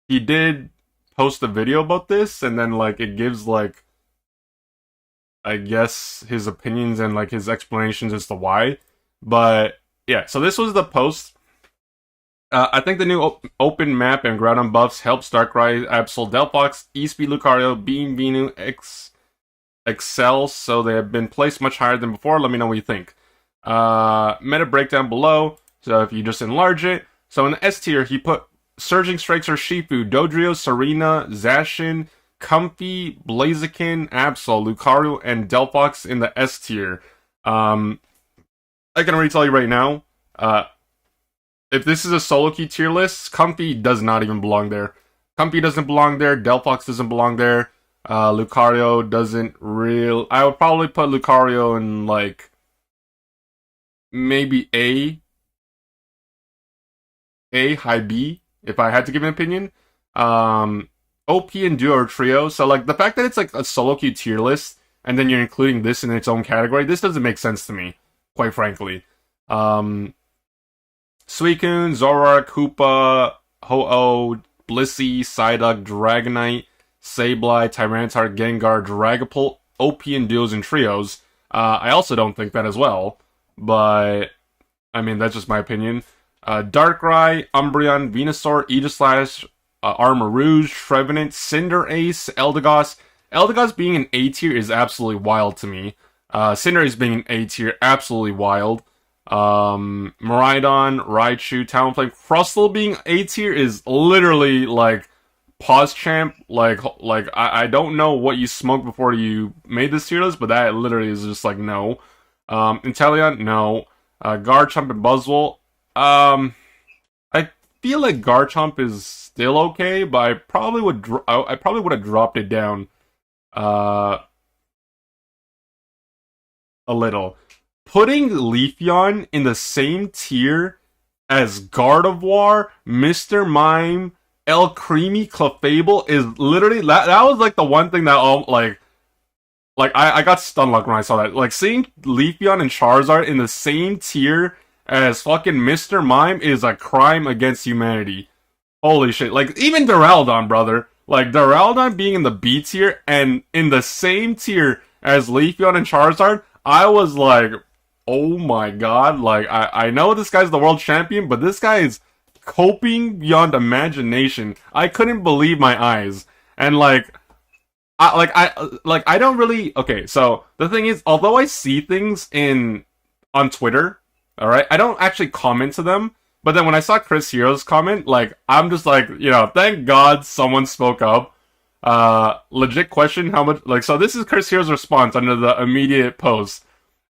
he did post a video about this, and then like it gives like I guess his opinions and like his explanations as to why. But yeah, so this was the post. I think the new open map and ground on buffs helps Darkrai, Absol, Delphox, E-Speed Lucario, Beam, Venu, excel, so they have been placed much higher than before. Let me know what you think. Meta breakdown below, so if you just enlarge it. So in the S tier, he put Surging Strikes or Shifu, Dodrio, Serena, Zacian, Comfey, Blaziken, Absol, Lucario, and Delphox in the S tier. I can already tell you right now, if this is a solo queue tier list, Comfey does not even belong there. Comfey doesn't belong there, Delphox doesn't belong there, Lucario doesn't real. I would probably put Lucario in like maybe A, high B, if I had to give an opinion. OP and Duo or Trio, so like the fact that it's like a solo queue tier list, and then you're including this in its own category, this doesn't make sense to me, quite frankly. Suicune, Zoroark, Koopa, Ho-Oh, Blissey, Psyduck, Dragonite, Sableye, Tyranitar, Gengar, Dragapult, OP and Duos and Trios. I also don't think that as well, but I mean, that's just my opinion. Darkrai, Umbreon, Venusaur, Aegislash, Armarouge, Trevenant, Cinderace, Eldegoss. Eldegoss being an A tier is absolutely wild to me. Cinderace being an A tier, absolutely wild. Miraidon, Raichu, Talonflame, Crustle being A tier is literally like pause champ. Like I don't know what you smoked before you made this tier list, but that literally is just like no. Inteleon, no. Garchomp and Buzzwole. I feel like Garchomp is still okay, but I probably would have dropped it down a little. Putting Leafeon in the same tier as Gardevoir, Mr. Mime, El Creamy, Clefable is literally that was like the one thing that I got stunned like when I saw that. Like seeing Leafeon and Charizard in the same tier as fucking Mr. Mime is a crime against humanity. Holy shit. Like, even Duraludon, brother. Like, Duraludon being in the B tier and in the same tier as Leafeon and Charizard, I was like, oh my god. Like, I know this guy's the world champion, but this guy is coping beyond imagination. I couldn't believe my eyes. And I don't really. Okay, so the thing is, although I see things on Twitter, all right, I don't actually comment to them. But then when I saw Chris Hero's comment, like I'm just like, thank God someone spoke up. Legit question: how much? Like, so this is Chris Hero's response under the immediate post.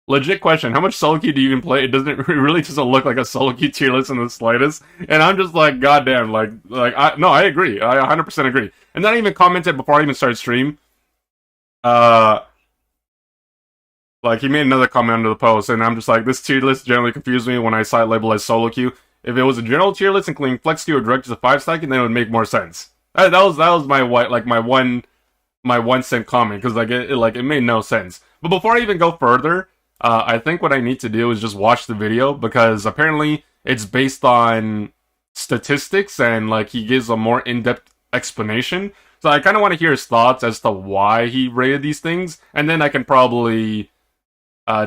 Legit question: how much solo queue do you even play? It really doesn't look like a solo queue tier list in the slightest. And I'm just like, goddamn, I agree. I 100% agree. And then I even commented before I even started stream. Like, he made another comment under the post, and I'm just like, this tier list generally confused me when I saw it labeled as solo queue. If it was a general tier list, including flex queue or direct to 5-stacking, then it would make more sense. That was my my 1 cent comment, because it made no sense. But before I even go further, I think what I need to do is just watch the video, because apparently it's based on statistics, and like he gives a more in-depth explanation. So I kind of want to hear his thoughts as to why he rated these things, and then I can probably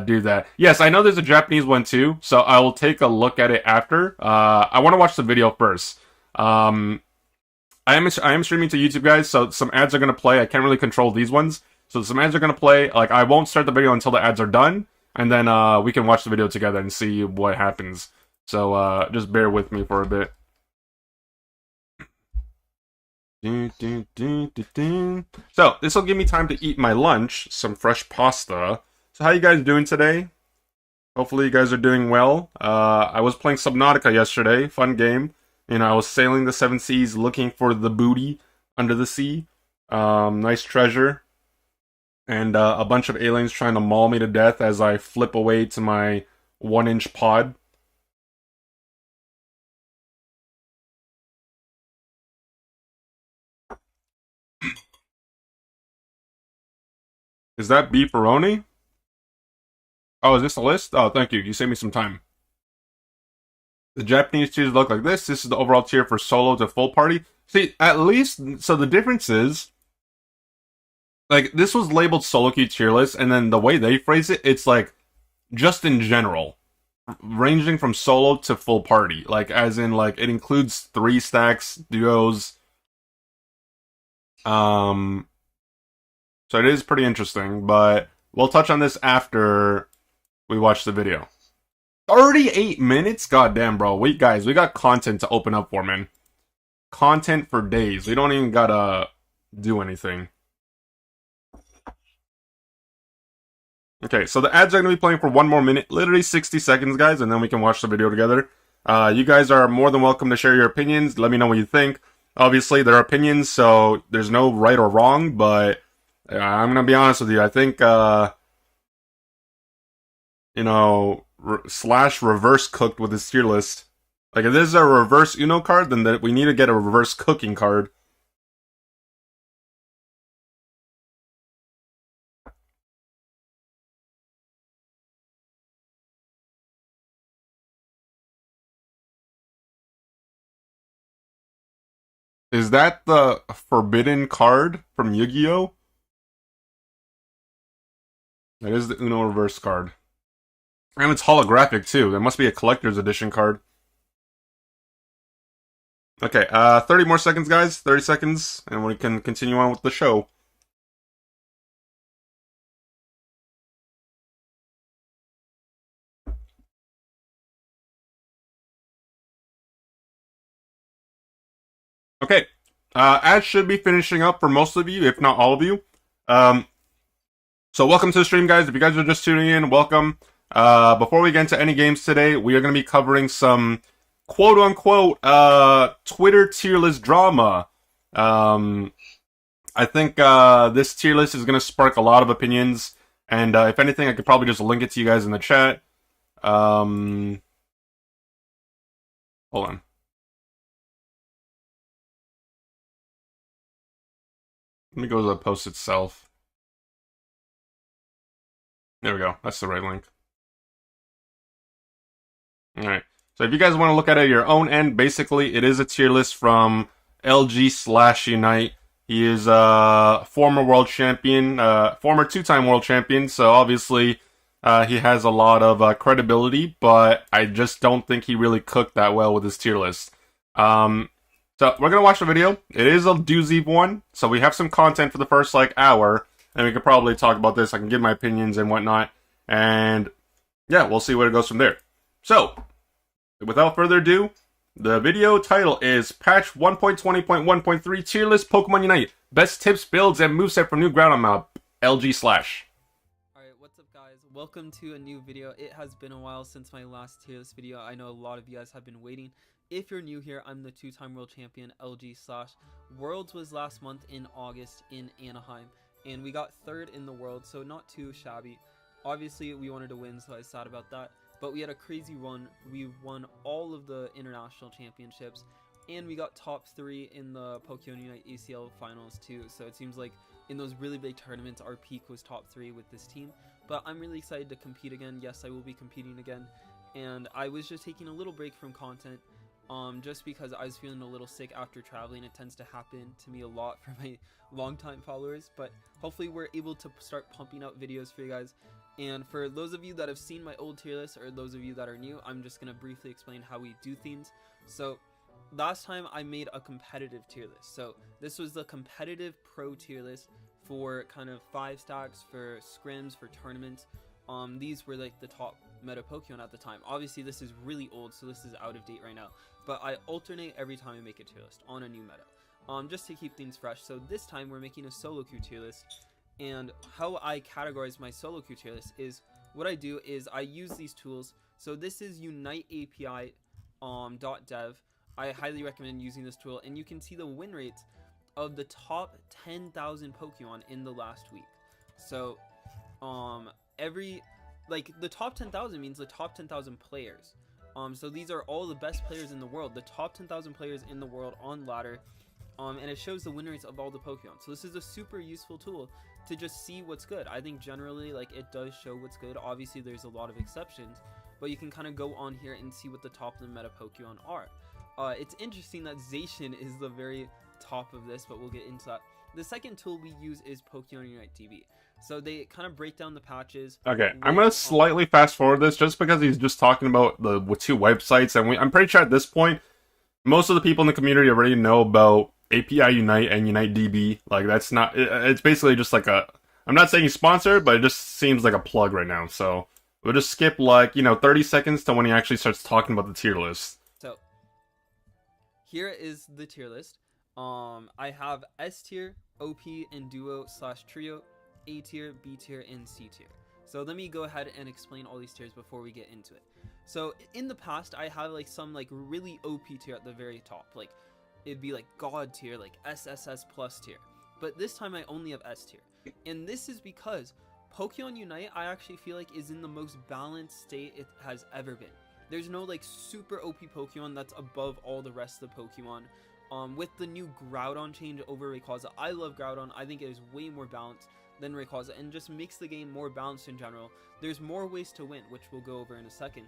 do that. Yes, I know there's a Japanese one too, so I will take a look at it after. I want to watch the video first. I am streaming to YouTube, guys, so some ads are going to play. I can't really control these ones, so some ads are going to play. Like, I won't start the video until the ads are done, and then we can watch the video together and see what happens. So just bear with me for a bit. So this will give me time to eat my lunch, some fresh pasta. So how you guys doing today? Hopefully you guys are doing well. I was playing Subnautica yesterday, fun game. I was sailing the 7 seas looking for the booty under the sea. Nice treasure. And a bunch of aliens trying to maul me to death as I flip away to my 1-inch pod. Is that beefaroni? Oh, is this a list? Oh, thank you. You saved me some time. The Japanese tiers look like this. This is the overall tier for solo to full party. See, at least, so the difference is, like, this was labeled solo queue tier list, and then the way they phrase it, it's like, just in general, ranging from solo to full party. Like, as in, like, it includes 3 stacks, duos. So it is pretty interesting, but we'll touch on this after we watch the video. 38 minutes? Goddamn, bro. Wait, guys, we got content to open up for, man. Content for days. We don't even gotta do anything. Okay, so the ads are going to be playing for 1 more minute, literally 60 seconds, guys, and then we can watch the video together. You guys are more than welcome to share your opinions. Let me know what you think. Obviously, they're opinions, so there's no right or wrong, but I'm going to be honest with you. I think, you know, Slash reverse cooked with his tier list. Like, if this is a reverse Uno card, then we need to get a reverse cooking card. Is that the forbidden card from Yu-Gi-Oh? That is the Uno reverse card. And it's holographic, too. There must be a collector's edition card. Okay, 30 more seconds, guys. 30 seconds, and we can continue on with the show. Okay, ads should be finishing up for most of you, if not all of you. So welcome to the stream, guys. If you guys are just tuning in, welcome. Before we get into any games today, we are going to be covering some quote-unquote Twitter tier list drama. I think this tier list is going to spark a lot of opinions, and if anything, I could probably just link it to you guys in the chat. Hold on. Let me go to the post itself. There we go. That's the right link. Alright. So if you guys want to look at it at your own end, basically it is a tier list from LG/Unite. He is a former world champion, former 2-time world champion, so obviously he has a lot of credibility, but I just don't think he really cooked that well with his tier list. So we're going to watch the video. It is a doozy one, so we have some content for the first, like, hour, and we could probably talk about this. I can give my opinions and whatnot, and yeah, we'll see where it goes from there. So, without further ado, the video title is Patch 1.20.1.3 Tier List Pokemon Unite. Best tips, builds, and moveset for new ground map. LG/. Alright, what's up, guys? Welcome to a new video. It has been a while since my last tier list video. I know a lot of you guys have been waiting. If you're new here, I'm the 2-time world champion, LG/. Worlds was last month in August in Anaheim, and we got 3rd in the world, so not too shabby. Obviously, we wanted to win, so I was sad about that. But we had a crazy run. We won all of the international championships, and we got top 3 in the Pokemon Unite ACL finals too. So it seems like in those really big tournaments, our peak was top 3 with this team. But I'm really excited to compete again. Yes, I will be competing again. And I was just taking a little break from content, just because I was feeling a little sick after traveling. It tends to happen to me a lot for my longtime followers. But hopefully we're able to start pumping out videos for you guys. And for those of you that have seen my old tier list, or those of you that are new, I'm just going to briefly explain how we do things. So last time I made a competitive tier list. So this was the competitive pro tier list for kind of 5 stacks, for scrims, for tournaments. These were like the top meta Pokemon at the time. Obviously this is really old, so this is out of date right now. But I alternate every time I make a tier list on a new meta, just to keep things fresh. So this time we're making a solo queue tier list. And how I categorize my solo queue tier list is, what I do is I use these tools. So this is Unite API .dev. I highly recommend using this tool, and you can see the win rates of the top 10,000 Pokemon in the last week. So the top 10,000 means the top 10,000 players. So these are all the best players in the world, the top 10,000 players in the world on ladder. And it shows the win rates of all the Pokemon. So this is a super useful tool to just see what's good. I think generally, like, it does show what's good. Obviously there's a lot of exceptions, but you can kind of go on here and see what the top of the meta Pokemon are. It's interesting that Zacian is the very top of this, but we'll get into that. The second tool we use is Pokemon Unite TV. So they kind of break down the patches. Okay, I'm gonna slightly fast forward this just because he's just talking about the two websites, and I'm pretty sure at this point, most of the people in the community already know about API Unite and Unite DB. Like, that's not, it's basically just like a, I'm not saying he's sponsored, but it just seems like a plug right now. So we'll just skip, like, 30 seconds to when he actually starts talking about the tier list. So here is the tier list. I have S tier, OP, and Duo / Trio, A tier, B tier, and C tier. So let me go ahead and explain all these tiers before we get into it. So in the past, I have like some like really OP tier at the very top. Like it'd be like God tier, like SSS plus tier. But this time I only have S tier. And this is because Pokemon Unite, I actually feel like, is in the most balanced state it has ever been. There's no like super OP Pokemon that's above all the rest of the Pokemon. With the new Groudon change over Rayquaza, I love Groudon. I think it is way more balanced than Rayquaza and just makes the game more balanced in general. There's more ways to win, which we'll go over in a second.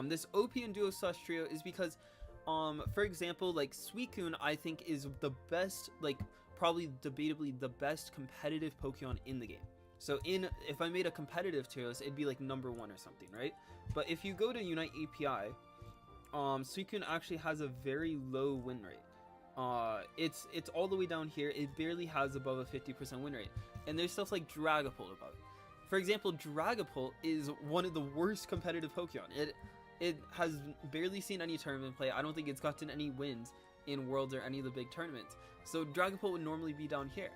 This OP and Duo / Trio is because, for example, like Suicune, I think is the best, like probably debatably the best competitive Pokemon in the game. So if I made a competitive tier list, it'd be like number 1 or something, right? But if you go to Unite API, Suicune actually has a very low win rate. It's all the way down here. It barely has above a 50% win rate. And there's stuff like Dragapult above it. For example, Dragapult is one of the worst competitive Pokemon. It has barely seen any tournament play. I don't think it's gotten any wins in Worlds or any of the big tournaments. So Dragapult would normally be down here.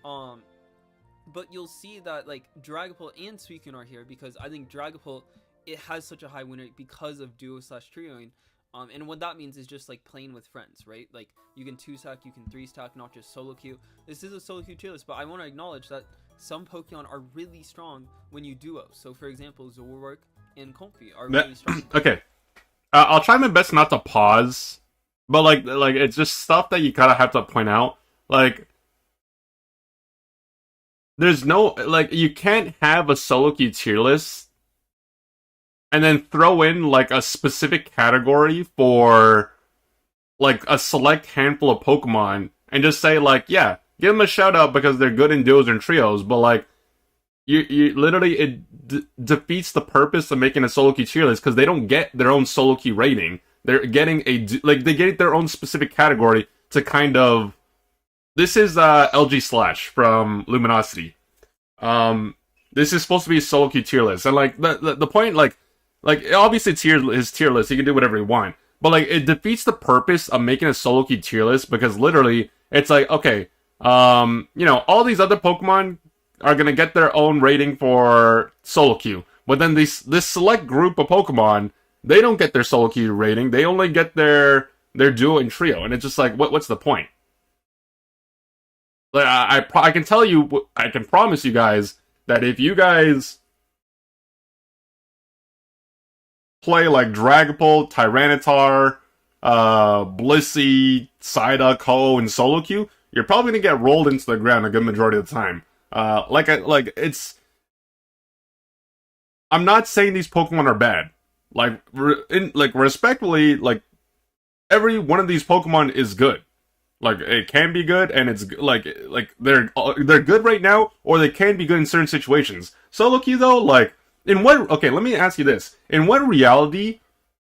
But you'll see that like Dragapult and Suicune are here because I think Dragapult, it has such a high win rate because of Duo / Trioing. And what that means is just like playing with friends, right? Like you can 2-stack, you can 3-stack, not just solo queue. This is a solo queue tier list, but I want to acknowledge that some Pokemon are really strong when you duo. So for example, Zoroark and Comfey are really strong. Okay, I'll try my best not to pause, but like it's just stuff that you kind of have to point out. Like, there's no, like, you can't have a solo queue tier list and then throw in like a specific category for like a select handful of Pokemon and just say like, yeah, give them a shout out because they're good in duos and trios, but like you literally, it defeats the purpose of making a solo queue tier list because they don't get their own solo queue rating. They're getting they get their own specific category to kind of. This is LG Slash from Luminosity. This is supposed to be a solo queue tier list, and like the point, like obviously his tier list, he can do whatever he wants, but like it defeats the purpose of making a solo queue tier list because literally it's like, okay, all these other Pokemon are gonna get their own rating for solo queue, but then this select group of Pokemon, they don't get their solo queue rating. They only get their duo and trio, and it's just like, what's the point? Like, I can tell you, I can promise you guys that if you guys play like Dragapult, Tyranitar, Blissey, Psyduck, Ho, and solo queue, you're probably gonna get rolled into the ground a good majority of the time. I'm not saying these Pokemon are bad. Respectfully, like every one of these Pokemon is good. Like, it can be good, and it's like they're good right now, or they can be good in certain situations. Solo queue though, like okay, let me ask you this: in what reality,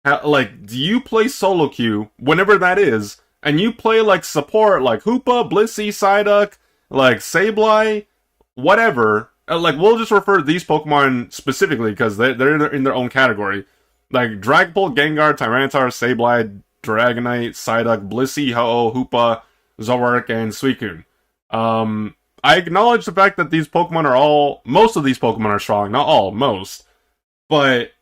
do you play solo queue whenever that is, and you play like support like Hoopa, Blissey, Psyduck, like Sableye, whatever? We'll just refer to these Pokemon specifically because they're in their own category. Like Dragapult, Gengar, Tyranitar, Sableye, Dragonite, Psyduck, Blissey, Ho-Oh, Hoopa, Zoroark, and Suicune. I acknowledge the fact that these Pokemon most of these Pokemon are strong, not all, most. But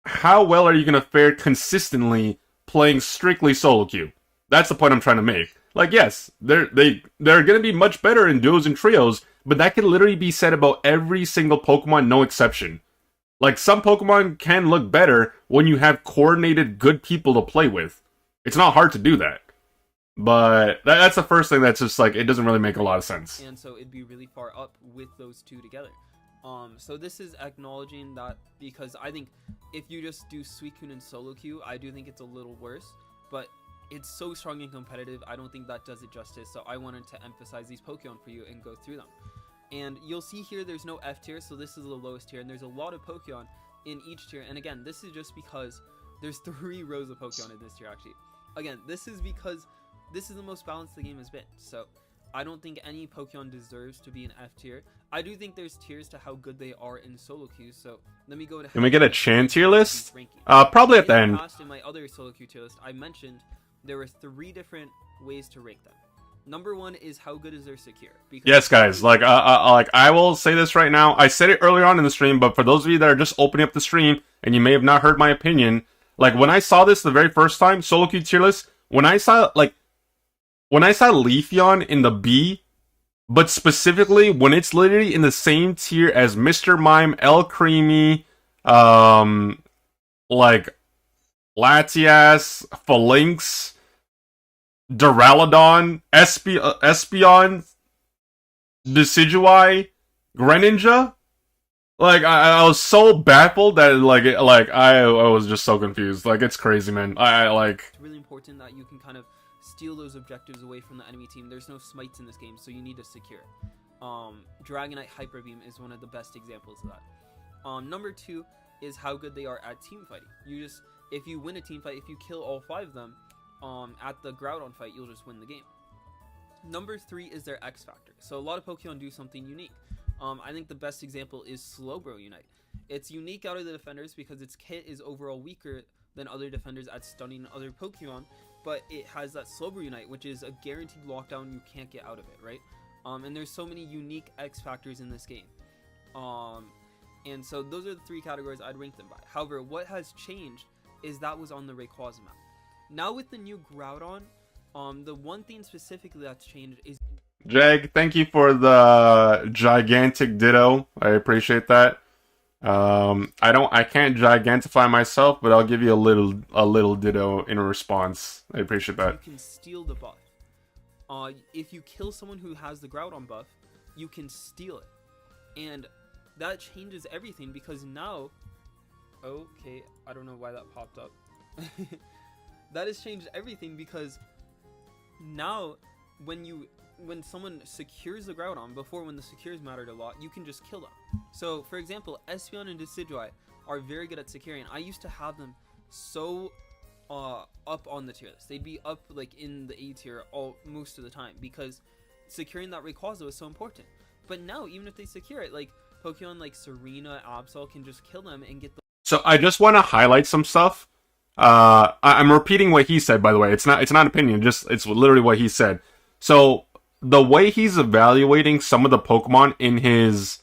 how well are you going to fare consistently playing strictly solo queue? That's the point I'm trying to make. Like, yes, they're going to be much better in duos and trios, but that can literally be said about every single Pokemon, no exception. Like, some Pokemon can look better when you have coordinated good people to play with. It's not hard to do that. But that's the first thing that's just like, it doesn't really make a lot of sense. And so it'd be really far up with those two together. So this is acknowledging that, because I think if you just do Suicune and solo queue, I do think it's a little worse. But it's so strong and competitive. I don't think that does it justice, so I wanted to emphasize these Pokemon for you and go through them. And you'll see here there's no F tier, so this is the lowest tier, and there's a lot of Pokemon in each tier. And again, this is just because there's 3 rows of Pokemon in this tier actually. Again, this is because this is the most balanced the game has been, so I don't think any Pokemon deserves to be an F tier. I do think there's tiers to how good they are in solo queues, so let me go to... Can we get a Chan tier list? Probably at the end. In my other solo queue tier list, I mentioned there were 3 different ways to rank them. Number 1 is how good is their secure. Yes, guys. Like I will say this right now. I said it earlier on in the stream, but for those of you that are just opening up the stream and you may have not heard my opinion, like when I saw this the very first time, solo queue tier list, when I saw Leafeon in the B, but specifically when it's literally in the same tier as Mr. Mime, El Creamy, like Latias, Phalanx, Duraludon, Espeon, Decidueye, Greninja. Like I was so baffled that I was just so confused. Like it's crazy, man. It's really important that you can kind of steal those objectives away from the enemy team. There's no smites in this game, so you need to secure. Dragonite Hyper Beam is one of the best examples of that. Number 2 is how good they are at team fighting. If you win a team fight, if you kill all 5 of them, at the Groudon fight, you'll just win the game. Number 3 is their X Factor. So a lot of Pokemon do something unique. I think the best example is Slowbro Unite. It's unique out of the defenders because its kit is overall weaker than other defenders at stunning other Pokemon, but it has that Slowbro Unite, which is a guaranteed lockdown. You can't get out of it, right? And there's so many unique X Factors in this game. And so those are the 3 categories I'd rank them by. However, what has changed is that was on the Rayquaza map. Now with the new Groudon, the one thing specifically that's changed is... Jag, thank you for the gigantic ditto. I appreciate that. I can't gigantify myself, but I'll give you a little ditto in response. I appreciate that. You can steal the buff. If you kill someone who has the Groudon buff, you can steal it. And that changes everything because now... Okay, I don't know why that popped up. That has changed everything because now when someone secures the Groudon, before when the secures mattered a lot, you can just kill them. So for example, Espeon and Decidueye are very good at securing. I used to have them so up on the tier list. They'd be up like in the A tier most of the time because securing that Rayquaza was so important. But now even if they secure it, like Pokemon like Serena, Absol can just kill them and get the... So I just want to highlight some stuff. I'm repeating what he said, by the way. It's not an opinion, it's literally what he said. So the way he's evaluating some of the Pokemon in his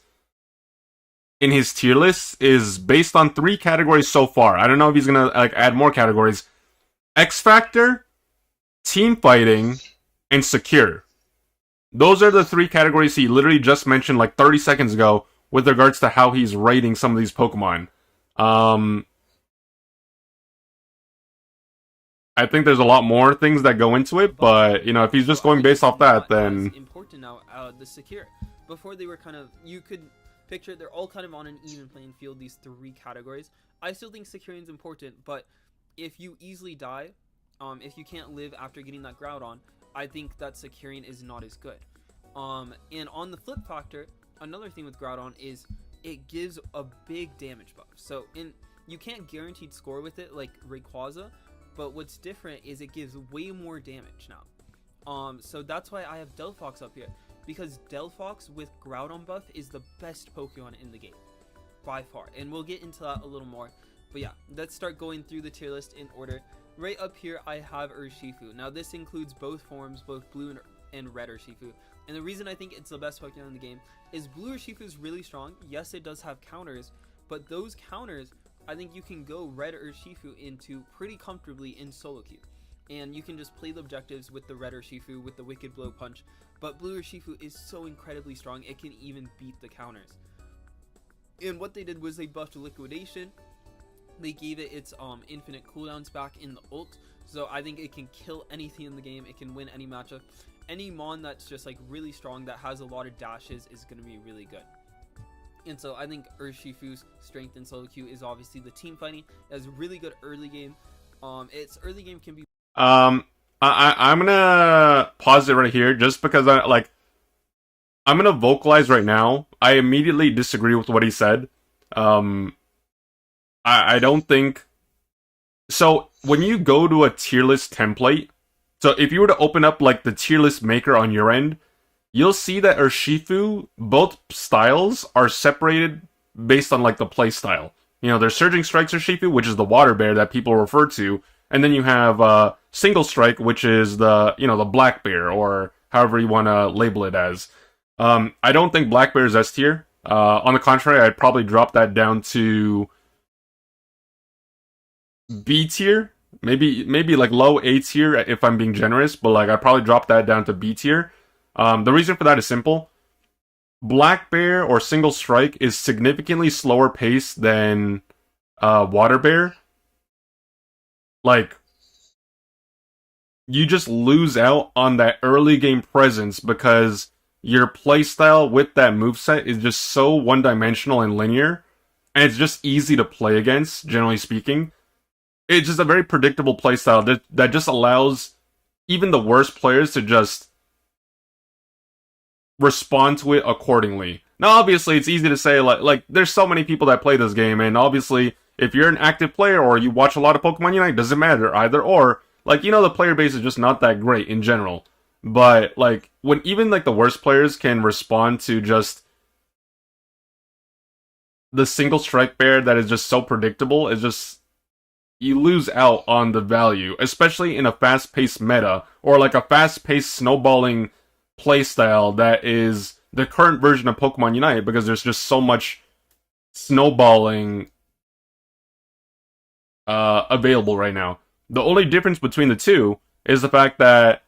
tier list is based on 3 categories so far. I don't know if he's gonna add more categories. X Factor, team fighting, and secure. Those are the 3 categories he literally just mentioned like 30 seconds ago with regards to how he's rating some of these Pokemon. I think there's a lot more things that go into it, but, you know, if he's just going based off that, then... important now, the secure. Before they were kind of... You could picture they're all kind of on an even playing field, these 3 categories. I still think securing is important, but if you easily die, if you can't live after getting that Groudon, I think that securing is not as good. And on the flip factor, another thing with Groudon is it gives a big damage buff. So you can't guaranteed score with it like Rayquaza, but what's different is it gives way more damage now. So that's why I have Delphox up here, because Delphox with Groudon buff is the best Pokemon in the game by far, and we'll get into that a little more. But yeah, let's start going through the tier list in order. Right up here I have Urshifu. Now this includes both forms, both blue and red Urshifu, and the reason I think it's the best Pokemon in the game is blue Urshifu is really strong. Yes, it does have counters, but those counters I think you can go red Urshifu into pretty comfortably in solo queue. And you can just play the objectives with the red Urshifu, with the Wicked Blow Punch. But blue Urshifu is so incredibly strong, it can even beat the counters. And what they did was they buffed Liquidation. They gave it its infinite cooldowns back in the ult. So I think it can kill anything in the game. It can win any matchup. Any Mon that's just like really strong, that has a lot of dashes, is going to be really good. And so I think Urshifu's strength in solo queue is obviously the team fighting. It has really good early game. Its early game can be... I'm gonna pause it right here just because I'm gonna vocalize right now. I immediately disagree with what he said. Um, I don't think so. When you go to a tier list template, so if you were to open up like the tier list maker on your end, you'll see that Urshifu, both styles are separated based on like the play style. You know, there's Surging Strikes Urshifu, which is the water bear that people refer to, and then you have Single Strike, which is the the black bear or however you want to label it as. I don't think black bear is S tier. On the contrary, I'd probably drop that down to B tier, maybe like low A tier if I'm being generous, but like I'd probably drop that down to B tier. The reason for that is simple. Black Bear or Single Strike is significantly slower paced than Water Bear. Like, you just lose out on that early game presence because your playstyle with that moveset is just so one-dimensional and linear, and it's just easy to play against, generally speaking. It's just a very predictable playstyle that just allows even the worst players to just respond to it accordingly. Now, obviously, it's easy to say, like there's so many people that play this game, and obviously, if you're an active player or you watch a lot of Pokemon Unite, doesn't matter, either or. Like, the player base is just not that great in general. But, like, when even, like, the worst players can respond to just the Single Strike Bear that is just so predictable, it's just, you lose out on the value, especially in a fast-paced meta, or, like, a fast-paced snowballing playstyle that is the current version of Pokemon Unite, because there's just so much snowballing available right now. The only difference between the two is the fact that,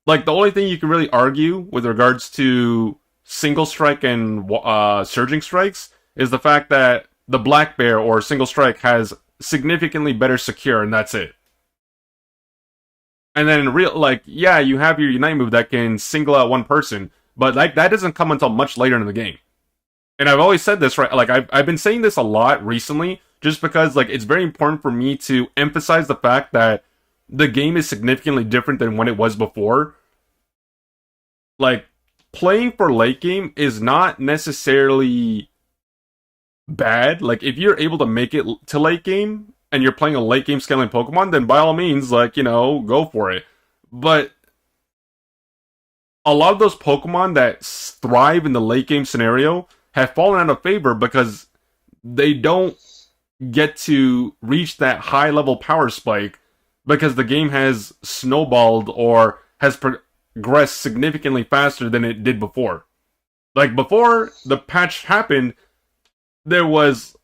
like, the only thing you can really argue with regards to Single Strike and Surging Strikes is the fact that the Black Bear or Single Strike has significantly better secure, and that's it. And then in real, like, yeah, you have your Unite move that can single out one person, but like that doesn't come until much later in the game. And I've always said this, right? Like, I've been saying this a lot recently, just because, like, it's very important for me to emphasize the fact that the game is significantly different than when it was before. Like, playing for late game is not necessarily bad. Like, if you're able to make it to late game, and you're playing a late game scaling Pokemon, then by all means, like, go for it. But a lot of those Pokemon that thrive in the late game scenario have fallen out of favor because they don't get to reach that high level power spike because the game has snowballed or has progressed significantly faster than it did before. Like, before the patch happened, there was,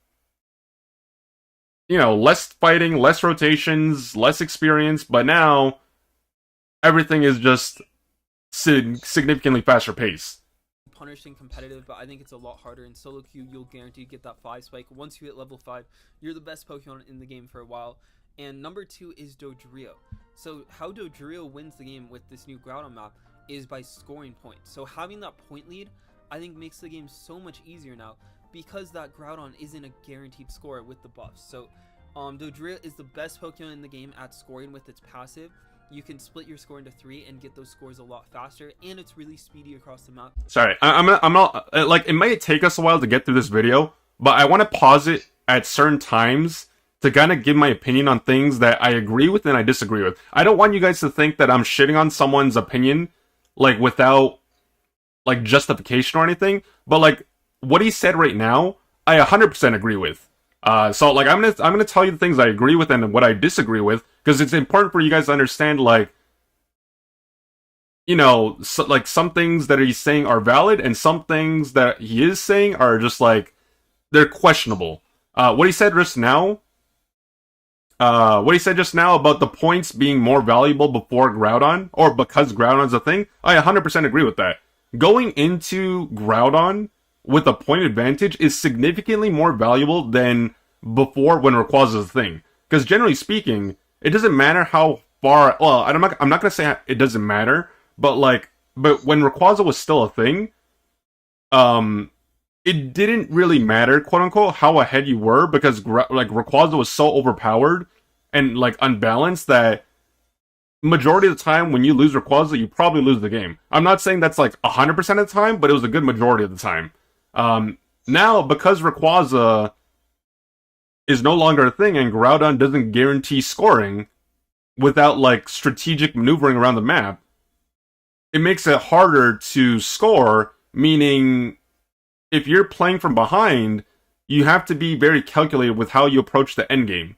less fighting, less rotations, less experience, but now everything is just significantly faster pace. Punished and competitive, but I think it's a lot harder. In solo queue, you'll guarantee get that 5 spike. Once you hit level 5, you're the best Pokemon in the game for a while. And number 2 is Dodrio. So how Dodrio wins the game with this new Groudon map is by scoring points. So having that point lead, I think, makes the game so much easier now, because that Groudon isn't a guaranteed score with the buffs. So Dodrio is the best Pokemon in the game at scoring with its passive. You can split your score into 3 and get those scores a lot faster, and it's really speedy across the map. Sorry, I'm not, like, it might take us a while to get through this video, but I want to pause it at certain times to kind of give my opinion on things that I agree with and I disagree with. I don't want you guys to think that I'm shitting on someone's opinion, like, without, like, justification or anything, but, like, what he said right now, I 100% agree with. So, like, I'm gonna tell you the things I agree with and what I disagree with, because it's important for you guys to understand, like, like, some things that he's saying are valid, and some things that he is saying are just, like, they're questionable. What he said just now about the points being more valuable before Groudon, or because Groudon's a thing, I 100% agree with that. Going into Groudon with a point advantage is significantly more valuable than before when Rayquaza is a thing. Because generally speaking, it doesn't matter how far. Well, I'm not gonna say it doesn't matter, but when Rayquaza was still a thing, it didn't really matter, quote unquote, how ahead you were, because like Rayquaza was so overpowered and, like, unbalanced that majority of the time when you lose Rayquaza, you probably lose the game. I'm not saying that's like 100% of the time, but it was a good majority of the time. Now, because Rayquaza is no longer a thing and Groudon doesn't guarantee scoring without like strategic maneuvering around the map, it makes it harder to score, meaning if you're playing from behind, you have to be very calculated with how you approach the end game.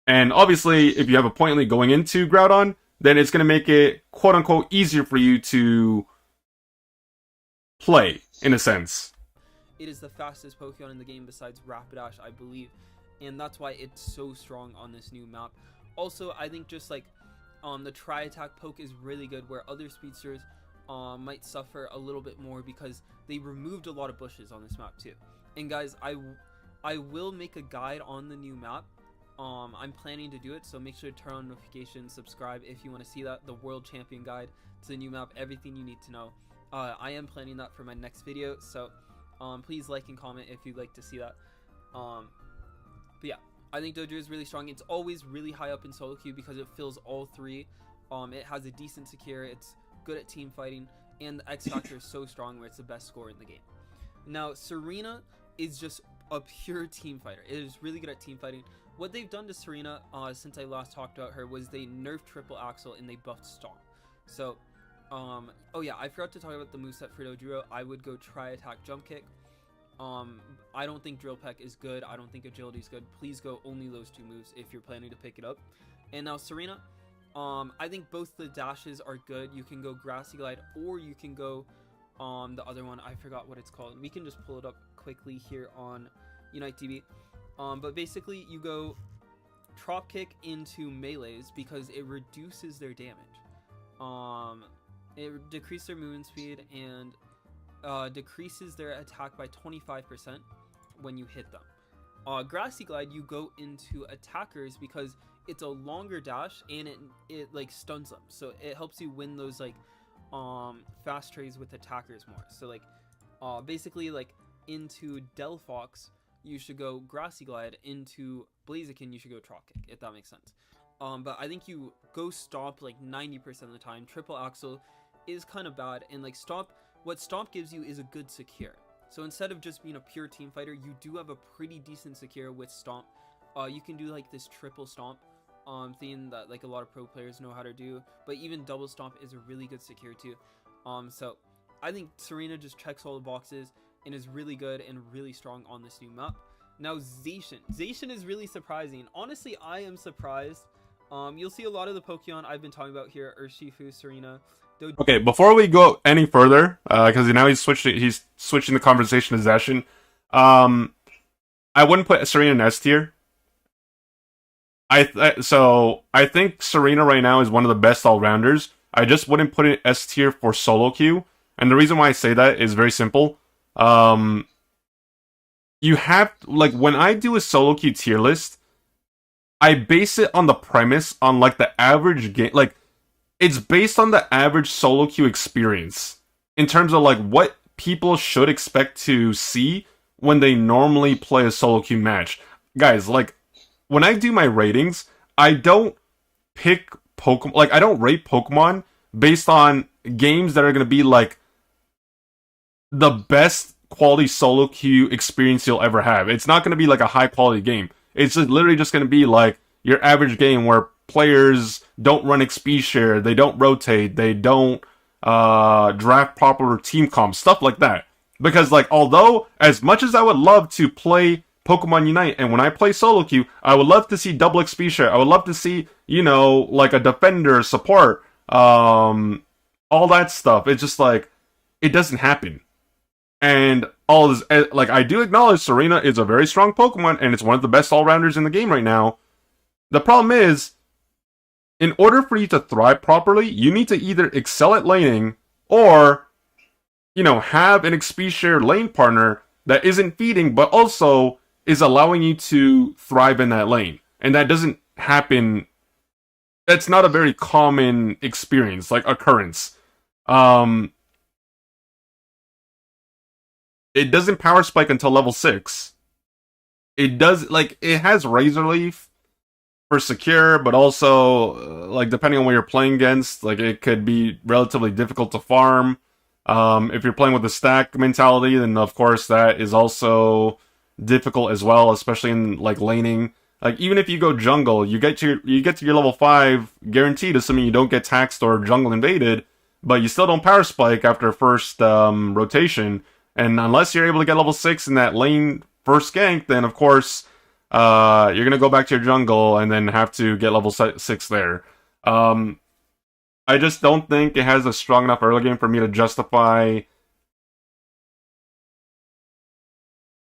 And obviously, if you have a point lead going into Groudon, then it's going to make it quote-unquote easier for you to play, in a sense. It is the fastest Pokemon in the game besides Rapidash, I believe, and that's why it's so strong on this new map. Also, I think just like the Tri-Attack poke is really good, where other speedsters might suffer a little bit more because they removed a lot of bushes on this map too. And guys, I will make a guide on the new map. I'm planning to do it, so make sure to turn on notifications, subscribe if you want to see that, the World Champion Guide to the new map, everything you need to know. I am planning that for my next video, so please like and comment if you'd like to see that. But yeah, I think Doduo is really strong. It's always really high up in solo queue because it fills all three. It has a decent secure, it's good at team fighting, and the X Factor is so strong where it's the best score in the game. Now, Serena is just a pure team fighter. It is really good at team fighting. What they've done to Serena since I last talked about her was they nerfed Triple Axel and they buffed Stomp. So, oh yeah, I forgot to talk about the moveset for Dodrio. I would go Tri-Attack Jump Kick. I don't think Drill Peck is good. I don't think Agility is good. Please go only those two moves if you're planning to pick it up. And now Serena, I think both the dashes are good. You can go Grassy Glide or you can go the other one. I forgot what it's called. We can just pull it up quickly here on Unite TV. But basically you go Trop Kick into melees because it reduces their damage. It decreases their movement speed and decreases their attack by 25% when you hit them. Grassy Glide, you go into attackers because it's a longer dash and it like stuns them, so it helps you win those like fast trades with attackers more. So like basically like into Delphox you should go Grassy Glide, into Blaziken you should go Trop Kick, if that makes sense. But I think you go Stomp like 90% of the time. Triple Axel is kind of bad, and like Stomp, what Stomp gives you is a good secure. So instead of just being a pure team fighter, you do have a pretty decent secure with Stomp. You can do like this triple Stomp thing that like a lot of pro players know how to do, but even double Stomp is a really good secure too. So I think Serena just checks all the boxes and is really good and really strong on this new map. Now Zacian. Zacian is really surprising. Honestly, I am surprised. You'll see a lot of the Pokemon I've been talking about here, Urshifu, Serena. Okay, before we go any further, because now he's switching the conversation to Zacian. I wouldn't put Serena in S tier. So I think Serena right now is one of the best all-rounders. I just wouldn't put it in S tier for solo queue, and the reason why I say that is very simple. You have, like, when I do a solo queue tier list, I base it on the premise on like the average game, like it's based on the average solo queue experience in terms of like what people should expect to see when they normally play a solo queue match. Guys, like when I do my ratings, I don't pick Pokemon, like I don't rate Pokemon based on games that are going to be like the best quality solo queue experience you'll ever have. It's not going to be like a high quality game. It's literally just going to be like your average game where players don't run XP share, they don't rotate, they don't draft proper team comps, stuff like that. Because like, although as much as I would love to play Pokemon Unite, and when I play solo queue, I would love to see double XP share, I would love to see, you know, like a defender, support, all that stuff. It's just like, it doesn't happen. And all this, like, I do acknowledge Serena is a very strong Pokemon, and it's one of the best all-rounders in the game right now. The problem is, in order for you to thrive properly, you need to either excel at laning, or, you know, have an XP share lane partner that isn't feeding, but also is allowing you to thrive in that lane. And that doesn't happen. That's not a very common experience, like, occurrence. It doesn't power spike until level 6. It does, like, it has Razor Leaf, for secure, but also like depending on what you're playing against, like it could be relatively difficult to farm. If you're playing with the stack mentality, then of course that is also difficult as well, especially in like laning. Like even if you go jungle, you get to your level 5 guaranteed, assuming you don't get taxed or jungle invaded, but you still don't power spike after first rotation. And unless you're able to get level 6 in that lane first gank, then of course you're gonna go back to your jungle and then have to get level 6 there. I just don't think it has a strong enough early game for me to justify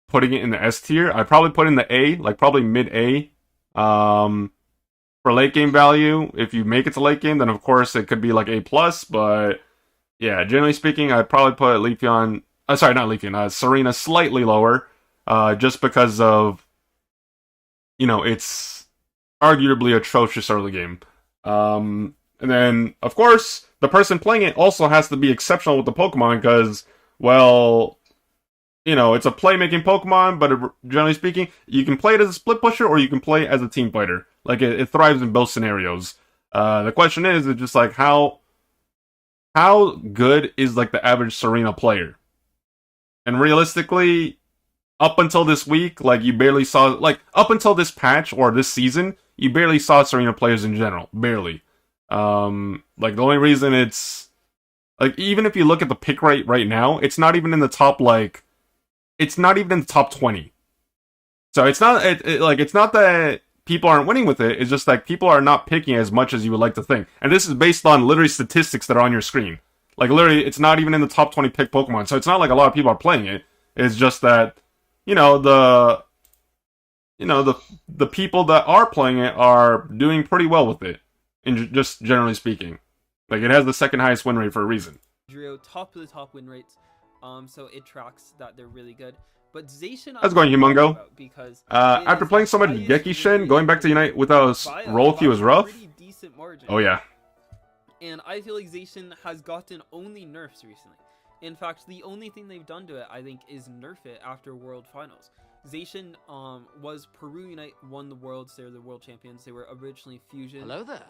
putting it in the S tier. I probably put it in the A, like probably mid A. For late game value, if you make it to late game, then of course it could be like A plus. But yeah, generally speaking, I'd probably put Leafeon. Sorry, not Leafeon. Serena slightly lower, just because of it's arguably atrocious early game. And then, of course, the person playing it also has to be exceptional with the Pokemon because, well, it's a playmaking Pokemon, but generally speaking, you can play it as a split pusher or you can play it as a team fighter. Like, it thrives in both scenarios. The question is just like, how good is, like, the average Serena player? And realistically, up until this week, like, you barely saw, like, up until this patch or this season, you barely saw Serena players in general. Barely. Like, the only reason it's like, even if you look at the pick rate right now, it's not even in the top, like, it's not even in the top 20. So it's not it's not that people aren't winning with it, it's just like people are not picking as much as you would like to think. And this is based on literally statistics that are on your screen. Like, literally, it's not even in the top 20 pick Pokemon. So it's not like a lot of people are playing it. It's just that the people that are playing it are doing pretty well with it. Just generally speaking, like, it has the second highest win rate for a reason. Top of the top win rates, so it tracks that they're really good. But Zacian, how's it going, Humongo? Because after playing so much Gekishin, going back to Unite without a roll queue is rough. Oh yeah. And I feel like Zacian has gotten only nerfs recently. In fact, the only thing they've done to it, I think, is nerf it after World Finals. Zacian was Peru Unite won the Worlds. They're the world champions. They were originally Fusion. Hello there.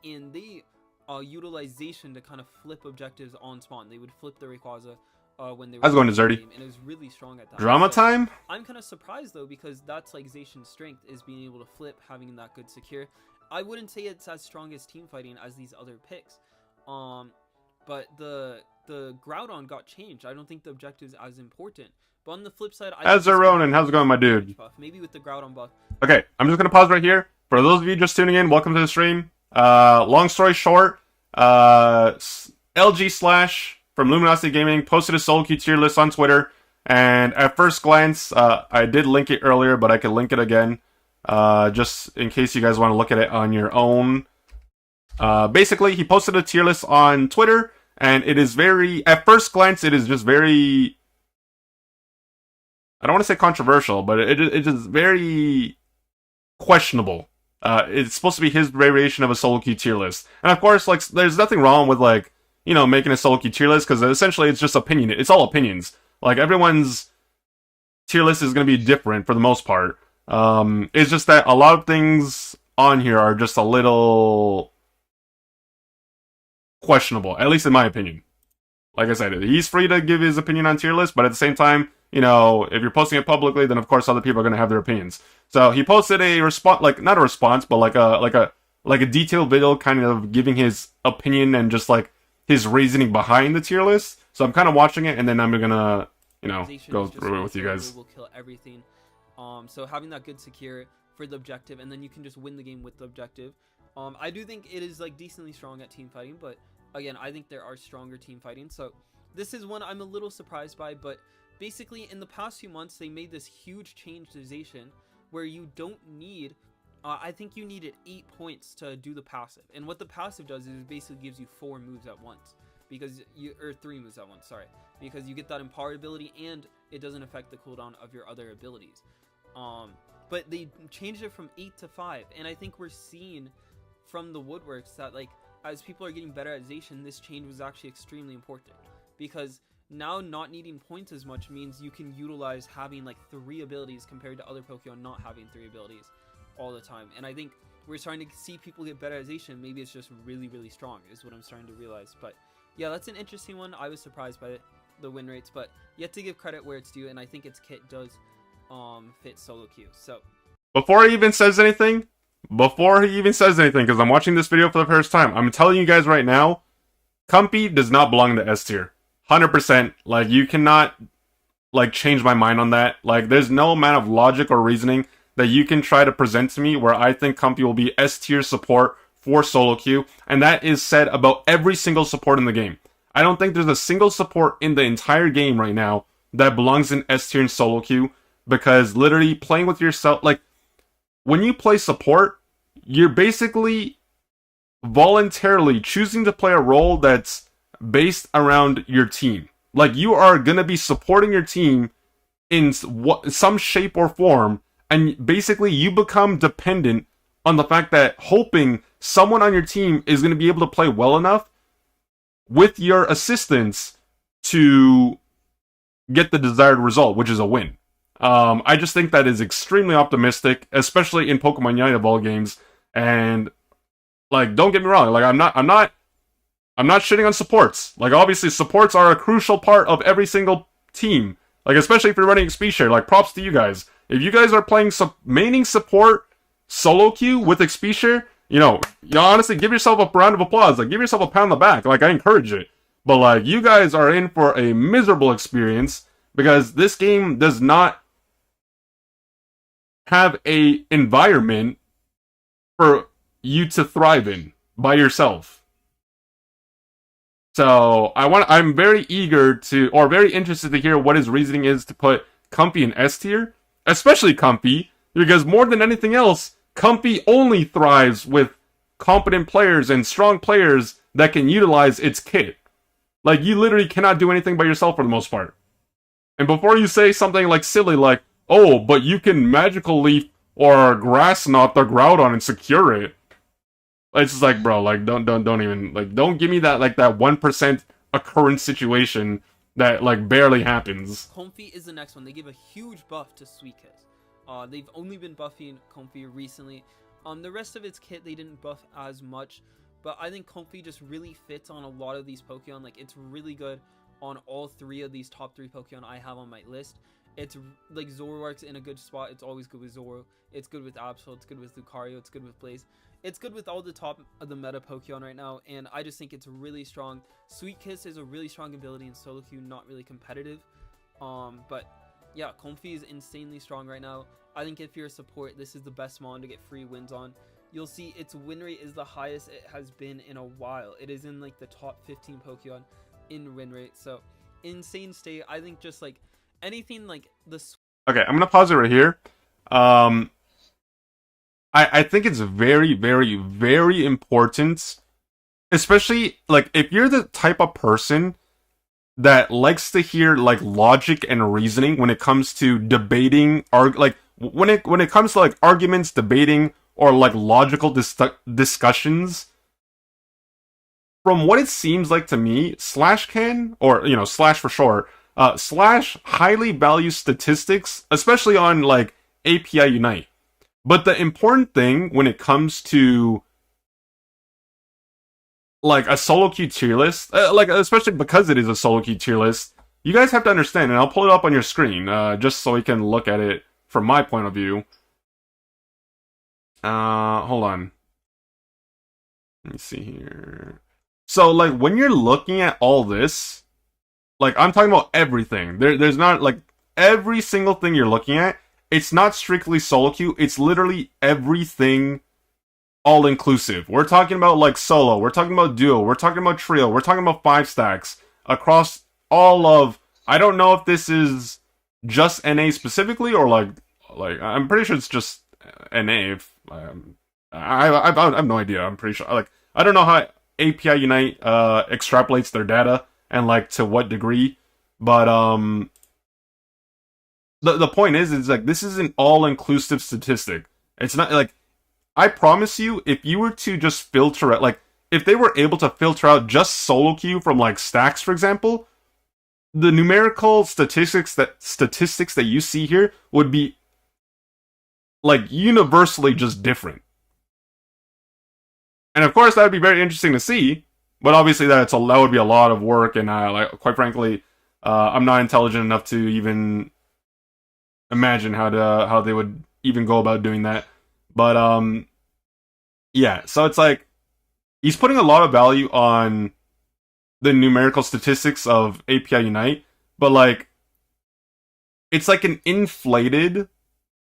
And they utilization to kind of flip objectives on spawn. They would flip the Rayquaza when they were. How's it going, Deserty? And it was really strong at that. Drama time. I'm kind of surprised though, because that's like Zacian's strength, is being able to flip, having that good secure. I wouldn't say it's as strong as team fighting as these other picks. But the Groudon got changed. I don't think the objective's as important. But on the flip side, how's it going, my dude? Maybe with the Groudon buff. Okay, I'm just gonna pause right here. For those of you just tuning in, welcome to the stream. Long story short, LG Slash from Luminosity Gaming posted a solo queue tier list on Twitter, and at first glance, I did link it earlier, but I could link it again, just in case you guys want to look at it on your own. Basically, he posted a tier list on Twitter, and it is at first glance, it is just very, I don't want to say controversial, but it is very questionable. It's supposed to be his variation of a solo queue tier list. And of course, like, there's nothing wrong with, like, making a solo queue tier list, because essentially it's just opinion. It's all opinions. Like, everyone's tier list is going to be different for the most part. It's just that a lot of things on here are just a little questionable, at least in my opinion. Like I said, he's free to give his opinion on tier list, but at the same time, if you're posting it publicly, then of course other people are going to have their opinions. So he posted a response, like, not a response, but like a detailed video, kind of giving his opinion and just like his reasoning behind the tier list. So I'm kind of watching it, and then I'm gonna, go through it with you guys. Will kill everything. So having that good secure for the objective, and then you can just win the game with the objective. I do think it is like decently strong at team fighting, but again, I think there are stronger team fighting. So this is one I'm a little surprised by, but basically in the past few months, they made this huge change to Zacian where you don't need, I think you needed 8 points to do the passive. And what the passive does is it basically gives you 4 moves at once, or 3 moves at once, sorry, because you get that empowered ability and it doesn't affect the cooldown of your other abilities. But they changed it from 8 to 5, and I think we're seeing from the woodworks that, like, as people are getting better at Zacian, this change was actually extremely important, because now not needing points as much means you can utilize having like 3 abilities compared to other Pokemon not having 3 abilities all the time. And I think we're starting to see people get better at Zacian. Maybe it's just really, really strong is what I'm starting to realize. But yeah, that's an interesting one. I was surprised by the win rates, but you have to give credit where it's due, and I think its kit does fit solo queue. So before he even says anything, because I'm watching this video for the first time, I'm telling you guys right now, Comfy does not belong to S tier. 100%. Like, you cannot, like, change my mind on that. Like, there's no amount of logic or reasoning that you can try to present to me where I think Comfy will be S tier support for solo queue, and that is said about every single support in the game. I don't think there's a single support in the entire game right now that belongs in S tier and solo queue, because literally playing with yourself, like, when you play support, you're basically voluntarily choosing to play a role that's based around your team. Like, you are going to be supporting your team in some shape or form, and basically you become dependent on the fact that hoping someone on your team is going to be able to play well enough with your assistance to get the desired result, which is a win. I just think that is extremely optimistic, especially in Pokemon Unite of all games. And like, don't get me wrong, like I'm not shitting on supports. Like, obviously supports are a crucial part of every single team. Like, especially if you're running XP share, like, props to you guys. If you guys are playing maining support solo queue with XP share, you know, honestly, give yourself a round of applause. Like, give yourself a pat on the back. Like, I encourage it. But like, you guys are in for a miserable experience because this game does not have a environment for you to thrive in by yourself. So I'm very eager to, or very interested to hear what his reasoning is to put Comfy in S tier, especially Comfy, because more than anything else, Comfy only thrives with competent players and strong players that can utilize its kit. Like, you literally cannot do anything by yourself for the most part. And before you say something like silly like, oh, but you can Magical Leaf or Grass Knot the Groudon and secure it. It's just like, bro, like, don't even, like, don't give me that, like, that 1% occurrence situation that, like, barely happens. Comfy is the next one. They give a huge buff to Sweet Kiss. They've only been buffing Comfy recently. The rest of its kit, they didn't buff as much, but I think Comfy just really fits on a lot of these Pokemon. Like, it's really good on all three of these top 3 Pokemon I have on my list. It's like, Zoroark's in a good spot. It's always good with Zoro. It's good with Absol. It's good with Lucario. It's good with Blaze. It's good with all the top of the meta Pokemon right now, and I just think it's really strong. Sweet Kiss is a really strong ability in solo queue, not really competitive. But yeah, Comfy is insanely strong right now. I think if you're a support, this is the best mon to get free wins on. You'll see its win rate is the highest it has been in a while. It is in like the top 15 Pokemon in win rate, so insane state. I think just like anything like this. Okay, I'm gonna pause it right here. I think it's very, very, very important, especially like if you're the type of person that likes to hear like logic and reasoning when it comes to debating, or like when it comes to like arguments, debating, or like logical discussions. From what it seems like to me, Slash can, or you know, Slash for short, Slash highly values statistics, especially on like API Unite. But the important thing when it comes to like a solo queue tier list, like especially because it is a solo queue tier list, you guys have to understand, and I'll pull it up on your screen just so you can look at it from my point of view. Hold on. Let me see here. So like when you're looking at all this, like I'm talking about everything. There's not like every single thing you're looking at. It's not strictly solo queue, it's literally everything all inclusive. We're talking about like solo, we're talking about duo, we're talking about trio, we're talking about 5 stacks across all of, I don't know if this is just NA specifically or like I'm pretty sure it's just NA. If I have no idea. I'm pretty sure, like, I don't know how API Unite extrapolates their data and like to what degree, but the point is like this is an all-inclusive statistic. It's not like, I promise you, if you were to just filter out, like if they were able to filter out just solo queue from like stacks, for example, the numerical statistics that you see here would be like universally just different. And of course, that would be very interesting to see. But obviously, that would be a lot of work, and like, quite frankly, I'm not intelligent enough to even imagine how they would even go about doing that. But yeah. So it's like he's putting a lot of value on the numerical statistics of API Unite, but like it's like an inflated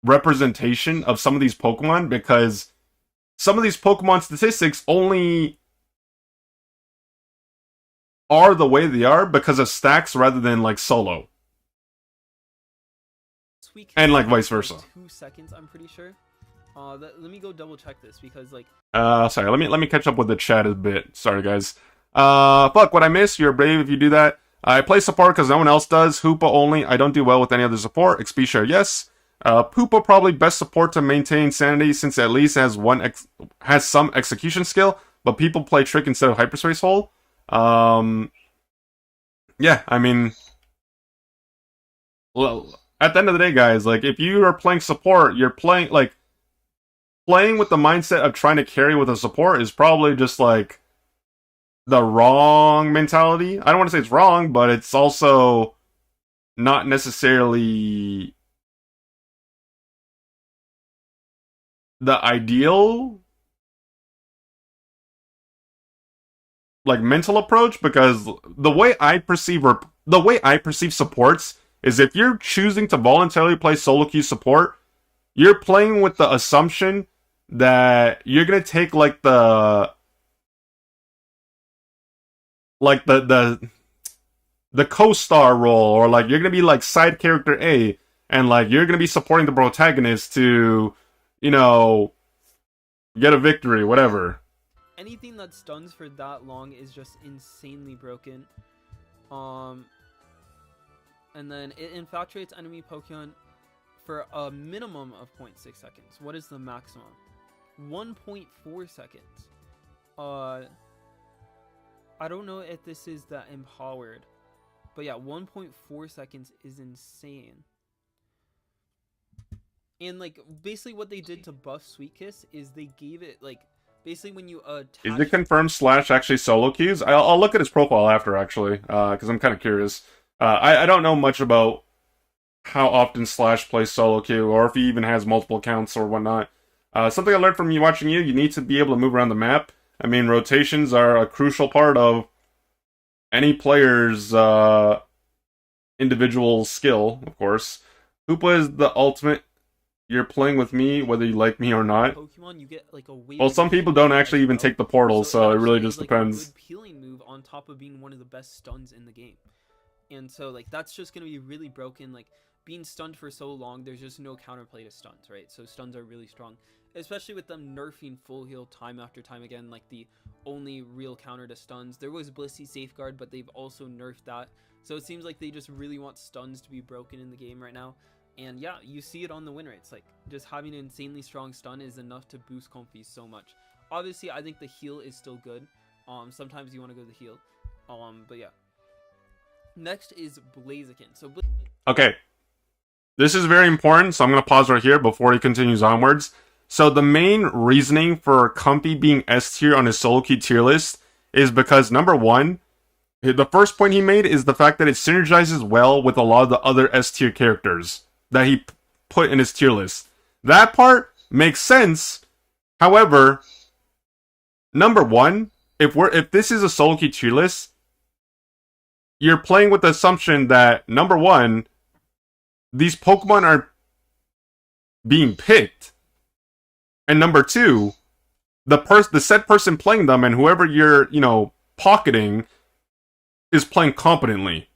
representation of some of these Pokemon, because some of these Pokemon statistics only are the way they are because of stacks rather than like solo. And like vice versa. 2 seconds, I'm pretty sure. Let me go double check this because like. Sorry. Let me catch up with the chat a bit. Sorry, guys. Fuck what I miss. You're brave if you do that. I play support because no one else does. Hoopa only. I don't do well with any other support. XP share, yes. Poopa probably best support to maintain sanity since at least has some execution skill. But people play Trick instead of Hyperspace Hole. Yeah, I mean, well, at the end of the day, guys, like if you are playing support, you're playing with the mindset of trying to carry with a support is probably just like the wrong mentality. I don't want to say it's wrong, but it's also not necessarily the ideal like mental approach, because the way I perceive supports is if you're choosing to voluntarily play solo queue support, you're playing with the assumption that you're gonna take like the co-star role, or like you're gonna be like side character A, and like you're gonna be supporting the protagonist to, you know, get a victory, whatever. Anything that stuns for that long is just insanely broken. And then it infatuates enemy Pokemon for a minimum of 0.6 seconds. What is the maximum? 1.4 seconds. I don't know if this is that empowered, but yeah, 1.4 seconds is insane. And like basically what they did to buff Sweet Kiss is they gave it like basically when you is it confirmed Slash actually solo queues? I'll look at his profile after actually, because I'm kind of curious. I don't know much about how often Slash plays solo queue, or if he even has multiple accounts or whatnot. Something I learned from you watching you need to be able to move around the map. I mean, rotations are a crucial part of any player's individual skill, of course. Hoopa is the ultimate. You're playing with me, whether you like me or not. Pokemon, you get like a well, some people don't actually even take the portal, so it really just depends. A good peeling move on top of being one of the best stuns in the game, and so like that's just gonna be really broken. Like being stunned for so long, there's just no counterplay to stuns, right? So stuns are really strong, especially with them nerfing full heal time after time again. Like the only real counter to stuns, there was Blissey Safeguard, but they've also nerfed that. So it seems like they just really want stuns to be broken in the game right now. And yeah, you see it on the win rates. Like just having an insanely strong stun is enough to boost Comfy so much. Obviously, I think the heal is still good. Sometimes you want to go the heal. But yeah. Next is Blaziken. So okay, this is very important, so I'm gonna pause right here before he continues onwards. So the main reasoning for Comfy being S tier on his solo queue tier list is because number one, the first point he made is the fact that it synergizes well with a lot of the other S tier characters that he put in his tier list. That part makes sense. However, number one, if this is a solo queue tier list, you're playing with the assumption that number one, these Pokemon are being picked, and number two, the said person playing them and whoever you're, you know, pocketing is playing competently.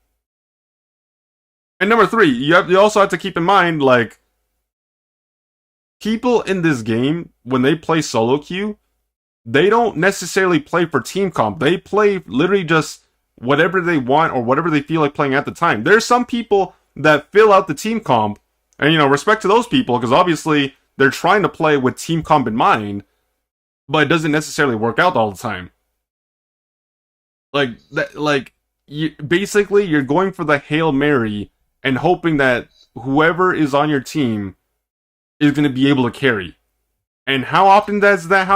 And number three, you also have to keep in mind, like, people in this game, when they play solo queue, they don't necessarily play for team comp. They play literally just whatever they want or whatever they feel like playing at the time. There's some people that fill out the team comp, and, you know, respect to those people, because obviously they're trying to play with team comp in mind, but it doesn't necessarily work out all the time. Basically, you're going for the Hail Mary and hoping that whoever is on your team is going to be able to carry. And how often does that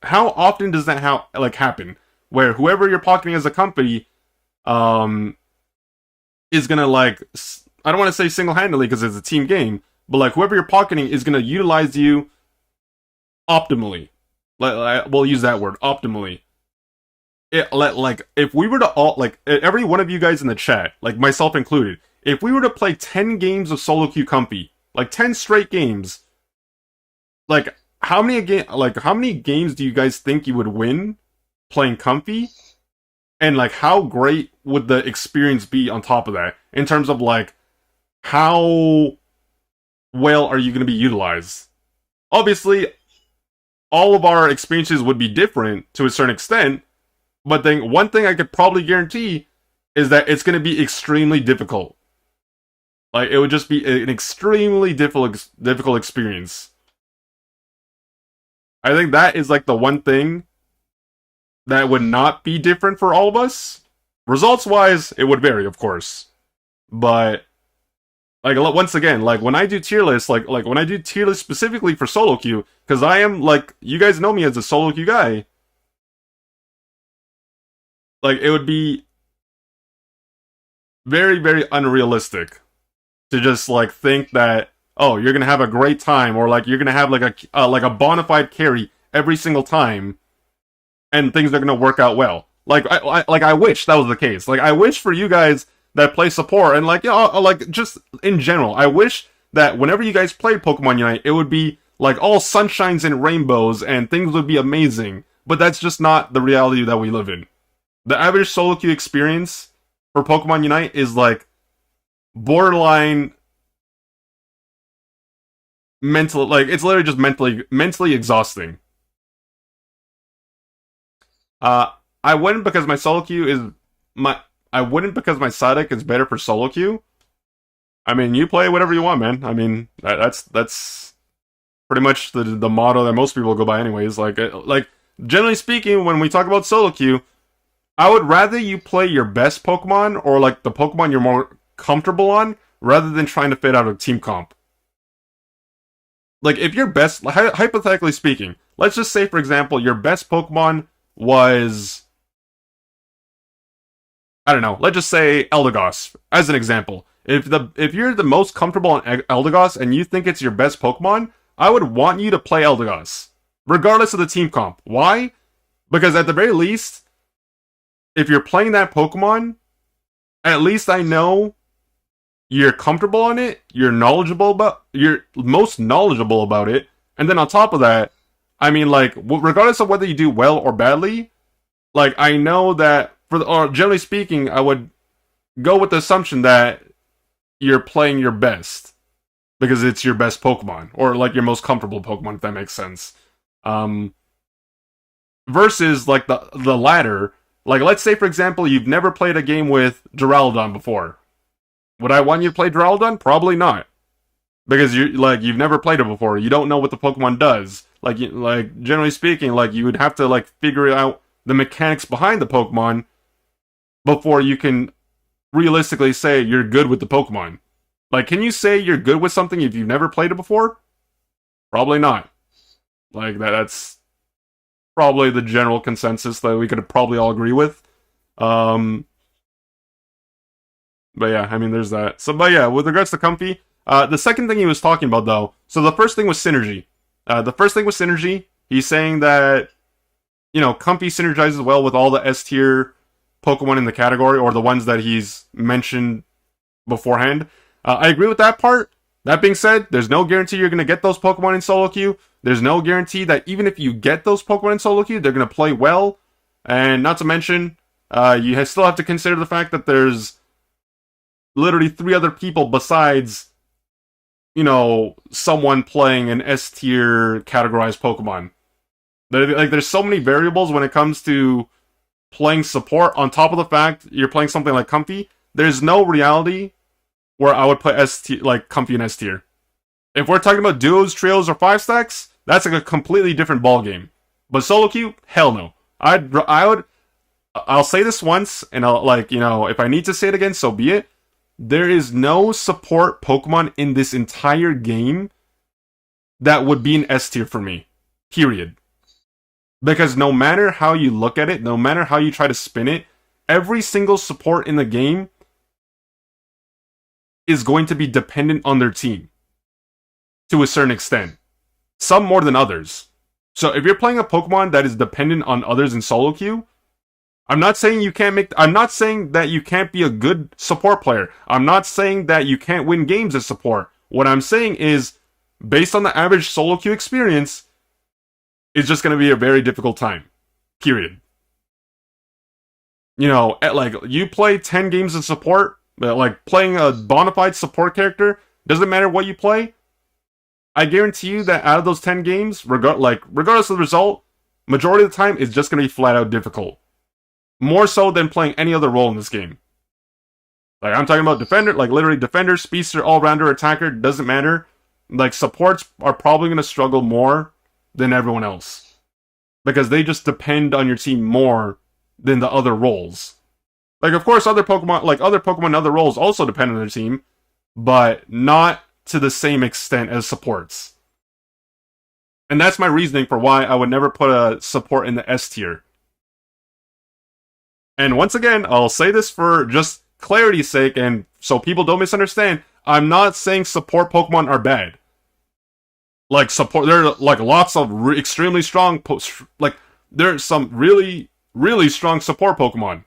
how often does that happen? Where whoever you're pocketing as a company, is gonna I don't want to say single-handedly because it's a team game, but like whoever you're pocketing is gonna utilize you optimally. We'll use that word, optimally. If we were to all every one of you guys in the chat, like myself included, if we were to play 10 games of solo queue Comfy, like 10 straight games, like how many games do you guys think you would win playing Comfy? And like how great would the experience be on top of that in terms of like how well are you going to be utilized? Obviously, all of our experiences would be different to a certain extent, but then one thing I could probably guarantee is that it's going to be extremely difficult. Like it would just be an extremely difficult experience. I think that is like the one thing that would not be different for all of us. Results-wise, it would vary, of course. But like once again, like when I do tier lists, like when I do tier lists specifically for solo queue, because I am like, you guys know me as a solo queue guy. Like it would be very, very unrealistic to just like think that, oh, you're gonna have a great time, or like you're gonna have like a bona fide carry every single time, and things are gonna work out well. Like I wish that was the case. Like I wish for you guys that play support and like like just in general, I wish that whenever you guys played Pokemon Unite, it would be like all sunshines and rainbows and things would be amazing. But that's just not the reality that we live in. The average solo queue experience for Pokemon Unite is like borderline mental, like it's literally just mentally exhausting. I wouldn't because my solo queue is I wouldn't because my side deck is better for solo queue. I mean, you play whatever you want, man. I mean, that's pretty much the motto that most people go by, anyways. Like generally speaking, when we talk about solo queue, I would rather you play your best Pokemon or like the Pokemon you're more comfortable on, rather than trying to fit out a team comp. Like if your best, hypothetically speaking, let's just say for example your best Pokemon was, I don't know, let's just say Eldegoss, as an example. If you're the most comfortable on Eldegoss and you think it's your best Pokemon, I would want you to play Eldegoss, regardless of the team comp. Why? Because at the very least, if you're playing that Pokemon, at least I know you're comfortable on it, you're most knowledgeable about it, and then on top of that, I mean, like, regardless of whether you do well or badly, like, I know that, or generally speaking, I would go with the assumption that you're playing your best, because it's your best Pokemon, or, like, your most comfortable Pokemon, if that makes sense. Versus, like, the latter, like, let's say, for example, you've never played a game with Duraludon before. Would I want you to play Duraludon? Probably not. Because you've never played it before. You don't know what the Pokemon does. Like generally speaking, like you would have to like figure out the mechanics behind the Pokemon before you can realistically say you're good with the Pokemon. Like, can you say you're good with something if you've never played it before? Probably not. Like that's probably the general consensus that we could probably all agree with. But yeah, I mean, there's that. So, but yeah, with regards to Comfy, the second thing he was talking about, though, so the first thing was synergy. He's saying that, you know, Comfy synergizes well with all the S-tier Pokemon in the category, or the ones that he's mentioned beforehand. I agree with that part. That being said, there's no guarantee you're going to get those Pokemon in solo queue. There's no guarantee that even if you get those Pokemon in solo queue, they're going to play well. And not to mention, you still have to consider the fact that there's literally 3 other people besides, you know, someone playing an S-tier categorized Pokemon. There's so many variables when it comes to playing support. On top of the fact you're playing something like Comfy, there's no reality where I would put like Comfy in S-tier. If we're talking about duos, trios, or 5-stacks, that's like a completely different ballgame. But solo queue, hell no. I'll say this once, and I'll, like, you know, if I need to say it again, so be it. There is no support Pokemon in this entire game that would be an S-tier for me. Period. Because no matter how you look at it, no matter how you try to spin it, every single support in the game is going to be dependent on their team to a certain extent. Some more than others. So if you're playing a Pokemon that is dependent on others in solo queue, I'm not saying you can't make. I'm not saying that you can't be a good support player. I'm not saying that you can't win games as support. What I'm saying is, based on the average solo queue experience, it's just going to be a very difficult time. Period. You know, like, you play 10 games of support, but like playing a bona fide support character, doesn't matter what you play. I guarantee you that out of those 10 games, regardless of the result, majority of the time it's just going to be flat out difficult. More so than playing any other role in this game. Like, I'm talking about defender, like literally defender, speedster, all-rounder, attacker, doesn't matter. Like, supports are probably going to struggle more than everyone else. Because they just depend on your team more than the other roles. Like, of course, other Pokemon and other roles also depend on their team, but not to the same extent as supports. And that's my reasoning for why I would never put a support in the S tier. And once again, I'll say this for just clarity's sake, and so people don't misunderstand, I'm not saying support Pokemon are bad. Like, there are like lots of extremely strong, there's some really, really strong support Pokemon.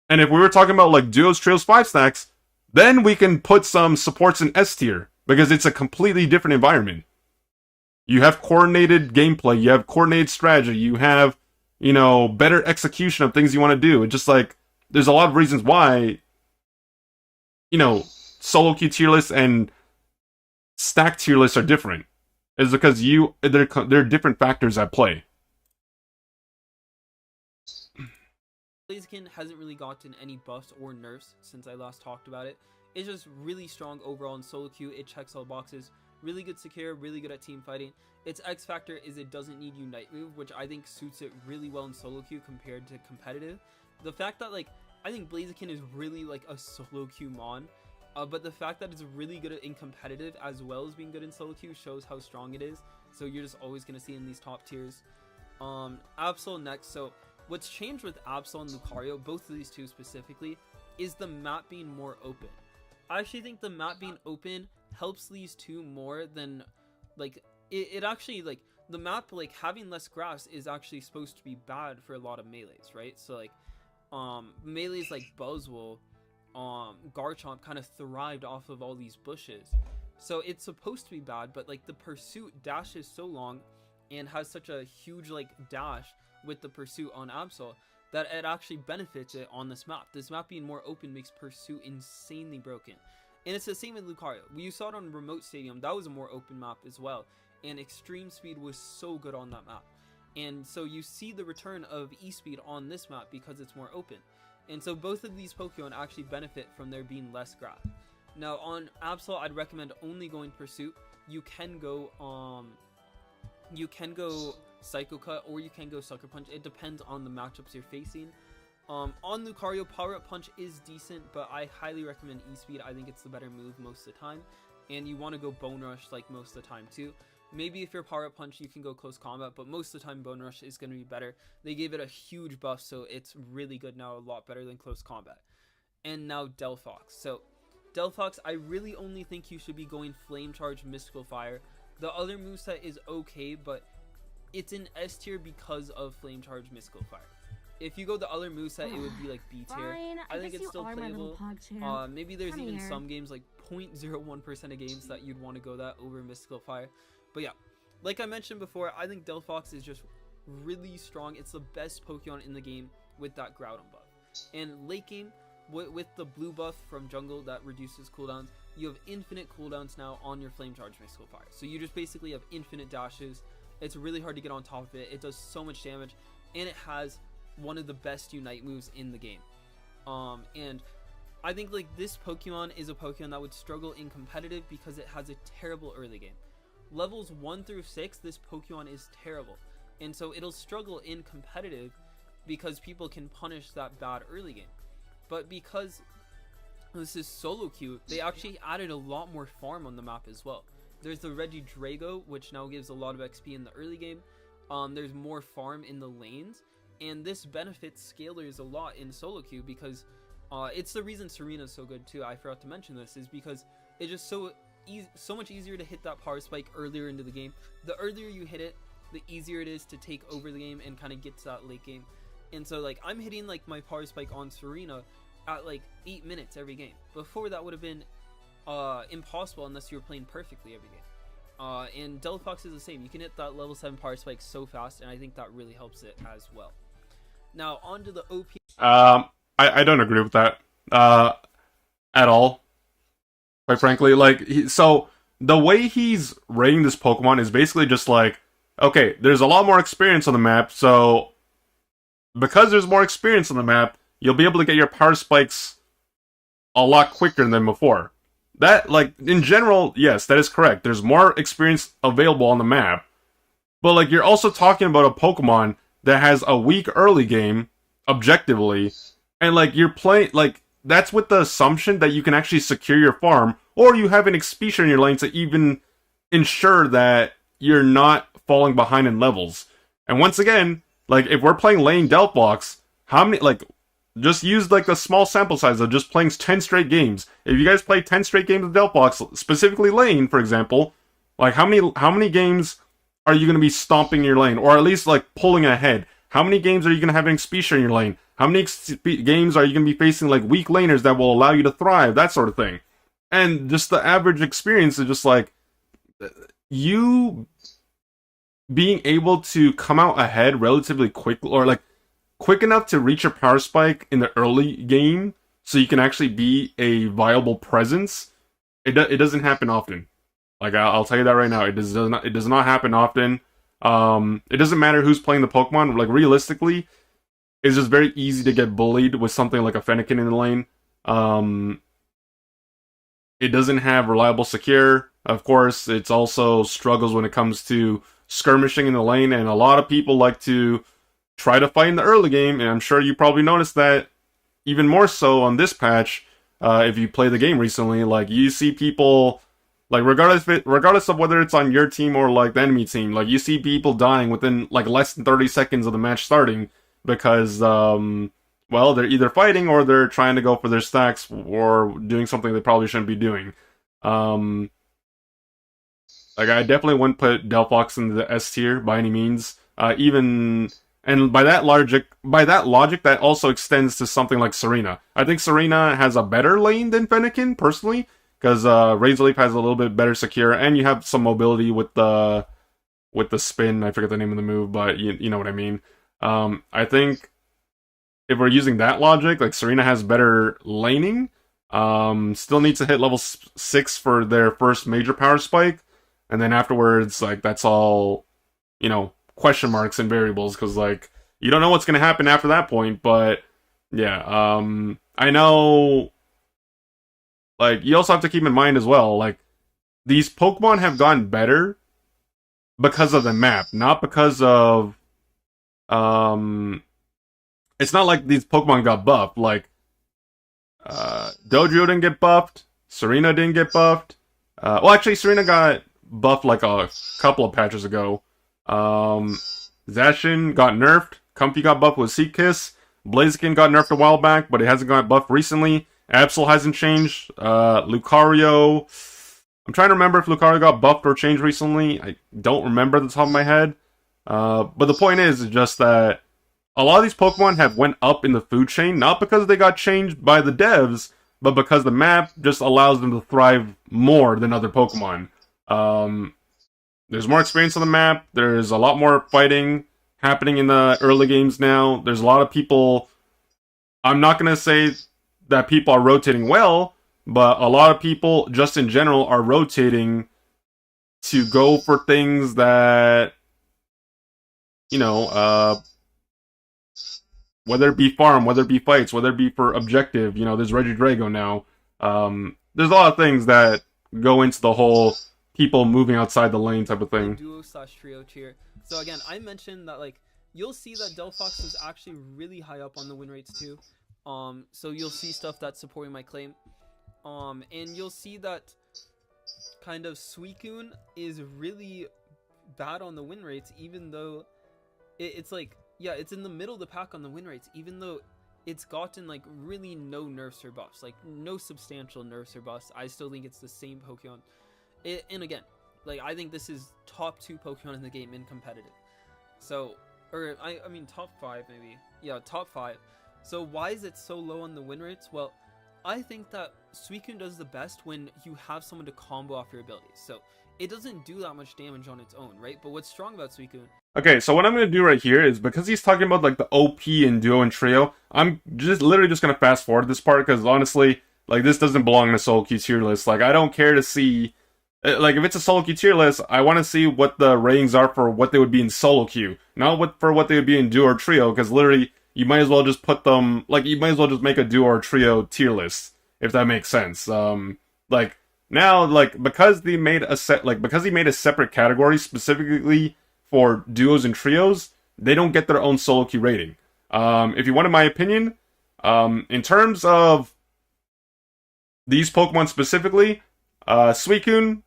And if we were talking about like duos, trios, 5 stacks, then we can put some supports in S tier, because it's a completely different environment. You have coordinated gameplay, you have coordinated strategy, you have, you know, better execution of things you want to do. It's just like, there's a lot of reasons why, you know, solo queue tier lists and stack tier lists are different. It's because there are different factors at play. Blaziken hasn't really gotten any buffs or nerfs since I last talked about it. It's just really strong overall in solo queue. It checks all boxes. Really good secure, really good at team fighting. Its X factor is it doesn't need Unite move, which I think suits it really well in solo queue compared to competitive. The fact that, like, I think Blaziken is really like a solo queue mon, but the fact that it's really good in competitive as well as being good in solo queue shows how strong it is. So you're just always going to see in these top tiers. Absol next. So what's changed with Absol and Lucario, both of these two specifically, is the map being more open. I actually think the map being open helps these two more than, like, it actually, like, the map, like, having less grass is actually supposed to be bad for a lot of melees, right? So, like, melees like Buzzwole, Garchomp kind of thrived off of all these bushes. So it's supposed to be bad, but, like, the pursuit dashes so long and has such a huge, like, dash with the pursuit on Absol that it actually benefits it on this map. This map being more open makes pursuit insanely broken. And it's the same with Lucario. You saw it on Remote Stadium. That was a more open map as well. And Extreme Speed was so good on that map. And so you see the return of E-Speed on this map because it's more open. And so both of these Pokemon actually benefit from there being less grass. Now on Absol, I'd recommend only going Pursuit. You can go Psycho Cut or you can go Sucker Punch. It depends on the matchups you're facing. On Lucario, Power Up Punch is decent, but I highly recommend E-Speed. I think it's the better move most of the time. And you want to go Bone Rush like most of the time too. Maybe if you're Power Up Punch, you can go Close Combat, but most of the time Bone Rush is going to be better. They gave it a huge buff, so it's really good now, a lot better than Close Combat. And now Delphox. So Delphox, I really only think you should be going Flame Charge, Mystical Fire. The other moveset is okay, but it's in S tier because of Flame Charge, Mystical Fire. If you go the other moveset, it would be like B tier. I think it's still playable. Maybe there's even some games, like 0.01% of games, that you'd want to go that over Mystical Fire. But yeah, like I mentioned before, I think Delphox is just really strong. It's the best Pokemon in the game with that Groudon buff. And late game, with the blue buff from Jungle that reduces cooldowns, you have infinite cooldowns now on your Flame Charge Mystical Fire. So you just basically have infinite dashes. It's really hard to get on top of it. It does so much damage, and it has one of the best Unite moves in the game. And I think, like, this Pokemon is a Pokemon that would struggle in competitive because it has a terrible early game. Levels 1 through 6, this Pokemon is terrible, and so it'll struggle in competitive because people can punish that bad early game. But because this is solo queue, they actually added a lot more farm on the map as well. There's the Regidrago, which now gives a lot of XP in the early game. there's more farm in the lanes, and this benefits scalers a lot in solo queue because it's the reason Serena's so good too. I forgot to mention this, is because it's just so much easier to hit that power spike earlier into the game. The earlier you hit it, the easier it is to take over the game and kind of get to that late game. And so like I'm hitting like my power spike on Serena at like 8 minutes every game. Before that would have been impossible unless you were playing perfectly every game. And Delphox is the same. You can hit that level 7 power spike so fast, and I think that really helps it as well. Now on to the OP. I don't agree with that at all. Quite frankly, like so the way he's rating this Pokemon is basically just like, okay, there's a lot more experience on the map, so because there's more experience on the map, you'll be able to get your power spikes a lot quicker than before. That, like, in general, yes, that is correct. There's more experience available on the map. But, like, you're also talking about a Pokemon that has a weak early game, objectively, and, like, you're playing, like, that's with the assumption that you can actually secure your farm, or you have an Expedia in your lane to even ensure that you're not falling behind in levels. And once again, like, if we're playing lane Delphox, how many, like, just use, like, the small sample size of just playing 10 straight games. If you guys play 10 straight games of Delphox, specifically lane, for example, like, how many games are you going to be stomping your lane? Or at least, like, pulling ahead? How many games are you going to have an Expedia in your lane? How many games are you going to be facing, like, weak laners that will allow you to thrive? That sort of thing. And just the average experience is just, like, you being able to come out ahead relatively quick, or, like, quick enough to reach your power spike in the early game so you can actually be a viable presence, it doesn't happen often. Like, I'll tell you that right now. It does not happen often. It doesn't matter who's playing the Pokemon. Like, realistically, it's just very easy to get bullied with something like a Fennekin in the lane. It doesn't have reliable secure. Of course, it's also struggles when it comes to skirmishing in the lane, and a lot of people like to try to fight in the early game, and I'm sure you probably noticed that even more so on this patch, if you play the game recently. Like, you see people, like, regardless of whether it's on your team or, like, the enemy team, like, you see people dying within, like, less than 30 seconds of the match starting because, well, they're either fighting or they're trying to go for their stacks or doing something they probably shouldn't be doing. Like, I definitely wouldn't put Delphox in the S tier by any means. And by that logic, that also extends to something like Serena. I think Serena has a better lane than Fennekin, personally, because Razor Leaf has a little bit better secure, and you have some mobility with the spin. I forget the name of the move, but you know what I mean. I think if we're using that logic, like, Serena has better laning. Still needs to hit level 6 for their first major power spike, and then afterwards, like, that's all, you know, question marks and variables, because, like, you don't know what's going to happen after that point. But yeah, I know, like, you also have to keep in mind as well, like, these Pokemon have gotten better because of the map, not because of it's not like these Pokemon got buffed. Like, Dodrio didn't get buffed, Serena didn't get buffed. Well, actually, Serena got buffed like a couple of patches ago. Zacian got nerfed. Comfey got buffed with Seek Kiss. Blaziken got nerfed a while back, but it hasn't got buffed recently. Absol hasn't changed. Lucario, I'm trying to remember if Lucario got buffed or changed recently. I don't remember at the top of my head. But the point is just that a lot of these Pokemon have went up in the food chain, not because they got changed by the devs, but because the map just allows them to thrive more than other Pokemon. There's more experience on the map. There's a lot more fighting happening in the early games now. There's a lot of people. I'm not going to say that people are rotating well, but a lot of people, just in general, are rotating to go for things that, you know, whether it be farm, whether it be fights, whether it be for objective. You know, there's Regidrago now. There's a lot of things that go into the whole people moving outside the lane type of thing. Duo/trio tier. So again, I mentioned that, like, you'll see that Delphox was actually really high up on the win rates too. So you'll see stuff that's supporting my claim. And you'll see that kind of Suicune is really bad on the win rates, even though it's like, yeah, it's in the middle of the pack on the win rates, even though it's gotten like really no nerfs or buffs, like no substantial nerfs or buffs. I still think it's the same Pokemon. And again, like I think this is top 2 Pokemon in the game in competitive. So, or I mean top 5 maybe. Yeah, top 5. So why is it so low on the win rates? Well, I think that Suicune does the best when you have someone to combo off your abilities. So it doesn't do that much damage on its own, right? But what's strong about Suicune? Okay, so what I'm going to do right here is, because he's talking about like the OP and duo and trio, I'm just literally just going to fast forward this part, because honestly, like this doesn't belong in a solo queue tier list. Like I don't care to see, like if it's a solo queue tier list, I want to see what the ratings are for what they would be in solo queue, not for what they would be in duo or trio, because literally you might as well just put them, like you might as well just make a duo or trio tier list, if that makes sense. Like now, like because he made a separate category specifically for duos and trios, they don't get their own solo queue rating. If you wanted my opinion, in terms of these Pokemon specifically, Suicune,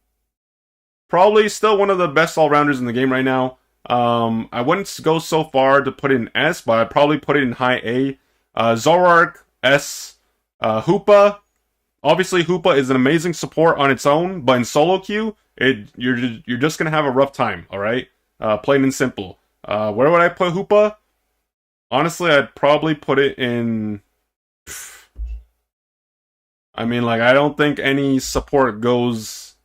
probably still one of the best all-rounders in the game right now. I wouldn't go so far to put it in S, but I'd probably put it in high A. Zoroark, S. Hoopa, obviously Hoopa is an amazing support on its own, but in solo queue, you're just gonna have a rough time, alright? Plain and simple. Where would I put Hoopa? Honestly, I'd probably put it in... I mean, like, I don't think any support goes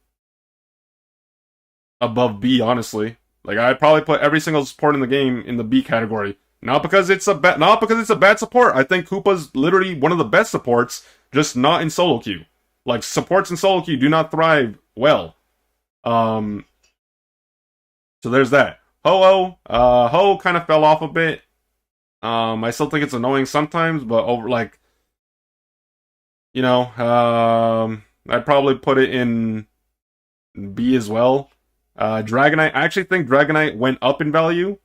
above B, honestly. Like, I'd probably put every single support in the game in the B category. Not because it's a bad support. I think Hoopa's literally one of the best supports, just not in solo queue. Like, supports in solo queue do not thrive well. So there's that. Ho-Oh. Ho kind of fell off a bit. I still think it's annoying sometimes, but over, like, you know, I'd probably put it in B as well. Dragonite, I actually think Dragonite went up in value.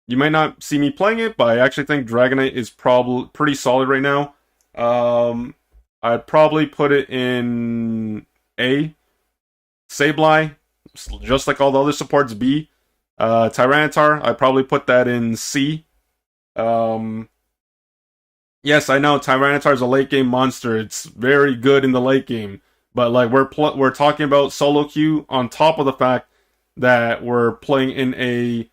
You might not see me playing it, but I actually think Dragonite is probably pretty solid right now. I'd probably put it in A. Sableye, just like all the other supports, B. Tyranitar, I'd probably put that in C. Yes, I know Tyranitar is a late game monster. It's very good in the late game, but like we're talking about solo queue on top of the fact that we're playing in a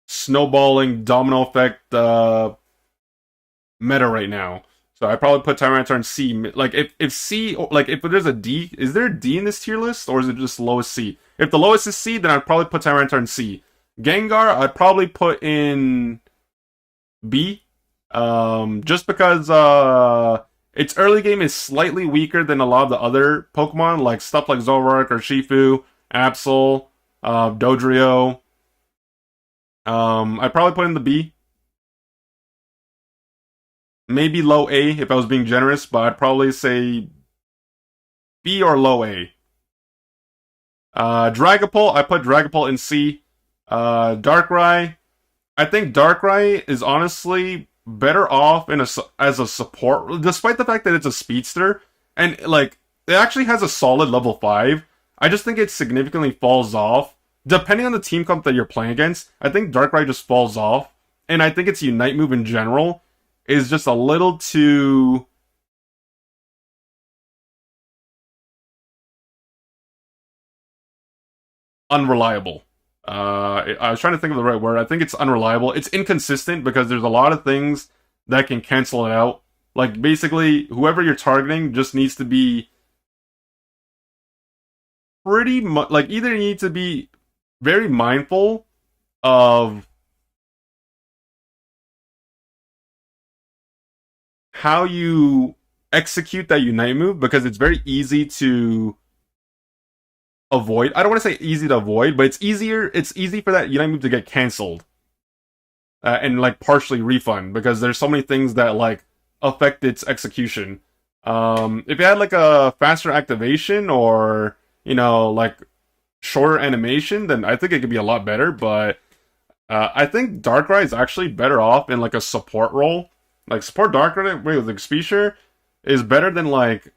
snowballing domino effect meta right now. So I probably put Tyranitar in C. Like if C, like if there's a D, is there a D in this tier list, or is it just lowest C? If the lowest is C, then I'd probably put Tyranitar in C. Gengar, I'd probably put in B. Just because its early game is slightly weaker than a lot of the other Pokemon, like stuff like Zoroark or Shifu, Absol, Dodrio. I'd probably put in the B. Maybe low A if I was being generous, but I'd probably say B or low A. Dragapult, I put Dragapult in C. Darkrai, I think Darkrai is honestly better off as a support, despite the fact that it's a speedster, and like it actually has a solid level 5. I just think it significantly falls off depending on the team comp that you're playing against. I think Darkrai just falls off, and I think its Unite move in general is just a little too unreliable. I was trying to think of the right word. I think it's unreliable. It's inconsistent because there's a lot of things that can cancel it out. Like, basically, whoever you're targeting just needs to be pretty much... Like, either you need to be very mindful of how you execute that Unite move, because it's very easy to avoid. I don't want to say easy to avoid, but it's easy for that Unite move to get cancelled and like partially refund, because there's so many things that like affect its execution. If you had like a faster activation or, you know, like shorter animation, then I think it could be a lot better. But I think Darkrai is actually better off in like a support role. Like support Darkrai with Expedia is better than like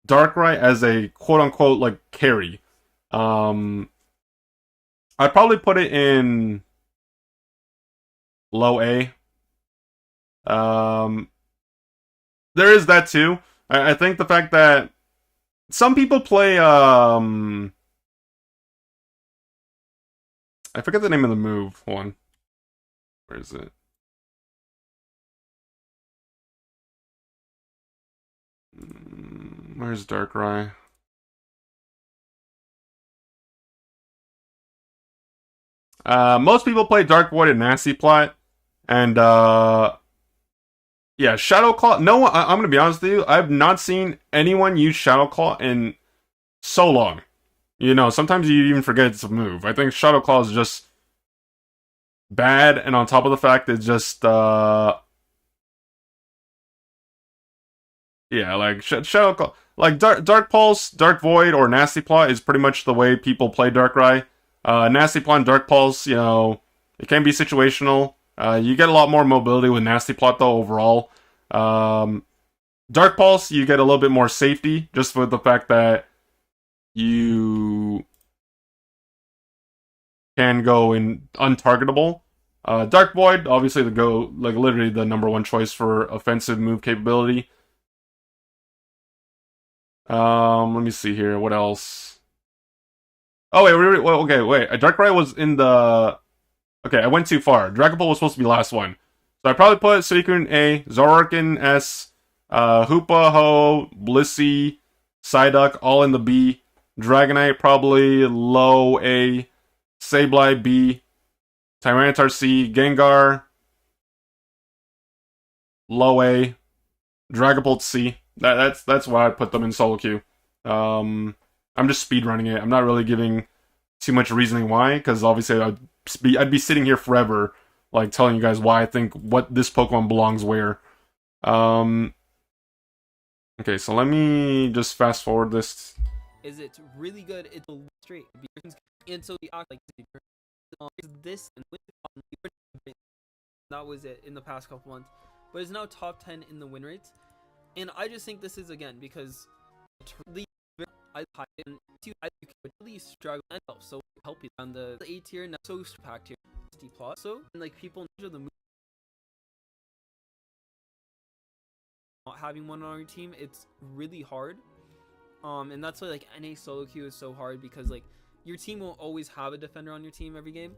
Darkrai as a quote unquote like carry. I'd probably put it in low A. Um, there is that too. I think the fact that some people play I forget the name of the move. Hold on. Where is it? Where's Darkrai? Most people play Dark Void and Nasty Plot, and yeah, Shadow Claw. No one. I'm gonna be honest with you. I've not seen anyone use Shadow Claw in so long. You know, sometimes you even forget it's a move. I think Shadow Claw is just bad, and on top of the fact, it's just yeah, like Shadow Claw, like Dark Pulse, Dark Void, or Nasty Plot is pretty much the way people play Darkrai. Nasty Plot and Dark Pulse, you know, it can be situational. You get a lot more mobility with Nasty Plot though overall. Dark Pulse, you get a little bit more safety just for the fact that you can go in untargetable. Dark Void, obviously the go like literally the number one choice for offensive move capability. Let me see here. What else? Oh wait, okay, wait. Darkrai was in the. Okay, I went too far. Dragapult was supposed to be last one, so I probably put Suicune A, Zoroark S, Hoopa, Ho, Blissey, Psyduck all in the B. Dragonite probably low A, Sableye B, Tyranitar C, Gengar low A, Dragapult C. That's why I put them in solo queue. I'm just speedrunning it. I'm not really giving too much reasoning why, because obviously I'd be sitting here forever, like telling you guys why I think what this Pokemon belongs where. Okay, so let me just fast forward this. Is it's really good. It's straight, and so the act like this and that was it in the past couple months, but it's now top 10 in the win rates, and I just think this is again because I could really struggle and so help you on the A tier now so packed here plot so and like people know the move not having one on your team it's really hard and that's why like NA solo queue is so hard because like your team won't always have a defender on your team every game.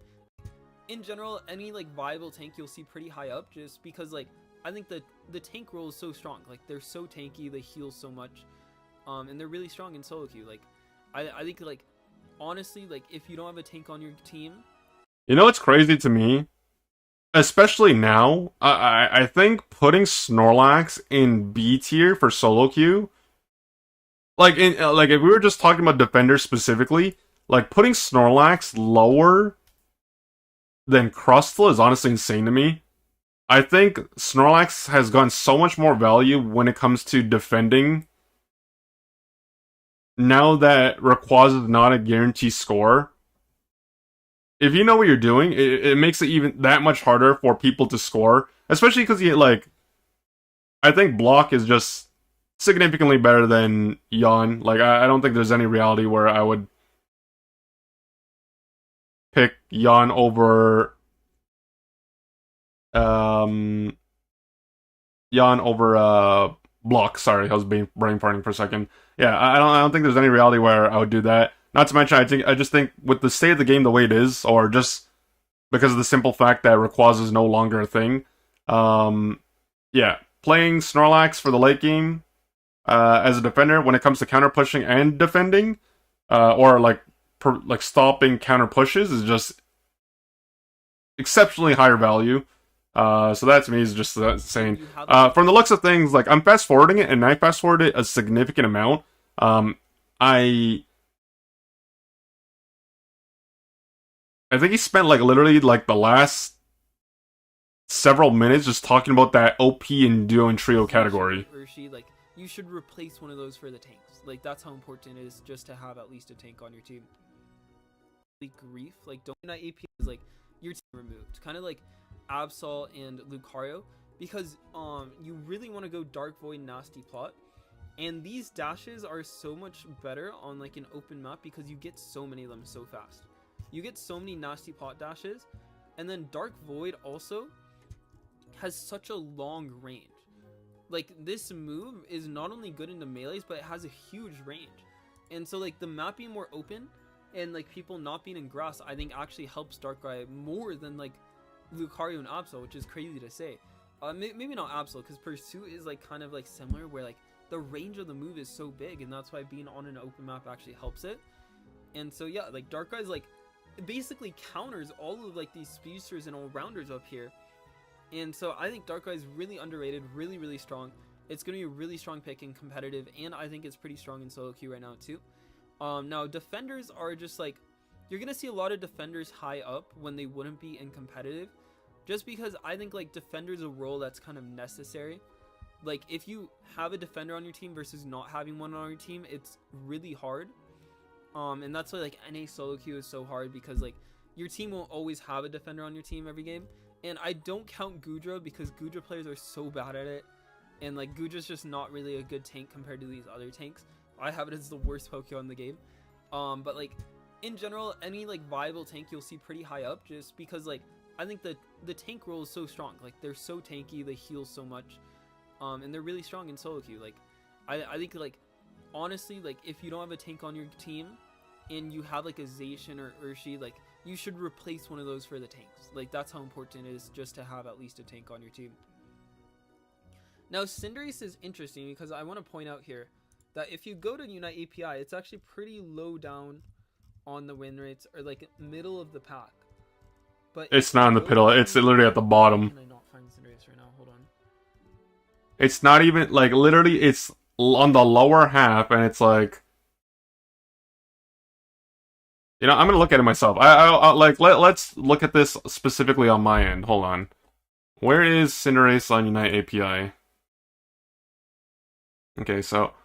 In general, any like viable tank you'll see pretty high up just because like I think the tank role is so strong. Like they're so tanky, they heal so much. And they're really strong in solo queue. Like, I think, like, honestly, like, if you don't have a tank on your team... You know what's crazy to me? Especially now, I think putting Snorlax in B tier for solo queue, like, if we were just talking about defenders specifically, like, putting Snorlax lower than Crustle is honestly insane to me. I think Snorlax has gotten so much more value when it comes to defending now that Rayquaza is not a guaranteed score. If you know what you're doing, it makes it even that much harder for people to score. Especially because I think Block is just significantly better than Yawn. Like, I don't think there's any reality where I would pick Yawn over Block. Sorry, I was brain farting for a second. Yeah, I don't think there's any reality where I would do that. Not to mention, I just think with the state of the game the way it is, or just because of the simple fact that Rayquaza is no longer a thing. Yeah, playing Snorlax for the late game as a defender when it comes to counter pushing and defending, or like stopping counter pushes is just exceptionally higher value. So that to me is just insane. From the looks of things, like I'm fast forwarding it, and I fast forwarded a significant amount. I think he spent like literally like the last several minutes just talking about that OP and duo and trio category. Urshi, like you should replace one of those for the tanks. Like that's how important it is just to have at least a tank on your team. Grief, like don't that AP is like your team removed, kind of like Absol and Lucario, because you really want to go Dark Void Nasty Plot, and these dashes are so much better on like an open map because you get so many of them so fast. you get so many nasty pot dashes. And then Dark Void also has such a long range. Like, this move is not only good into melees, but it has a huge range. And so, like, the map being more open and, like, people not being in grass, I think actually helps Darkrai more than, like, Lucario and Absol, which is crazy to say. Maybe not Absol, because Pursuit is, like, kind of, like, similar, where, like, the range of the move is so big, and that's why being on an open map actually helps it. And so, yeah, like, Darkrai's, like, basically counters all of, like, these speedsters and all-rounders up here. And so I think Darkrai is really underrated, really, really strong. It's going to be a really strong pick in competitive, and I think it's pretty strong in solo queue right now too. Now, defenders are just like, you're going to see a lot of defenders high up when they wouldn't be in competitive, just because I think, like, defender is a role that's kind of necessary. Like, if you have a defender on your team versus not having one on your team, it's really hard. And that's why, like, NA solo queue is so hard, because, like, your team won't always have a defender on your team every game. And I don't count Goodra, because Goodra players are so bad at it. And, like, Goodra's just not really a good tank compared to these other tanks. I have it as the worst Pokemon in the game. But, like, in general, any, like, viable tank you'll see pretty high up, just because, like, I think the tank role is so strong. Like, they're so tanky, they heal so much. And they're really strong in solo queue. Like, I think, like, honestly, like, if you don't have a tank on your team, and you have, like, a Zacian or Urshi, like, you should replace one of those for the tanks. Like, that's how important it is just to have at least a tank on your team. Now, Cinderace is interesting, because I want to point out here that if you go to Unite API, it's actually pretty low down on the win rates, or, like, middle of the pack. But it's not in the middle. It's literally at the bottom. Can I not find Cinderace right now? Hold on. It's not even, like, literally, it's on the lower half, and it's like, you know, I'm gonna look at it myself. Let's look at this specifically on my end. Hold on. Where is Cinderace on Unite API? Okay, so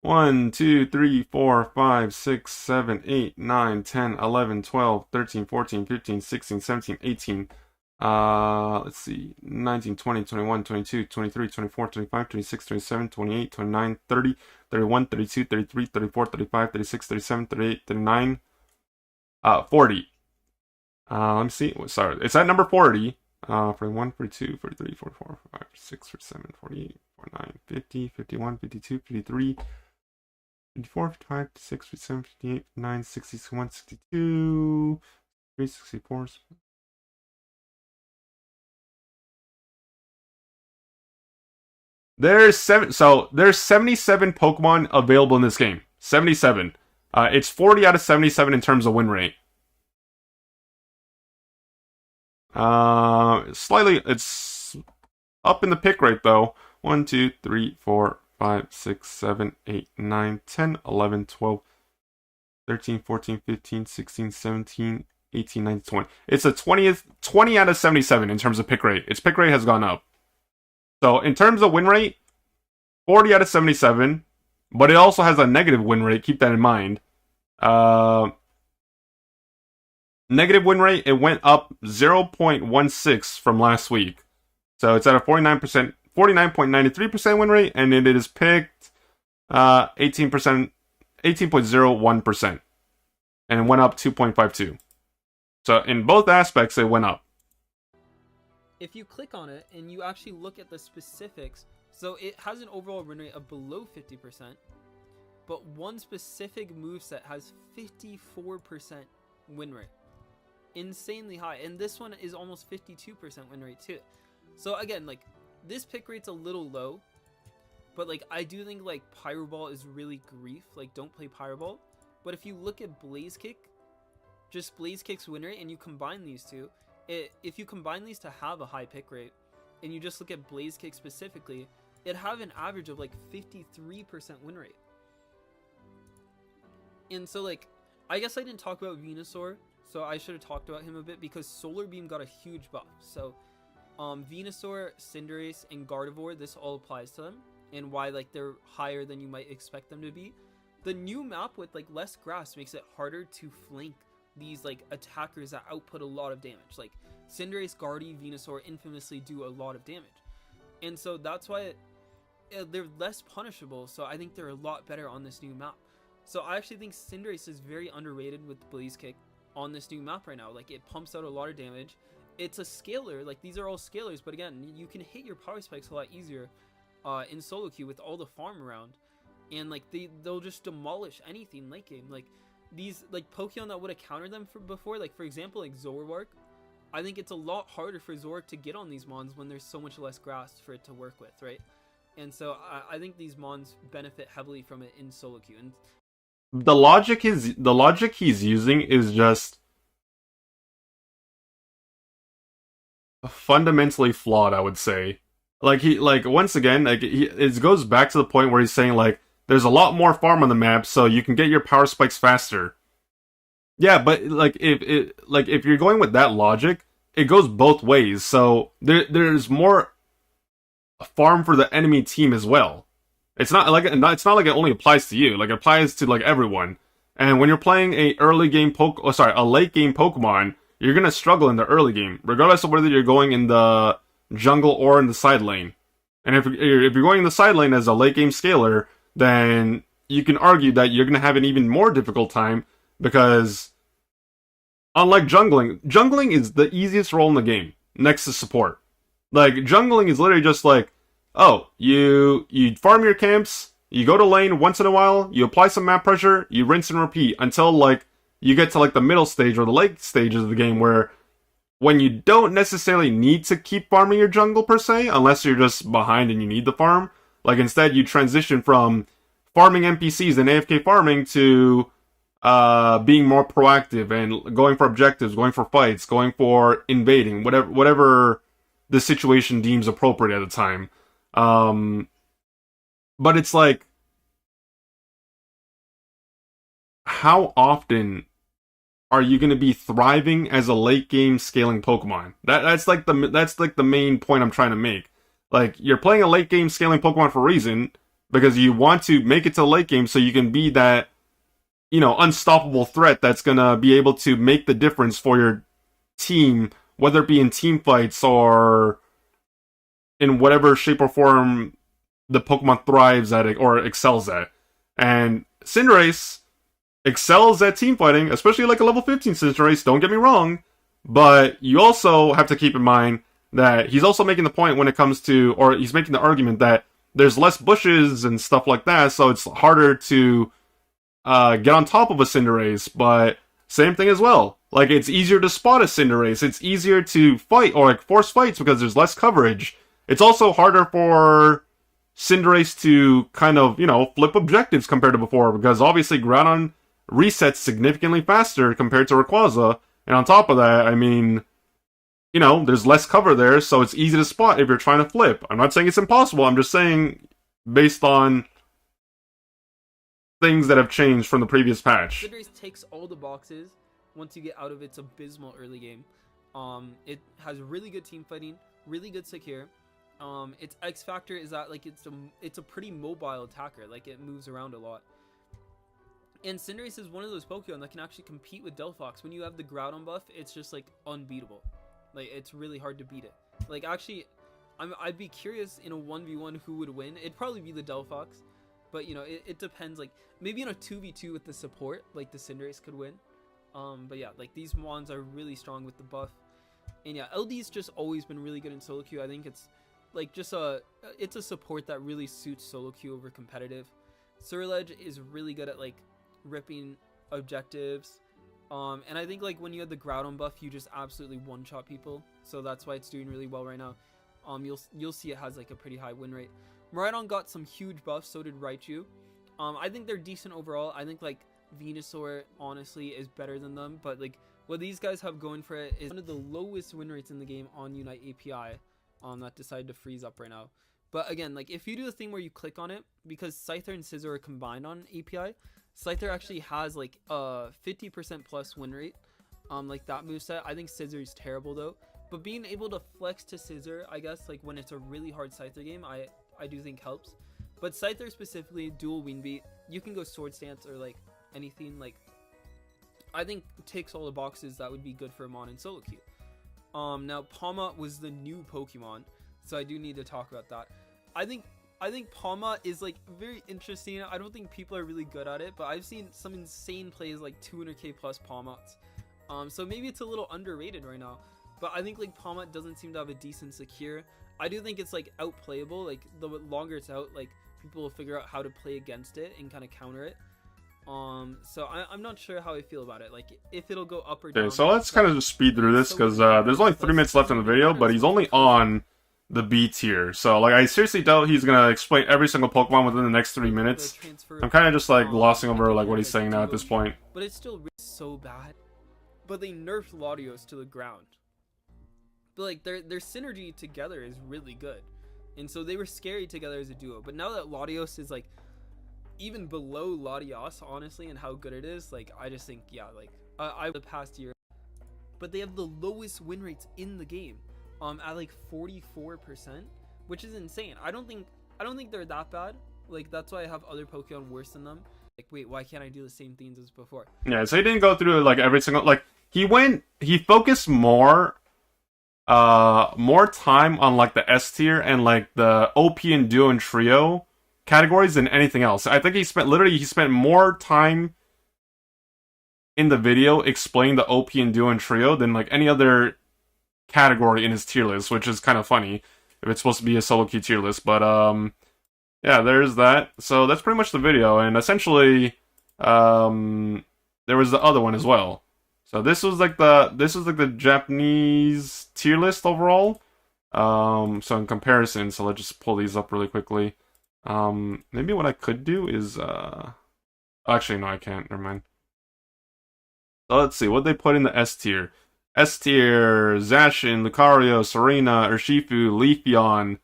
1, 2, 3, 4, 5, 6, 7, 8, 9, 10, 11, 12, 13, 14, 15, 16, 17, 18. Let's see. 19, 20, 21, 22, 23, 24, 25, 26, 27, 28, 29, 30, 31, 32, 33, 34, 35, 36, 37, 38, 39. 40. Let me see. Sorry, it's at number 40. 41, 42, 43, 44, 45, 46, 47, 48, 49, 50, 51, 52, 53, 54, 55, 56, 57, 58, 59, 60, 61, 62, 63, 64. There's 77 Pokemon available in this game. 77. It's 40 out of 77 in terms of win rate. Slightly, it's up in the pick rate though. 1, 2, 3, 4, 5, 6, 7, 8, 9, 10, 11, 12, 13, 14, 15, 16, 17, 18, 19, 20. It's a 20 out of 77 in terms of pick rate. Its pick rate has gone up. So in terms of win rate, 40 out of 77. But it also has a negative win rate. Keep that in mind. Negative win rate, it went up 0.16 from last week. So it's at a 49.93% win rate, and it is picked 18.01%. And it went up 2.52. So in both aspects, it went up. If you click on it and you actually look at the specifics, so it has an overall win rate of below 50%, but one specific moveset has 54% win rate. Insanely high. And this one is almost 52% win rate too. So again, like, this pick rate's a little low, but like, I do think like Pyro Ball is really grief. Like, don't play Pyro Ball. But if you look at Blaze Kick, just Blaze Kick's win rate, and you combine these two, if you combine these to have a high pick rate, and you just look at Blaze Kick specifically, it'd have an average of like 53% win rate. And so, like, I guess I didn't talk about Venusaur, so I should have talked about him a bit, because Solar Beam got a huge buff. So Venusaur, Cinderace, and Gardevoir, this all applies to them, and why like they're higher than you might expect them to be. The new map with like less grass makes it harder to flank these like attackers that output a lot of damage. Like Cinderace, Guardy, Venusaur infamously do a lot of damage, and so that's why they're less punishable. So I think they're a lot better on this new map. So I actually think Cinderace is very underrated with Blaze Kick. on this new map right now. Like, it pumps out a lot of damage. It's a scaler. Like, these are all scalers, but again, you can hit your power spikes a lot easier in solo queue with all the farm around, and like they'll just demolish anything late game. Like, these like Pokemon that would have countered them before, like for example like Zoroark, I think it's a lot harder for Zoroark to get on these mons when there's so much less grass for it to work with, right? And so I think these mons benefit heavily from it in solo queue. And the logic he's using is just fundamentally flawed, I would say. Like, once again, like, it goes back to the point where he's saying, like, there's a lot more farm on the map, so you can get your power spikes faster. Yeah, but like, if you're going with that logic, it goes both ways. So there's more farm for the enemy team as well. It's not like it only applies to you. Like, it applies to like everyone. And when you're playing a late game Pokemon, you're gonna struggle in the early game, regardless of whether you're going in the jungle or in the side lane. And if you're going in the side lane as a late game scaler, then you can argue that you're gonna have an even more difficult time, because unlike jungling is the easiest role in the game next to support. Like, jungling is literally just like, oh, you farm your camps, you go to lane once in a while, you apply some map pressure, you rinse and repeat until like you get to like the middle stage or the late stages of the game, where when you don't necessarily need to keep farming your jungle per se, unless you're just behind and you need the farm. Like, instead you transition from farming NPCs and AFK farming to being more proactive and going for objectives, going for fights, going for invading, whatever the situation deems appropriate at the time. But it's like, how often are you going to be thriving as a late game scaling Pokemon? That's like the main point I'm trying to make. Like, you're playing a late game scaling Pokemon for a reason, because you want to make it to the late game so you can be that, unstoppable threat that's going to be able to make the difference for your team, whether it be in team fights or in whatever shape or form the Pokemon thrives at it or excels at. And Cinderace excels at team fighting, especially like a level 15 Cinderace, don't get me wrong, but you also have to keep in mind that he's also making the point when it comes to, or he's making the argument that there's less bushes and stuff like that, so it's harder to get on top of a Cinderace. But same thing as well. Like, it's easier to spot a Cinderace, it's easier to fight or like force fights because there's less coverage. It's also harder for Cinderace to kind of, flip objectives compared to before, because obviously Groudon resets significantly faster compared to Rayquaza, and on top of that, I mean, there's less cover there, so it's easy to spot if you're trying to flip. I'm not saying it's impossible, I'm just saying based on things that have changed from the previous patch. Cinderace takes all the boxes once you get out of its abysmal early game. It has really good team fighting, really good secure. Its X factor is that like it's a pretty mobile attacker, like it moves around a lot. And Cinderace is one of those Pokemon that can actually compete with Delphox. When you have the Groudon buff, it's just like unbeatable. Like, it's really hard to beat it. Like, actually, I'd be curious in a 1v1 who would win. It'd probably be the Delphox, but it depends. Like, maybe in a 2v2 with the support, like the Cinderace could win. But yeah, like, these mons are really strong with the buff. And yeah, LD's just always been really good in solo queue. I think it's like just it's a support that really suits solo queue over competitive. Surledge is really good at like ripping objectives, and I think like when you had the Groudon buff, you just absolutely one-shot people, so that's why it's doing really well right now. You'll see it has like a pretty high win rate. Miraidon got some huge buffs, so did Raichu. I think they're decent overall. I think like Venusaur honestly is better than them, but like what these guys have going for it is one of the lowest win rates in the game on Unite API. That decided to freeze up right now. But again, like if you do the thing where you click on it, because Scyther and Scizor are combined on API, Scyther actually has like a 50% plus win rate, like that moveset. I think Scizor is terrible though, but being able to flex to Scizor, I guess like when it's a really hard Scyther game, I do think helps. But Scyther specifically, dual wing beat, you can go Sword Stance or like anything, like I think ticks all the boxes that would be good for Mon in solo queue. Now Palma was the new Pokemon, so I do need to talk about that. I think Palma is like very interesting. I don't think people are really good at it, but I've seen some insane plays like 200k plus Palmas. So maybe it's a little underrated right now. But I think like Palma doesn't seem to have a decent secure. I do think it's like outplayable. Like the longer it's out, like people will figure out how to play against it and kind of counter it. So I'm not sure how I feel about it. Like if it'll go up or down. Okay, so let's kind of just speed through this because there's only 3 minutes left in the video, but he's only on the B tier. So like I seriously doubt he's gonna explain every single Pokemon within the next 3 minutes. I'm kind of just like glossing over like what he's saying now at this point. But it's still so bad. But they nerfed Latios to the ground. But like their synergy together is really good, and so they were scary together as a duo. But now that Latios is like even below Latios, honestly, and how good it is, like I just think like I the past year. But they have the lowest win rates in the game, at like 44%, which is insane. I don't think they're that bad. Like that's why I have other Pokemon worse than them. Like wait, why can't I do the same things as before? Yeah, so he didn't go through like every single like he focused more time on like the S tier and like the OP and Duo and Trio categories than anything else. I think he spent more time in the video explaining the OP and Duo and Trio than like any other category in his tier list, which is kind of funny if it's supposed to be a solo queue tier list. But yeah, there's that. So that's pretty much the video, and essentially there was the other one as well. So this was like the Japanese tier list overall. So in comparison, so let's just pull these up really quickly. Maybe what I could do is actually no, I can't. Never mind. So let's see what they put in the S tier. S tier: Zacian, Lucario, Serena, Urshifu, Leafeon,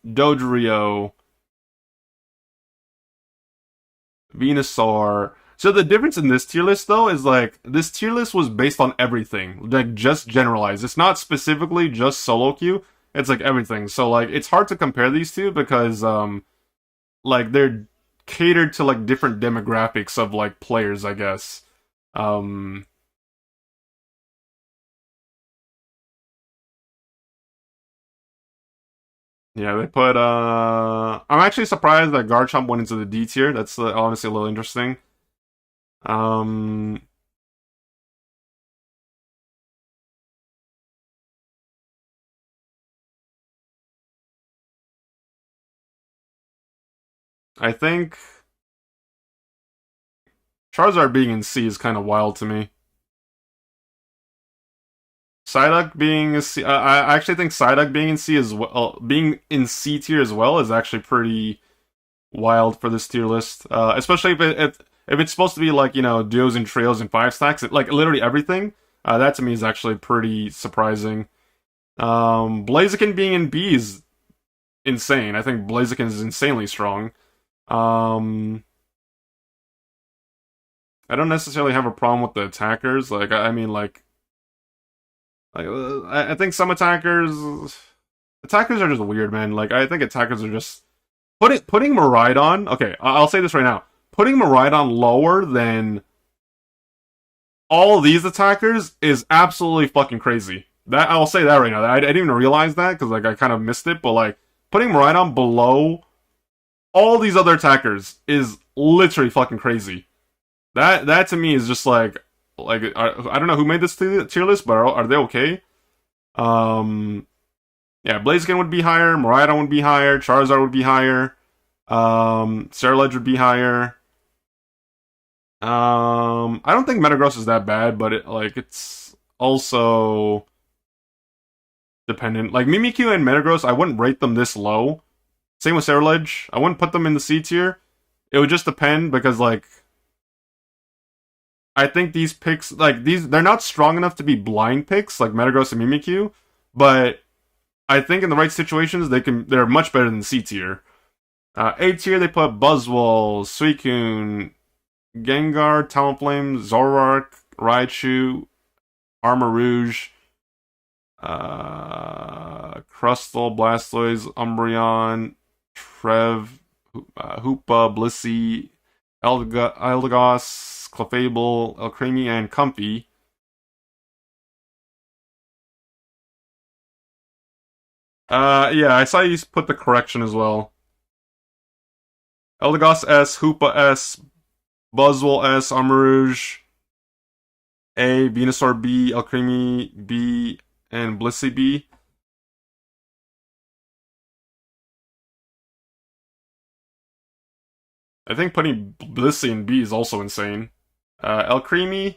Dodrio, Venusaur. So the difference in this tier list, though, is like this tier list was based on everything, like just generalized. It's not specifically just solo queue. It's like everything. So like it's hard to compare these two because like they're catered to like different demographics of like players, I guess. Yeah, they put I'm actually surprised that Garchomp went into the D tier. That's honestly a little interesting. I think Charizard being in C is kind of wild to me. Psyduck being a C, I actually think Psyduck being in C as well, being in C tier as well, is actually pretty wild for this tier list. Especially if it's supposed to be like, you know, duos and trios and 5-stacks, like literally everything. That to me is actually pretty surprising. Blaziken being in B is insane. I think Blaziken is insanely strong. I don't necessarily have a problem with the attackers. Like, I mean, like I think some attackers are just weird, man. Like, I think attackers are just putting Miraidon. Okay, I'll say this right now. Putting Miraidon lower than all these attackers is absolutely fucking crazy. That I'll say that right now. I didn't even realize that because like I kind of missed it. But like putting Miraidon below all these other attackers is literally fucking crazy. That to me is just like I don't know who made this tier list, but are they okay? Yeah, Blaziken would be higher, Miraidon would be higher, Charizard would be higher, Ceruledge would be higher. I don't think Metagross is that bad, but it's also dependent. Like Mimikyu and Metagross, I wouldn't rate them this low. Same with Ceruledge. I wouldn't put them in the C tier. It would just depend because like I think these picks, like they're not strong enough to be blind picks like Metagross and Mimikyu, but I think in the right situations they're much better than C tier. A tier they put Buzzwole, Suicune, Gengar, Talonflame, Zoroark, Raichu, Armarouge, Crustle, Blastoise, Umbreon, Trev, Hoopa, Blissey, Eldegoss, Clefable, Alcremie, and Comfey. Yeah, I saw you put the correction as well. Eldegoss S, Hoopa S, Buzzwole S, Armarouge. A, Venusaur B, Alcremie B, and Blissey B. I think putting Blissey in B is also insane. Alcremie,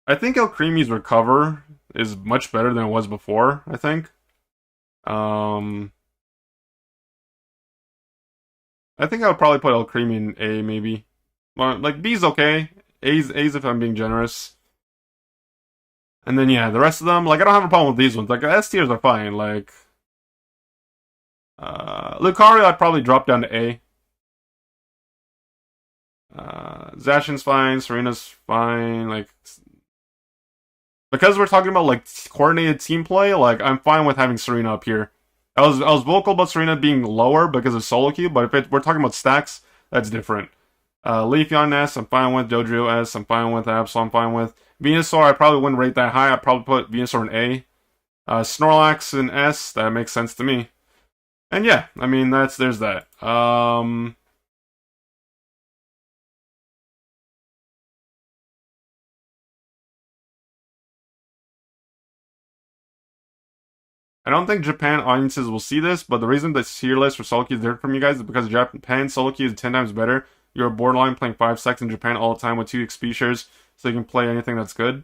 I think Alcremie's recover is much better than it was before, I think. Um, I think I would probably put Alcremie in A, maybe. Well, like, B's okay. A's if I'm being generous. And then, yeah, the rest of them, like, I don't have a problem with these ones. Like, S tiers are fine. Like, Lucario, I'd probably drop down to A. Zacian's fine. Serena's fine. Like, because we're talking about, like, coordinated team play, like, I'm fine with having Serena up here. I was vocal about Serena being lower because of solo queue, but if we're talking about stacks, that's different. Leafeon S, I'm fine with. Dodrio S, I'm fine with. Absol, I'm fine with. Venusaur, I probably wouldn't rate that high. I'd probably put Venusaur in A. Snorlax in S, that makes sense to me. And yeah, I mean, there's that. I don't think Japan audiences will see this, but the reason the tier list for solo queue is different from you guys is because Japan solo queue is 10 times better. You're borderline playing 5 stacks in Japan all the time with 2 XP shares, so you can play anything that's good.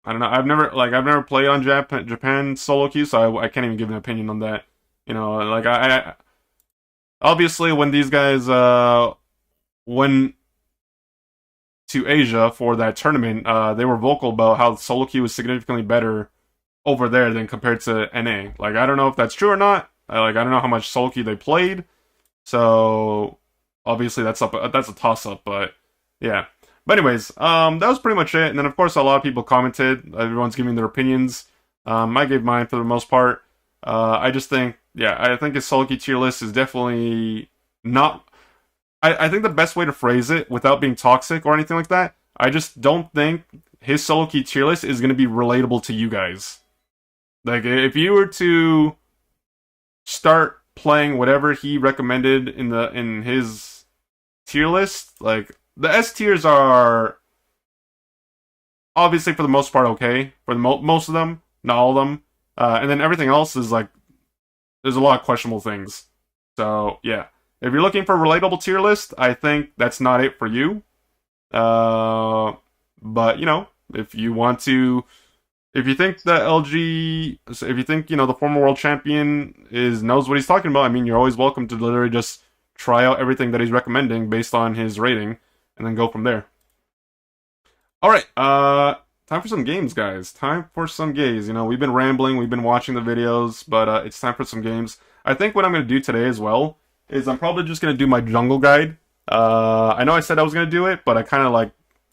I don't know. I've never played on Japan solo queue, so I can't even give an opinion on that. You know, like I obviously when these guys went to Asia for that tournament, they were vocal about how solo queue was significantly better over there than compared to NA. Like I don't know if that's true or not. I don't know how much solo queue they played, so obviously that's a toss up. But yeah. But anyways, that was pretty much it. And then of course a lot of people commented. Everyone's giving their opinions. I gave mine for the most part. I just think, yeah, I think his solo queue tier list is definitely not. I think the best way to phrase it without being toxic or anything like that, I just don't think his solo queue tier list is going to be relatable to you guys. Like, if you were to start playing whatever he recommended in his tier list, like the S tiers are obviously for the most part okay for the most of them, not all of them, and then everything else is like there's a lot of questionable things. So yeah, if you're looking for a relatable tier list, I think that's not it for you. But you know, if you want to, if you think that LG, if you think the former world champion knows what he's talking about, I mean, you're always welcome to literally just try out everything that he's recommending based on his rating, and then go from there. All right, time for some games, guys. Time for some games. We've been rambling, we've been watching the videos, but it's time for some games. I think what I'm going to do today as well is I'm probably just going to do my jungle guide. I know I said I was going to do it, but I kind of like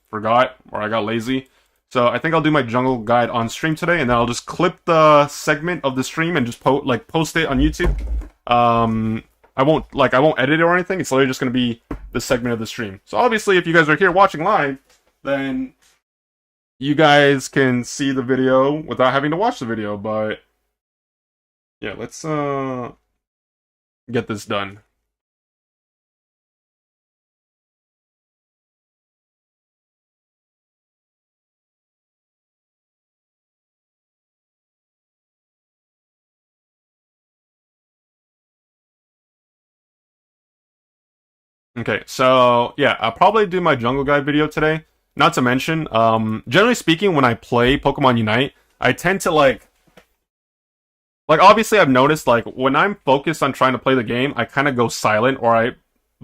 forgot or I got lazy. So I think I'll do my jungle guide on stream today, and then I'll just clip the segment of the stream and just post it on YouTube. I won't edit it or anything. It's literally just going to be the segment of the stream. So obviously, if you guys are here watching live, then you guys can see the video without having to watch the video. But yeah, let's get this done. Okay, so yeah, I'll probably do my jungle guide video today. Not to mention, generally speaking, when I play Pokemon Unite, I tend to like obviously I've noticed like when I'm focused on trying to play the game, I kind of go silent or I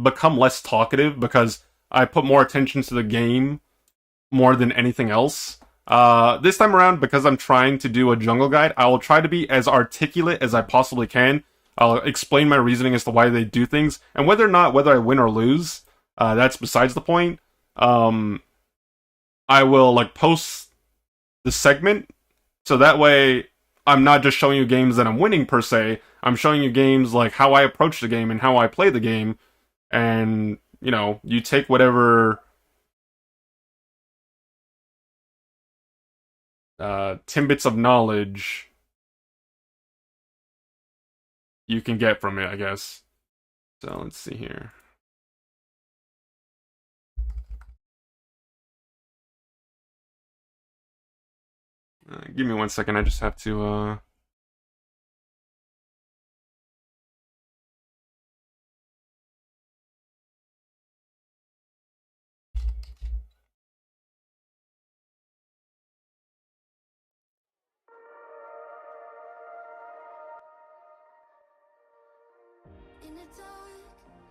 become less talkative because I put more attention to the game more than anything else. This time around, because I'm trying to do a jungle guide, I will try to be as articulate as I possibly can. I'll explain my reasoning as to why they do things, and whether I win or lose, that's besides the point. I will like post the segment, so that way I'm not just showing you games that I'm winning per se. I'm showing you games like how I approach the game and how I play the game, and you take whatever timbits of knowledge you can get from it, I guess. So let's see here. Give me 1 second, I just have to, In the dark,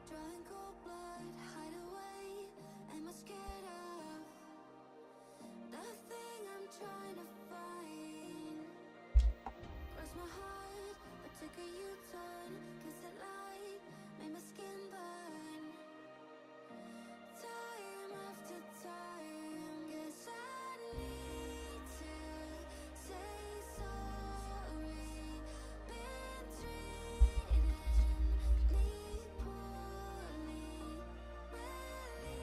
drawing cold blood, hide away. Am I scared of the thing I'm trying to find? Cross my heart, but took a U-turn, 'cause the light made my skin burn. Time after time, guess I need to say sorry. Been treating me poorly.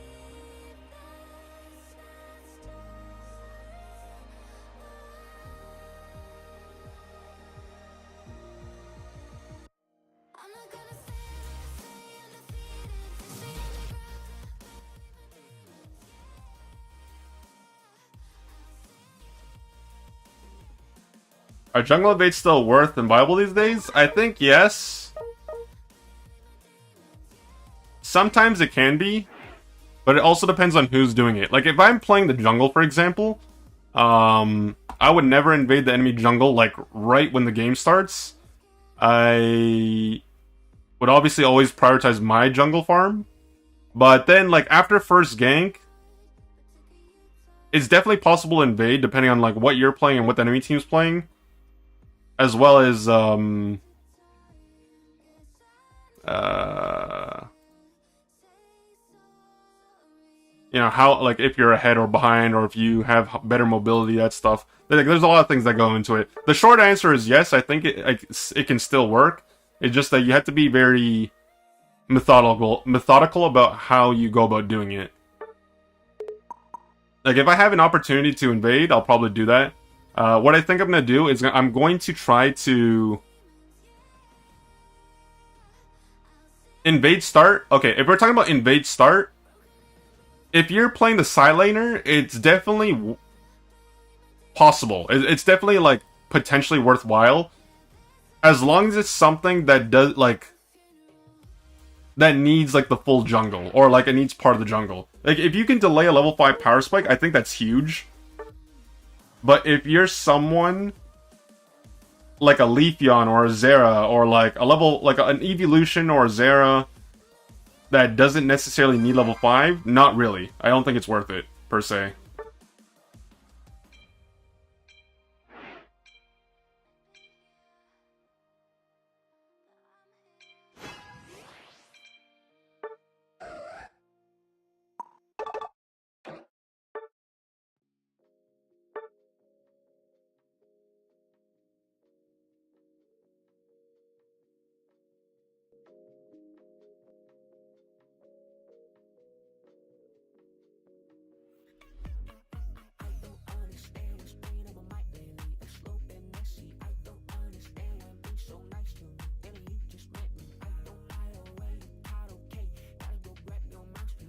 Believe that's not story. I'm not gonna say undefeated. Stay on the are jungle evades still worth and viable these days? I think yes. Sometimes it can be, but it also depends on who's doing it. Like if I'm playing the jungle, for example, I would never invade the enemy jungle like right when the game starts. I would obviously always prioritize my jungle farm, but then like after first gank, it's definitely possible to invade depending on like what you're playing and what the enemy team's playing, as well as you know, how, like, if you're ahead or behind, or if you have better mobility, that stuff. Like, there's a lot of things that go into it. The short answer is yes, I think it can still work. It's just that you have to be very methodical about how you go about doing it. Like, if I have an opportunity to invade, I'll probably do that. What I think I'm going to do is I'm going to try to invade start. Okay, if we're talking about invade start, if you're playing the side laner, it's definitely possible. It's definitely, like, potentially worthwhile. As long as it's something that does, like, that needs, like, the full jungle. Or, like, it needs part of the jungle. Like, if you can delay a level 5 power spike, I think that's huge. But if you're someone like a Leafeon or a Zera, or, like, a level, like, an Evolution or a Zera that doesn't necessarily need level 5, not really. I don't think it's worth it, per se.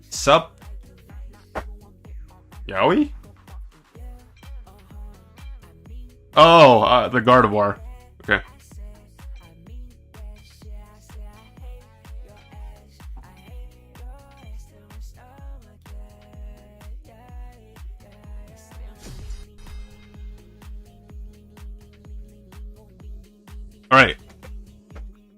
Sup? Yowie? Oh, the Gardevoir. Okay. Alright.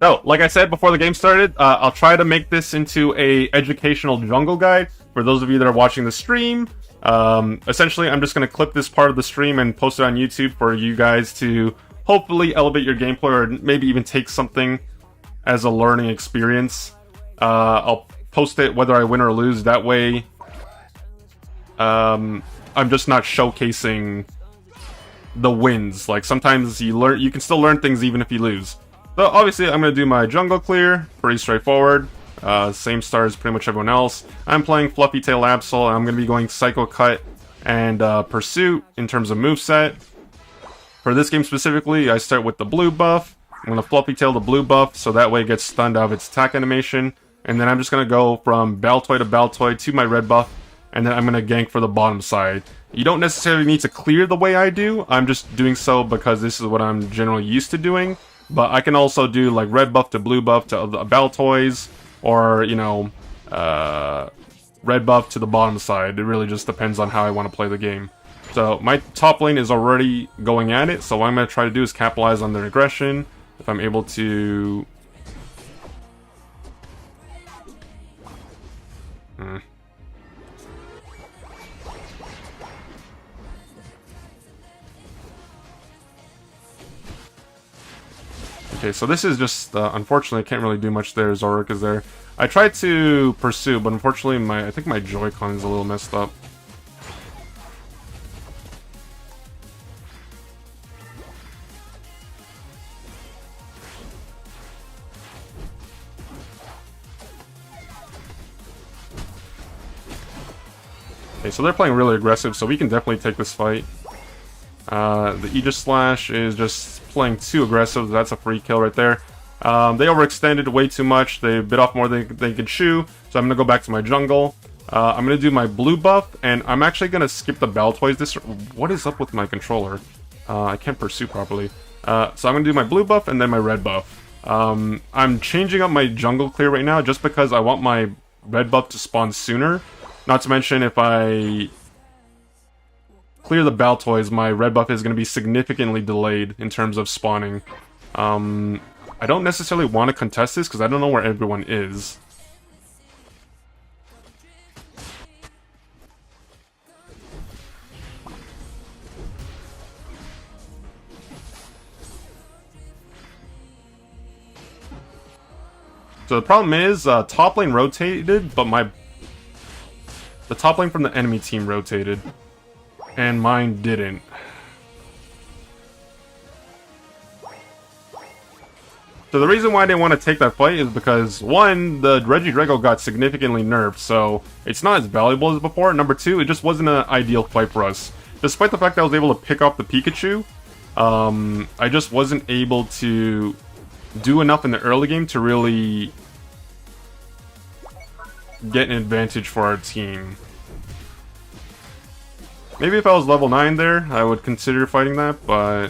So, like I said before the game started, I'll try to make this into a educational jungle guide for those of you that are watching the stream. Essentially, I'm just going to clip this part of the stream and post it on YouTube for you guys to hopefully elevate your gameplay, or maybe even take something as a learning experience. I'll post it whether I win or lose. That way, I'm just not showcasing the wins. Like, sometimes you can still learn things even if you lose. So obviously I'm going to do my jungle clear, pretty straightforward. Same start as pretty much everyone else. I'm playing Fluffy Tail Absol, and I'm going to be going Psycho Cut and Pursuit in terms of moveset. For this game specifically, I start with the blue buff. I'm going to Fluffy Tail the blue buff, so that way it gets stunned out of its attack animation. And then I'm just going to go from Baltoy to Baltoy to my red buff, and then I'm going to gank for the bottom side. You don't necessarily need to clear the way I do. I'm just doing so because this is what I'm generally used to doing. But I can also do like red buff to blue buff to the Baltoys, or, you know, red buff to the bottom side. It really just depends on how I want to play the game. So my top lane is already going at it, so what I'm going to try to do is capitalize on their aggression. If I'm able to... Okay, so this is just, unfortunately, I can't really do much there. Zorik is there. I tried to pursue, but unfortunately, I think my Joy-Con is a little messed up. Okay, so they're playing really aggressive, so we can definitely take this fight. The Aegis Slash is just playing too aggressive. That's a free kill right there. They overextended way too much. They bit off more than they could chew. So I'm going to go back to my jungle. I'm going to do my blue buff, and I'm actually going to skip the Baltoys. What is up with my controller? I can't pursue properly. So I'm going to do my blue buff and then my red buff. I'm changing up my jungle clear right now just because I want my red buff to spawn sooner. Not to mention, if I clear the Baltoys, my red buff is going to be significantly delayed in terms of spawning. I don't necessarily want to contest this because I don't know where everyone is. So the problem is, top lane rotated, but the top lane from the enemy team rotated, and mine didn't. So the reason why I didn't want to take that fight is because, one, the Regidrago got significantly nerfed, so it's not as valuable as before. Number two, it just wasn't an ideal fight for us. Despite the fact that I was able to pick off the Pikachu, I just wasn't able to do enough in the early game to really get an advantage for our team. Maybe if I was level 9 there, I would consider fighting that, but...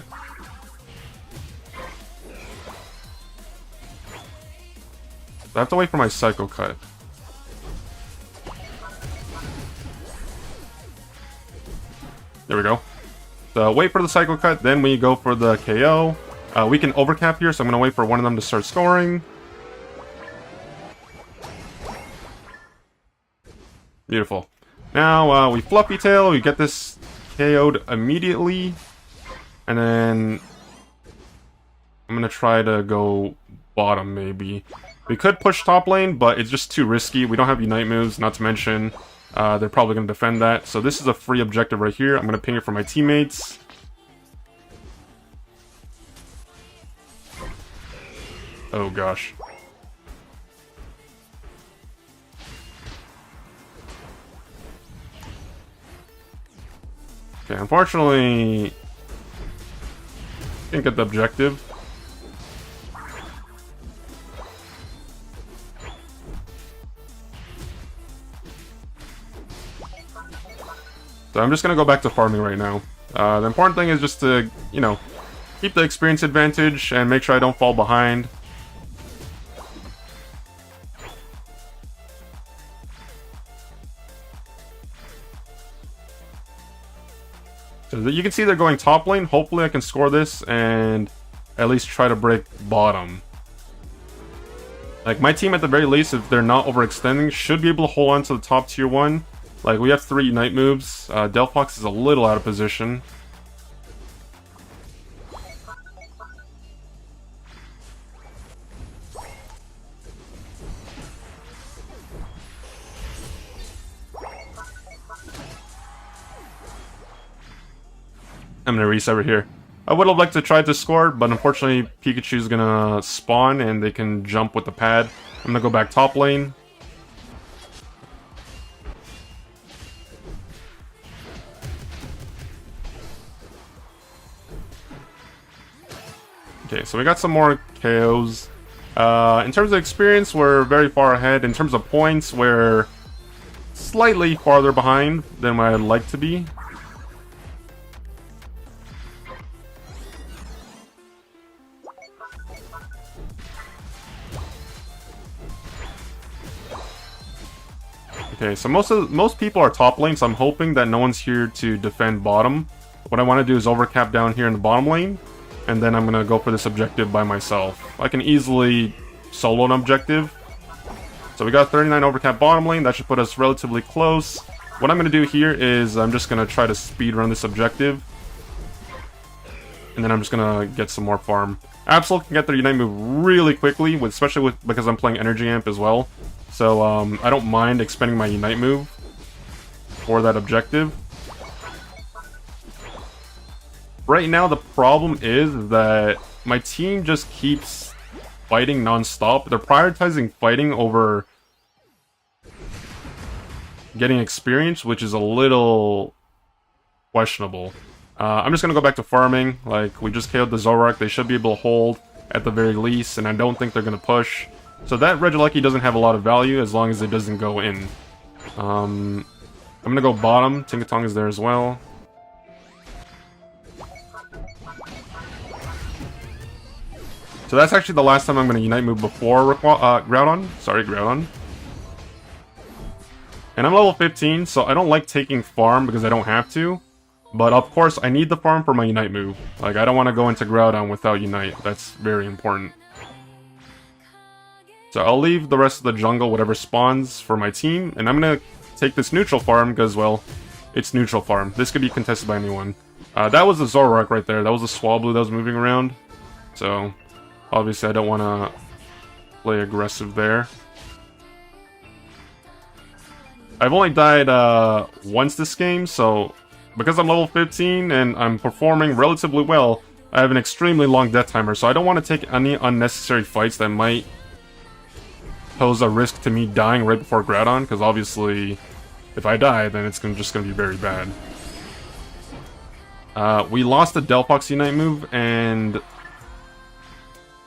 I have to wait for my Psycho Cut. There we go. So wait for the Psycho Cut, then we go for the KO. We can overcap here, so I'm going to wait for one of them to start scoring. Beautiful. Now, we Fluffy Tail, we get this KO'd immediately. And then... I'm going to try to go bottom, maybe. We could push top lane, but it's just too risky. We don't have Unite moves, not to mention they're probably going to defend that. So this is a free objective right here. I'm going to ping it for my teammates. Oh gosh. Okay, unfortunately, didn't get the objective. So I'm just going to go back to farming right now. The important thing is just to, you know, keep the experience advantage and make sure I don't fall behind. So you can see they're going top lane. Hopefully I can score this and at least try to break bottom. Like, my team at the very least, if they're not overextending, should be able to hold on to the top tier 1. Like, we have 3 Unite moves. Delphox is a little out of position. I'm gonna reset right here. I would have liked to try to score, but unfortunately Pikachu's gonna spawn and they can jump with the pad. I'm gonna go back top lane. Okay, so we got some more KOs. In terms of experience, we're very far ahead. In terms of points, we're slightly farther behind than what I'd like to be. Okay, so most people are top lane, so I'm hoping that no one's here to defend bottom. What I want to do is overcap down here in the bottom lane, and then I'm gonna go for this objective by myself. I can easily solo an objective. So we got 39 overcap bottom lane, that should put us relatively close. What I'm gonna do here is I'm just gonna try to speed run this objective. And then I'm just gonna get some more farm. Absol can get their Unite move really quickly, especially because I'm playing Energy Amp as well. So I don't mind expending my Unite move for that objective. Right now the problem is that my team just keeps fighting non-stop. They're prioritizing fighting over getting experience, which is a little questionable. I'm just gonna go back to farming. Like, we just KO'd the Zoroark. They should be able to hold at the very least, and I don't think they're gonna push. So that Regieleki doesn't have a lot of value as long as it doesn't go in. I'm gonna go bottom. Tinkaton is there as well. So that's actually the last time I'm gonna Unite move before Groudon. Sorry, Groudon. And I'm level 15, so I don't like taking farm because I don't have to. But of course, I need the farm for my Unite move. Like, I don't want to go into Groudon without Unite. That's very important. So I'll leave the rest of the jungle, whatever spawns, for my team. And I'm going to take this neutral farm because, well, it's neutral farm. This could be contested by anyone. That was the Zoroark right there. That was the Swablu that was moving around. So, obviously I don't want to play aggressive there. I've only died once this game, so because I'm level 15 and I'm performing relatively well, I have an extremely long death timer, so I don't want to take any unnecessary fights that might pose a risk to me dying right before Groudon, because obviously, if I die, then it's just going to be very bad. We lost the Delphox Unite move, and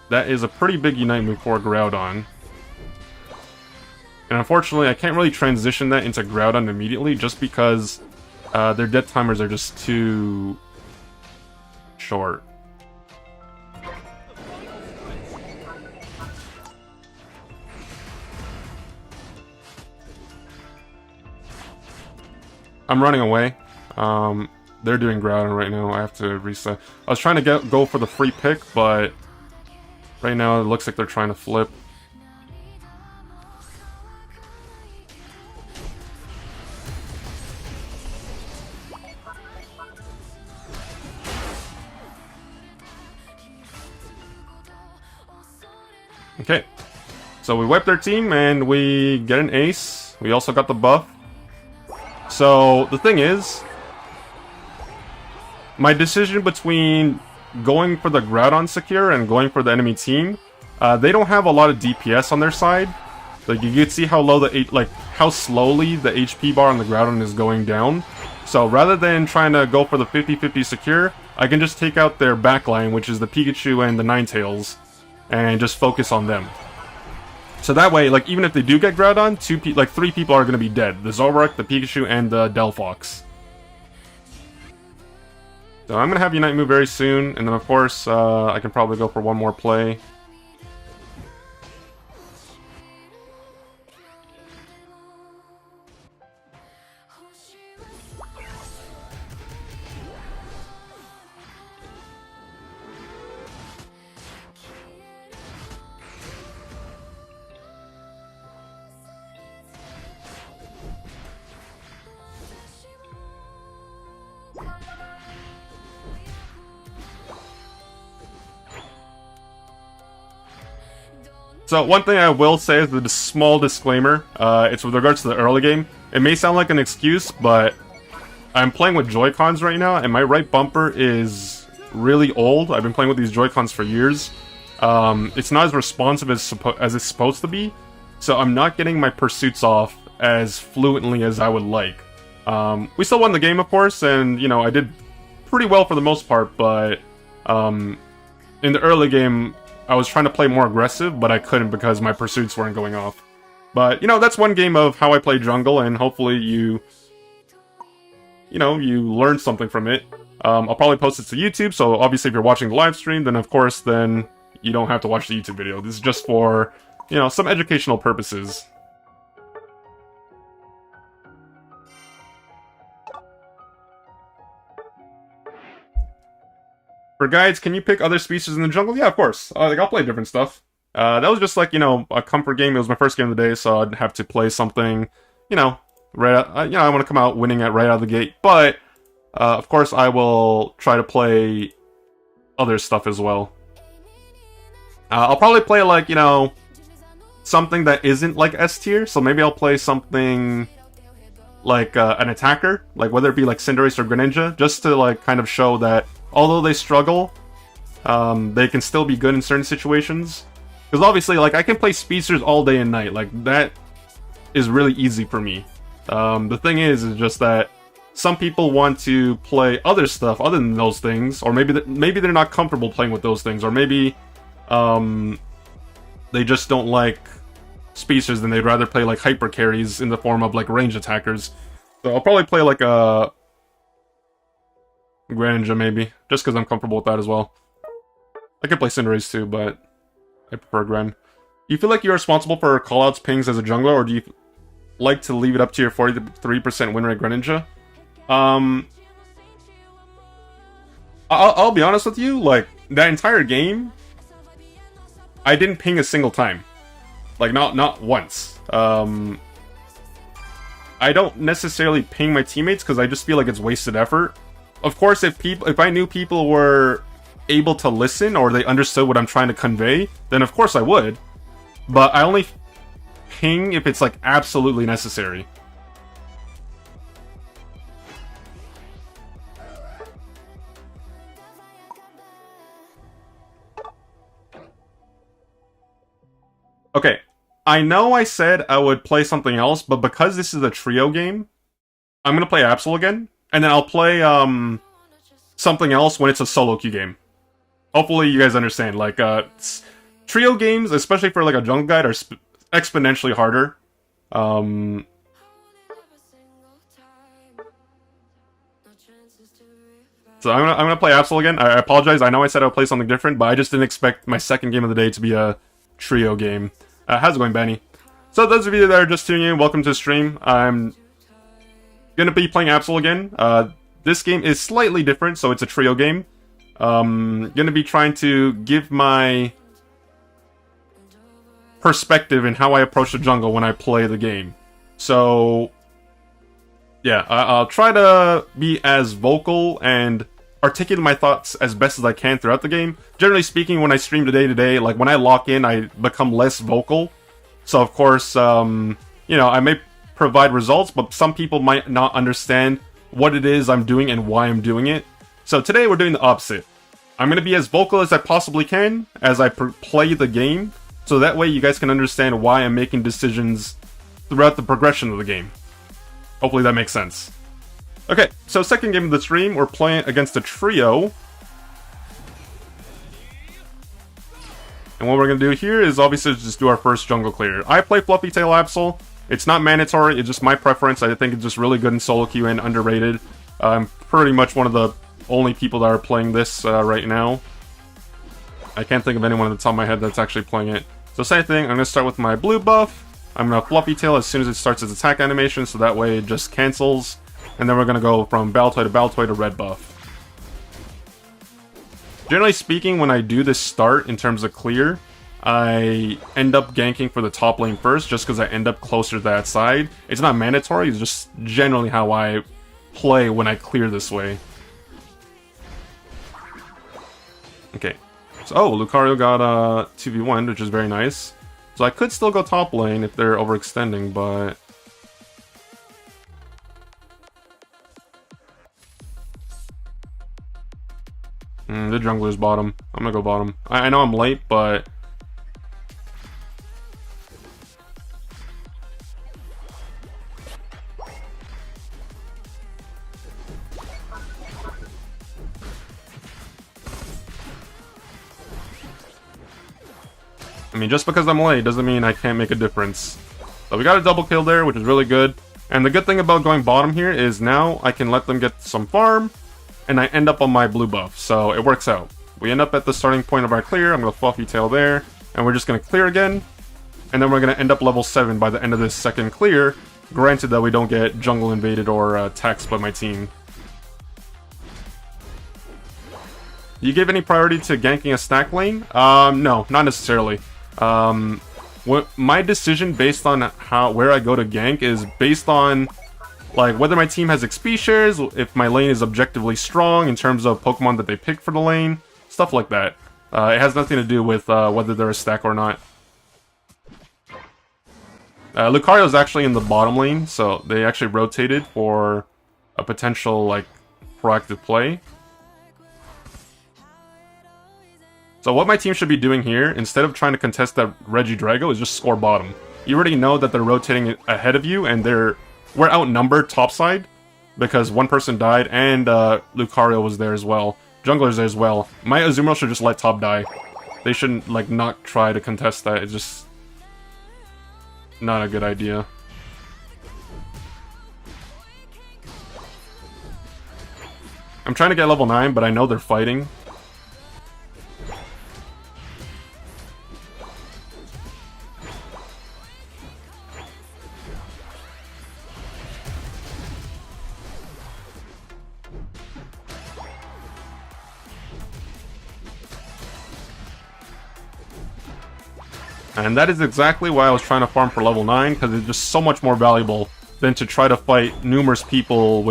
that is a pretty big Unite move for Groudon. And unfortunately, I can't really transition that into Groudon immediately, just because their death timers are just too short. I'm running away. They're doing Groudon right now. I have to reset. I was trying to go for the free pick, but right now it looks like they're trying to flip. Okay, so we wipe their team and we get an ace. We also got the buff. So the thing is, my decision between going for the Groudon secure and going for the enemy team, they don't have a lot of DPS on their side. Like, you can see how low how slowly the HP bar on the Groudon is going down. So rather than trying to go for the 50-50 secure, I can just take out their backline, which is the Pikachu and the Ninetales, and just focus on them. So that way, like, even if they do get Groudon, three people are going to be dead. The Zoroark, the Pikachu, and the Delphox. So I'm going to have Unite move very soon, and then of course, I can probably go for one more play. So one thing I will say is a small disclaimer. It's with regards to the early game. It may sound like an excuse, but I'm playing with Joy-Cons right now, and my right bumper is really old. I've been playing with these Joy-Cons for years. It's not as responsive as it's supposed to be, so I'm not getting my pursuits off as fluently as I would like. We still won the game, of course, and, you know, I did pretty well for the most part, but in the early game, I was trying to play more aggressive, but I couldn't because my pursuits weren't going off. But, you know, that's one game of how I play jungle, and hopefully you learn something from it. I'll probably post it to YouTube, so obviously if you're watching the live stream, then of course, then you don't have to watch the YouTube video. This is just for, you know, some educational purposes. For guides, can you pick other species in the jungle? Yeah, of course. Like, I'll play different stuff. That was just like, you know, a comfort game. It was my first game of the day, so I'd have to play something, you know, I want to come out winning it right out of the gate. But, of course, I will try to play other stuff as well. I'll probably play, like, you know, something that isn't, like, S tier. So maybe I'll play something like an attacker. Like, whether it be, like, Cinderace or Greninja. Just to, like, kind of show that although they struggle, they can still be good in certain situations. Because obviously, like, I can play speedsters all day and night. Like, that is really easy for me. The thing is just that some people want to play other stuff other than those things, or maybe they're not comfortable playing with those things, or maybe they just don't like speedsters, and they'd rather play like hyper carries in the form of like range attackers. So I'll probably play like a Greninja maybe, just because I'm comfortable with that as well. I could play Cinderace too, but I prefer Gren. Do you feel like you're responsible for callouts, pings as a jungler, or do you like to leave it up to your 43% win rate Greninja? I'll be honest with you, like, that entire game, I didn't ping a single time. Like, not once. I don't necessarily ping my teammates because I just feel like it's wasted effort. Of course, if I knew people were able to listen or they understood what I'm trying to convey, then of course I would. But I only ping if it's like absolutely necessary. Okay, I know I said I would play something else, but because this is a trio game, I'm gonna play Absol again, and then I'll play something else when it's a solo queue game. Hopefully you guys understand. Like, trio games, especially for like a jungle guide, are exponentially harder. So I'm gonna play Absol again. I apologize. I know I said I would play something different, but I just didn't expect my second game of the day to be a trio game. How's it going, Benny? So those of you that are just tuning in, welcome to the stream. I'm gonna be playing Absol again. This game is slightly different, so it's a trio game. Gonna be trying to give my perspective in how I approach the jungle when I play the game. So yeah, I'll try to be as vocal and articulate my thoughts as best as I can throughout the game. Generally speaking, when I stream day to day, like when I lock in, I become less vocal. So of course, you know, I may provide results, but some people might not understand what it is I'm doing and why I'm doing it. So today we're doing the opposite. I'm going to be as vocal as I possibly can as I play the game, so that way you guys can understand why I'm making decisions throughout the progression of the game. Hopefully that makes sense. Okay, so second game of the stream, we're playing against a trio. And what we're going to do here is obviously just do our first jungle clear. I play Fluffy Tail Absol. It's not mandatory, it's just my preference. I think it's just really good in solo queue and underrated. I'm pretty much one of the only people that are playing this right now. I can't think of anyone at the top of my head that's actually playing it. So same thing, I'm going to start with my blue buff. I'm going to Fluffy Tail as soon as it starts its attack animation, so that way it just cancels. And then we're going to go from Baltoy to Baltoy to red buff. Generally speaking, when I do this start in terms of clear, I end up ganking for the top lane first, just because I end up closer to that side. It's not mandatory, it's just generally how I play when I clear this way. Okay. So, oh, Lucario got a 2v1, which is very nice. So I could still go top lane if they're overextending, but... the jungler's bottom. I'm gonna go bottom. I know I'm late, but... I mean, just because I'm late doesn't mean I can't make a difference. So we got a double kill there, which is really good. And the good thing about going bottom here is now I can let them get some farm, and I end up on my blue buff, so it works out. We end up at the starting point of our clear. I'm going to Fluffy Tail there, and we're just going to clear again. And then we're going to end up level 7 by the end of this second clear, granted that we don't get jungle invaded or taxed by my team. Do you give any priority to ganking a stack lane? No, not necessarily. My decision based on where I go to gank is based on like whether my team has XP shares, if my lane is objectively strong in terms of Pokemon that they pick for the lane, stuff like that. It has nothing to do with whether they're a stack or not. Lucario is actually in the bottom lane, so they actually rotated for a potential like proactive play. So what my team should be doing here, instead of trying to contest that Regidrago, is just score bottom. You already know that they're rotating ahead of you, and we're outnumbered topside, because one person died, and Lucario was there as well. Jungler's there as well. My Azumarill should just let top die. They shouldn't, like, not try to contest that. It's just not a good idea. I'm trying to get level 9, but I know they're fighting. And that is exactly why I was trying to farm for level 9, because it's just so much more valuable than to try to fight numerous people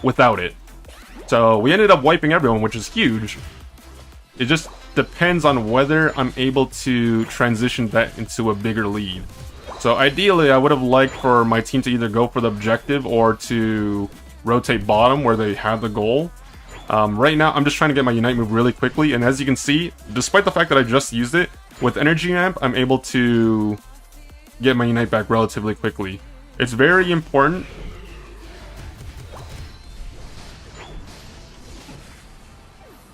without it. So we ended up wiping everyone, which is huge. It just depends on whether I'm able to transition that into a bigger lead. So ideally, I would have liked for my team to either go for the objective or to rotate bottom where they have the goal. Right now, I'm just trying to get my Unite move really quickly, and as you can see, despite the fact that I just used it, with Energy Amp, I'm able to get my Unite back relatively quickly. It's very important.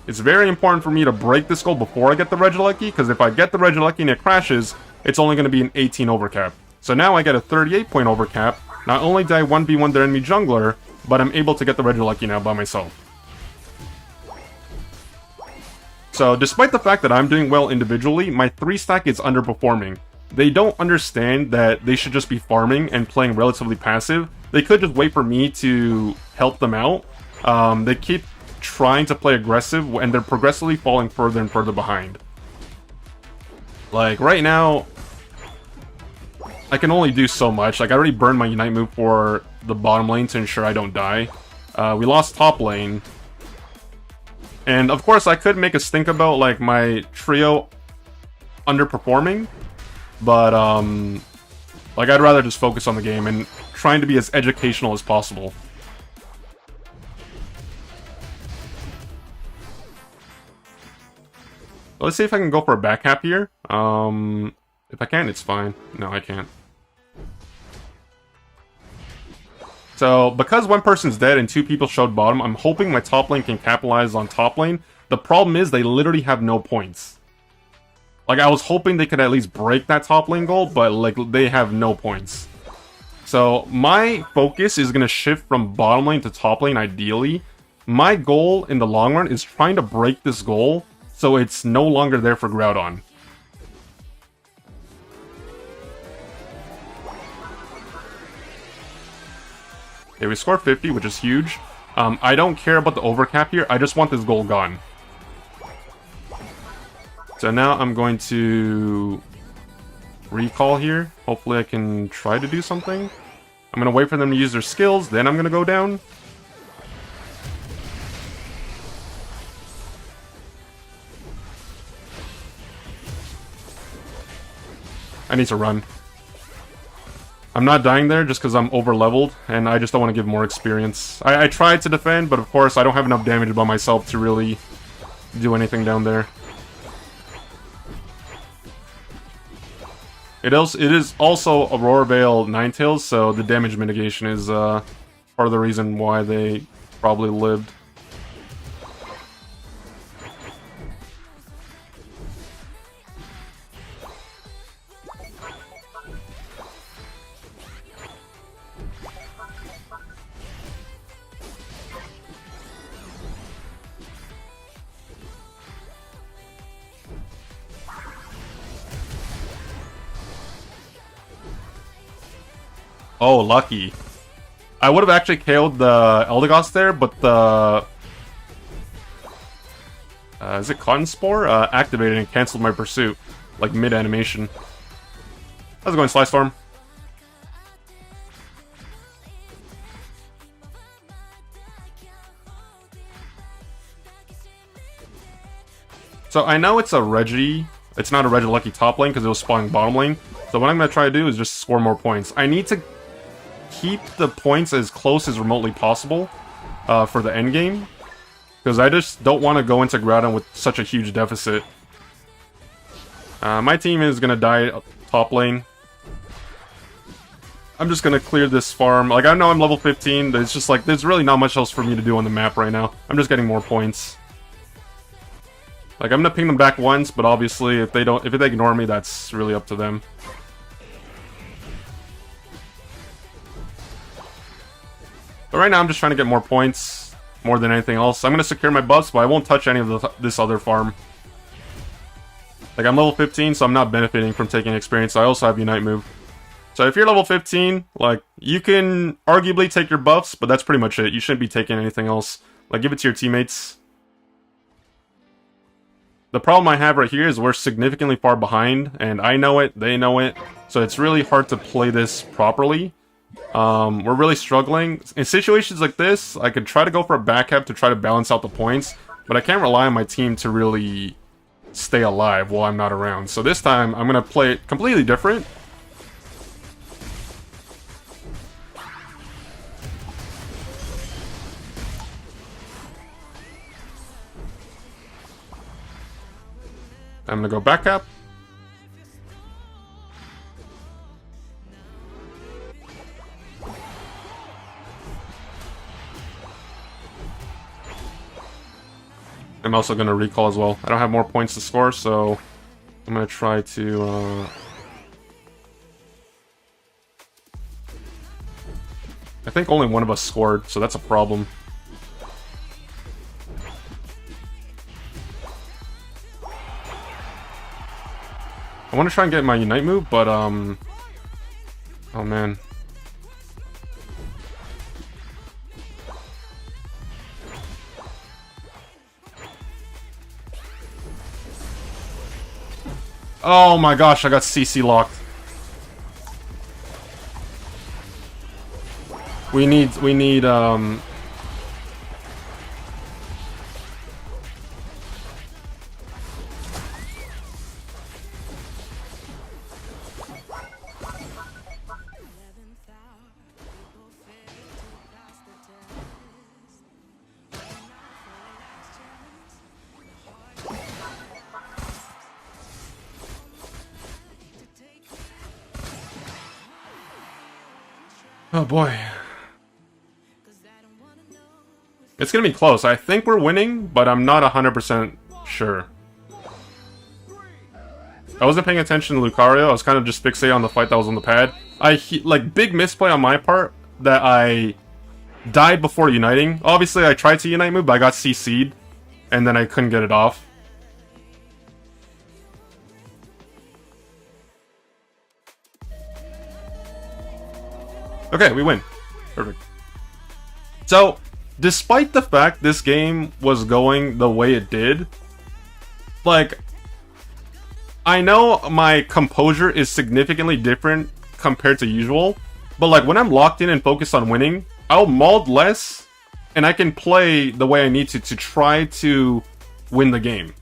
It's very important for me to break this goal before I get the Regieleki, because if I get the Regieleki and it crashes, it's only going to be an 18 overcap. So now I get a 38 point overcap. Not only did I 1v1 their enemy jungler, but I'm able to get the Regieleki now by myself. So, despite the fact that I'm doing well individually, my 3-stack is underperforming. They don't understand that they should just be farming and playing relatively passive. They could just wait for me to help them out. They keep trying to play aggressive, and they're progressively falling further and further behind. Like, right now, I can only do so much. Like, I already burned my Unite move for the bottom lane to ensure I don't die. We lost top lane. And of course, I could make a stink about like my trio underperforming, but like I'd rather just focus on the game and trying to be as educational as possible. Let's see if I can go for a back cap here. If I can, it's fine. No, I can't. So, because one person's dead and 2 people showed bottom, I'm hoping my top lane can capitalize on top lane. The problem is they literally have no points. Like, I was hoping they could at least break that top lane goal, but, like, they have no points. So, my focus is going to shift from bottom lane to top lane, ideally. My goal in the long run is trying to break this goal so it's no longer there for Groudon. Okay, we scored 50, which is huge. I don't care about the overcap here. I just want this goal gone. So now I'm going to recall here. Hopefully I can try to do something. I'm going to wait for them to use their skills, then I'm going to go down. I need to run. I'm not dying there just because I'm over-leveled, and I just don't want to give more experience. I tried to defend, but of course I don't have enough damage by myself to really do anything down there. It is also Aurora Veil Ninetales, so the damage mitigation is part of the reason why they probably lived. Oh, lucky. I would have actually KO'd the Eldegoss there, but the... is it Cotton Spore? Activated and canceled my pursuit. Like, mid-animation. How's it going, Sly Storm? So I know it's a Reggie. It's not a Regilucky top lane because it was spawning bottom lane. So what I'm going to try to do is just score more points. I need to keep the points as close as remotely possible for the end game. Because I just don't want to go into Groudon with such a huge deficit. My team is going to die top lane. I'm just going to clear this farm. Like, I know I'm level 15, but it's just like, there's really not much else for me to do on the map right now. I'm just getting more points. Like, I'm gonna ping them back once, but obviously if they ignore me, that's really up to them. But right now I'm just trying to get more points, more than anything else. I'm gonna secure my buffs, but I won't touch any of this other farm. Like, I'm level 15, so I'm not benefiting from taking experience. I also have Unite move. So if you're level 15, like, you can arguably take your buffs, but that's pretty much it. You shouldn't be taking anything else. Like, give it to your teammates. The problem I have right here is we're significantly far behind, and I know it, they know it, so it's really hard to play this properly. We're really struggling. In situations like this, I could try to go for a backhand to try to balance out the points, but I can't rely on my team to really stay alive while I'm not around. So this time, I'm going to play it completely different. I'm gonna go back cap. I'm also gonna recall as well. I don't have more points to score, so I'm gonna try to I think only one of us scored, so that's a problem. I want to try and get my Unite move, but, oh man. Oh my gosh, I got CC locked. We need, oh boy. It's gonna be close. I think we're winning, but I'm not 100% sure. I wasn't paying attention to Lucario. I was kind of just fixated on the fight that was on the pad. Like, big misplay on my part that I died before uniting. Obviously, I tried to unite move, but I got CC'd, and then I couldn't get it off. Okay, we win. Perfect. So, despite the fact this game was going the way it did, like, I know my composure is significantly different compared to usual, but like when I'm locked in and focused on winning, I'll mauled less and I can play the way I need to try to win the game.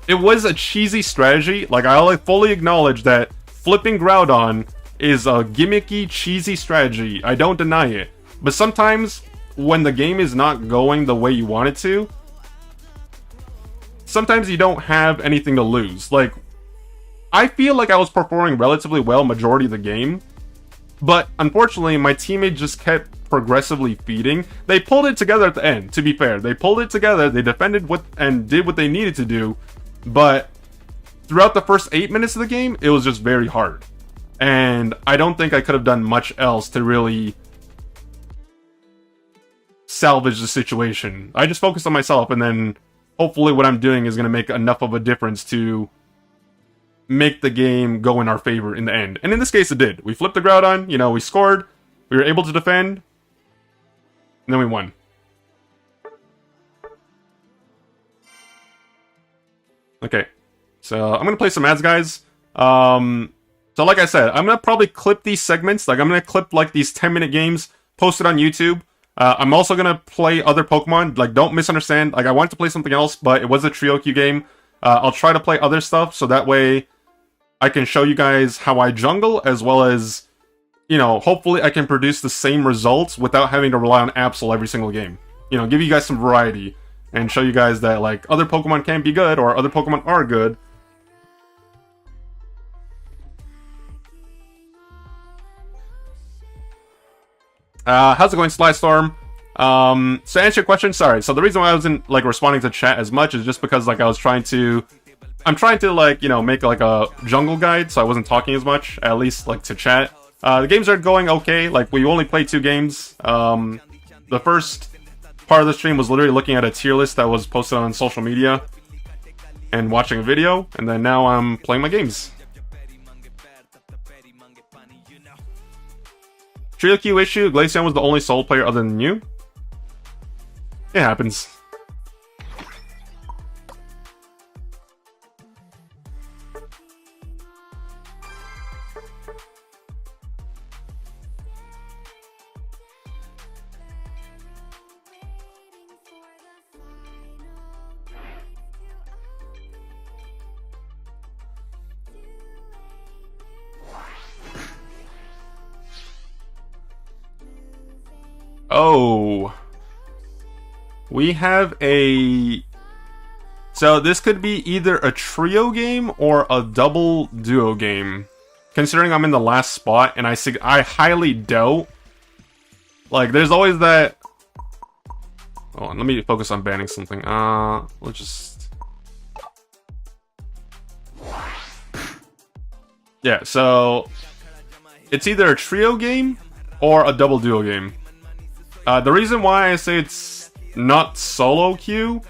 It was a cheesy strategy. Like, I'll fully acknowledge that flipping Groudon is a gimmicky, cheesy strategy. I don't deny it. But sometimes when the game is not going the way you want it to, sometimes you don't have anything to lose. Like, I feel like I was performing relatively well majority of the game, but unfortunately my teammate just kept progressively feeding. They pulled it together at the end, to be fair. They pulled it together, they defended and did what they needed to do, but throughout the first 8 minutes of the game, it was just very hard. And I don't think I could have done much else to really salvage the situation. I just focused on myself, and then hopefully what I'm doing is going to make enough of a difference to make the game go in our favor in the end. And in this case, it did. We flipped the Groudon, you know, we scored. We were able to defend, and then we won. Okay, so I'm gonna play some ads, guys. So like I said, I'm gonna probably clip these segments. Like I'm gonna clip like these 10-minute games, post it on YouTube. I'm also gonna play other Pokemon. Like, don't misunderstand. Like, I wanted to play something else, but it was a Trio Q game. I'll try to play other stuff, so that way I can show you guys how I jungle, as well as, you know, hopefully I can produce the same results without having to rely on Absol every single game. You know, give you guys some variety, and show you guys that, like, other Pokemon can be good, or other Pokemon are good. How's it going, Slystorm? So answer your question, sorry. So the reason why I wasn't, like, responding to chat as much is just because, like, I'm trying to, like, you know, make, like, a jungle guide, so I wasn't talking as much, at least, like, to chat. The games are going okay. Like, we only played 2 games. The first part of the stream was literally looking at a tier list that was posted on social media and watching a video, and then now I'm playing my games. Trio Q issue, Glaceon was the only solo player other than you? It happens. Oh, we have a... So this could be either a trio game or a double duo game. Considering I'm in the last spot, and I highly doubt... Like, there's always that... Hold on, let me focus on banning something. Let's just... Yeah, so... It's either a trio game or a double duo game. The reason why I say it's not solo queue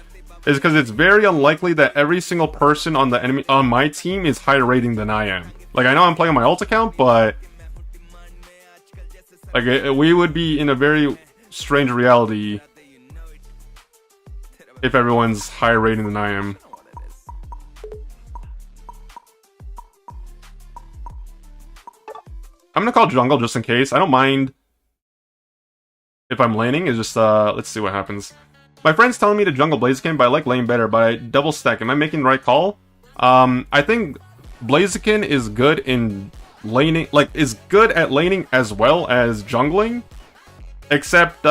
is because it's very unlikely that every single person on my team is higher rating than I am. Like, I know I'm playing on my ult account, but like we would be in a very strange reality if everyone's higher rating than I am. I'm gonna call jungle just in case. I don't mind if I'm laning. It's just, let's see what happens. My friend's telling me to jungle Blaziken, but I like lane better, but I double stack. Am I making the right call? I think Blaziken is good in laning, like, is good at laning as well as jungling. Except,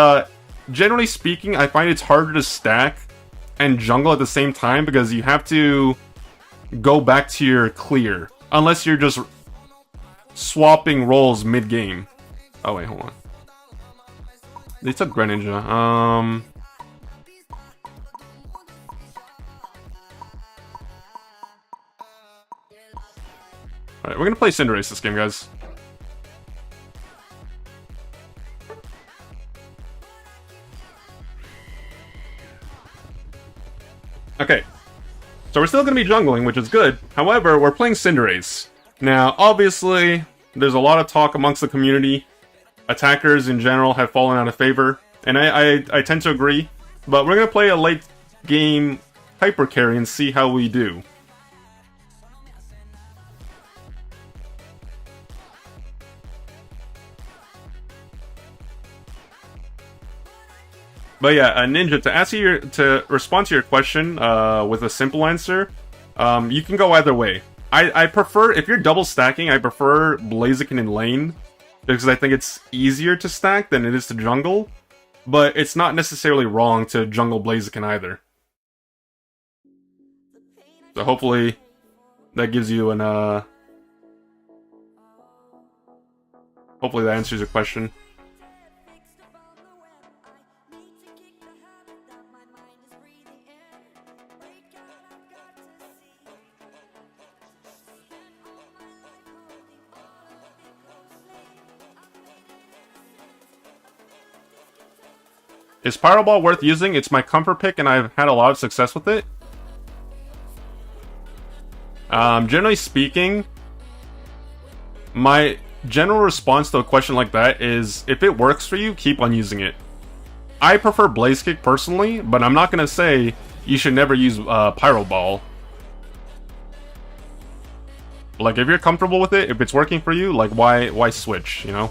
generally speaking, I find it's harder to stack and jungle at the same time because you have to go back to your clear. Unless you're just swapping roles mid-game. Oh, wait, hold on. They took Greninja. Alright, we're gonna play Cinderace this game, guys. Okay. So we're still gonna be jungling, which is good. However, we're playing Cinderace. Now, obviously, there's a lot of talk amongst the community. Attackers in general have fallen out of favor, and I tend to agree. But we're gonna play a late game hyper carry and see how we do. But yeah, Ninja, to respond to your question with a simple answer, you can go either way. I prefer, if you're double stacking, I prefer Blaziken in lane, because I think it's easier to stack than it is to jungle, but it's not necessarily wrong to jungle Blaziken either. So hopefully that gives you an, hopefully that answers your question. Is Pyro Ball worth using? It's my comfort pick and I've had a lot of success with it. Generally speaking, general response to a question like that is, if it works for you, keep on using it. I prefer Blaze Kick personally, but I'm not gonna say you should never use Pyro Ball. Like, if you're comfortable with it, if it's working for you, like, why switch, you know?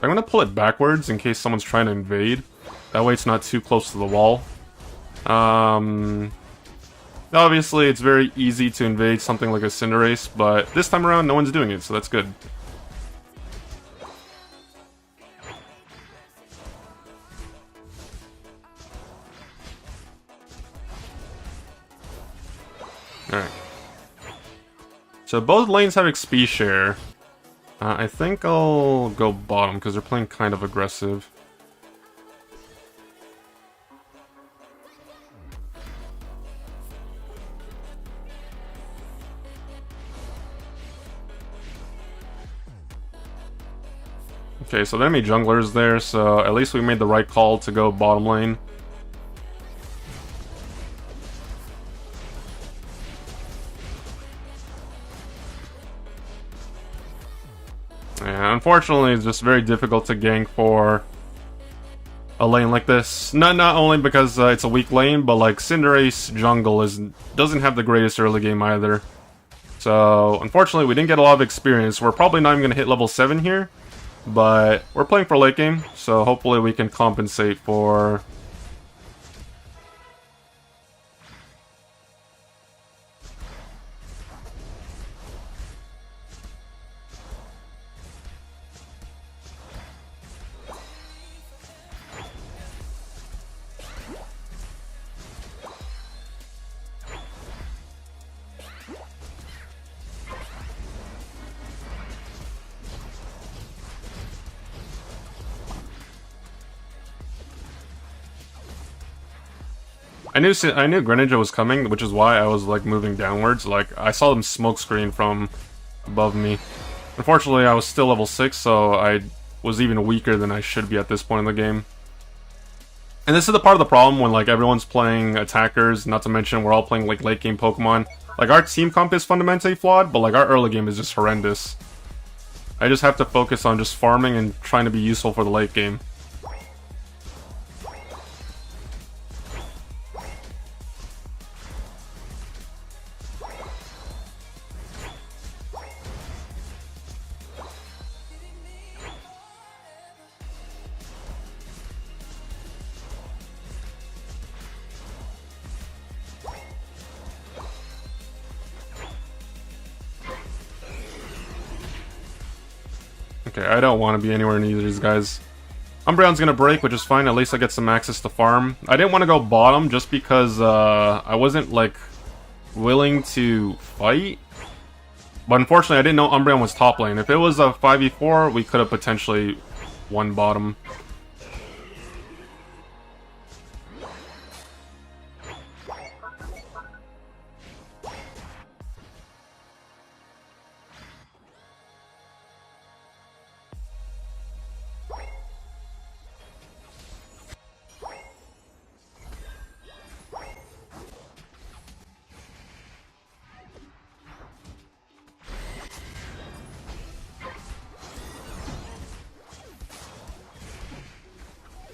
I'm gonna pull it backwards in case someone's trying to invade. That way it's not too close to the wall. Obviously, it's very easy to invade something like a Cinderace, but this time around, no one's doing it, so that's good. Alright. So both lanes have XP share. I think I'll go bottom, because they're playing kind of aggressive. Okay, so the enemy jungler's there, so at least we made the right call to go bottom lane. Yeah, unfortunately, it's just very difficult to gank for a lane like this. Not only because it's a weak lane, but like Cinderace jungle doesn't have the greatest early game either. So unfortunately, we didn't get a lot of experience. We're probably not even going to hit level 7 here, but we're playing for late game, so hopefully we can compensate for... I knew Greninja was coming, which is why I was like moving downwards. Like, I saw them smoke screen from above me. Unfortunately, I was still level 6, so I was even weaker than I should be at this point in the game. And this is the part of the problem when like everyone's playing attackers, not to mention we're all playing like late game Pokemon. Like, our team comp is fundamentally flawed, but like our early game is just horrendous. I just have to focus on just farming and trying to be useful for the late game. Okay, I don't want to be anywhere near these guys. Umbreon's gonna break, which is fine. At least I get some access to farm. I didn't want to go bottom just because I wasn't, like, willing to fight. But unfortunately, I didn't know Umbreon was top lane. If it was a 5v4, we could have potentially won bottom.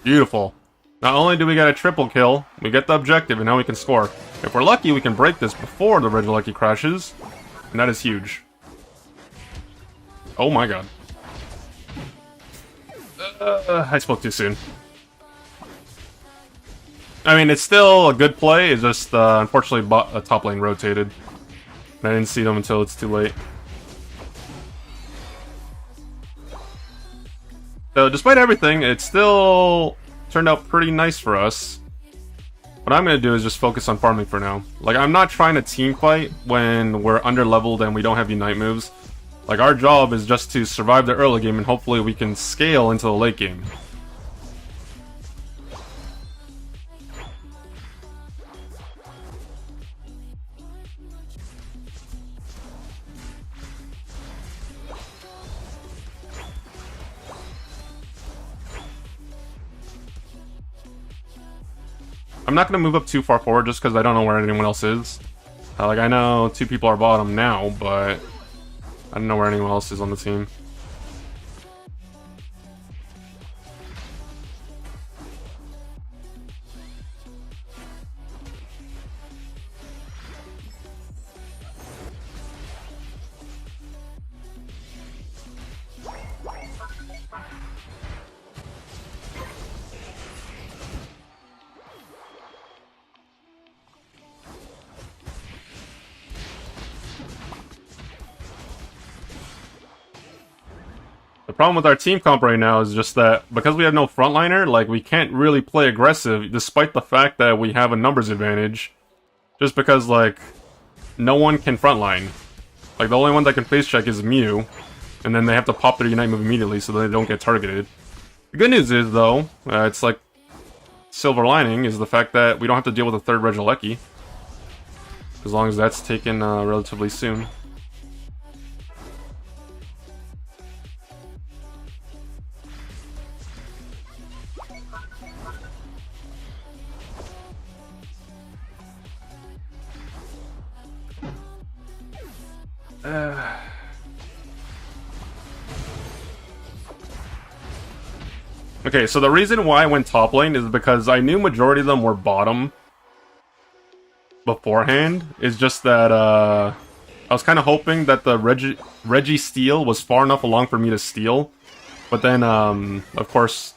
Beautiful. Not only do we get a triple kill, we get the objective, and now we can score. If we're lucky, we can break this before the Regieleki crashes, and that is huge. Oh my god. I spoke too soon. I mean, it's still a good play, it's just, unfortunately, top lane rotated. And I didn't see them until it's too late. So, despite everything, it still turned out pretty nice for us. What I'm going to do is just focus on farming for now. Like, I'm not trying to team fight when we're under-leveled and we don't have Unite moves. Like, our job is just to survive the early game and hopefully we can scale into the late game. I'm not gonna move up too far forward just because I don't know where anyone else is. Like, I know 2 people are bottom now, but I don't know where anyone else is on the team. The problem with our team comp right now is just that because we have no frontliner, like, we can't really play aggressive despite the fact that we have a numbers advantage. Just because, like, no one can frontline. Like, the only one that can face check is Mew, and then they have to pop their Unite move immediately so they don't get targeted. The good news is, though, it's like silver lining, is the fact that we don't have to deal with a third Regieleki. As long as that's taken relatively soon. Okay, so the reason why I went top lane is because I knew majority of them were bottom beforehand. It's just that I was kind of hoping that the Registeel was far enough along for me to steal. But then, of course,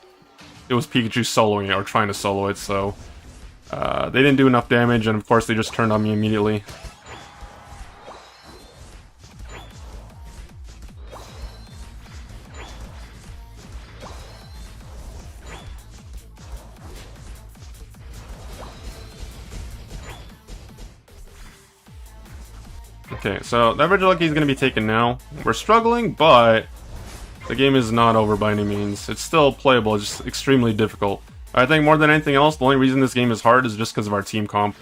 it was Pikachu soloing it, or trying to solo it, so they didn't do enough damage, and of course they just turned on me immediately. Okay, so that Regieleki is going to be taken now. We're struggling, but the game is not over by any means. It's still playable, it's just extremely difficult. I think more than anything else, the only reason this game is hard is just because of our team comp.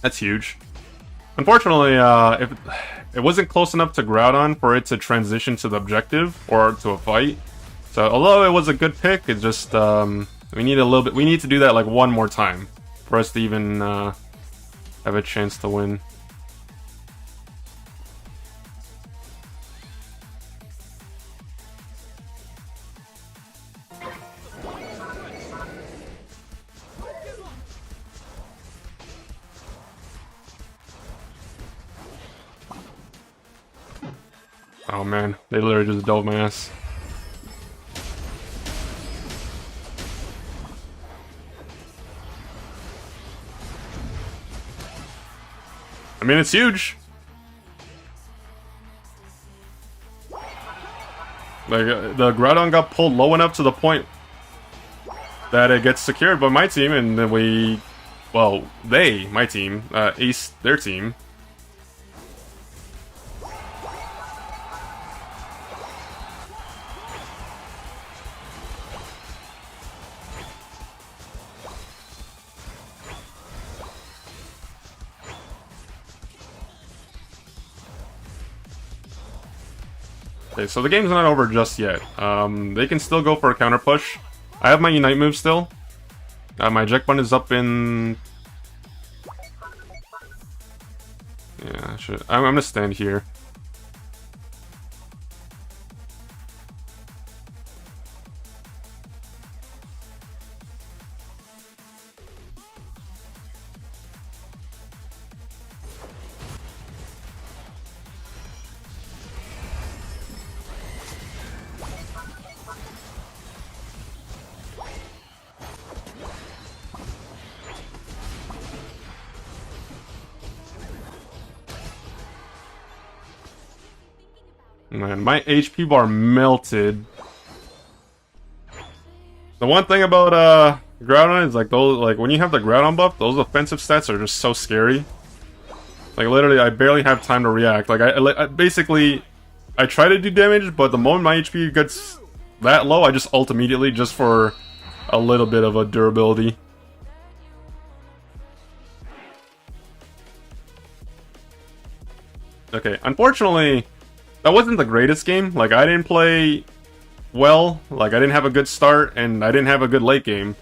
That's huge. Unfortunately, if it wasn't close enough to Groudon for it to transition to the objective or to a fight. So although it was a good pick, it's just we need a little bit. We need to do that like one more time for us to even have a chance to win. Oh man, they literally just dove my ass. I mean, it's huge. Like, the Groudon got pulled low enough to the point that it gets secured by my team, and then we... Well, my team, aced their team. Okay, so the game's not over just yet. They can still go for a counter push. I have my Unite move still. My eject button is up in... Yeah, I'm gonna stand here. Man, my HP bar melted. The one thing about Groudon is like those, like when you have the Groudon buff, those offensive stats are just so scary. Like, literally, I barely have time to react. Like, I basically, I try to do damage, but the moment my HP gets that low, I just ult immediately just for a little bit of a durability. Okay, unfortunately, that wasn't the greatest game. Like, I didn't play well. Like, I didn't have a good start, and I didn't have a good late game.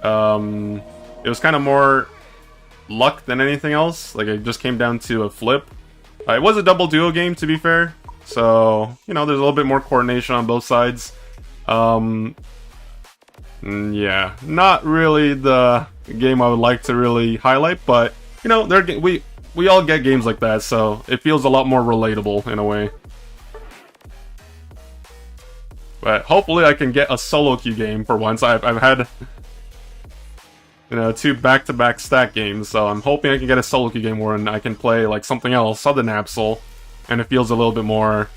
It was kind of more luck than anything else. Like, it just came down to a flip. It was a double duo game, to be fair. So, you know, there's a little bit more coordination on both sides. Yeah, not really the game I would like to really highlight, but, you know, we all get games like that, so it feels a lot more relatable in a way. But hopefully I can get a solo queue game for once. I've had, you know, 2 back-to-back stack games, so I'm hoping I can get a solo queue game where I can play like something else other than Absol, and it feels a little bit more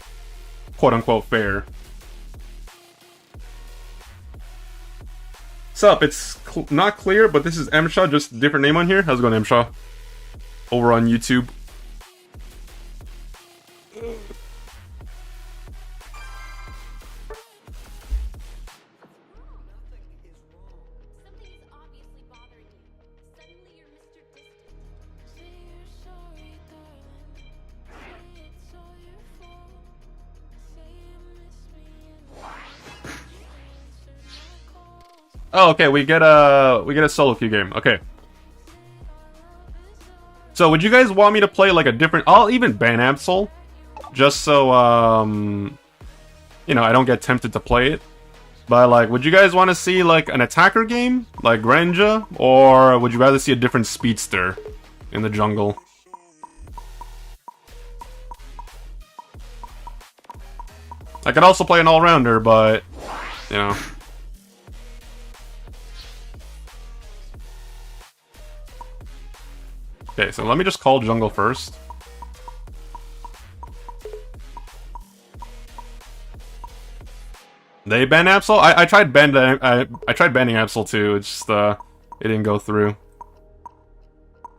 quote-unquote fair. Sup, it's not clear, but this is Mshaw, just a different name on here. How's it going, Mshaw? Over on YouTube. Oh, okay, we get a solo queue game. Okay. So, would you guys want me to play like a different... I'll even ban Absol, just so, you know, I don't get tempted to play it. But, like, would you guys want to see, like, an attacker game? Like Granja? Or would you rather see a different speedster in the jungle? I could also play an all-rounder, but, you know... Okay, so let me just call jungle first. They ban Absol? I tried I tried banning Absol too. It's just it didn't go through.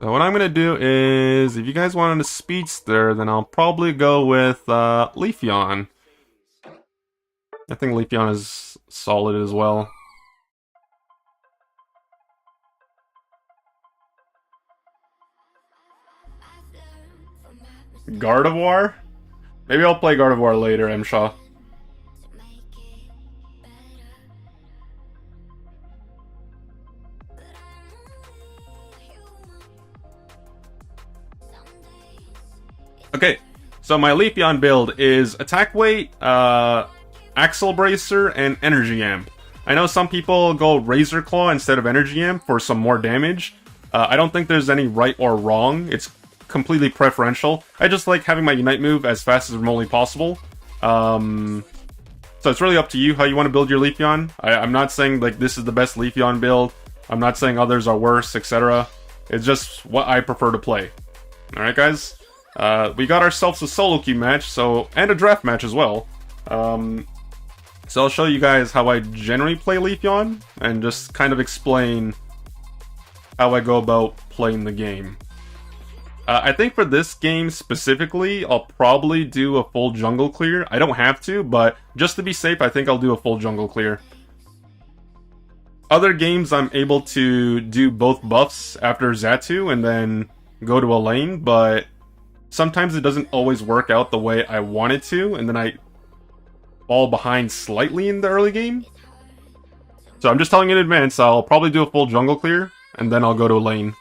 So what I'm gonna do is, if you guys wanted a speedster, then I'll probably go with Leafeon. I think Leafeon is solid as well. Gardevoir? Maybe I'll play Gardevoir later, Mshaw. Okay, so my Leafeon build is attack weight, Axle Bracer, and Energy Amp. I know some people go Razor Claw instead of Energy Amp for some more damage. I don't think there's any right or wrong. It's completely preferential. I just like having my Unite move as fast as remotely possible. So it's really up to you how you want to build your Leafeon. I'm not saying like this is the best Leafeon build. I'm not saying others are worse, etc. It's just what I prefer to play. Alright guys? We got ourselves a solo queue match, and a draft match as well. So I'll show you guys how I generally play Leafeon, and just kind of explain how I go about playing the game. I think for this game specifically, I'll probably do a full jungle clear. I don't have to, but just to be safe, I think I'll do a full jungle clear. Other games, I'm able to do both buffs after Xatu and then go to a lane, but sometimes it doesn't always work out the way I want it to, and then I fall behind slightly in the early game. So I'm just telling you in advance, I'll probably do a full jungle clear, and then I'll go to a lane.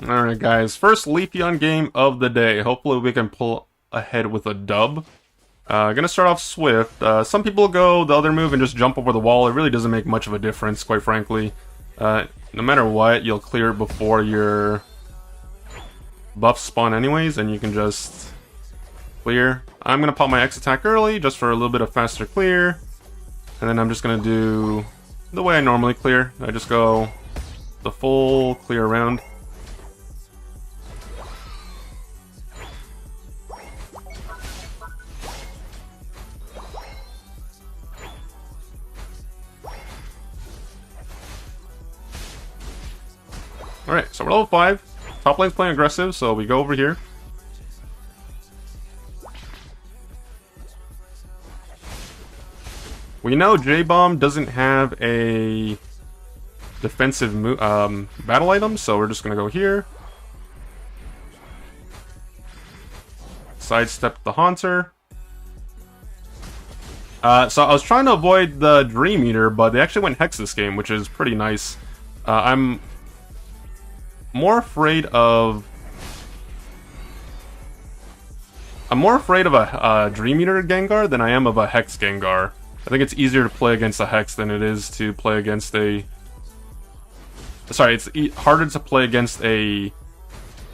Alright guys, first Leafeon game of the day. Hopefully we can pull ahead with a dub. Gonna start off Swift. Some people go the other move and just jump over the wall. It really doesn't make much of a difference, quite frankly. No matter what, you'll clear it before your buffs spawn anyways, and you can just clear. I'm gonna pop my X attack early, just for a little bit of faster clear. And then I'm just gonna do the way I normally clear. I just go the full clear around. Alright, so we're level 5. Top lane's playing aggressive, so we go over here. We know J-Bomb doesn't have a defensive battle item, so we're just gonna go here. Sidestep the Haunter. So I was trying to avoid the Dream Eater, but they actually went Hex this game, which is pretty nice. I'm more afraid of a Dream Eater Gengar than I am of a Hex Gengar. I think it's easier to play against a Hex than it is to play against a... Sorry, it's harder to play against a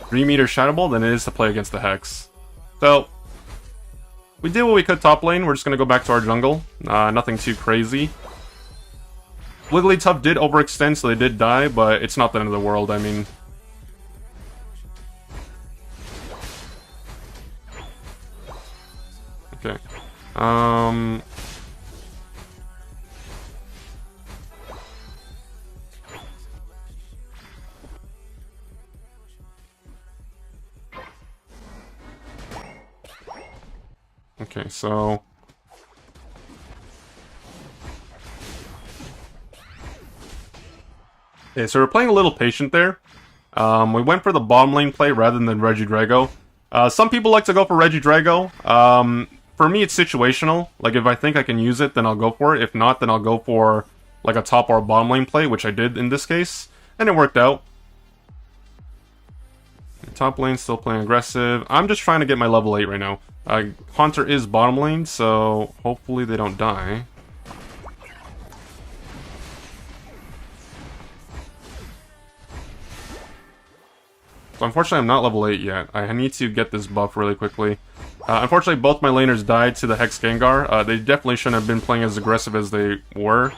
Dream Eater Shadow Ball than it is to play against the Hex. So, we did what we could top lane. We're just going to go back to our jungle. Nothing too crazy. Wigglytuff did overextend, so they did die, but it's not the end of the world, I mean... Okay. Okay, so... Okay, so we're playing a little patient there. We went for the bottom lane play rather than Regidrago. Some people like to go for Regidrago. For me, it's situational. Like, if I think I can use it, then I'll go for it. If not, then I'll go for, like, a top or bottom lane play, which I did in this case. And it worked out. Top lane still playing aggressive. I'm just trying to get my level 8 right now. Haunter is bottom lane, so hopefully they don't die. So unfortunately I'm not level 8 yet. I need to get this buff really quickly. Unfortunately both my laners died to the Hex Gengar. They definitely shouldn't have been playing as aggressive as they were.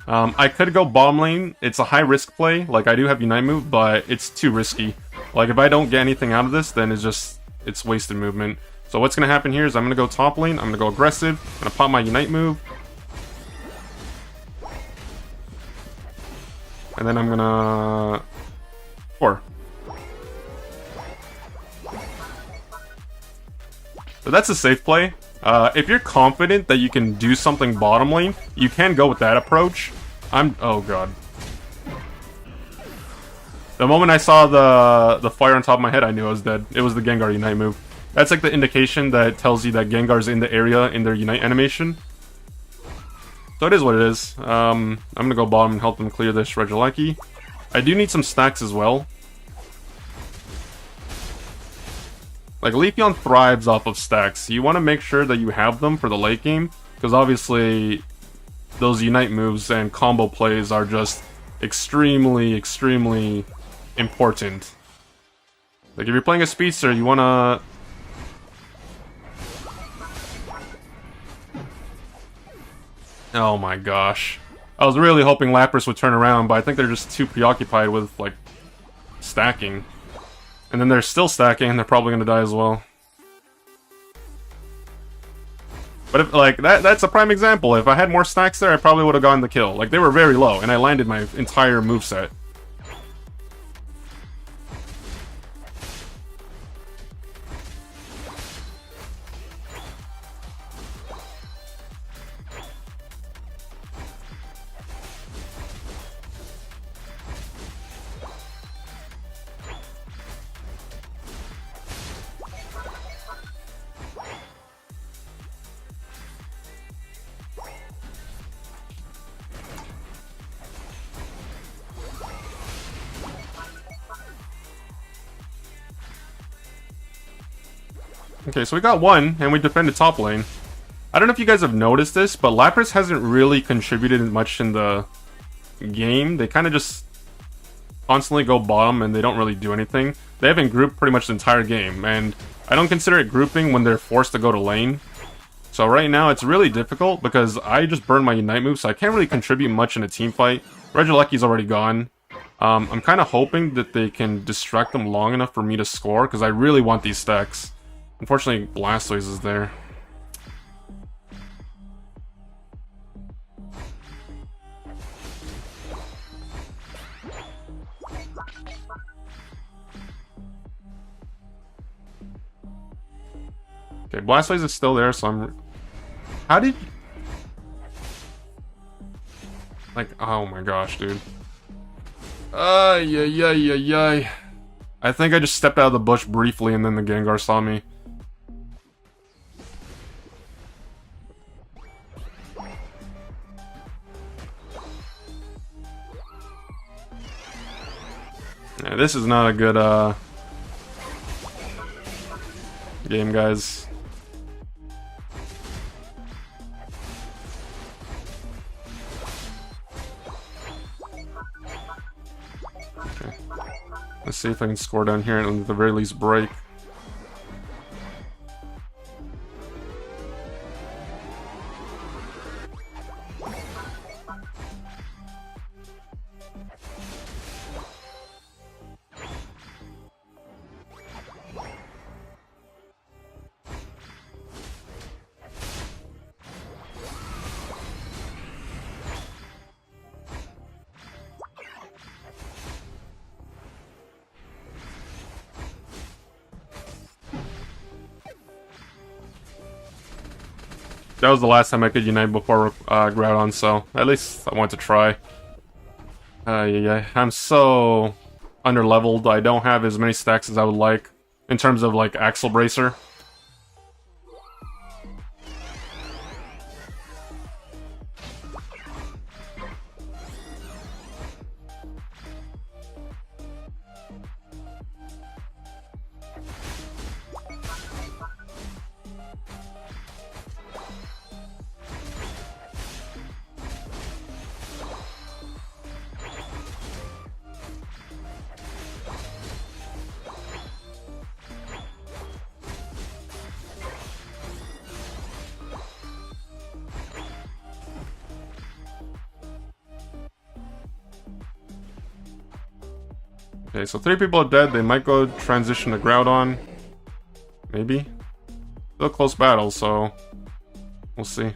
I could go bottom lane. It's a high risk play. Like, I do have Unite move, but it's too risky. Like, if I don't get anything out of this, then it's wasted movement. So what's going to happen here is I'm going to go top lane. I'm going to go aggressive. I'm going to pop my Unite move. And then I'm going to... So that's a safe play. If you're confident that you can do something bottom lane, you can go with that approach. Oh god. The moment I saw the fire on top of my head, I knew I was dead. It was the Gengar Unite move. That's like the indication that tells you that Gengar's in the area in their Unite animation. So it is what it is. I'm gonna go bottom and help them clear this Regieleki. I do need some stacks as well. Like, Leafeon thrives off of stacks. You want to make sure that you have them for the late game, because obviously those Unite moves and combo plays are just extremely, extremely important. Like, if you're playing a speedster, you want to... Oh my gosh. I was really hoping Lapras would turn around, but I think they're just too preoccupied with, like, stacking. And then they're still stacking, and they're probably gonna die as well. But if, like, that's a prime example. If I had more stacks there, I probably would have gotten the kill. Like, they were very low, and I landed my entire moveset. Okay, so we got one, and we defended top lane. I don't know if you guys have noticed this, but Lapras hasn't really contributed much in the game. They kind of just constantly go bottom, and they don't really do anything. They haven't grouped pretty much the entire game, and I don't consider it grouping when they're forced to go to lane. So right now, it's really difficult because I just burned my Unite move, so I can't really contribute much in a team fight. Regieleki's already gone. I'm kind of hoping that they can distract them long enough for me to score, because I really want these stacks. Unfortunately, Blastoise is there. Okay, Blastoise is still there, so I'm... How did... Like, oh my gosh, dude. Ay. I think I just stepped out of the bush briefly and then the Gengar saw me. Yeah, this is not a good, game, guys. Okay. Let's see if I can score down here and at the very least break. That was the last time I could unite before Groudon, so at least I want to try. Yeah, I'm so underleveled. I don't have as many stacks as I would like in terms of like Axle Bracer. Okay, so 3 people are dead. They might go transition to Groudon. Maybe. Still a close battle, so we'll see.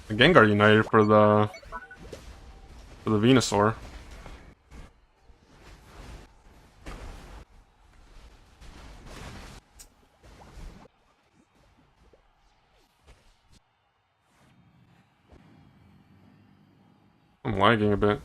The Gengar united for the Venusaur. I'm lagging a bit.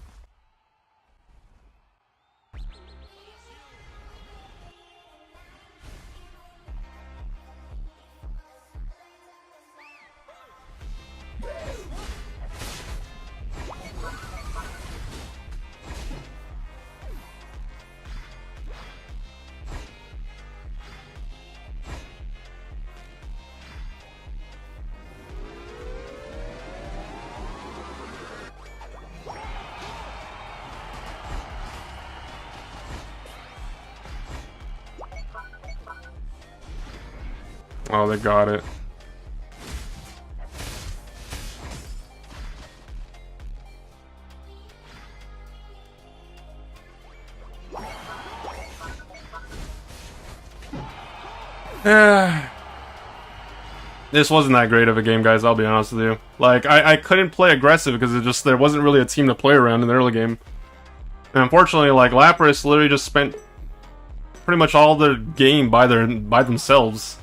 Oh, they got it. This wasn't that great of a game, guys, I'll be honest with you. Like, I couldn't play aggressive because there wasn't really a team to play around in the early game. And unfortunately, like, Lapras literally just spent pretty much all their game by themselves.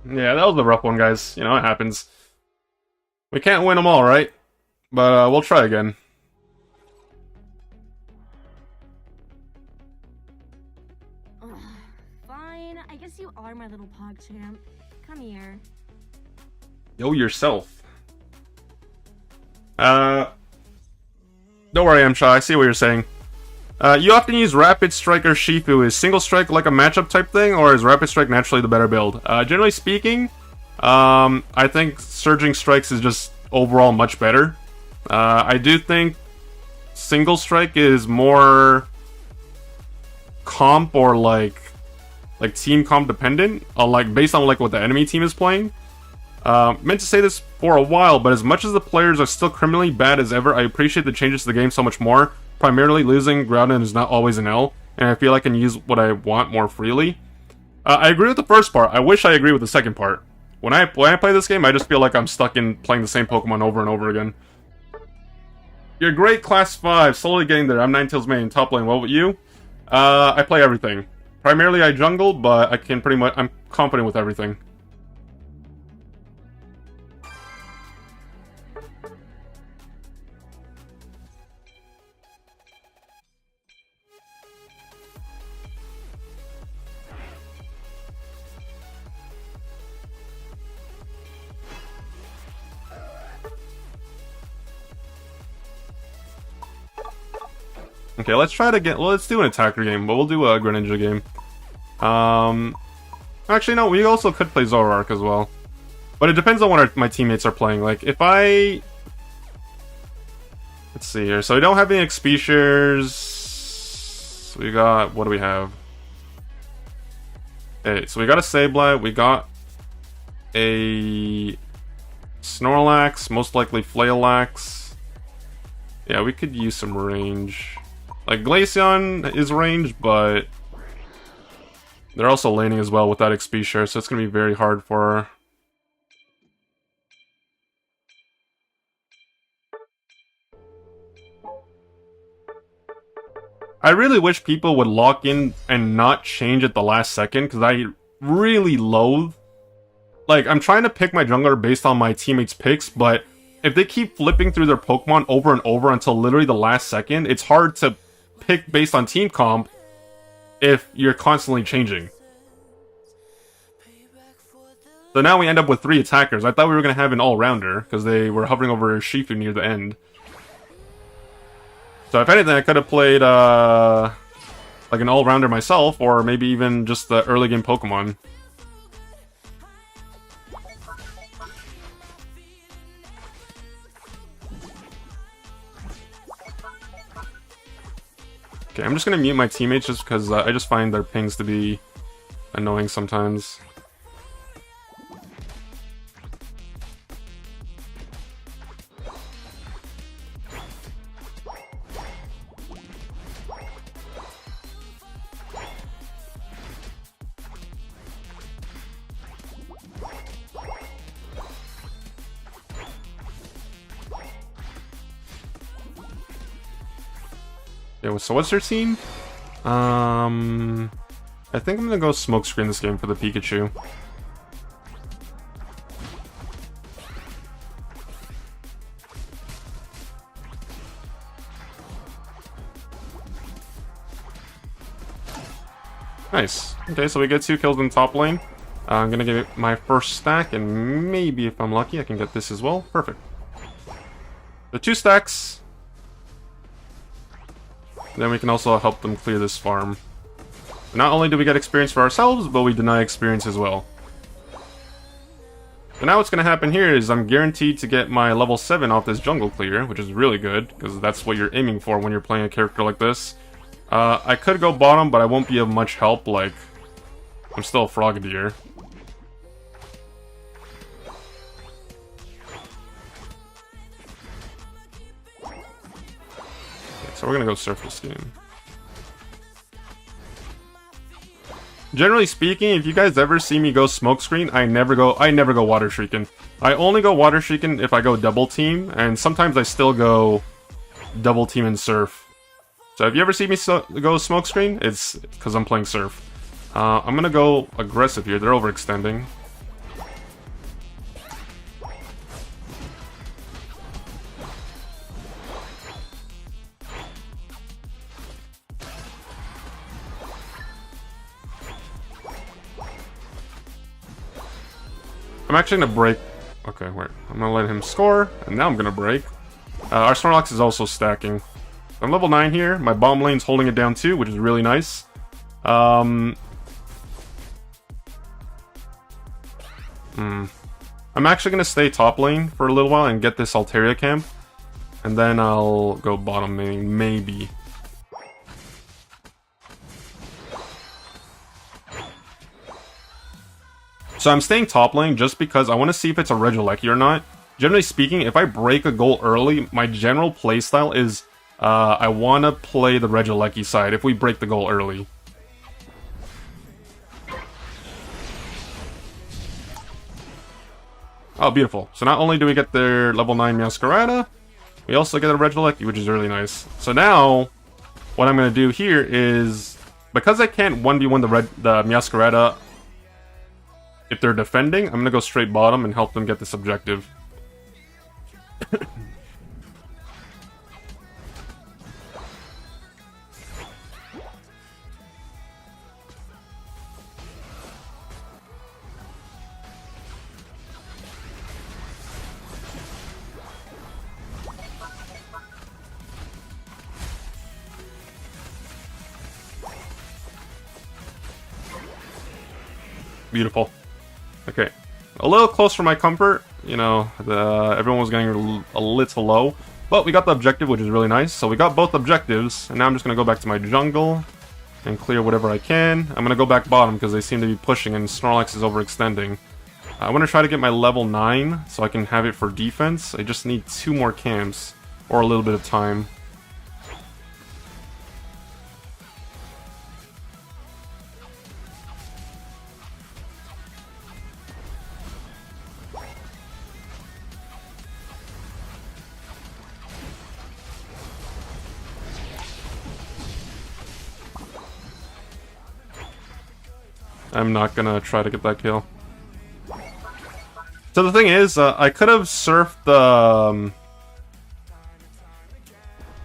Yeah, that was the rough one, guys. You know, it happens. We can't win them all, right? But we'll try again. Ugh, fine, I guess you are my little PogChamp. Come here. Yo, yourself. Don't worry, Amsha, I see what you're saying. You often use Rapid Strike or Shifu. Is Single Strike like a matchup type thing, or is Rapid Strike naturally the better build? Generally speaking, I think Surging Strikes is just overall much better. I do think Single Strike is more comp or like team comp dependent, like based on like what the enemy team is playing. Meant to say this for a while, but as much as the players are still criminally bad as ever, I appreciate the changes to the game so much more. Primarily, losing Groudon is not always an L, and I feel I can use what I want more freely. I agree with the first part. I wish I agree with the second part. When I play this game, I just feel like I'm stuck in playing the same Pokemon over and over again. You're great, Class 5, slowly getting there. I'm Ninetales main, top lane. What about you? I play everything. Primarily, I jungle, but I can pretty much. I'm confident with everything. Okay, let's try to get. Well, let's do an attacker game, but we'll do a Greninja game. Actually, no, we also could play Zoroark as well. But it depends on what my teammates are playing. Like, if I... Let's see here. So we don't have any XP shares. We got... What do we have? Okay, so we got a Sableye. We got a Snorlax. Most likely Flaylax. Yeah, we could use some range. Like, Glaceon is range, but they're also laning as well with that XP share, so it's going to be very hard for her. I really wish people would lock in and not change at the last second, because I really loathe... Like, I'm trying to pick my jungler based on my teammates' picks, but if they keep flipping through their Pokemon over and over until literally the last second, it's hard to pick based on team comp if you're constantly changing. So now we end up with 3 attackers. I thought we were going to have an all-rounder, because they were hovering over Shifu near the end. So if anything, I could have played like an all-rounder myself, or maybe even just the early game Pokemon. Okay, I'm just gonna mute my teammates just because I just find their pings to be annoying sometimes. Yeah, so what's their team? I think I'm gonna go Smokescreen this game for the Pikachu. Nice. Okay, so we get 2 kills in top lane. I'm gonna give it my first stack, and maybe if I'm lucky, I can get this as well. Perfect. The 2 stacks. Then we can also help them clear this farm. Not only do we get experience for ourselves, but we deny experience as well. So now what's going to happen here is I'm guaranteed to get my level 7 off this jungle clear, which is really good, because that's what you're aiming for when you're playing a character like this. I could go bottom, but I won't be of much help, like... I'm still a Frogadier. So we're gonna go Surface game. Generally speaking, if you guys ever see me go Smokescreen, I never go Water Shrieking. I only go Water Shrieking if I go double team, and sometimes I still go double team and Surf. So if you ever see me go Smokescreen, it's because I'm playing Surf. I'm gonna go aggressive here. They're overextending. I'm actually gonna break. Okay, wait. I'm gonna let him score, and now I'm gonna break. Our Snorlax is also stacking. I'm level 9 here. My bomb lane's holding it down too, which is really nice. I'm actually gonna stay top lane for a little while and get this Altaria camp, and then I'll go bottom lane, maybe. So I'm staying top lane just because I want to see if it's a Regieleki or not. Generally speaking, if I break a goal early, my general playstyle is I want to play the Regieleki side if we break the goal early. Oh, beautiful. So not only do we get their level 9 Meowscarada, we also get a Regieleki, which is really nice. So now, what I'm going to do here is, because I can't 1v1 the Meowscarada if they're defending, I'm going to go straight bottom and help them get this objective. Beautiful. Okay. A little close for my comfort. You know, everyone was getting a little low. But we got the objective, which is really nice. So we got both objectives. And now I'm just going to go back to my jungle and clear whatever I can. I'm going to go back bottom because they seem to be pushing and Snorlax is overextending. I want to try to get my level 9 so I can have it for defense. I just need 2 more camps or a little bit of time. I'm not gonna try to get that kill. So the thing is, I could have surfed the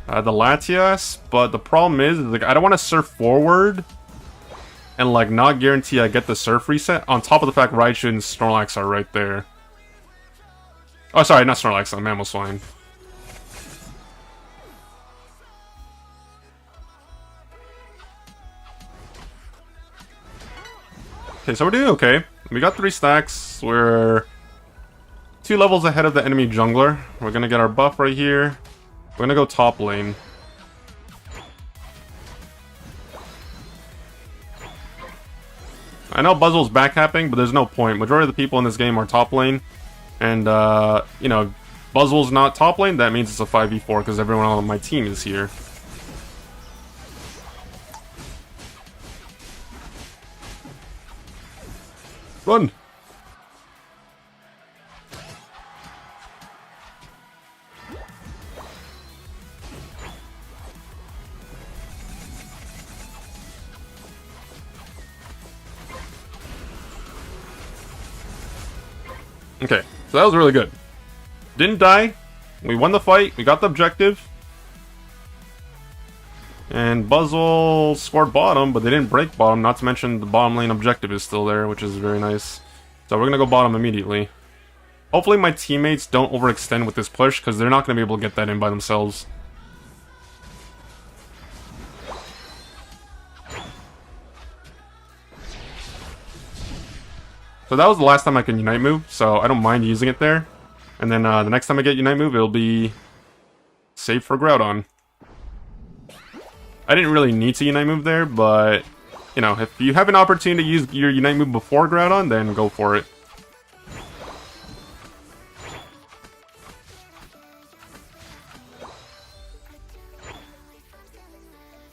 Latias, but the problem is like I don't want to surf forward and like not guarantee I get the surf reset. On top of the fact Raichu and Snorlax are right there. Oh, sorry, not Snorlax, Mamoswine. Okay, so we're doing okay. We got 3 stacks. We're 2 levels ahead of the enemy jungler. We're gonna get our buff right here. We're gonna go top lane. I know Buzzle's backcapping, but there's no point. Majority of the people in this game are top lane. And, you know, Buzzle's not top lane, that means it's a 5v4 because everyone on my team is here. Run! Okay, so that was really good. Didn't die. We won the fight. We got the objective. And Buzzle scored bottom, but they didn't break bottom. Not to mention the bottom lane objective is still there, which is very nice. So we're going to go bottom immediately. Hopefully my teammates don't overextend with this push, because they're not going to be able to get that in by themselves. So that was the last time I can Unite move, so I don't mind using it there. And then the next time I get Unite move, it'll be saved for Groudon. I didn't really need to Unite move there, but, you know, if you have an opportunity to use your Unite move before Groudon, then go for it.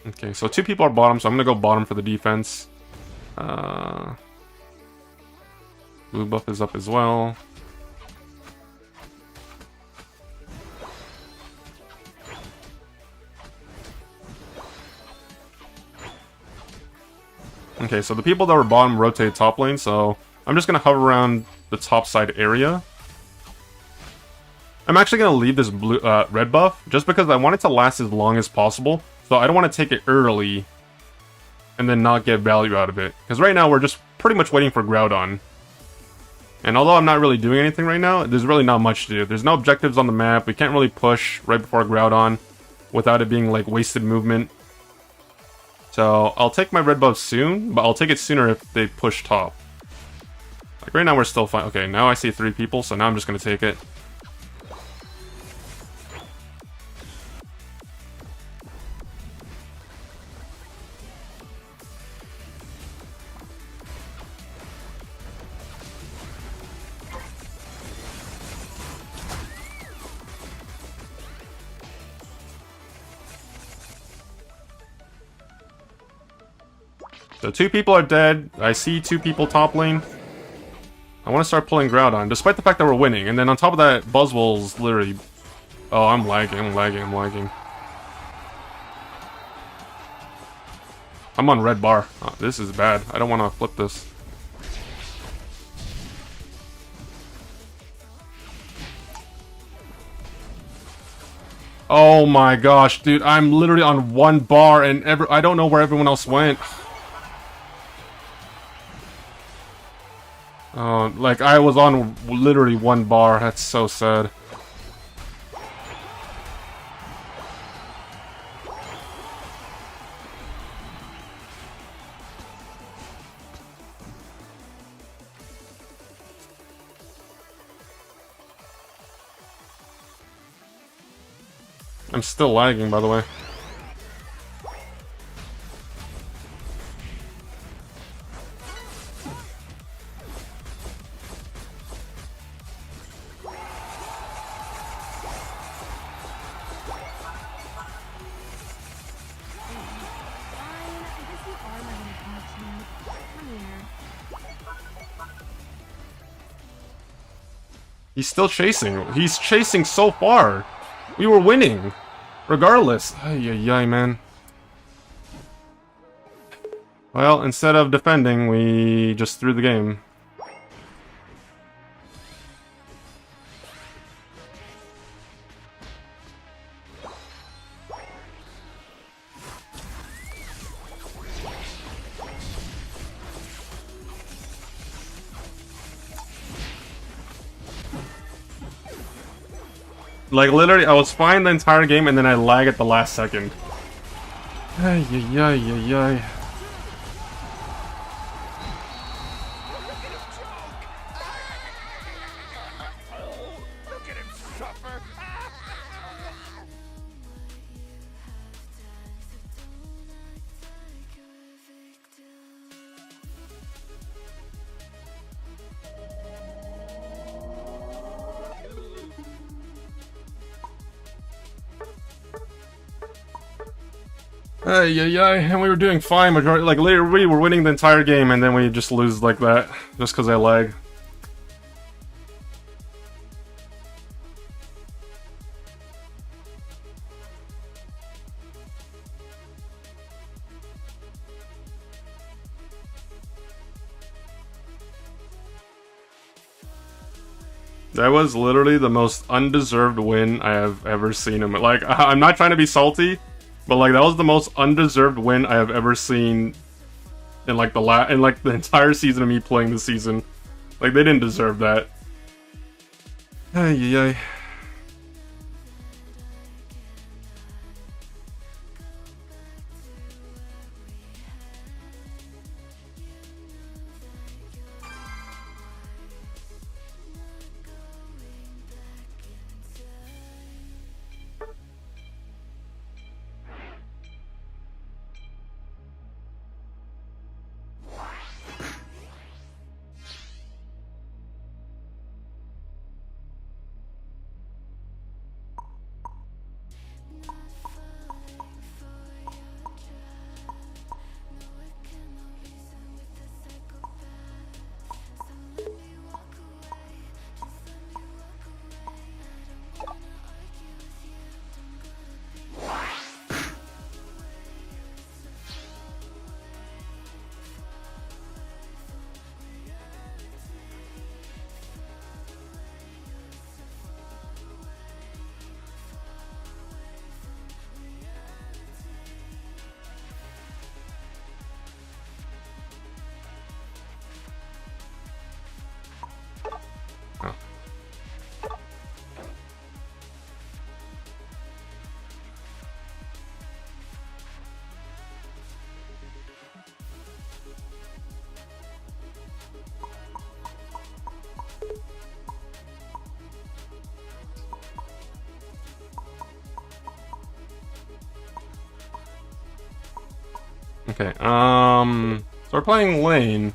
Okay, so 2 people are bottom, so I'm going to go bottom for the defense. Blue buff is up as well. Okay, so the people that were bottom rotated top lane, so I'm just going to hover around the top side area. I'm actually going to leave this blue, red buff, just because I want it to last as long as possible. So I don't want to take it early, and then not get value out of it. Because right now we're just pretty much waiting for Groudon. And although I'm not really doing anything right now, there's really not much to do. There's no objectives on the map. We can't really push right before Groudon without it being like wasted movement. So I'll take my red buff soon, but I'll take it sooner if they push top. Like right now we're still fine. Okay, now I see 3 people, so now I'm just gonna take it. So 2 people are dead. I see 2 people top lane. I want to start pulling Groudon, despite the fact that we're winning. And then on top of that, Buzzwole's literally... Oh, I'm lagging, I'm lagging. I'm on red bar. Oh, this is bad. I don't want to flip this. Oh my gosh, dude. I'm literally on 1 bar and I don't know where everyone else went. Oh, like I was on literally 1 bar. That's so sad. I'm still lagging, by the way. He's still chasing. He's chasing so far. We were winning. Regardless. Ay, ay, ay, man. Well, instead of defending, we just threw the game. Like, literally, I was fine the entire game, and then I lag at the last second. Ay, ay, ay, ay, ay. Ay, ay, ay, and we were doing fine, majority, like, literally, we were winning the entire game, and then we just lose like that, just because I lag. That was literally the most undeserved win I have ever seen him. Like, I'm not trying to be salty, but like that was the most undeserved win I have ever seen in like the entire season of me playing the season. Like they didn't deserve that. Ay, ay, ay. Okay, so we're playing lane.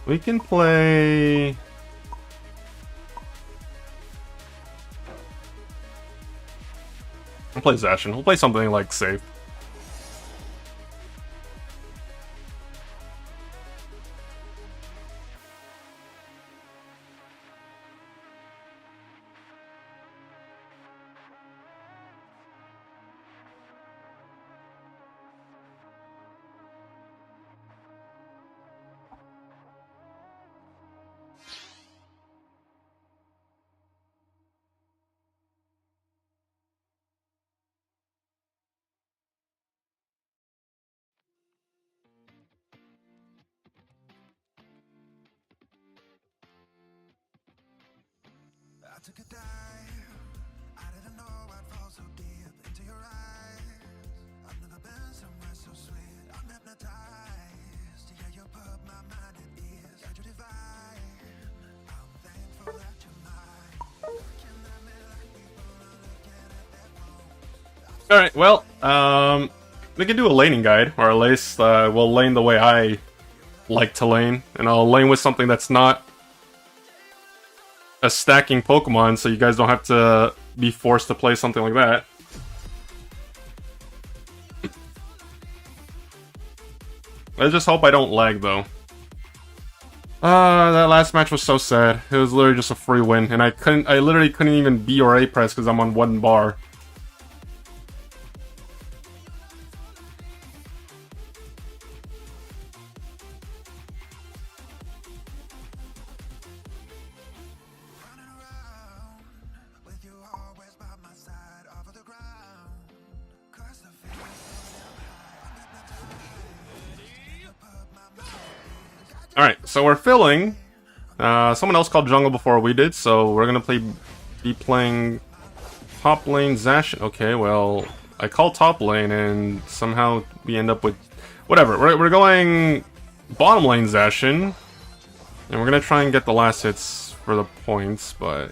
We can play... We'll play Zacian. We'll play something like safe. I took a dive. I didn't know I'd fall so deep into your eyes. I've never been somewhere so sweet. I'm hypnotized. Yeah, you put my mind at ease. Got you divine. I'm thankful that you're mine. Looking at me like people are looking at their phones. Alright, well, we can do a laning guide, or at least we'll lane the way I like to lane, and I'll lane with something that's not a stacking Pokemon, so you guys don't have to be forced to play something like that. I just hope I don't lag, though. That last match was so sad. It was literally just a free win, and I literally couldn't even B or A press because I'm on one bar. Running around with you always by my side, off of the ground. 'Cause the feeling's so high. I'm hypnotized. You put my mind at ease. Alright, so we're filling. Someone else called jungle before we did, so we're gonna be playing top lane Zacian. Okay, well, I call top lane and somehow we end up with... Whatever, we're going bottom lane Zacian. And we're gonna try and get the last hits for the points, but...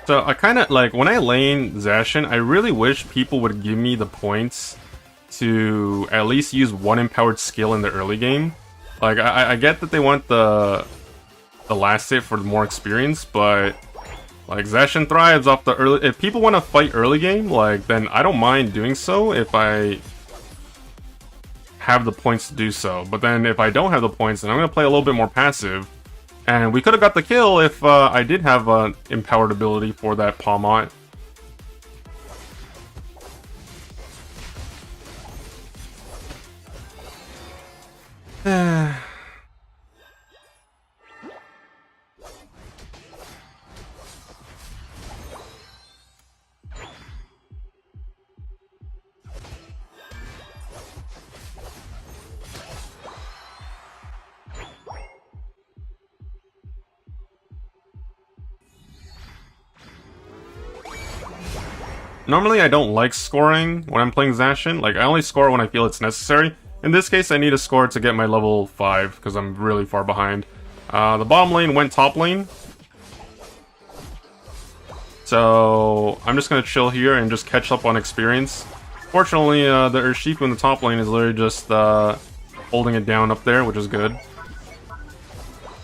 So I kind of like when I lane Zacian, I really wish people would give me the points to at least use one empowered skill in the early game. Like I get that they want the last hit for more experience, but like Zacian thrives off the early. If people want to fight early game, like then I don't mind doing so if I have the points to do so. But then if I don't have the points, then I'm gonna play a little bit more passive. And we could have got the kill if I did have an empowered ability for that Pawmot. Normally I don't like scoring when I'm playing Zacian. Like I only score when I feel it's necessary. In this case I need a score to get my level 5 because I'm really far behind. The bottom lane went top lane. So I'm just gonna chill here and just catch up on experience. Fortunately the Urshifu in the top lane is literally just holding it down up there, which is good.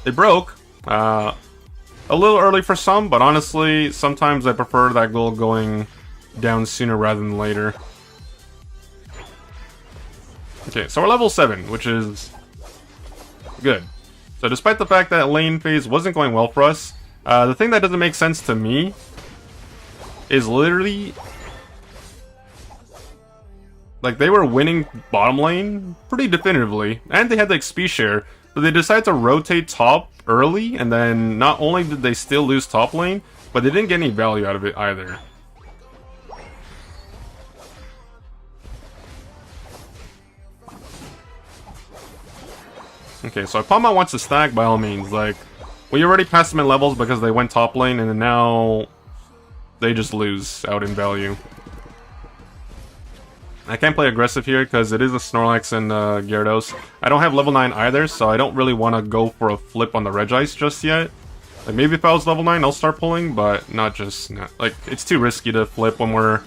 It broke. A little early for some, but honestly sometimes I prefer that goal going down sooner rather than later. Okay, so we're level 7, which is good. So despite the fact that lane phase wasn't going well for us, the thing that doesn't make sense to me is literally like they were winning bottom lane pretty definitively, and they had the XP share, but they decided to rotate top early, and then not only did they still lose top lane, but they didn't get any value out of it either. Okay, so if Pawmot wants to stack, by all means, like, we already passed them in levels because they went top lane, and then now they just lose out in value. I can't play aggressive here because it is a Snorlax and Gyarados. I don't have level 9 either, so I don't really want to go for a flip on the Regice just yet. Like, maybe if I was level 9, I'll start pulling, but not just... like, it's too risky to flip when we're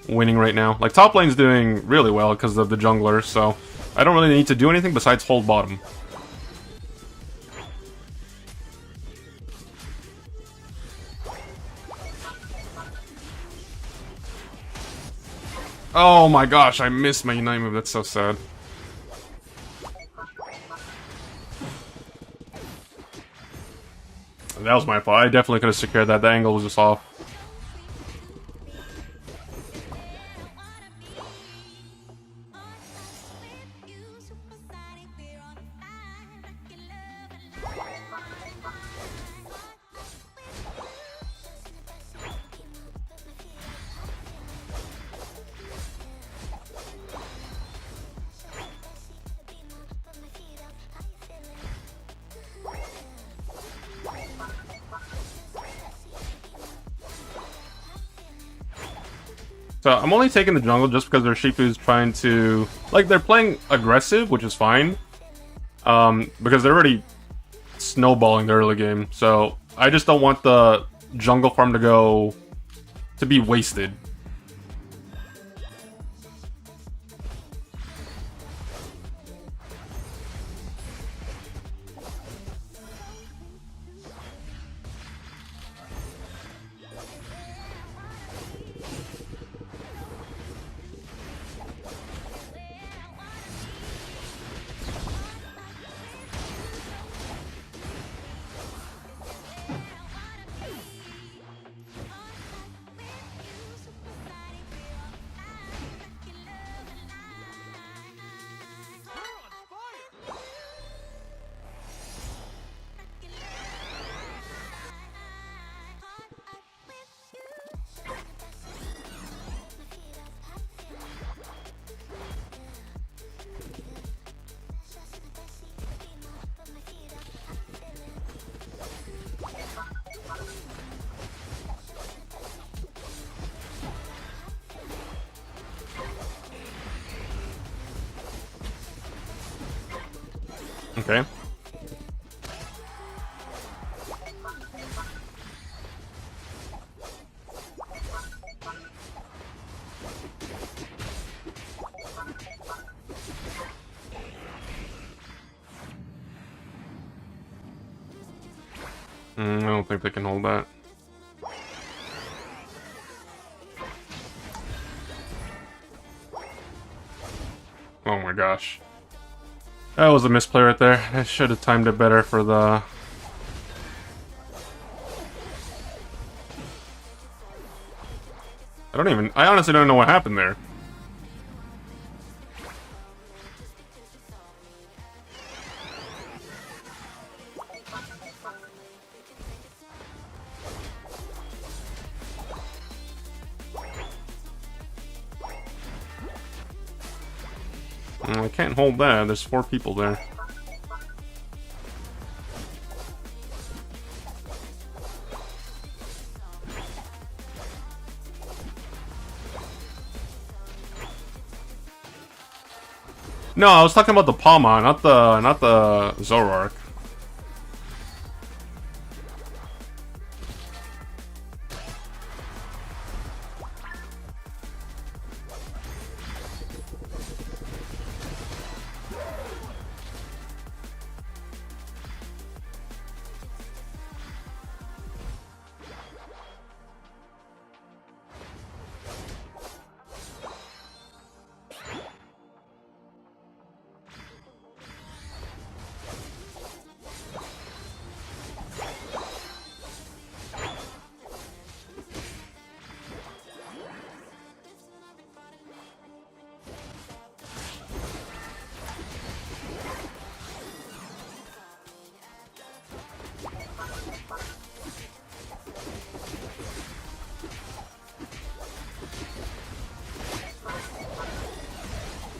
winning right now. Like, top lane's doing really well because of the jungler, so I don't really need to do anything besides hold bottom. Oh my gosh, I missed my Unite move, that's so sad. That was my fault, I definitely could have secured that, the angle was just off. So I'm only taking the jungle just because Urshifu's trying to... like, they're playing aggressive, which is fine. Because they're already snowballing the early game. So I just don't want the jungle farm to be wasted. Okay. I don't think they can hold that. Oh my gosh. That was a misplay right there. I should have timed it better for the... I honestly don't know what happened there. I can't hold that. There's 4 people there. No, I was talking about the Palma, not the Zoroark.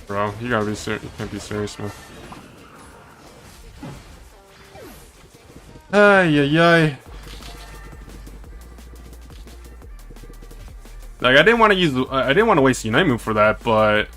Bro, you gotta be serious. You can't be serious, man. Ay, ay, ay. Like, I didn't want to waste Unite move for that, but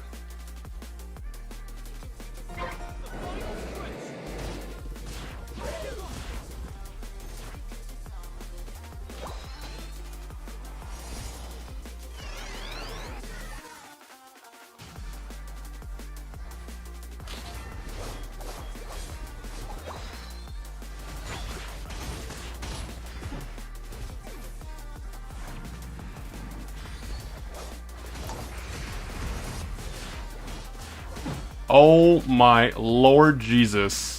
oh my Lord Jesus.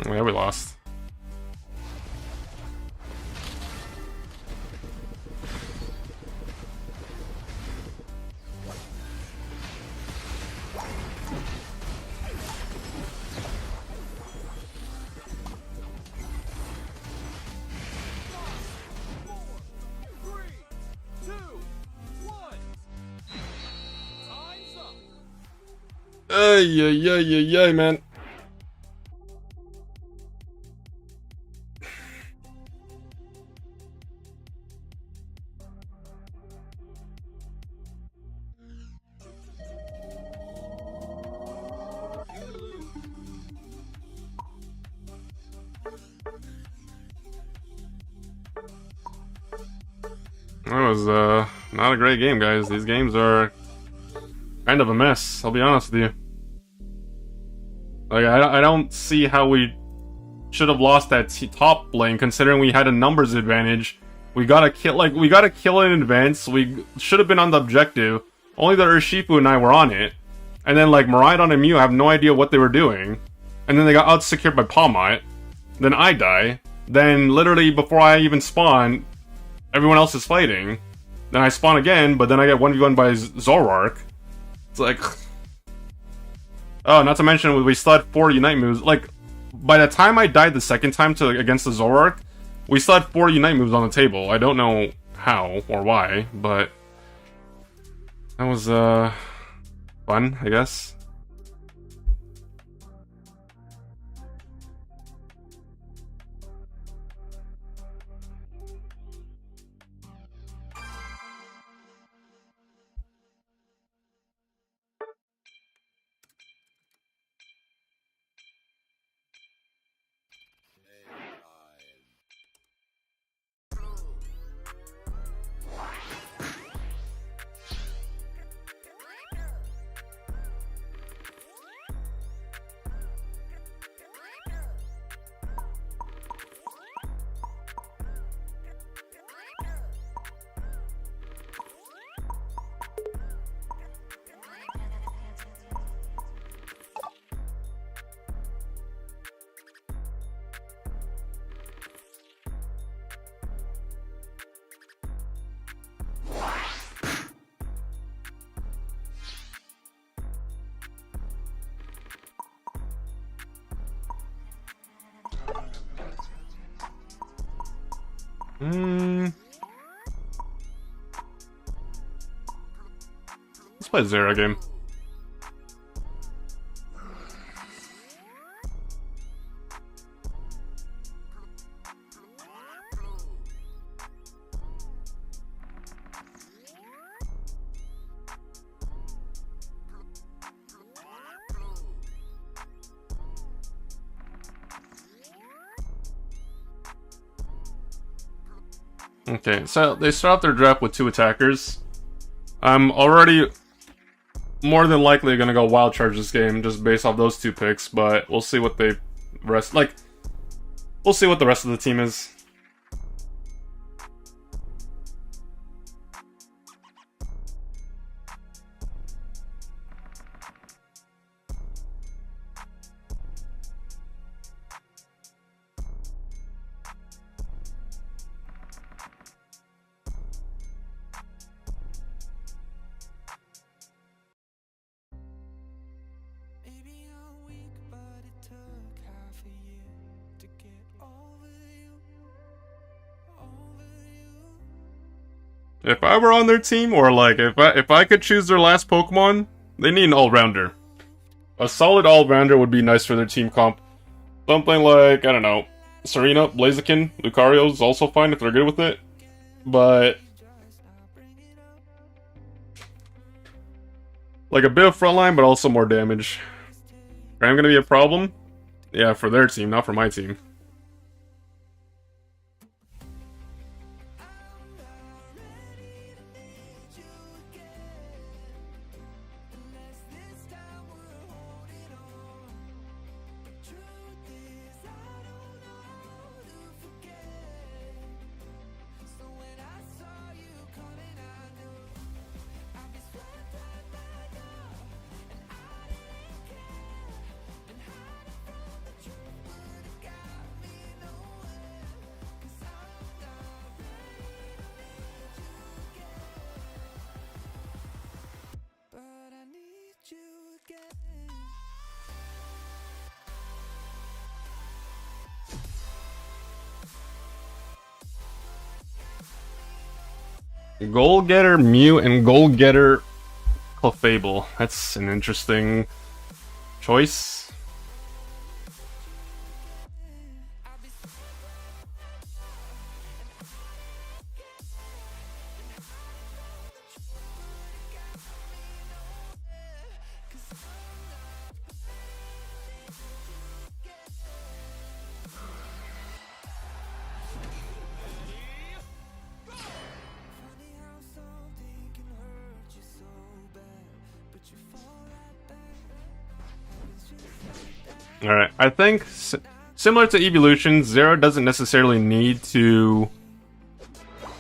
Yeah, we lost. Yeah, man. That was not a great game, guys. These games are kind of a mess, I'll be honest with you. Like, I don't see how we should have lost that top lane, considering we had a numbers advantage. We got a kill in advance. We should have been on the objective. Only the Urshifu and I were on it. And then, like, Miraidon and Mew have no idea what they were doing. And then they got out-secured by Palmot. Then I die. Then, literally, before I even spawn, everyone else is fighting. Then I spawn again, but then I get 1v1 by Zoroark. It's like... Oh, not to mention, we still had 4 Unite moves. Like, by the time I died the second time against the Zoroark, we still had 4 Unite moves on the table. I don't know how or why, but... That was, fun, I guess. Let's play a Zera game. Okay, so they start off their draft with 2 attackers. I'm already more than likely gonna go wild charge this game just based off those 2 picks, but we'll see what we'll see what the rest of the team is. Maybe I'm weak, but it took half a year to get over you. If I were on their team, or like if I could choose their last Pokemon, they need an all-rounder. A solid all-rounder would be nice for their team comp. Something like, I don't know, Serena, Blaziken, Lucario's also fine if they're good with it. But like a bit of frontline, but also more damage. I'm gonna be a problem? Yeah, for their team, not for my team. Goal Getter Mew and Goal Getter Clefable. That's an interesting choice. Alright, I think similar to Evolution, Zero doesn't necessarily need to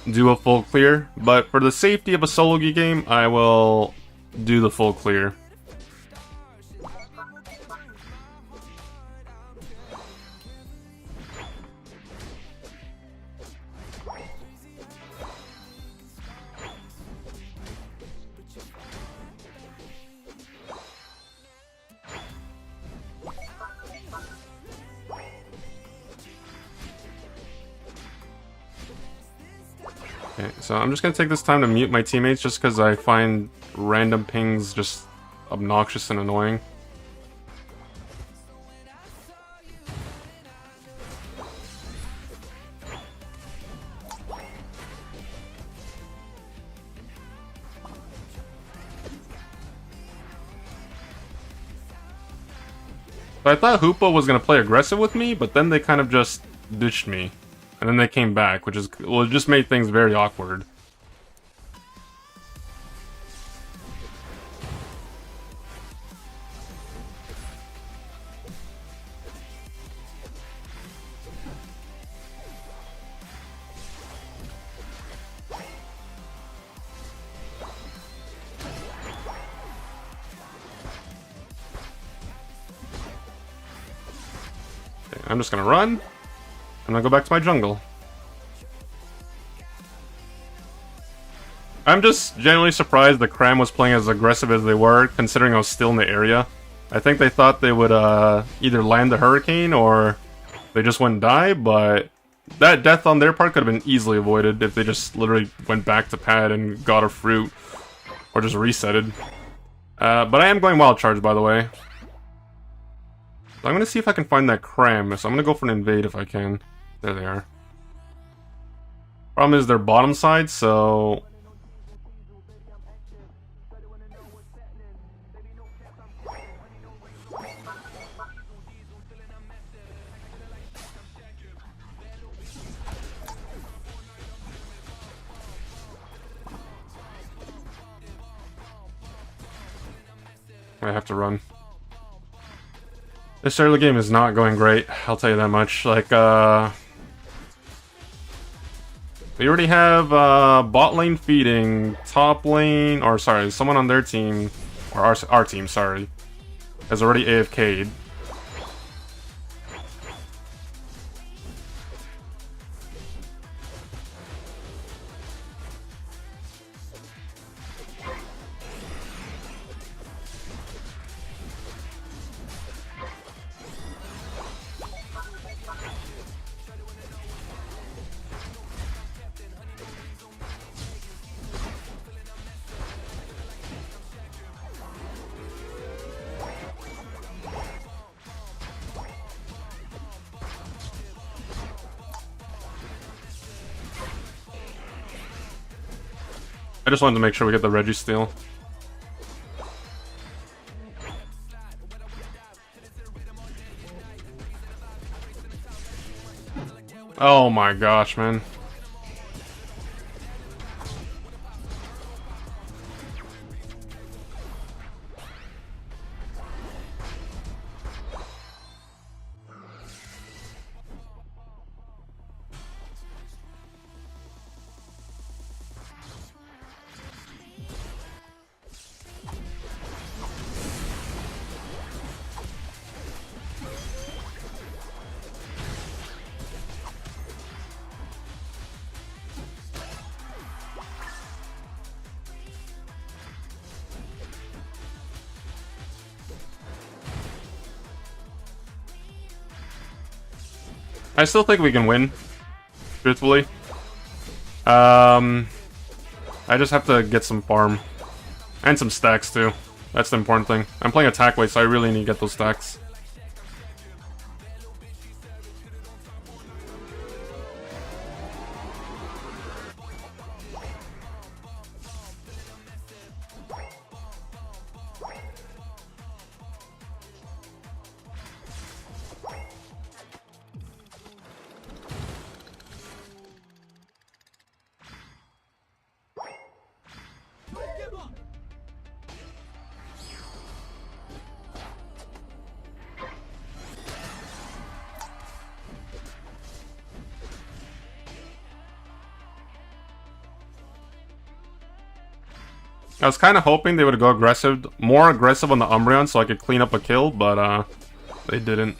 do a full clear, but for the safety of a solo game, I will do the full clear. Okay, so I'm just gonna take this time to mute my teammates just because I find random pings just obnoxious and annoying. So I thought Hoopa was gonna play aggressive with me, but then they kind of just ditched me. And then they came back, which is, well, it just made things very awkward. Okay, I'm just gonna run. I'm gonna go back to my jungle. I'm just genuinely surprised the Cram was playing as aggressive as they were, considering I was still in the area. I think they thought they would either land the Hurricane or they just wouldn't die, but that death on their part could have been easily avoided if they just literally went back to pad and got a fruit, or just resetted. But I am going Wild Charge, by the way. So I'm gonna see if I can find that Cram, so I'm gonna go for an invade if I can. There they are. Problem is they're bottom side, so... I have to run. This early game is not going great, I'll tell you that much. Like, we already have bot lane feeding, top lane, or sorry, someone on their team, or our team, sorry, has already AFK'd. I just wanted to make sure we get the Registeel. Oh my gosh, man. I still think we can win, truthfully. I just have to get some farm. And some stacks, too. That's the important thing. I'm playing attack way, so I really need to get those stacks. I was kind of hoping they would go aggressive, more aggressive on the Umbreon so I could clean up a kill, but they didn't.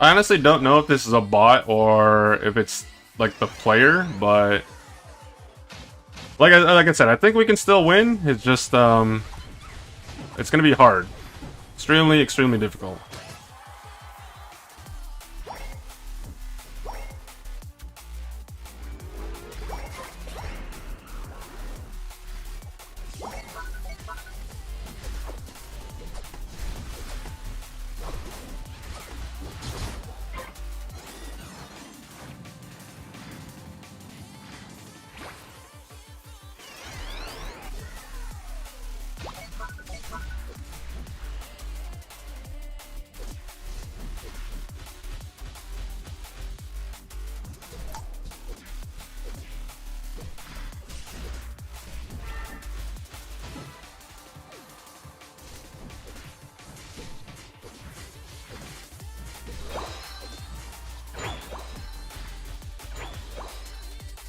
I honestly don't know if this is a bot or if it's like the player, but like I said, I think we can still win. It's just it's gonna be hard, extremely difficult.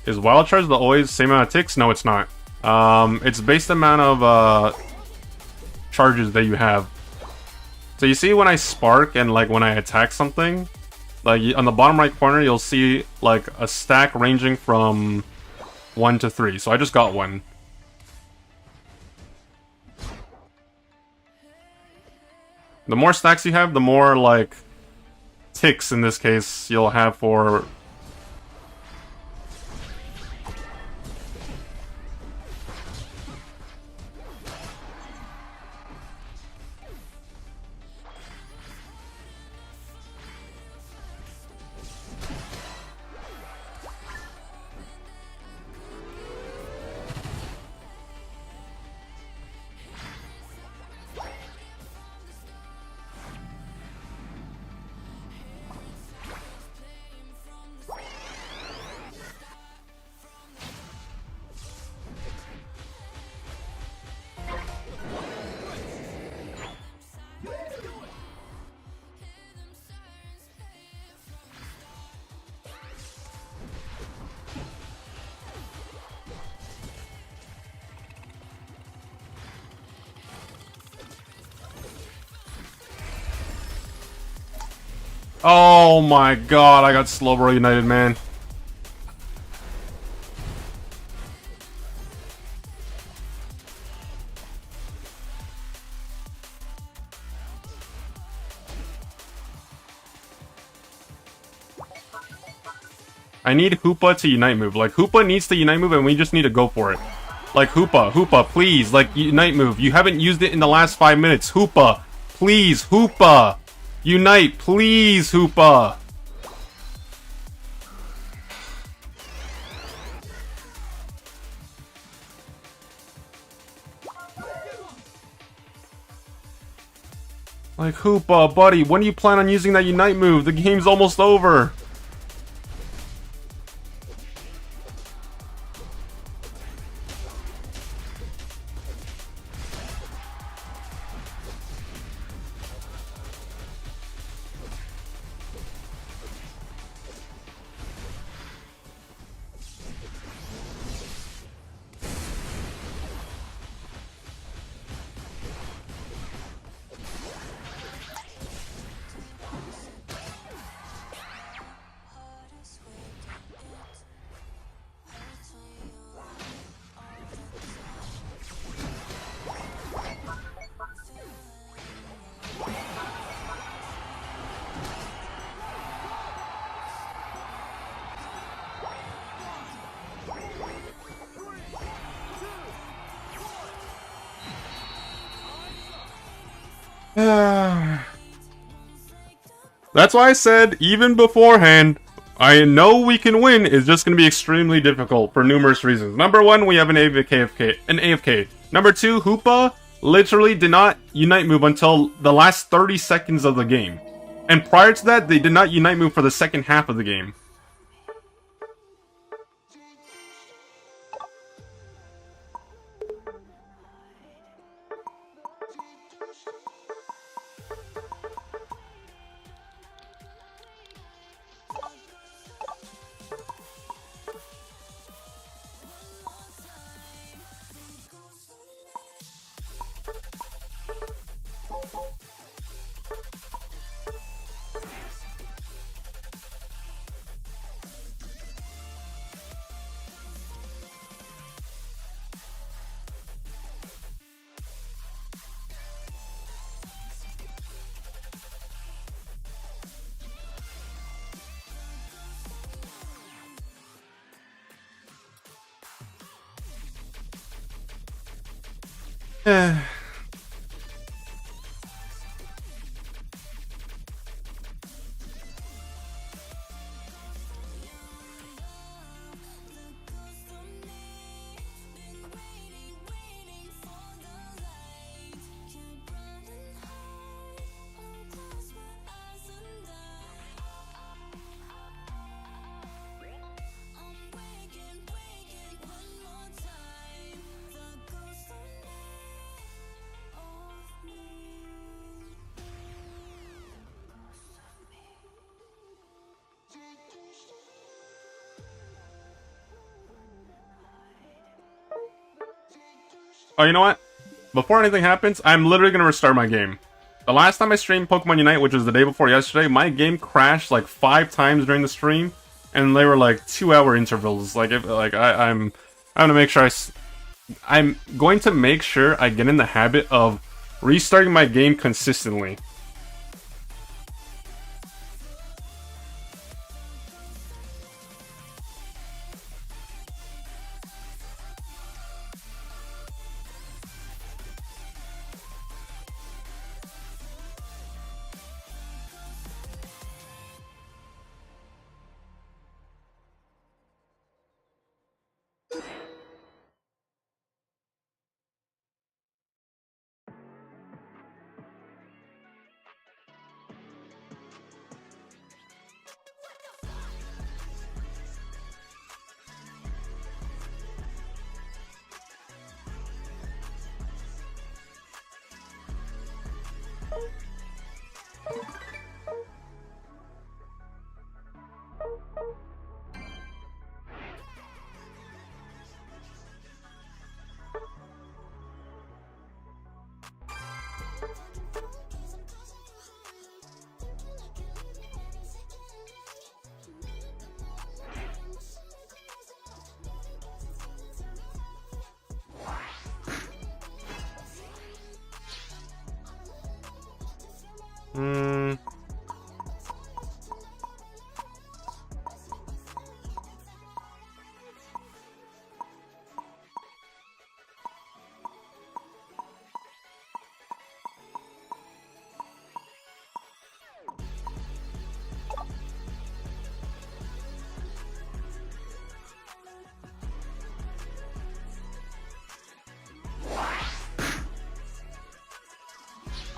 Is Wild Charge the always same amount of ticks? No, it's not. It's based the amount of charges that you have. So you see when I spark and like when I attack something, like on the bottom right corner you'll see like a stack ranging from 1 to 3. So I just got 1. The more stacks you have, the more like ticks in this case you'll have for Oh my god, I got Slowbro United, man. I need Hoopa to Unite move. Like, Hoopa needs to Unite move and we just need to go for it. Like, Hoopa, please. Like, Unite move. You haven't used it in the last 5 minutes. Hoopa, please, Hoopa. Unite, please, Hoopa. Like, Hoopa, buddy, when do you plan on using that Unite move? The game's almost over. That's why I said, even beforehand, I know we can win. It's just going to be extremely difficult for numerous reasons. Number one, we have an AFK. Number two, Hoopa literally did not Unite move until the last 30 seconds of the game. And prior to that, they did not Unite move for the second half of the game. Oh, you know what? Before anything happens, I'm literally going to restart my game. The last time I streamed Pokemon Unite, which was the day before yesterday, my game crashed like 5 times during the stream, and they were like 2-hour intervals. Like, I'm gonna make sure I'm going to make sure I get in the habit of restarting my game consistently.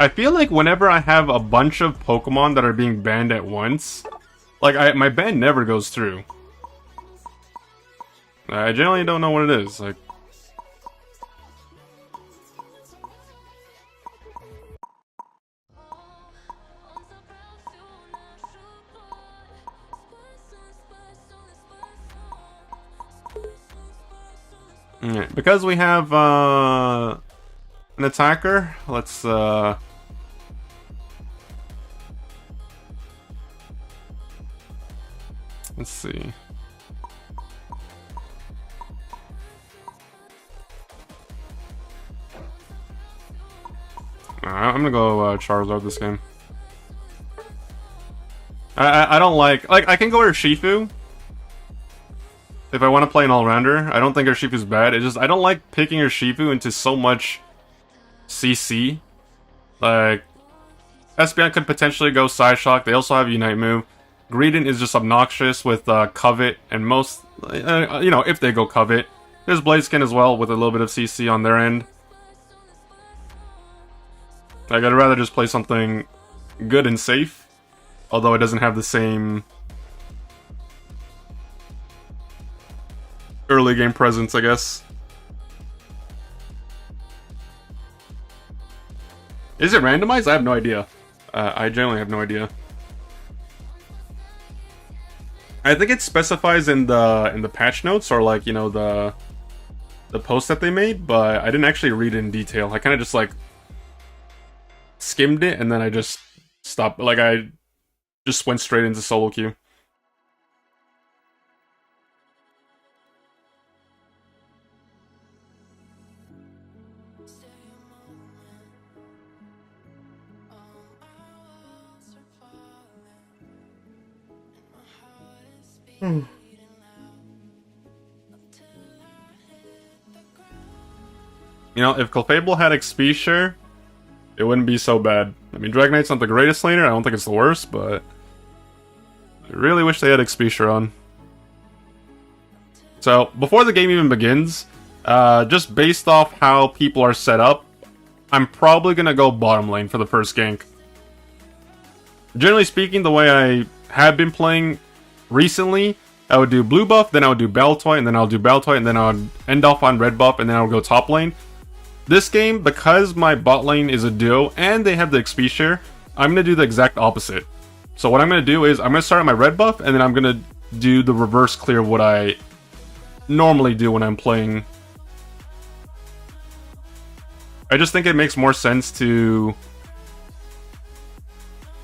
I feel like whenever I have a bunch of Pokemon that are being banned at once, like my ban never goes through. I generally don't know what it is. Like, yeah, because we have an attacker, let's see. I'm gonna go Charizard this game. I don't like I can go Urshifu if I want to play an all-rounder. I don't think Urshifu's bad. It's just I don't like picking Urshifu into so much CC. Like, Espeon could potentially go Psyshock. They also have Unite move. Greedent is just obnoxious with Covet, and most, you know, if they go Covet. There's Blaziken as well with a little bit of CC on their end. Like, I'd rather just play something good and safe, although it doesn't have the same early game presence, I guess. Is it randomized? I have no idea. I generally have no idea. I think it specifies in the patch notes, or like, you know, the post that they made, but I didn't actually read it in detail. I kind of just like skimmed it and then I just stopped. Like, I just went straight into solo queue. You know, if Clefable had Expedia, it wouldn't be so bad. I mean, Dragonite's not the greatest laner, I don't think it's the worst, but I really wish they had Expedia on. So, before the game even begins, just based off how people are set up, I'm probably gonna go bottom lane for the first gank. Generally speaking, the way I have been playing recently, I would do blue buff, then I would do Baltoy, and then I'll do Baltoy, and then I would end off on red buff, and then I would go top lane. This game, because my bot lane is a duo, and they have the XP share, I'm going to do the exact opposite. So what I'm going to do is, I'm going to start on my red buff, and then I'm going to do the reverse clear of what I normally do when I'm playing. I just think it makes more sense to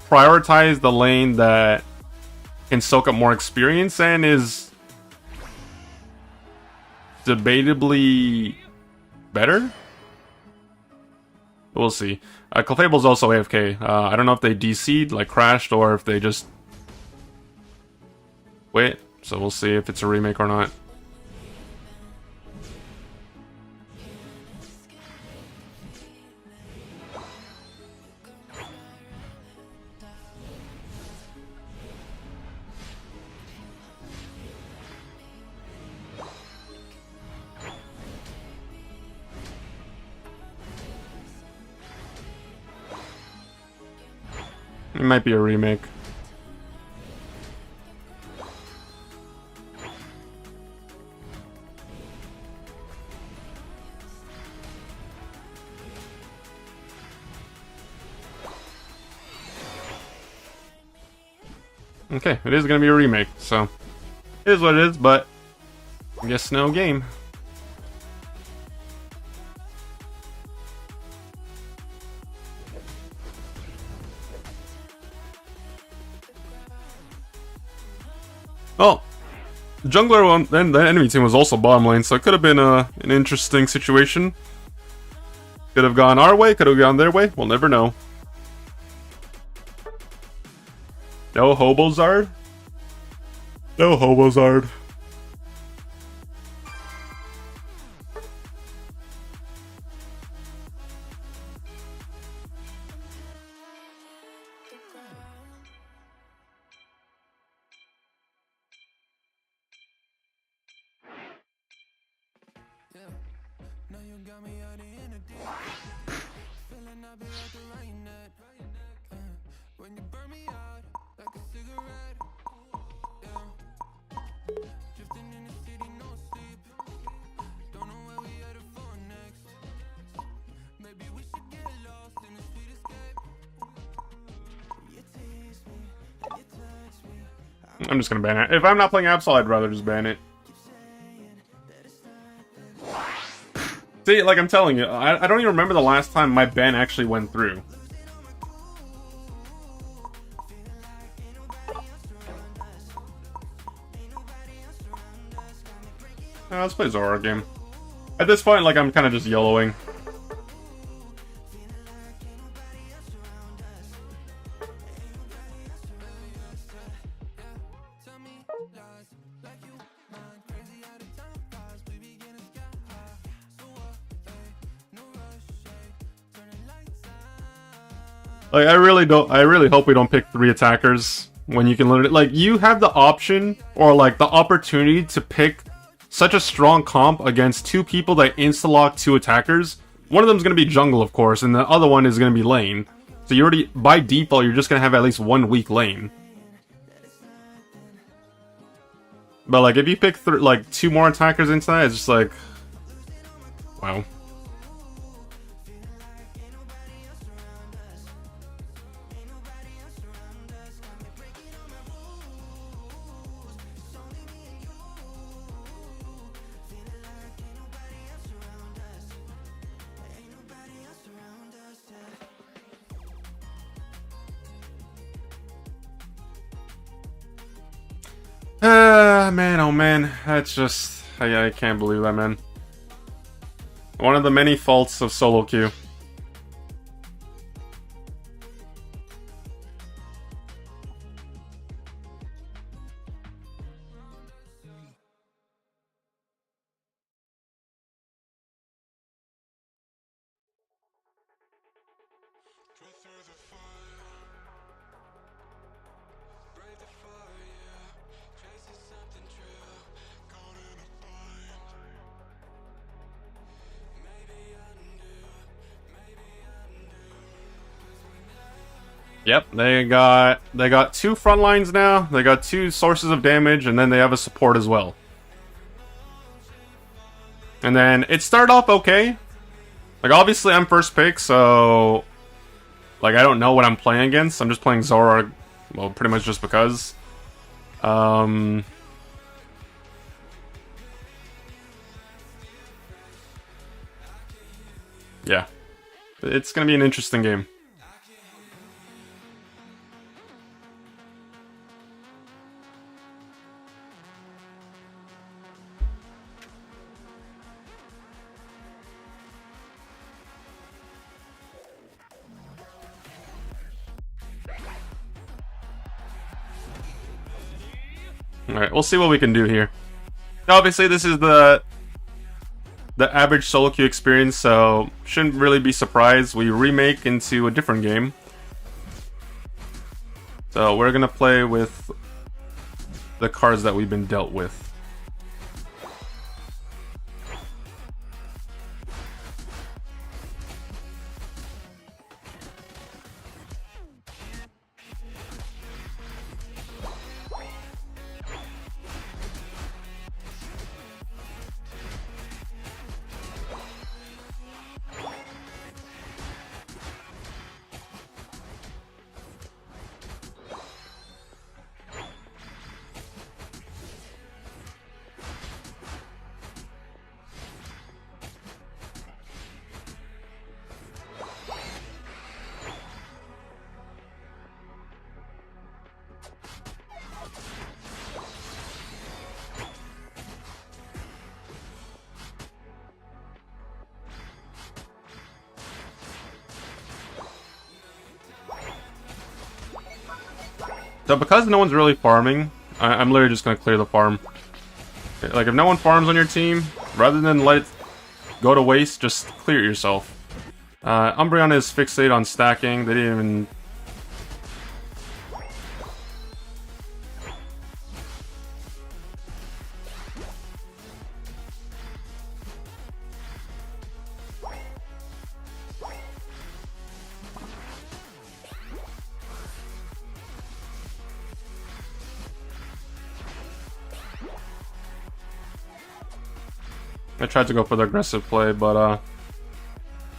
prioritize the lane that can soak up more experience and is debatably better. We'll see. Clefable's also AFK. I don't know if they DC'd, like crashed, or if they just wait. So we'll see if it's a remake or not. It might be a remake. Okay, it is going to be a remake, so it is what it is, but I guess no game. Well, the jungler and the enemy team was also bottom lane, so it could have been an interesting situation. Could have gone our way, could have gone their way, we'll never know. No Hobozard? No Hobozard. Feeling I'll be like the rain net. When you burn me out like a cigarette. Yeah. Drifting in the city, no sleep. Don't know where we headed for next. Maybe we should get lost in a sweet escape. You tease me and you touch me. I'm just gonna ban it. If I'm not playing Absol, I'd rather just ban it. See, like I'm telling you, I don't even remember the last time my ban actually went through. Let's play Zora game. At this point, like, I'm kind of just YOLOing. Like, I really hope we don't pick 3 attackers when you can literally, like, you have the option or like the opportunity to pick such a strong comp against 2 people that insta-lock 2 attackers. One of them is going to be jungle, of course, and the other one is going to be lane. So you already, by default, you're just going to have at least 1 weak lane. But like, if you pick like 2 more attackers into that, it's just like, wow. Man, oh man, that's just, I can't believe that, man. One of the many faults of solo queue. Yep, they got 2 front lines now, they got 2 sources of damage, and then they have a support as well. And then it started off okay. Like, obviously I'm first pick, so like, I don't know what I'm playing against. I'm just playing Zora, well, pretty much just because. Yeah. It's gonna be an interesting game. Alright, we'll see what we can do here. Obviously, this is the average solo queue experience, so shouldn't really be surprised. We remake into a different game. So we're gonna play with the cards that we've been dealt with. So because no one's really farming, I'm literally just going to clear the farm. Like, if no one farms on your team, rather than let it go to waste, just clear it yourself. Umbreon is fixated on stacking. They didn't even... I tried to go for the aggressive play, but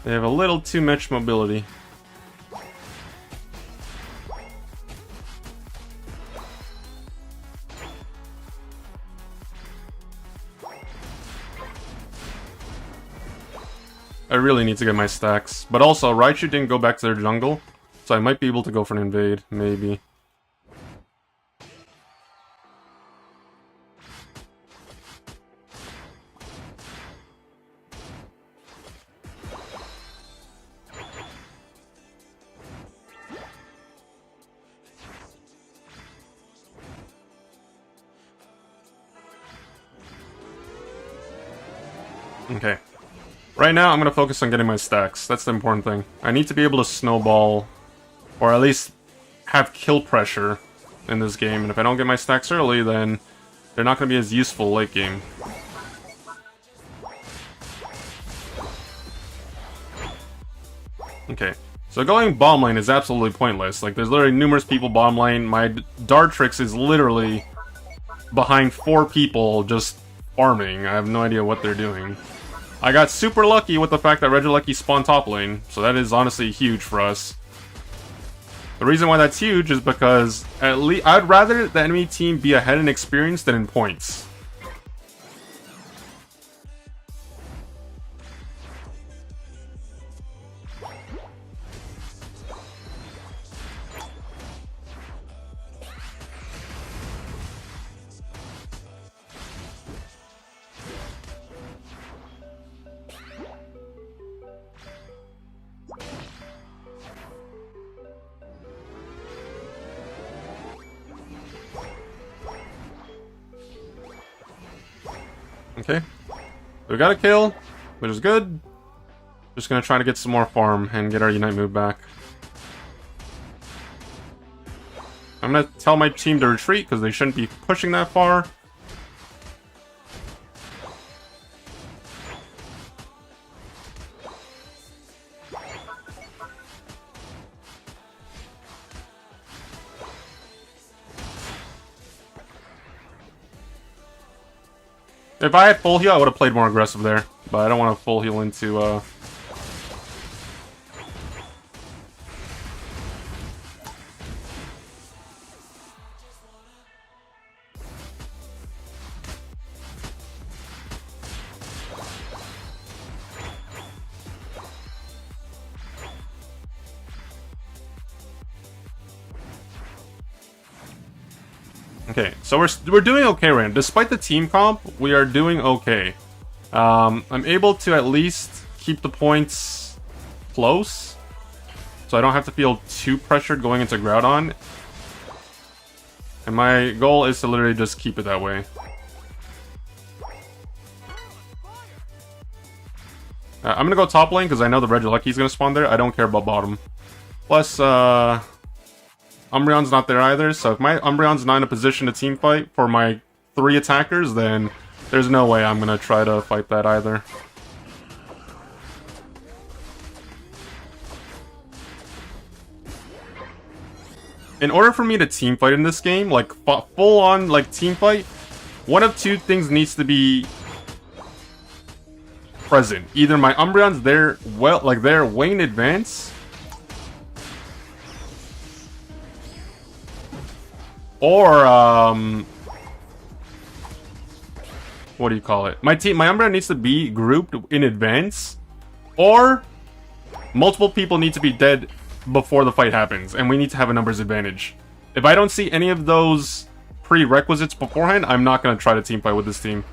they have a little too much mobility. I really need to get my stacks. But also, Raichu didn't go back to their jungle, so I might be able to go for an invade, maybe. Okay. Right now, I'm going to focus on getting my stacks. That's the important thing. I need to be able to snowball, or at least have kill pressure in this game. And if I don't get my stacks early, then they're not going to be as useful late game. Okay. So going bomb lane is absolutely pointless. Like, there's literally numerous people bomb lane. My Dartrix is literally behind 4 people just farming. I have no idea what they're doing. I got super lucky with the fact that Regieleki spawned top lane, so that is honestly huge for us. The reason why that's huge is because at least I'd rather the enemy team be ahead in experience than in points. Okay, we got a kill, which is good. Just gonna try to get some more farm and get our Unite move back. I'm gonna tell my team to retreat because they shouldn't be pushing that far. If I had full heal, I would have played more aggressive there. But I don't want to full heal into, Okay, so we're doing okay right now. Despite the team comp, we are doing okay. I'm able to at least keep the points close, so I don't have to feel too pressured going into Groudon. And my goal is to literally just keep it that way. I'm gonna go top lane because I know the Regieleki is gonna spawn there. I don't care about bottom. Plus, Umbreon's not there either, so if my Umbreon's not in a position to team fight for my 3 attackers, then there's no way I'm gonna try to fight that either. In order for me to team fight in this game, like full on like team fight, one of 2 things needs to be present. Either my Umbreon's there they're way in advance, or, what do you call it? My Umbreon needs to be grouped in advance, or multiple people need to be dead before the fight happens, and we need to have a numbers advantage. If I don't see any of those prerequisites beforehand, I'm not going to try to team fight with this team.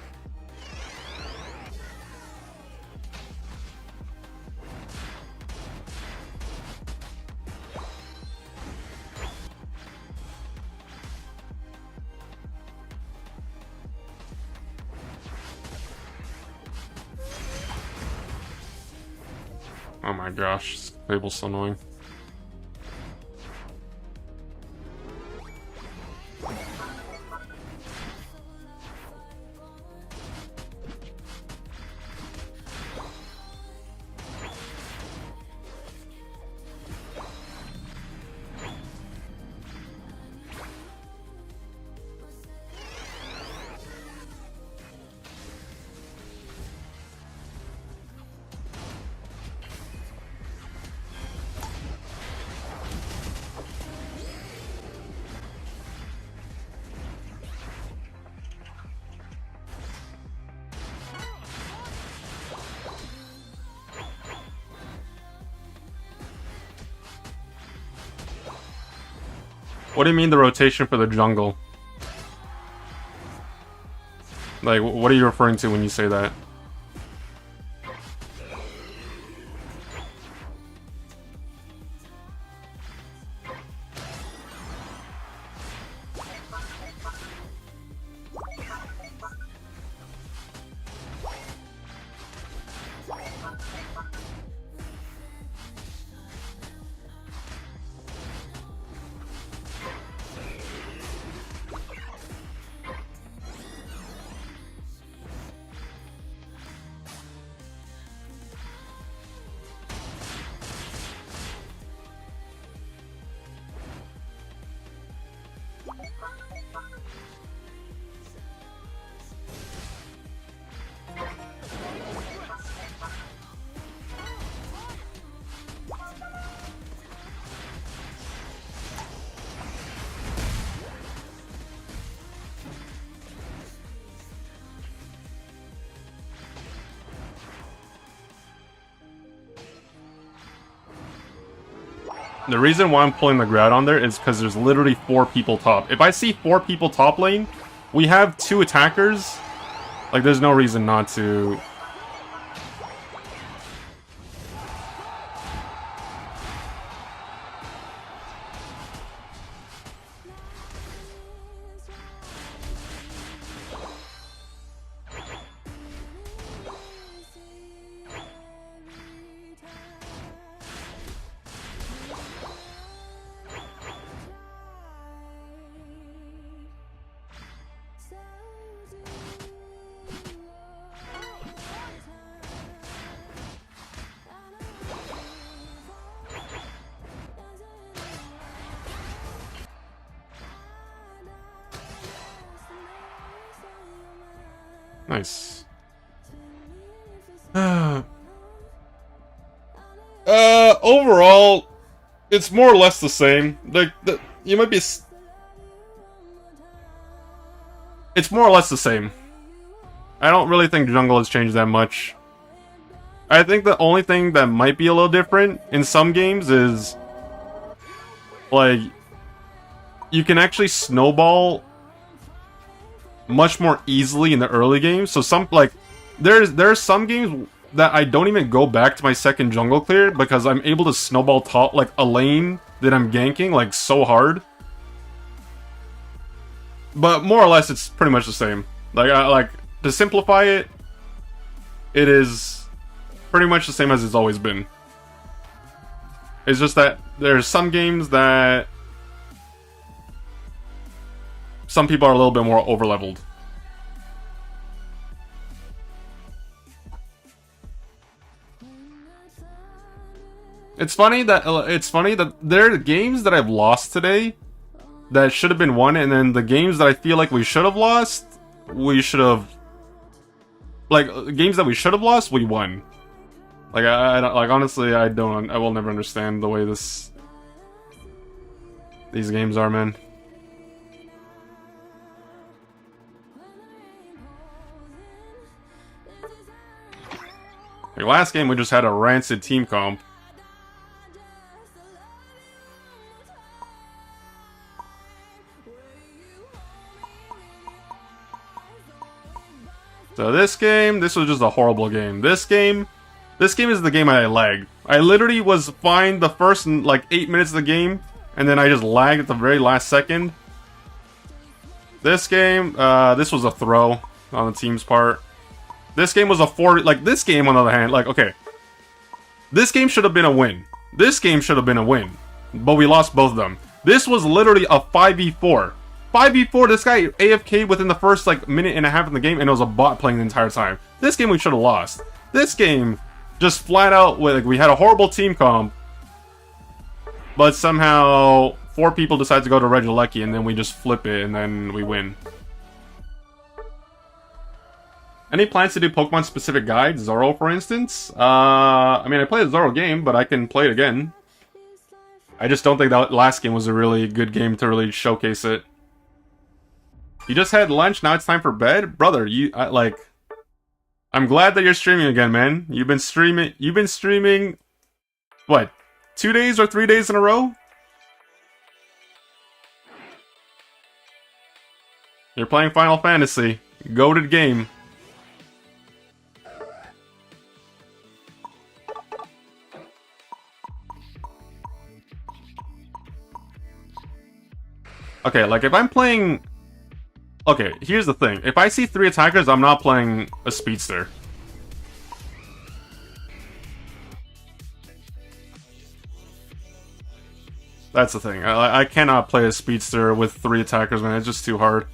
Oh my gosh, this table's so annoying. What do you mean the rotation for the jungle? Like, what are you referring to when you say that? The reason why I'm pulling the Groudon on there is because there's literally 4 people top. If I see 4 people top lane, we have 2 attackers. Like, there's no reason not to. Nice. Overall, it's more or less the same. You might be. It's more or less the same. I don't really think jungle has changed that much. I think the only thing that might be a little different in some games is, like, you can actually snowball much more easily in the early games. So some, like, there's some games that I don't even go back to my second jungle clear because I'm able to snowball top, like, a lane that I'm ganking, like, so hard. But more or less, it's pretty much the same. Like, to simplify it, it is pretty much the same as it's always been. It's just that there's some games that some people are a little bit more overleveled. It's funny that there are games that I've lost today that should have been won, and then the games that I feel like we should have lost, we should have, like, games that we should have lost, we won. Like, I like, honestly, I will never understand the way these games are, man. Like, last game we just had a rancid team comp. So this game, this was just a horrible game. This game is the game I lagged. I literally was fine the first, like, 8 minutes of the game, and then I just lagged at the very last second. This game, this was a throw on the team's part. This game was a 4, like, this game, on the other hand, like, okay. This game should have been a win. This game should have been a win. But we lost both of them. This was literally a 5v4. 5v4, this guy AFK within the first, like, minute and a half in the game, and it was a bot playing the entire time. This game we should have lost. This game, just flat out, like, we had a horrible team comp, but somehow 4 people decide to go to Regieleki, and then we just flip it, and then we win. Any plans to do Pokemon-specific guides? Zoro, for instance? I mean, I played a Zoro game, but I can play it again. I just don't think that last game was a really good game to really showcase it. You just had lunch, now it's time for bed? Brother, I'm glad that you're streaming again, man. You've been streaming, what, 2 days or 3 days in a row? You're playing Final Fantasy. Goated game. Okay, like if I'm playing... Okay, here's the thing. If I see 3 attackers, I'm not playing a speedster. That's the thing. I cannot play a speedster with 3 attackers, man. It's just too hard.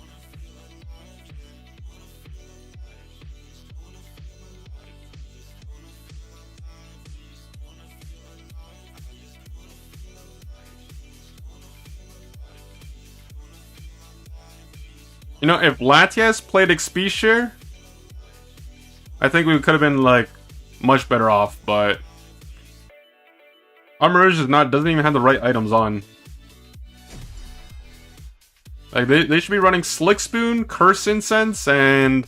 You know, if Latias played Expedia, I think we could have been, like, much better off, but... Armourouge doesn't even have the right items on. Like, they should be running Slick Spoon, Curse Incense, and...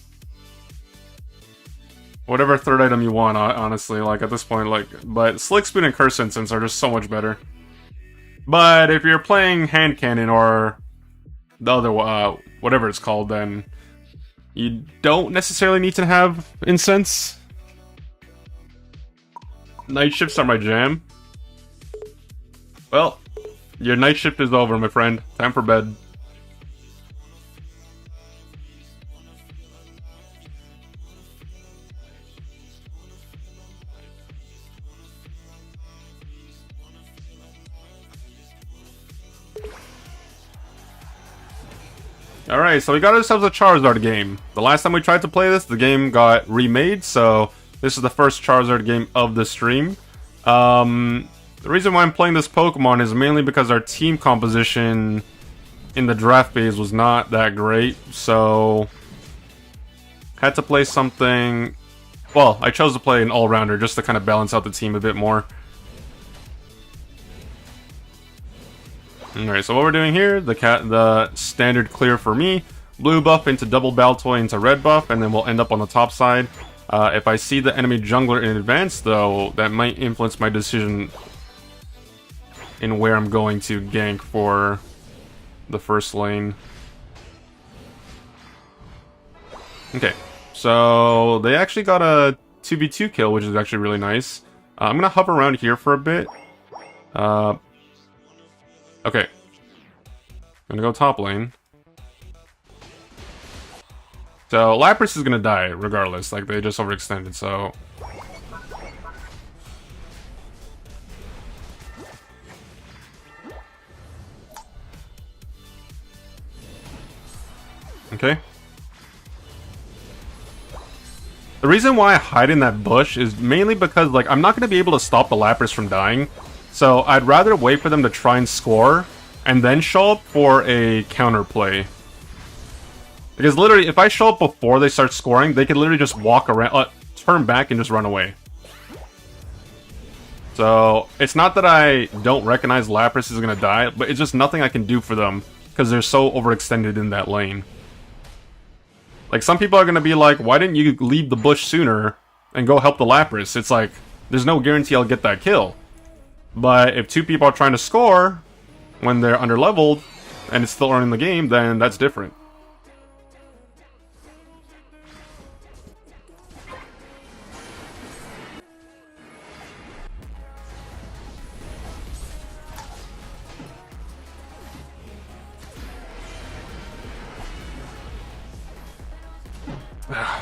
whatever third item you want, honestly, like, at this point, like... But Slick Spoon and Curse Incense are just so much better. But if you're playing Hand Cannon or... the other, whatever it's called, then you don't necessarily need to have incense. Night shifts are my jam. Well, your night shift is over, my friend. Time for bed. Alright, so we got ourselves a Charizard game. The last time we tried to play this, the game got remade, so this is the first Charizard game of the stream. The reason why I'm playing this Pokemon is mainly because our team composition in the draft phase was not that great, so... had to play something... Well, I chose to play an all-rounder just to kind of balance out the team a bit more. Alright, so what we're doing here, the standard clear for me, blue buff into double Baltoy into red buff, and then we'll end up on the top side. If I see the enemy jungler in advance, though, that might influence my decision in where I'm going to gank for the first lane. Okay, so they actually got a 2v2 kill, which is actually really nice. I'm gonna hover around here for a bit. Okay. I'm gonna go top lane. So, Lapras is gonna die, regardless. Like, they just overextended, so... Okay. The reason why I hide in that bush is mainly because, like, I'm not gonna be able to stop the Lapras from dying. So I'd rather wait for them to try and score, and then show up for a counterplay. Because literally, if I show up before they start scoring, they could literally just walk around, turn back and just run away. So, it's not that I don't recognize Lapras is gonna die, but it's just nothing I can do for them, because they're so overextended in that lane. Like, some people are gonna be like, why didn't you leave the bush sooner and go help the Lapras? It's like, there's no guarantee I'll get that kill. But if 2 people are trying to score when they're underleveled and it's still early in the game, then that's different.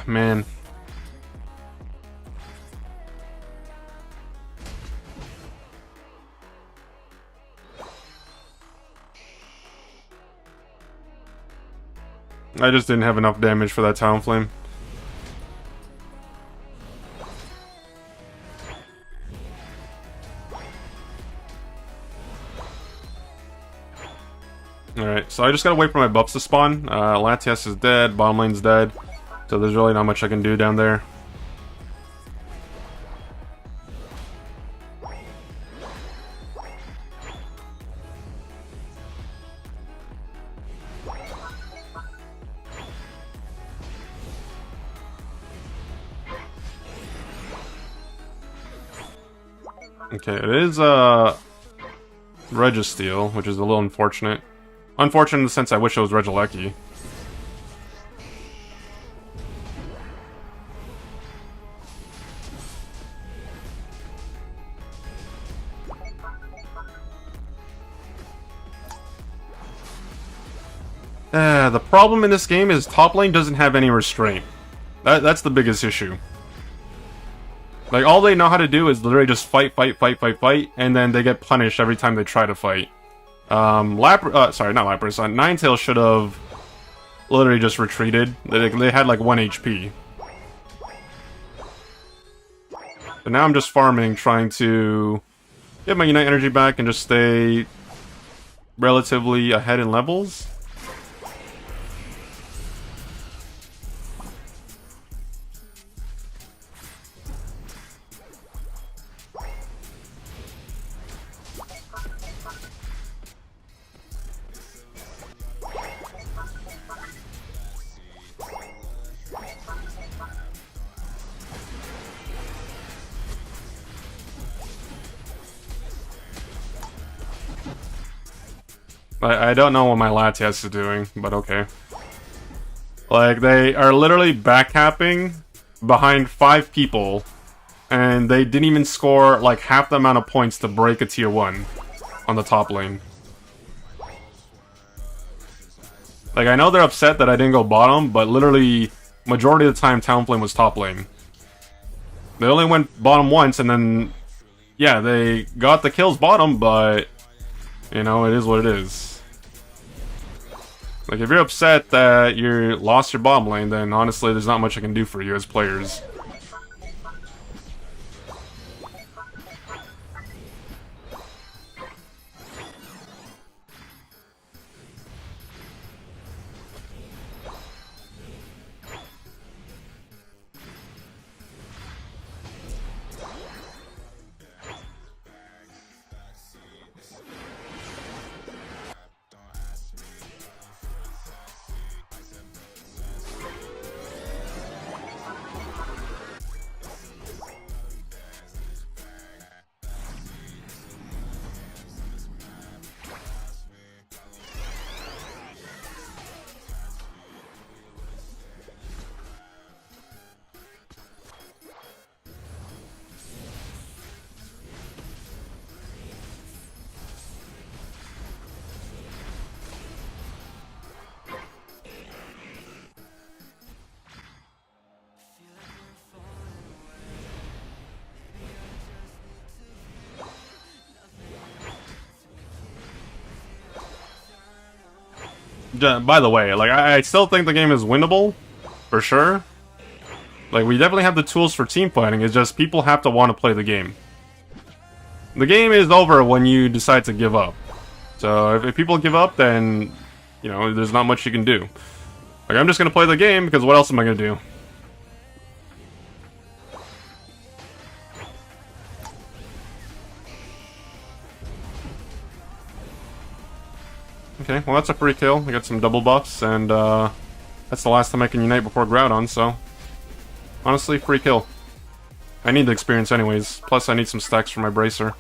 Man. I just didn't have enough damage for that Talonflame. Alright, so I just gotta wait for my buffs to spawn. Latias is dead, bottom lane's dead, so there's really not much I can do down there. Okay, it is, Registeel, which is a little unfortunate. Unfortunate in the sense I wish it was Regieleki. The problem in this game is top lane doesn't have any restraint. That's the biggest issue. Like, all they know how to do is literally just fight, and then they get punished every time they try to fight. Sorry, not Lapras. Ninetales should have literally just retreated. They had like 1 HP. But now I'm just farming, trying to get my Unite energy back and just stay relatively ahead in levels. I don't know what my Latias is doing, but okay. Like, they are literally backcapping behind 5 people, and they didn't even score, like, half the amount of points to break a tier 1 on the top lane. Like, I know they're upset that I didn't go bottom, but literally, majority of the time, Talonflame was top lane. They only went bottom once, and then, yeah, they got the kills bottom, but, you know, it is what it is. Like, if you're upset that you lost your bottom lane, then honestly, there's not much I can do for you as players. By the way, like, I still think the game is winnable, for sure. Like, we definitely have the tools for team fighting, it's just people have to want to play the game. The game is over when you decide to give up. So, if people give up, then, you know, there's not much you can do. Like, I'm just gonna play the game, because what else am I gonna do? Okay, well that's a free kill. I got some double buffs, and that's the last time I can unite before Groudon, so... honestly, free kill. I need the experience anyways, plus I need some stacks for my Bracer.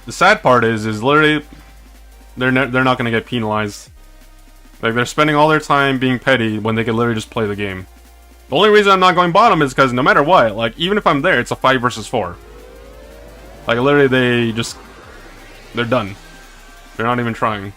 The sad part is literally... They're not gonna get penalized. Like, they're spending all their time being petty when they could literally just play the game. The only reason I'm not going bottom is because no matter what, like, even if I'm there, it's a 5 versus 4. Like, literally, they're done. They're not even trying.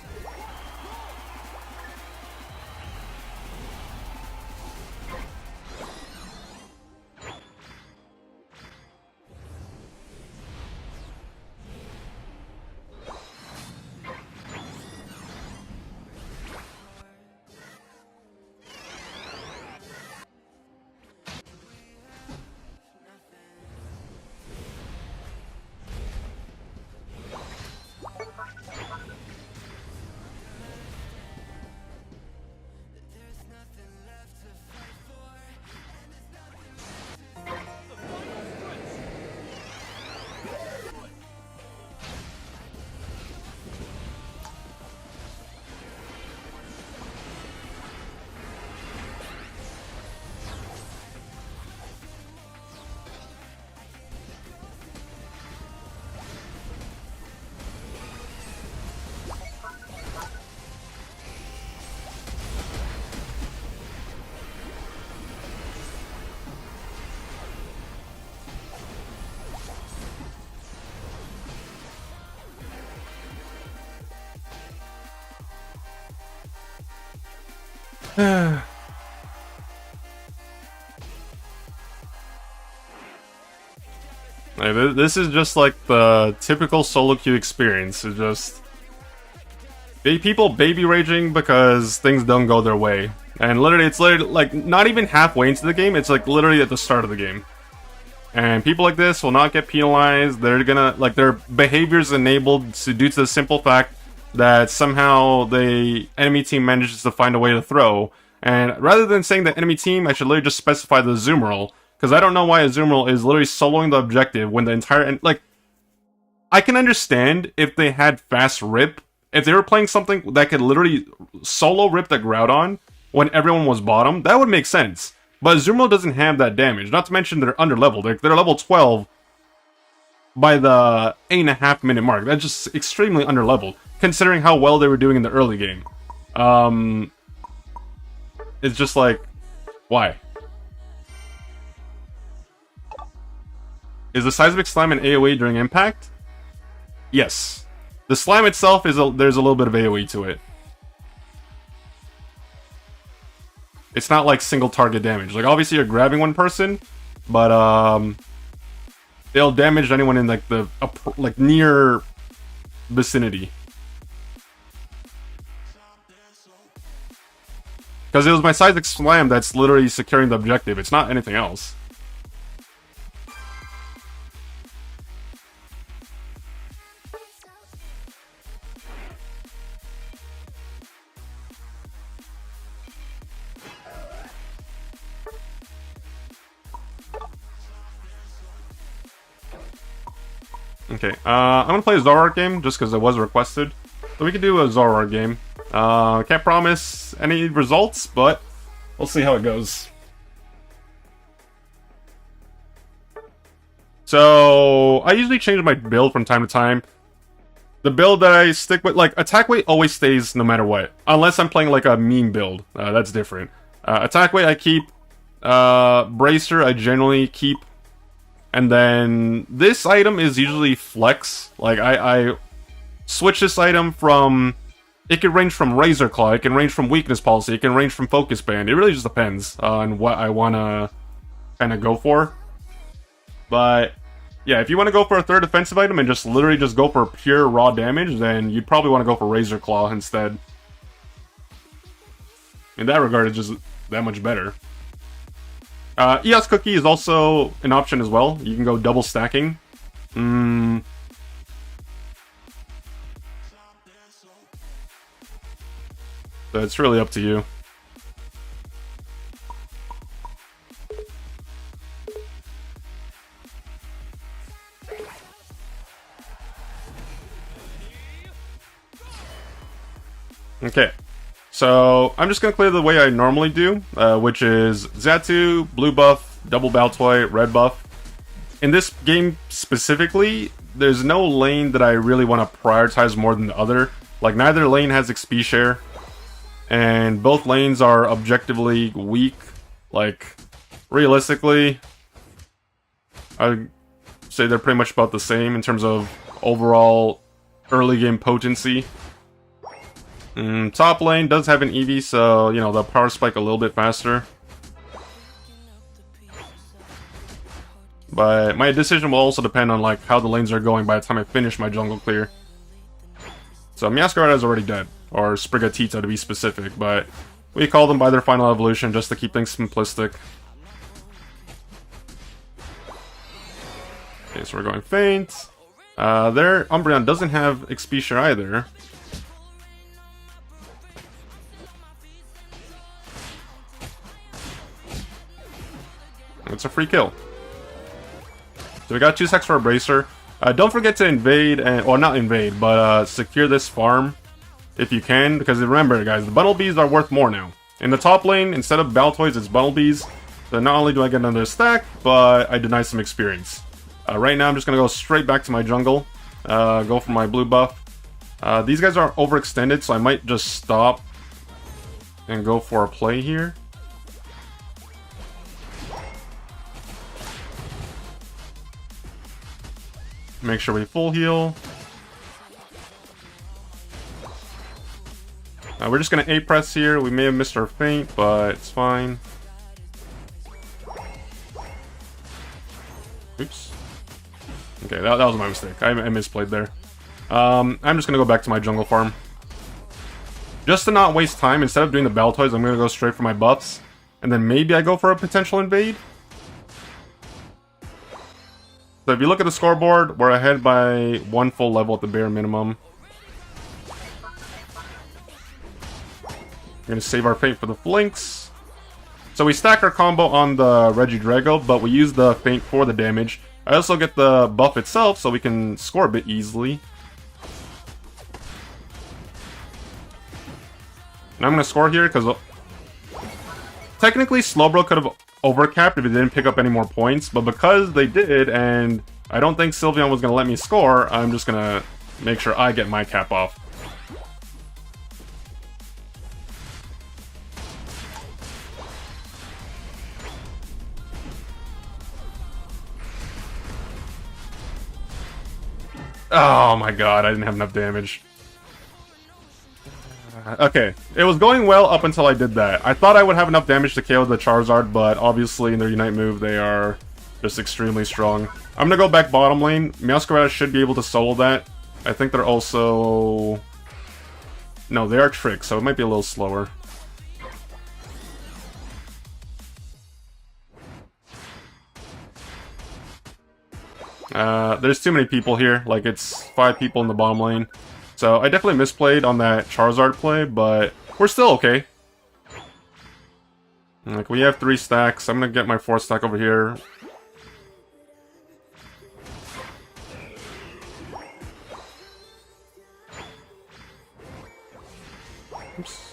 Like, this is just like the typical solo queue experience. It's just people baby raging because things don't go their way. And literally, it's literally like not even halfway into the game, it's like literally at the start of the game. And people like this will not get penalized. They're gonna, like, their behavior's enabled due to the simple fact that somehow the enemy team manages to find a way to throw. And rather than saying the enemy team, I should literally just specify the Azumarill. Because I don't know why Azumarill is literally soloing the objective when the entire... Like, I can understand if they had fast rip. If they were playing something that could literally solo rip the Groudon when everyone was bottom, that would make sense. But Azumarill doesn't have that damage. Not to mention they're under-leveled. They're level 12 by the 8.5 minute mark. That's just extremely under-leveled, considering how well they were doing in the early game. It's just like, why? Is the Seismic Slime an AoE during impact? Yes. The slime itself, there's a little bit of AoE to it. It's not like single target damage. Like, obviously you're grabbing one person, but they'll damage anyone in like the near vicinity. Because it was my Seismic Slam that's literally securing the objective. It's not anything else. Okay, I'm gonna play a Zoroark game just because it was requested. So we can do a Zoroark game. Can't promise any results, but we'll see how it goes. So, I usually change my build from time to time. The build that I stick with, like, attack weight always stays no matter what. Unless I'm playing like a meme build. That's different. Attack weight I keep. Bracer I generally keep. And then this item is usually flex. Like, I switch this item from... It can range from Razor Claw, it can range from Weakness Policy, it can range from Focus Band. It really just depends on what I want to kind of go for. But, yeah, if you want to go for a third defensive item and just literally just go for pure raw damage, then you'd probably want to go for Razor Claw instead. In that regard, it's just that much better. EOS Cookie is also an option as well. You can go double stacking. So it's really up to you. Okay. So, I'm just going to clear the way I normally do, which is Xatu, blue buff, double Baltoy, red buff. In this game specifically, there's no lane that I really want to prioritize more than the other. Like, neither lane has XP share, and both lanes are objectively weak. Like, realistically, I'd say they're pretty much about the same in terms of overall early game potency. Top lane does have an Eevee, so, you know, they'll power spike a little bit faster. But my decision will also depend on, like, how the lanes are going by the time I finish my jungle clear. So, Meowscarada is already dead, or Sprigatito to be specific, but we call them by their final evolution just to keep things simplistic. Okay, so we're going Faint. Their Umbreon doesn't have XP share either. It's a free kill. So we got 2 seconds for a Bracer. Don't forget to invade, or not invade, but secure this farm if you can, because remember guys, the Bunnelbees are worth more now. In the top lane, instead of Baltoys, it's Bunnelbees. So not only do I get another stack, but I deny some experience. Right now I'm just going to go straight back to my jungle, go for my blue buff. These guys are overextended, so I might just stop and go for a play here. Make sure we full heal. We're just gonna A-press here. We may have missed our feint, but it's fine. Oops. Okay, that was my mistake. I misplayed there. I'm just gonna go back to my jungle farm. Just to not waste time, instead of doing the battle toys, I'm gonna go straight for my buffs. And then maybe I go for a potential invade. So if you look at the scoreboard, we're ahead by 1 full level at the bare minimum. We're gonna save our feint for the flanks. So we stack our combo on the Regidrago, but we use the feint for the damage. I also get the buff itself, so we can score a bit easily. And I'm gonna score here because technically Slowbro could have overcapped if it didn't pick up any more points, but because they did, and I don't think Sylveon was gonna let me score, I'm just gonna make sure I get my cap off. Oh my god, I didn't have enough damage. Okay, it was going well up until I did that. I thought I would have enough damage to KO the Charizard, but obviously in their Unite move, they are just extremely strong. I'm gonna go back bottom lane. Meowscarada should be able to solo that. I think they're also... No, they are Trick, so it might be a little slower. There's too many people here. Like, it's 5 people in the bottom lane. So I definitely misplayed on that Charizard play, but we're still okay. Like, we have 3 stacks. I'm gonna get my 4th stack over here. Oops.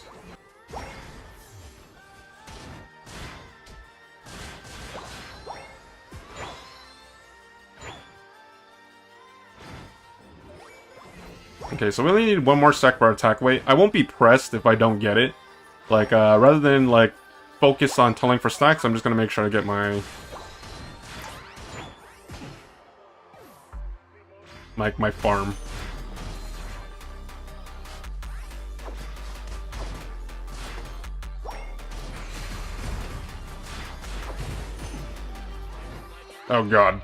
Okay, so we only need 1 more stack for our attack weight. I won't be pressed if I don't get it. Like, rather than, like, focus on tunneling for stacks, I'm just gonna make sure I get my... my farm. Oh god.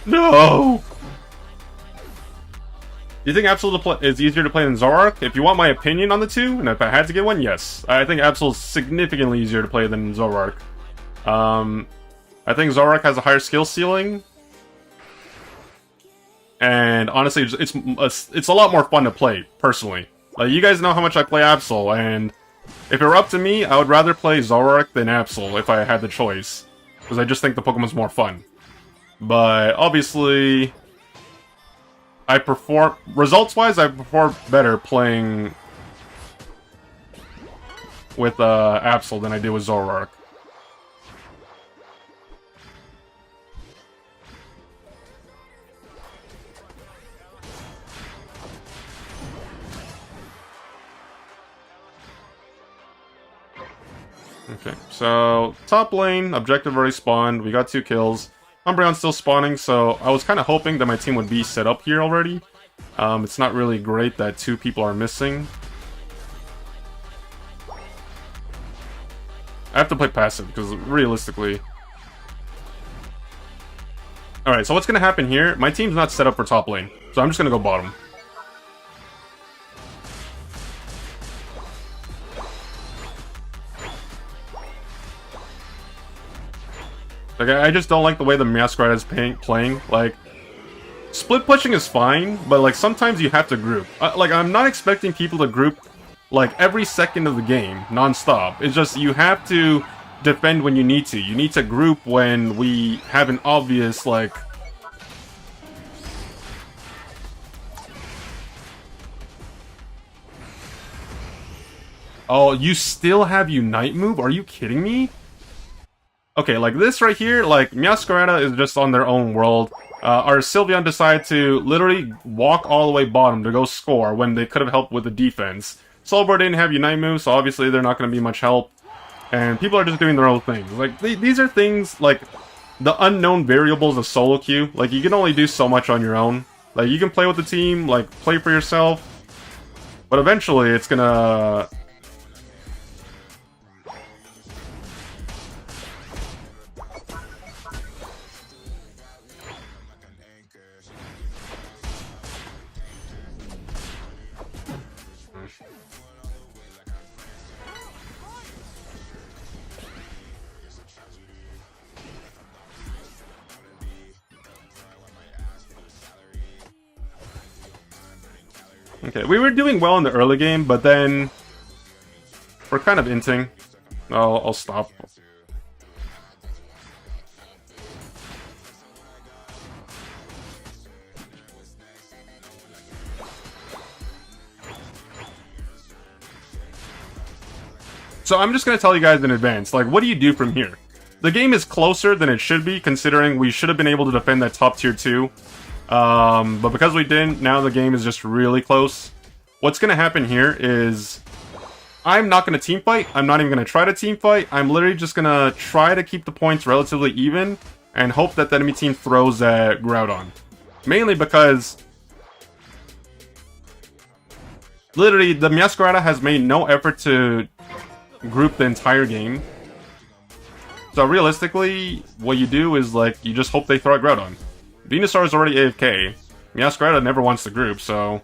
No! Do you think Absol is easier to play than Zoroark? If you want my opinion on the two, and if I had to get one, yes. I think Absol is significantly easier to play than Zoroark. I think Zoroark has a higher skill ceiling. And honestly, it's a lot more fun to play, personally. Like, you guys know how much I play Absol, and if it were up to me, I would rather play Zoroark than Absol if I had the choice. Because I just think the Pokemon's more fun. But, obviously... results-wise, I perform better playing with Absol than I did with Zoroark. Okay, so top lane, objective already spawned, we got 2 kills. Umbreon's still spawning, so I was kind of hoping that my team would be set up here already. It's not really great that 2 people are missing. I have to play passive, because realistically... Alright, so what's going to happen here? My team's not set up for top lane, so I'm just going to go bottom. Like, I just don't like the way the Meowscarada is playing. Like, split pushing is fine, but, like, sometimes you have to group. Like, I'm not expecting people to group, like, every second of the game, non-stop. It's just, you have to defend when you need to. You need to group when we have an obvious, like... Oh, you still have Unite move? Are you kidding me? Okay, like this right here, like, Meowscarada is just on their own world. Our Sylveon decided to literally walk all the way bottom to go score when they could have helped with the defense. Slowbro didn't have Unite move, so obviously they're not going to be much help. And people are just doing their own things. Like, these are things, like, the unknown variables of solo queue. Like, you can only do so much on your own. Like, you can play with the team, like, play for yourself. But eventually, it's gonna Okay, we were doing well in the early game, but then we're kind of inting. I'll stop. So I'm just going to tell you guys in advance, like, what do you do from here? The game is closer than it should be, considering we should have been able to defend that top tier 2. But because we didn't, now the game is just really close. What's going to happen here is I'm not going to team fight. I'm not even going to try to team fight. I'm literally just going to try to keep the points relatively even and hope that the enemy team throws at Groudon. Mainly because literally the Meowscarada has made no effort to group the entire game. So realistically, what you do is like you just hope they throw at Groudon. Venusaur is already AFK. Meowscarada never wants to group, so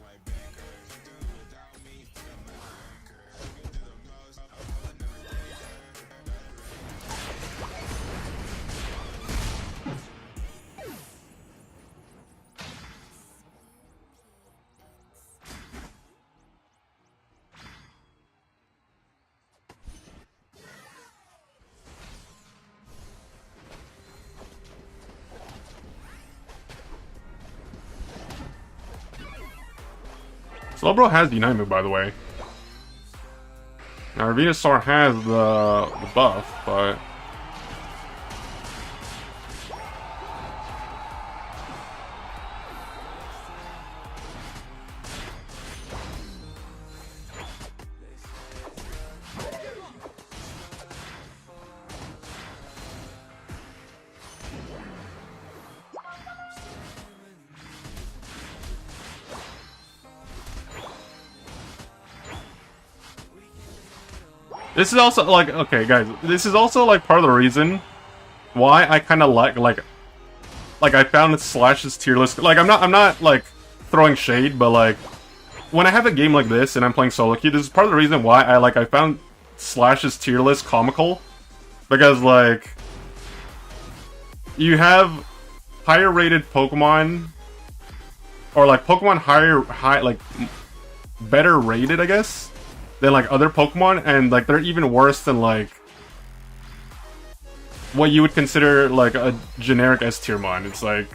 Slowbro has the Unite move, by the way. Now, Venusaur has the buff, but this is also like, okay guys, this is also like part of the reason why I kind of like I found Slash's tier list. Like I'm not like throwing shade, but like when I have a game like this and I'm playing solo queue, this is part of the reason why I found Slash's tier list comical, because like you have higher rated Pokemon, or like Pokemon like better rated, I guess, than like other Pokemon, and like they're even worse than like what you would consider like a generic S tier mon. It's like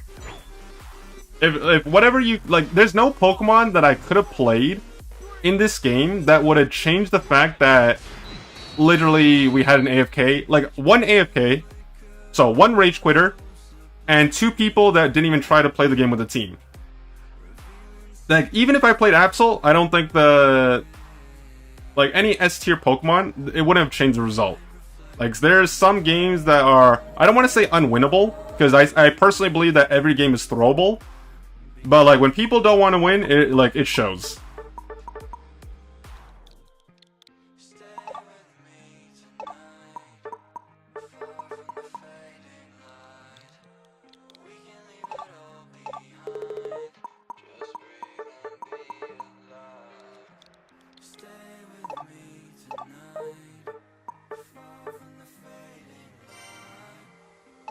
if whatever you like, there's no Pokemon that I could have played in this game that would have changed the fact that literally we had an AFK, like one AFK, so one rage quitter, and 2 people that didn't even try to play the game with the team. Like even if I played Absol, I don't think like any S tier Pokemon, it wouldn't have changed the result. Like there's some games that are, I don't want to say unwinnable, because I personally believe that every game is throwable, but like when people don't want to win, it shows.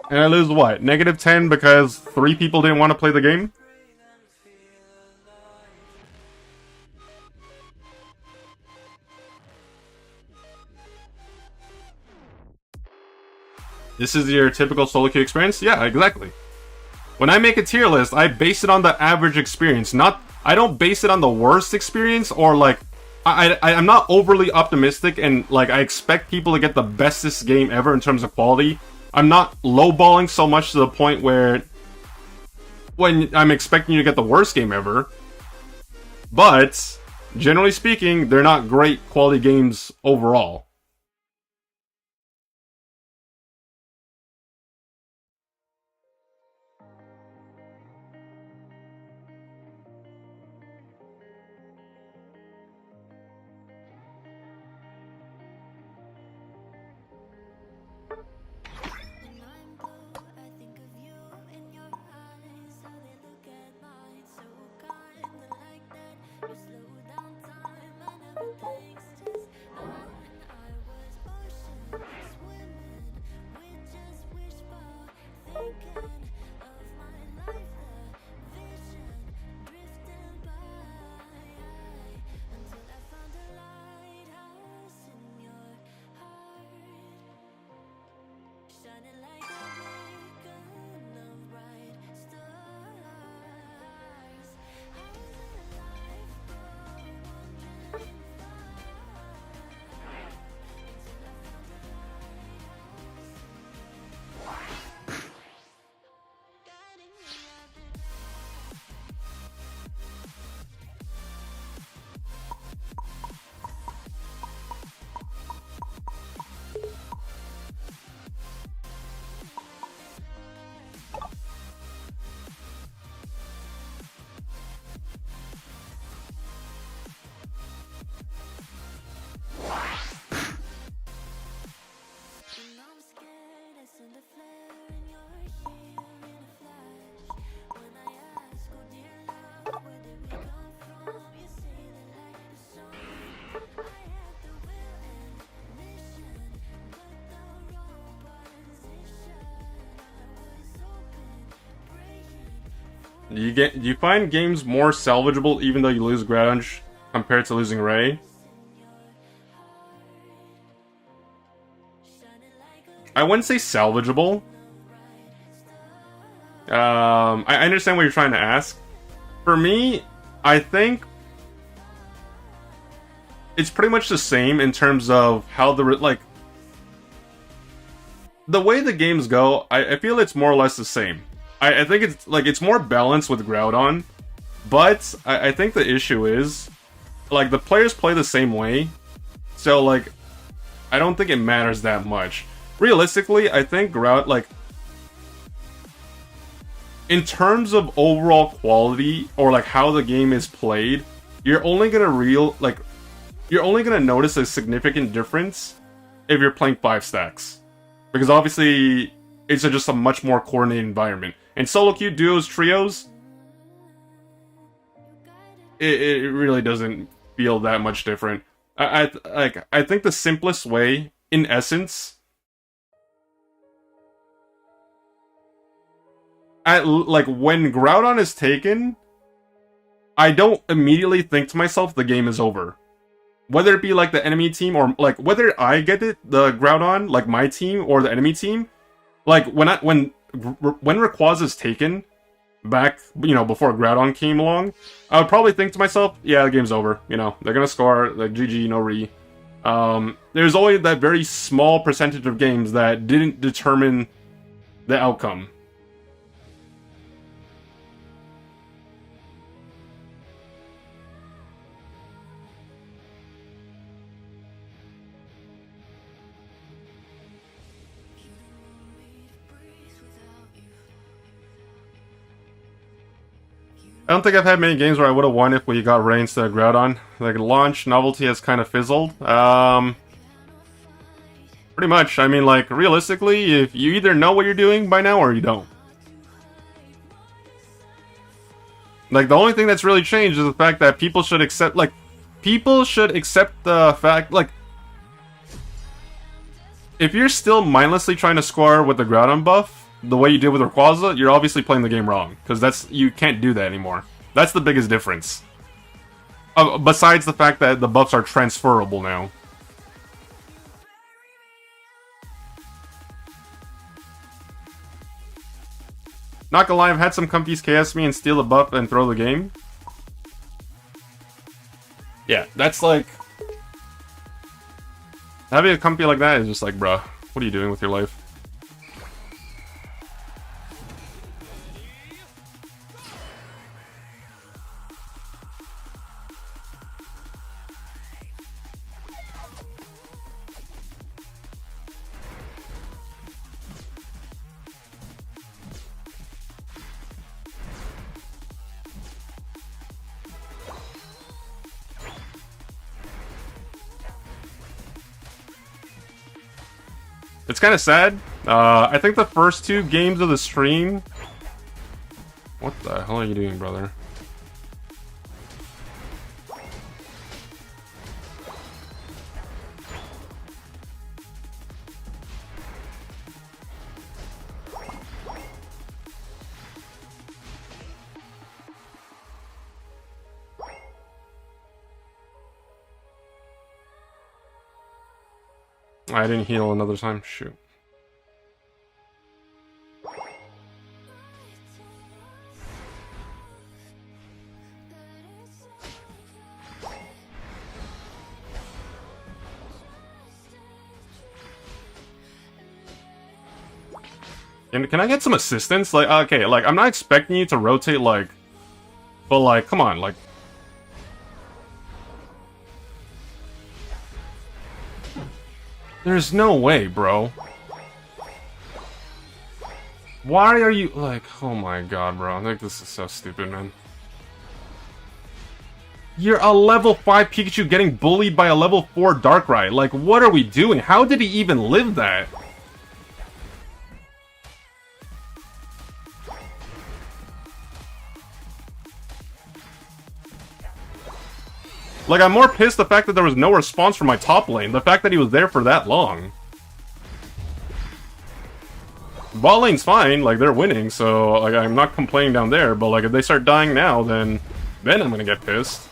And I lose what? -10 because 3 people didn't want to play the game? This is your typical solo queue experience? Yeah, exactly. When I make a tier list, I base it on the average experience. I don't base it on the worst experience, or like I'm not overly optimistic and like I expect people to get the bestest game ever in terms of quality. I'm not lowballing so much to the point where when I'm expecting you to get the worst game ever. But generally speaking, they're not great quality games overall. When I'm blue, I think of you in your eyes, how they look at mine, so kinda like that. You slow down time and everything's just fine. shining like a beacon of bright stars. I was alive but wondering far until I found the lighthouse guiding me out the When I'm scared, I send a flare and you're here in a flash. When I ask, oh dear love, where did we come from? You say that like the song. I had the will and mission, but the wrong position. I was open, praying. Do you find games more salvageable even though you lose Groudon compared to losing Ray? I wouldn't say salvageable. I understand what you're trying to ask. For me, I think it's pretty much the same in terms of how the way the games go. I feel it's more or less the same. I think it's more balanced with Groudon, but I think the issue is like the players play the same way, so like I don't think it matters that much. Realistically, I think in terms of overall quality or like how the game is played, you're only gonna notice a significant difference if you're playing 5 stacks, because obviously it's just a much more coordinated environment. In solo queue, duos, trios, it really doesn't feel that much different. I think the simplest way, in essence, when Groudon is taken, I don't immediately think to myself the game is over. Whether it be like the enemy team or like whether I get it, the Groudon, like my team or the enemy team, like when Rayquaza is taken back, before Groudon came along, I would probably think to myself, yeah, the game's over. They're gonna score, like GG, no re. There's always that very small percentage of games that didn't determine the outcome. I don't think I've had many games where I would have won if we got Ray instead of Groudon. Like, launch novelty has kind of fizzled. Pretty much. I mean, like, realistically, if you either know what you're doing by now or you don't. Like, the only thing that's really changed is the fact that people should accept the fact, like, if you're still mindlessly trying to score with the Groudon buff, the way you did with Rayquaza, you're obviously playing the game wrong, because you can't do that anymore. That's the biggest difference. Besides the fact that the buffs are transferable now. Not gonna lie, I've had some comfies KS me and steal the buff and throw the game. Yeah, that's like... having a comfy like that is just like, bruh, what are you doing with your life? It's kind of sad. I think the first 2 games of the stream... What the hell are you doing, brother? I didn't heal another time. Shoot. Can I get some assistance? Like, okay, like, I'm not expecting you to rotate, like... But, like, come on, like... There's no way, bro. Why are you... Like, oh my god, bro. I think this is so stupid, man. You're a level 5 Pikachu getting bullied by a level 4 Darkrai. Like, what are we doing? How did he even live that? Like, I'm more pissed the fact that there was no response from my top lane. The fact that he was there for that long. Bot lane's fine, like, they're winning, so, like, I'm not complaining down there, but, like, if they start dying now, then I'm gonna get pissed.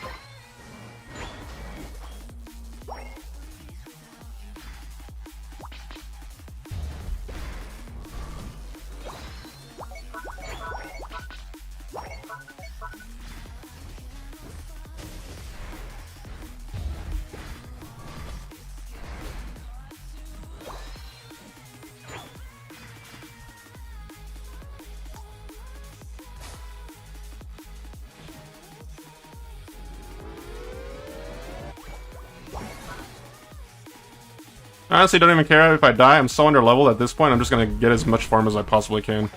I honestly don't even care if I die. I'm so underleveled at this point, I'm just gonna get as much farm as I possibly can.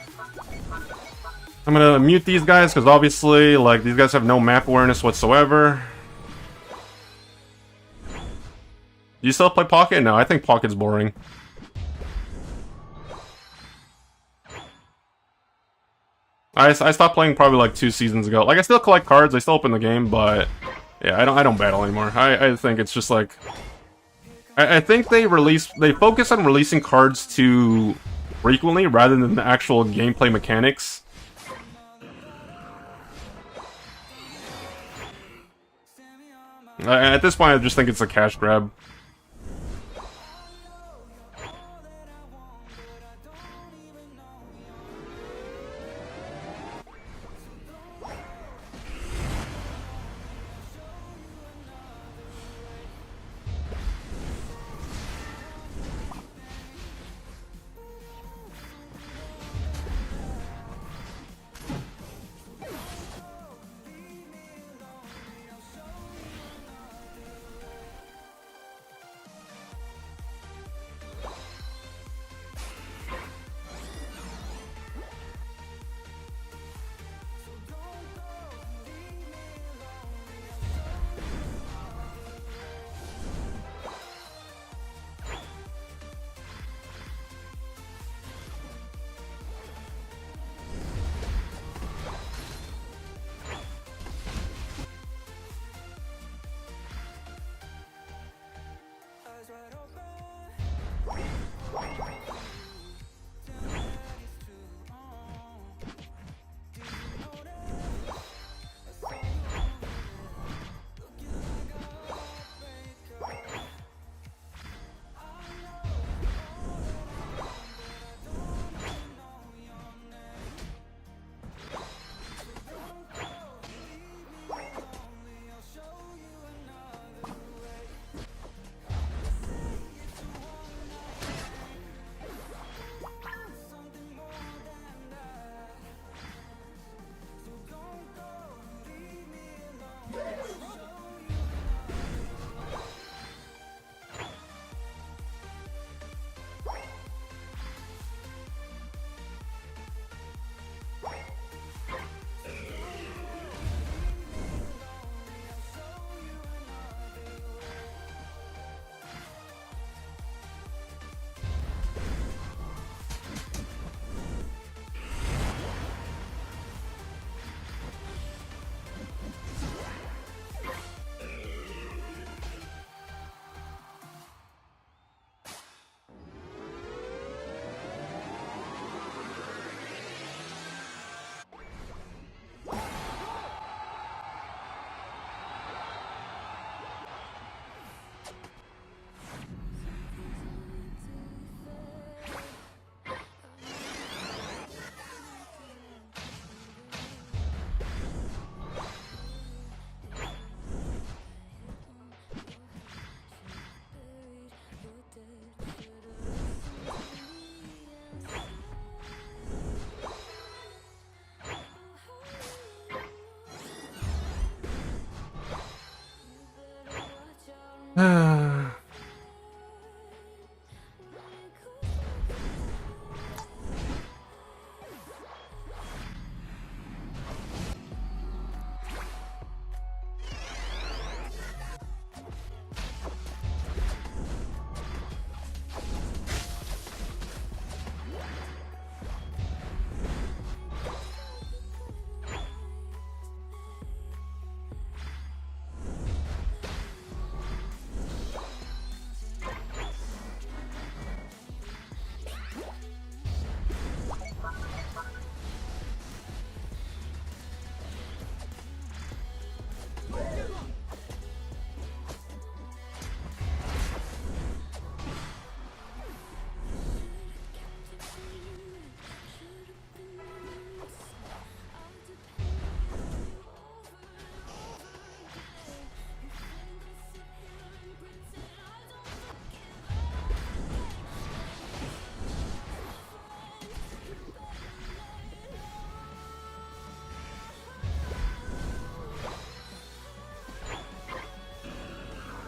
I'm gonna mute these guys, because obviously, like, these guys have no map awareness whatsoever. Do you still play Pocket? No, I think Pocket's boring. I stopped playing probably like 2 seasons ago. Like, I still collect cards, I still open the game, but... Yeah, I don't battle anymore. I think it's just like... I think they focus on releasing cards too frequently rather than the actual gameplay mechanics. At this point, I just think it's a cash grab.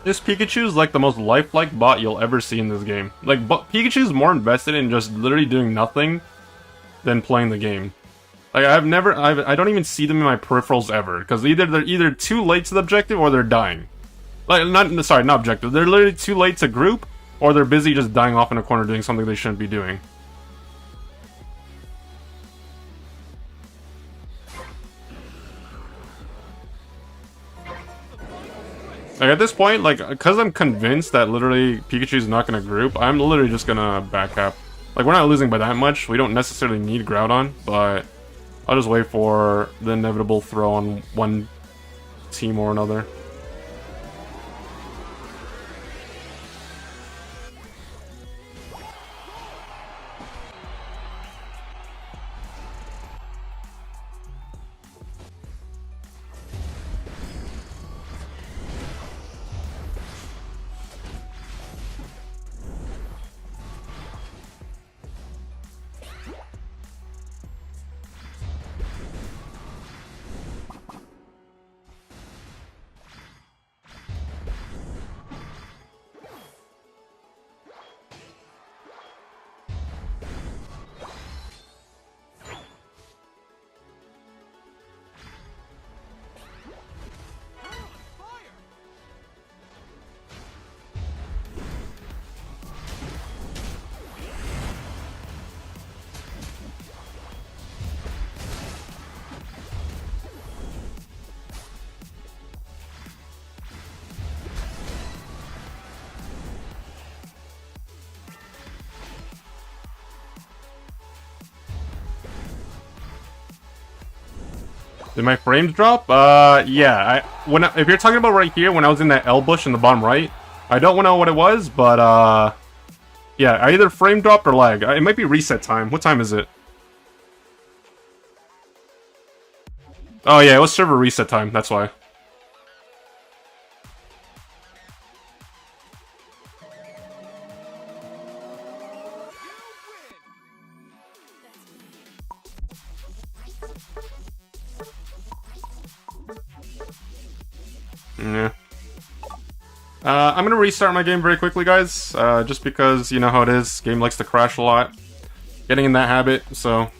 This Pikachu is like the most lifelike bot you'll ever see in this game. Like, Pikachu's more invested in just literally doing nothing than playing the game. Like, I don't even see them in my peripherals ever, because they're either too late to the objective or they're dying. Like, not objective. They're literally too late to group, or they're busy just dying off in a corner doing something they shouldn't be doing. Like, at this point, like, because I'm convinced that literally Pikachu's not going to group, I'm literally just going to back up. Like, we're not losing by that much. We don't necessarily need Groudon, but I'll just wait for the inevitable throw on one team or another. Did my frames drop? Yeah. If you're talking about right here, when I was in that L bush in the bottom right, I don't know what it was, but yeah, I either frame dropped or lag. It might be reset time. What time is it? Oh yeah, it was server reset time. That's why. Yeah. I'm gonna restart my game very quickly, guys. Just because you know how it is. Game likes to crash a lot. Getting in that habit, so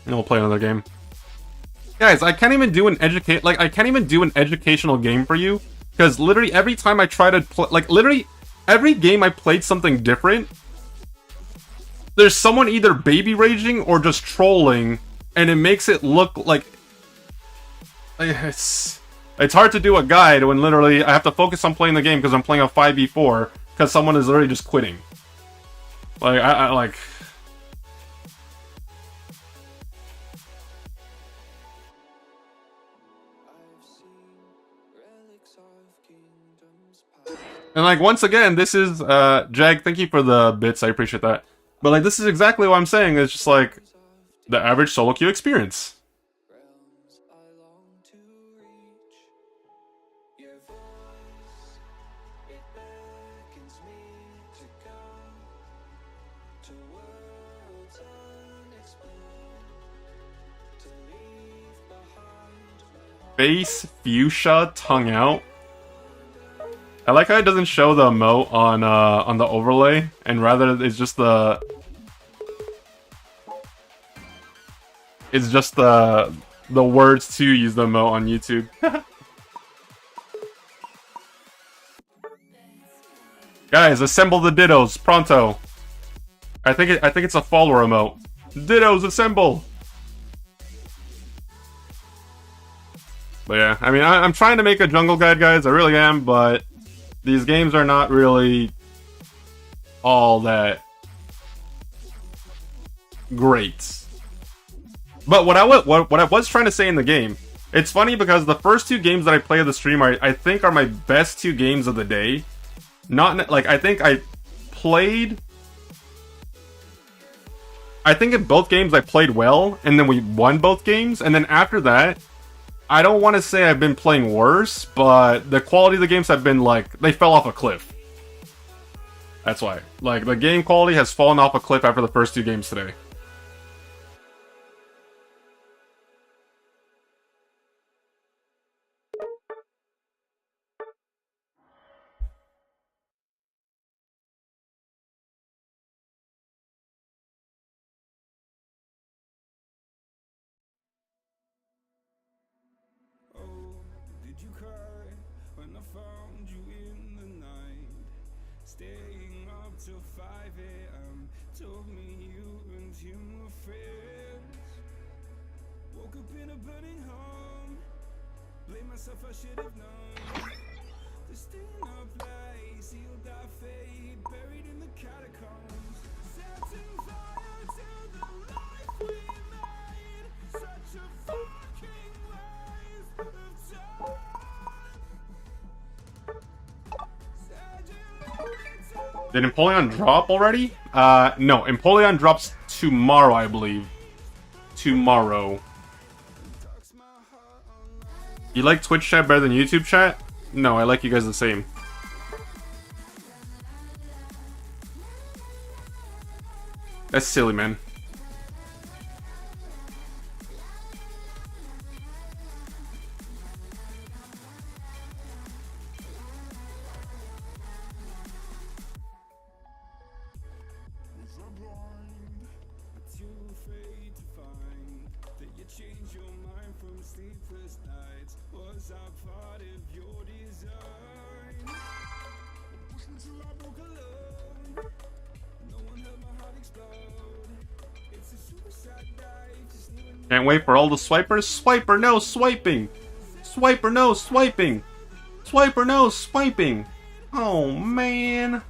and we'll play another game. Guys, I can't even do an educational game for you because literally every time I try to play, like literally every game I played something different. There's someone either baby raging or just trolling, and it makes it look like it's hard to do a guide when literally I have to focus on playing the game because I'm playing a 5v4 because someone is literally just quitting. Like, I like... And like, once again, this is, Jag, thank you for the bits, I appreciate that. But like, this is exactly what I'm saying, it's just like, the average solo queue experience. Face fuchsia tongue out. I like how it doesn't show the emote on the overlay, and rather it's just the words to use the emote on YouTube. Guys, assemble the dittos pronto. I think it's a follower emote. Dittos assemble. But yeah, I mean, I'm trying to make a jungle guide, guys. I really am, but these games are not really all that great. But what I was trying to say in the game, it's funny because the first two games that I play of the stream I think are my best two games of the day. Not like I think in both games I played well, and then we won both games, and then after that, I don't want to say I've been playing worse, but the quality of the games have been like, they fell off a cliff. That's why. Like, the game quality has fallen off a cliff after the first two games today. found you in the night, staying up till 5 a.m. Told me you and him were friends. Woke up in a burning home. Blame myself, I should have known. The staying up late, sealed our fate, buried in the catacombs. Setting fire to the life we made. Such a fucking waste of time. Did Empoleon drop already? No. Empoleon drops tomorrow, I believe. Tomorrow. You like Twitch chat better than YouTube chat? No, I like you guys the same. That's silly, man. Too afraid to find that you change your mind from sleepless nights. Was I part of your design? Pushed until I broke alone. No one heard my heart explode. It's a suicide dive, just you and me. Can't wait for all the swipers. Swiper, no swiping. Swiper, no swiping. Swiper, no swiping. Oh, man.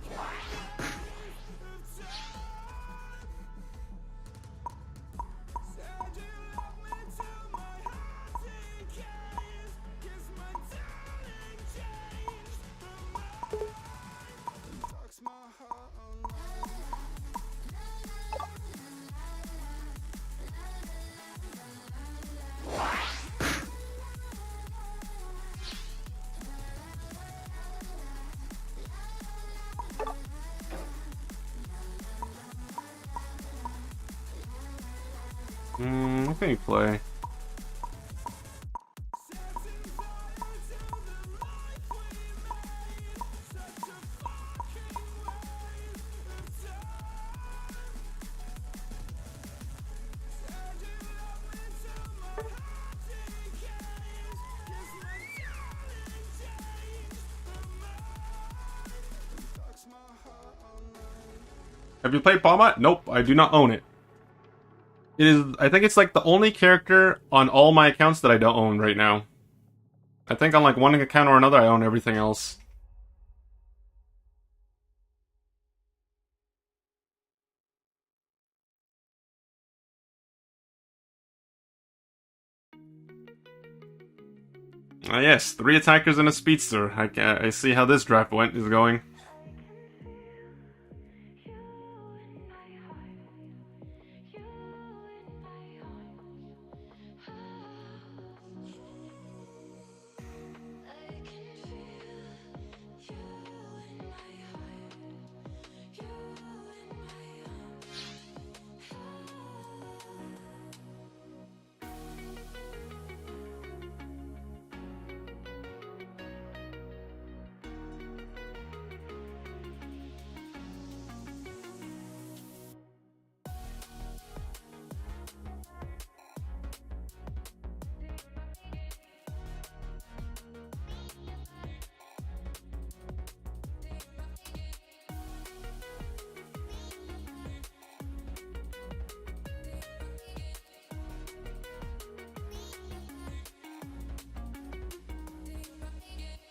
What can you play? Have you played Palma? Nope, I do not own it. It is, I think it's like the only character on all my accounts that I don't own right now. I think on like one account or another I own everything else. Ah yes, 3 attackers and a speedster. I see how this draft is going.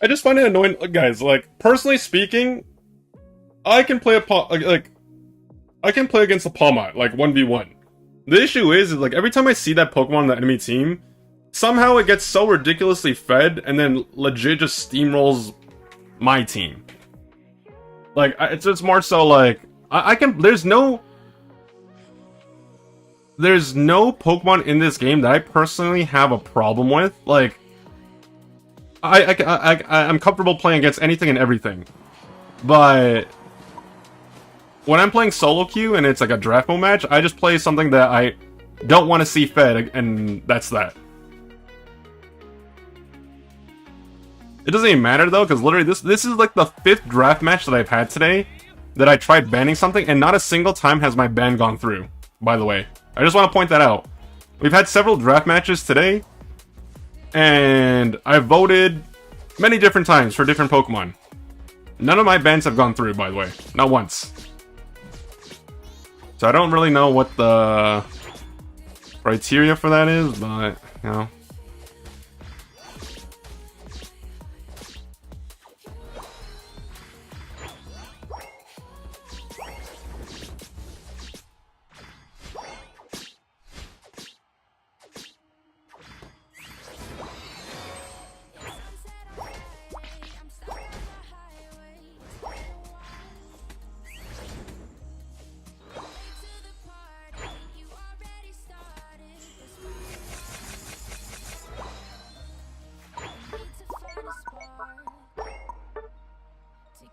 I just find it annoying, guys. Like, personally speaking, I can play I can play against a Palmot, like 1v1. The issue is like every time I see that Pokemon on the enemy team, somehow it gets so ridiculously fed, and then legit just steamrolls my team. Like, it's just more so like I can. There's no Pokemon in this game that I personally have a problem with. Like, I'm comfortable playing against anything and everything, but when I'm playing solo queue and it's like a draft mode match, I just play something that I don't want to see fed, and that's that. It doesn't even matter though, because literally this is like the 5th draft match that I've had today that I tried banning something, and not a single time has my ban gone through, by the way. I just want to point that out. We've had several draft matches today, and I voted Many different times for different Pokemon. None of my bans have gone through, by the way. Not once. So I don't really know what the criteria for that is, but, you know.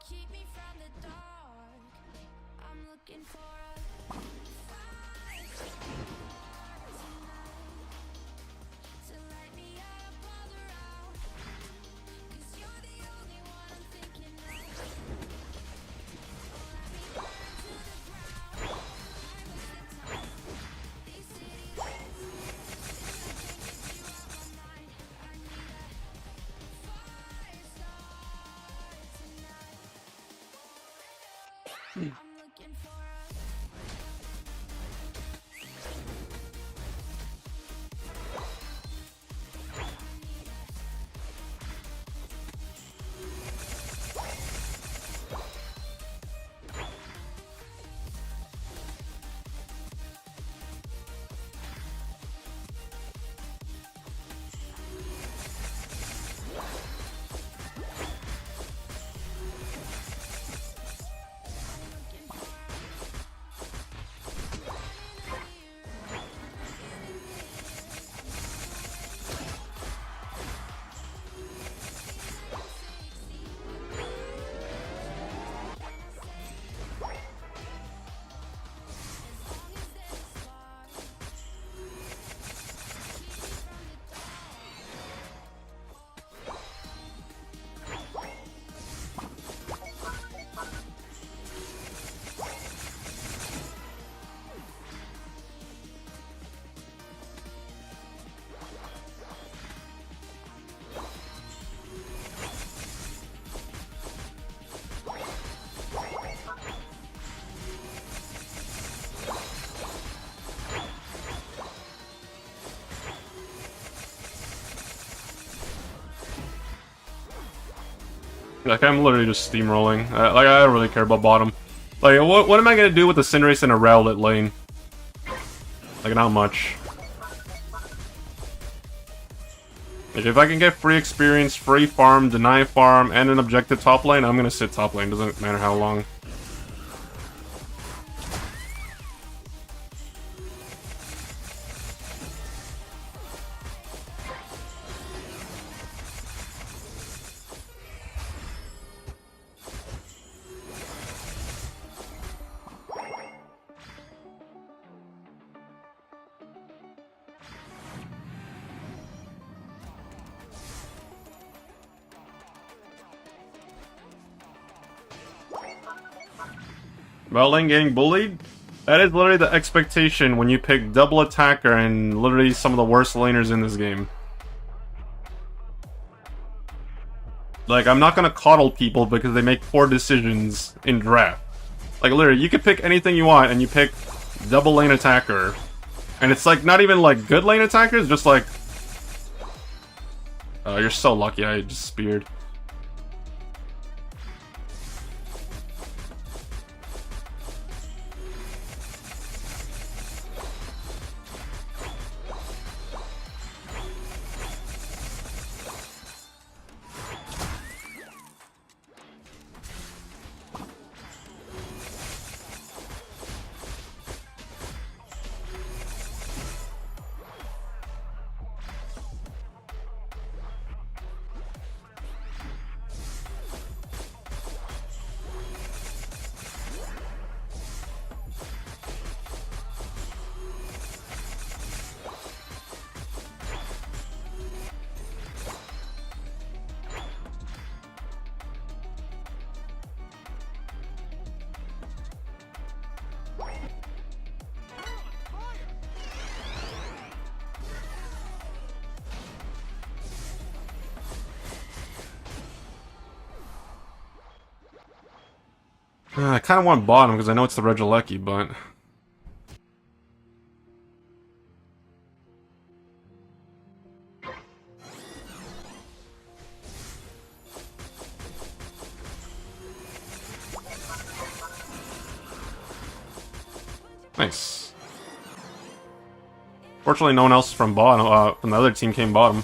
Keep me from the dark. I'm looking for a fire tonight to light me up all around. 'Cause you're the only one I'm thinking of. Oh, let me burn to the ground. I waste the time. These city lights, still I can't get you out my mind. I need a fire starter tonight. I'm looking for a Like, I'm literally just steamrolling. Like, I don't really care about bottom. Like, what am I gonna do with the Cinderace and a Rowlet lane? Like, not much. Like, if I can get free experience, free farm, deny farm, and an objective top lane, I'm gonna sit top lane. Doesn't matter how long. About lane getting bullied? That is literally the expectation when you pick double attacker and literally some of the worst laners in this game. Like, I'm not gonna coddle people because they make poor decisions in draft. Like, literally, you could pick anything you want and you pick double lane attacker. And it's like, not even like good lane attackers, just like... you're so lucky I just speared. I kind of want bottom because I know it's the Regieleki, but... Nice. Fortunately, no one else from bottom, from the other team came bottom.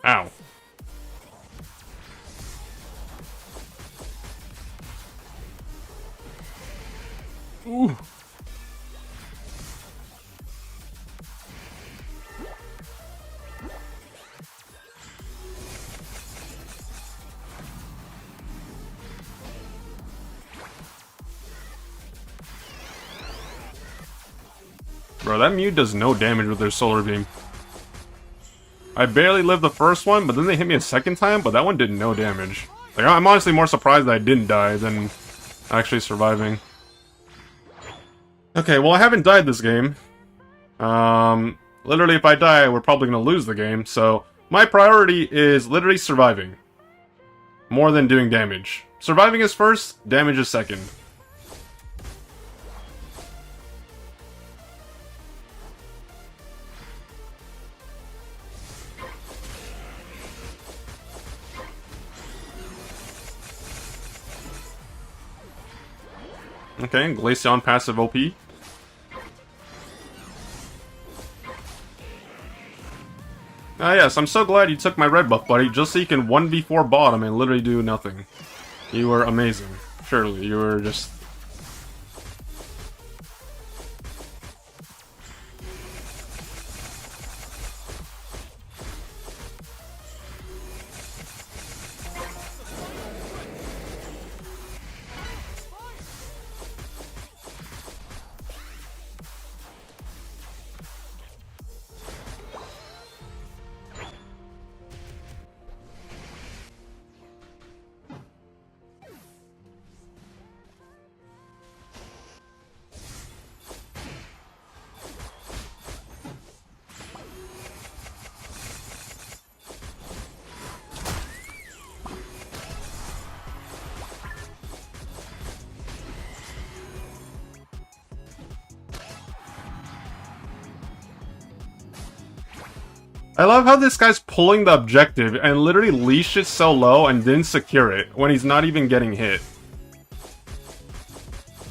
Ow. Ooh. Bro, that Mew does no damage with their Solar Beam. I barely lived the first one, but then they hit me a second time, but that one did no damage. Like, I'm honestly more surprised that I didn't die than actually surviving. Okay, well, I haven't died this game. Literally, if I die, we're probably gonna lose the game, so my priority is literally surviving. More than doing damage. Surviving is first, damage is second. Okay, Glaceon passive OP. Ah yes, I'm so glad you took my red buff, buddy, just so you can 1v4 bottom and literally do nothing. You were amazing. Surely, you were just... I love how this guy's pulling the objective and literally leashed it so low and didn't secure it when he's not even getting hit.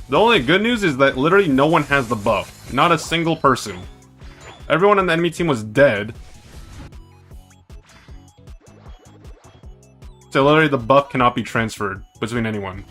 The only good news is that literally no one has the buff. Not a single person. Everyone on the enemy team was dead. So literally the buff cannot be transferred between anyone.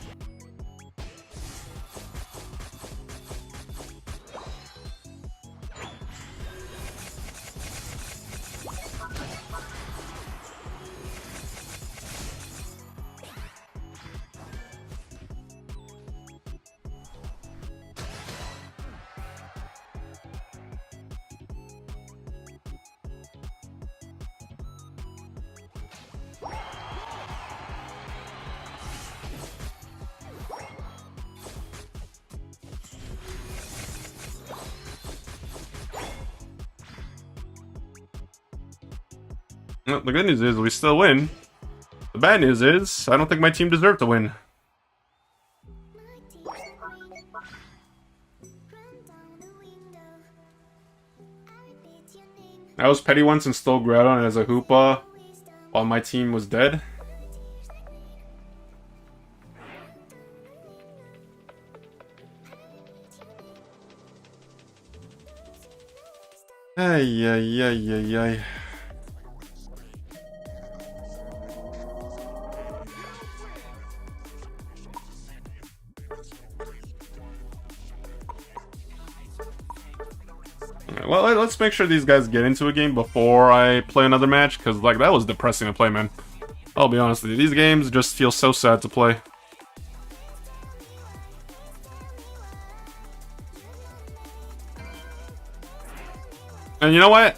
Well, the good news is we still win. The bad news is I don't think my team deserved to win. I was petty once and stole Groudon as a Hoopa while my team was dead. Ay, ay, ay, ay, ay. Well, let's make sure these guys get into a game before I play another match, because like that was depressing to play, man. I'll be honest with you, these games just feel so sad to play. And you know what?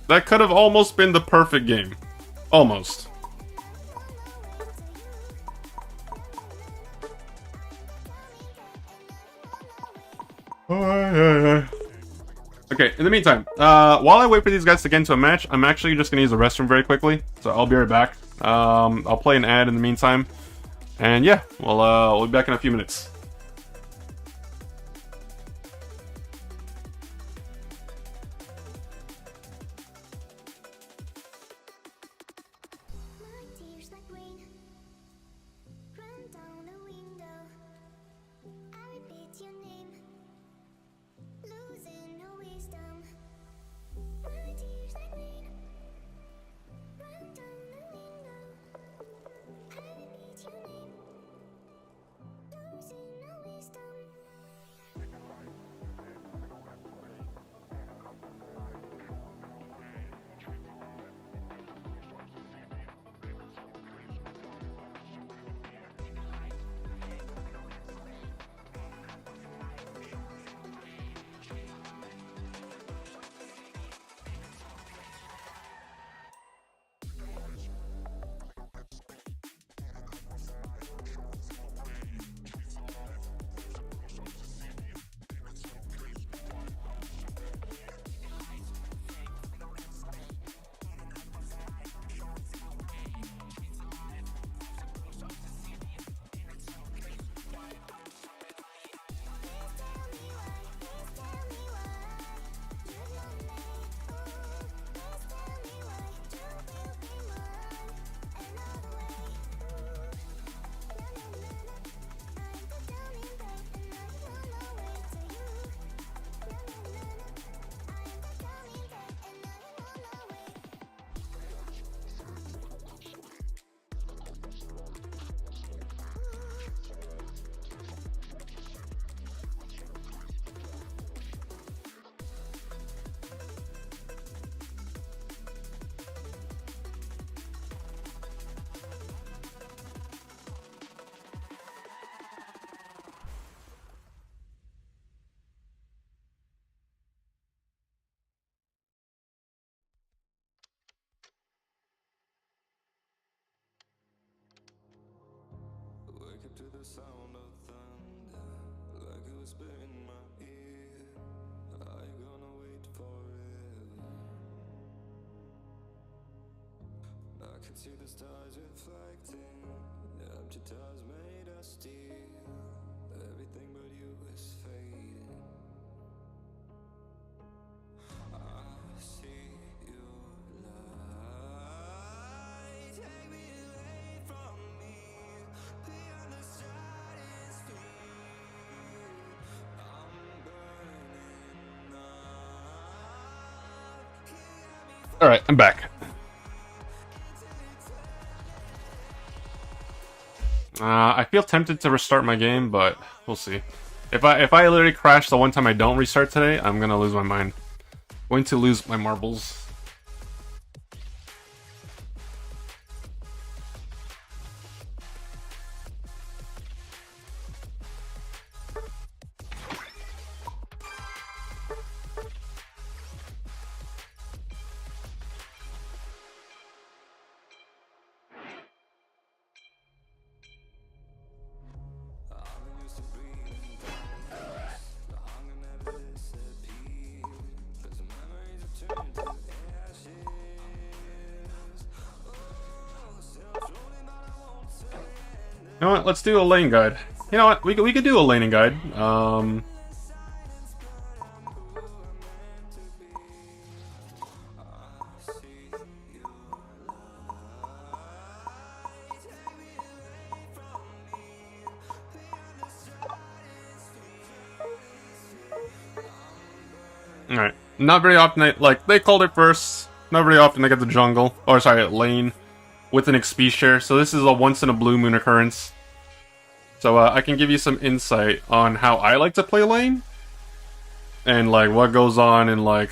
That could have almost been the perfect game. Almost. Okay, in the meantime, while I wait for these guys to get into a match, I'm actually just gonna use the restroom very quickly, so I'll be right back. I'll play an ad in the meantime, and yeah, we'll be back in a few minutes. My tears like rain run down the window. I repeat your name, losing no wisdom. My tears like rain run down the window. I repeat your name, losing no wisdom. Wake up to the sound of thunder, like a whisper in my ear. Are you gonna wait forever? I can see the stars reflecting, the empty tires made of steel. Everything but you is fading. I see your light, take me away from me. Beyond the stratosphere, I'm burning up. Alright, I'm back. I feel tempted to restart my game, but we'll see. If I literally crash the one time I don't restart today, I'm gonna lose my mind. Going to lose my marbles. You know what? Let's do a lane guide. You know what? We could do a laning guide. Alright. Not very often, they called it first. Not very often I get the jungle. Or, sorry, lane. With an XP share. So this is a once in a blue moon occurrence. So I can give you some insight on how I like to play lane, and like what goes on in like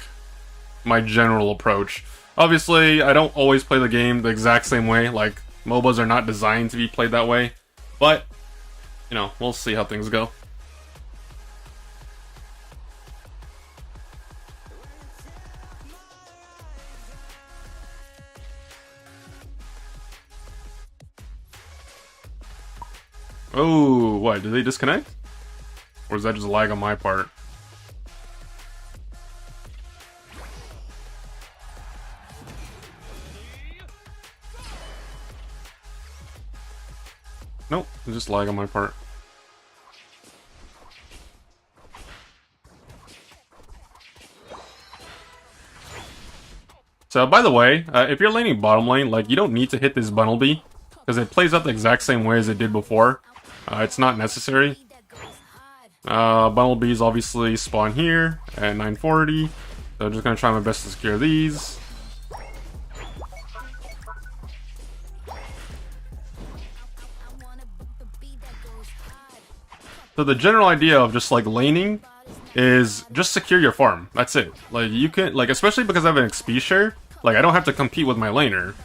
my general approach. Obviously, I don't always play the game the exact same way. Like MOBAs are not designed to be played that way, but you know, we'll see how things go. Oh, what? Did they disconnect? Or is that just lag on my part? Nope, it's just lag on my part. So, by the way, if you're laning bottom lane, like, you don't need to hit this Bunnelby, because it plays out the exact same way as it did before. It's not necessary. Bunnelbees obviously spawn here at 940, so I'm just gonna try my best to secure these. So the general idea of just like laning is just secure your farm. That's it. Like you can, like, especially because I have an XP share, like I don't have to compete with my laner.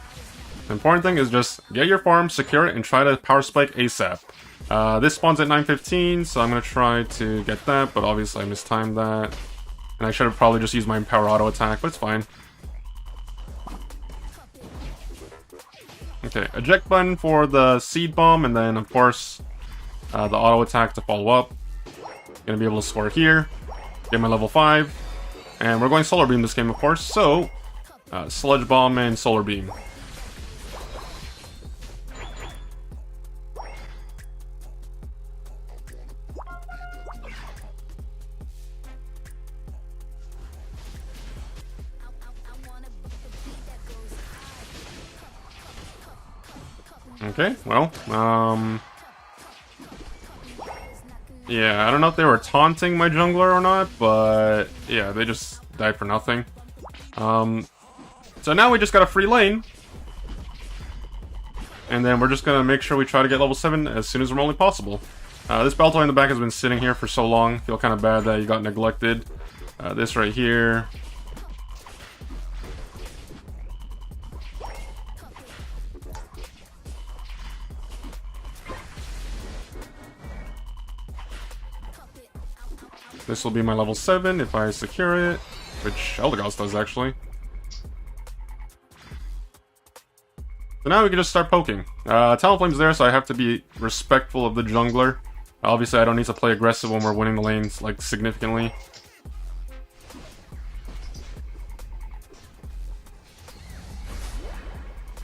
The important thing is just get your farm, secure it, and try to power spike ASAP. This spawns at 9:15, so I'm gonna try to get that, but obviously I mistimed that. And I should have probably just used my power auto attack, but it's fine. Okay, eject button for the seed bomb, and then of course the auto attack to follow up. Gonna be able to score here, get my level 5, and we're going solar beam this game, of course. So sludge bomb and solar beam. Okay, well, yeah, I don't know if they were taunting my jungler or not, but yeah, they just died for nothing. So now we just got a free lane, and then we're just gonna make sure we try to get level 7 as soon as remotely possible. This Baltoy in the back has been sitting here for so long, feel kind of bad that he got neglected. This right here. This will be my level 7 if I secure it, which Eldegoss does actually. So now we can just start poking. Talonflame's there, so I have to be respectful of the jungler. Obviously, I don't need to play aggressive when we're winning the lanes, like, significantly.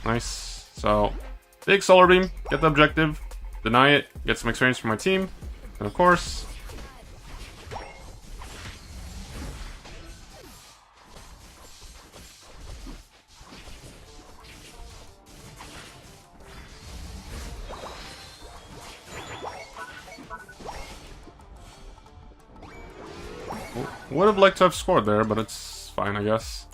Nice. So, big solar beam, get the objective, deny it, get some experience for my team, and of course... Would have liked to have scored there, but it's fine, I guess.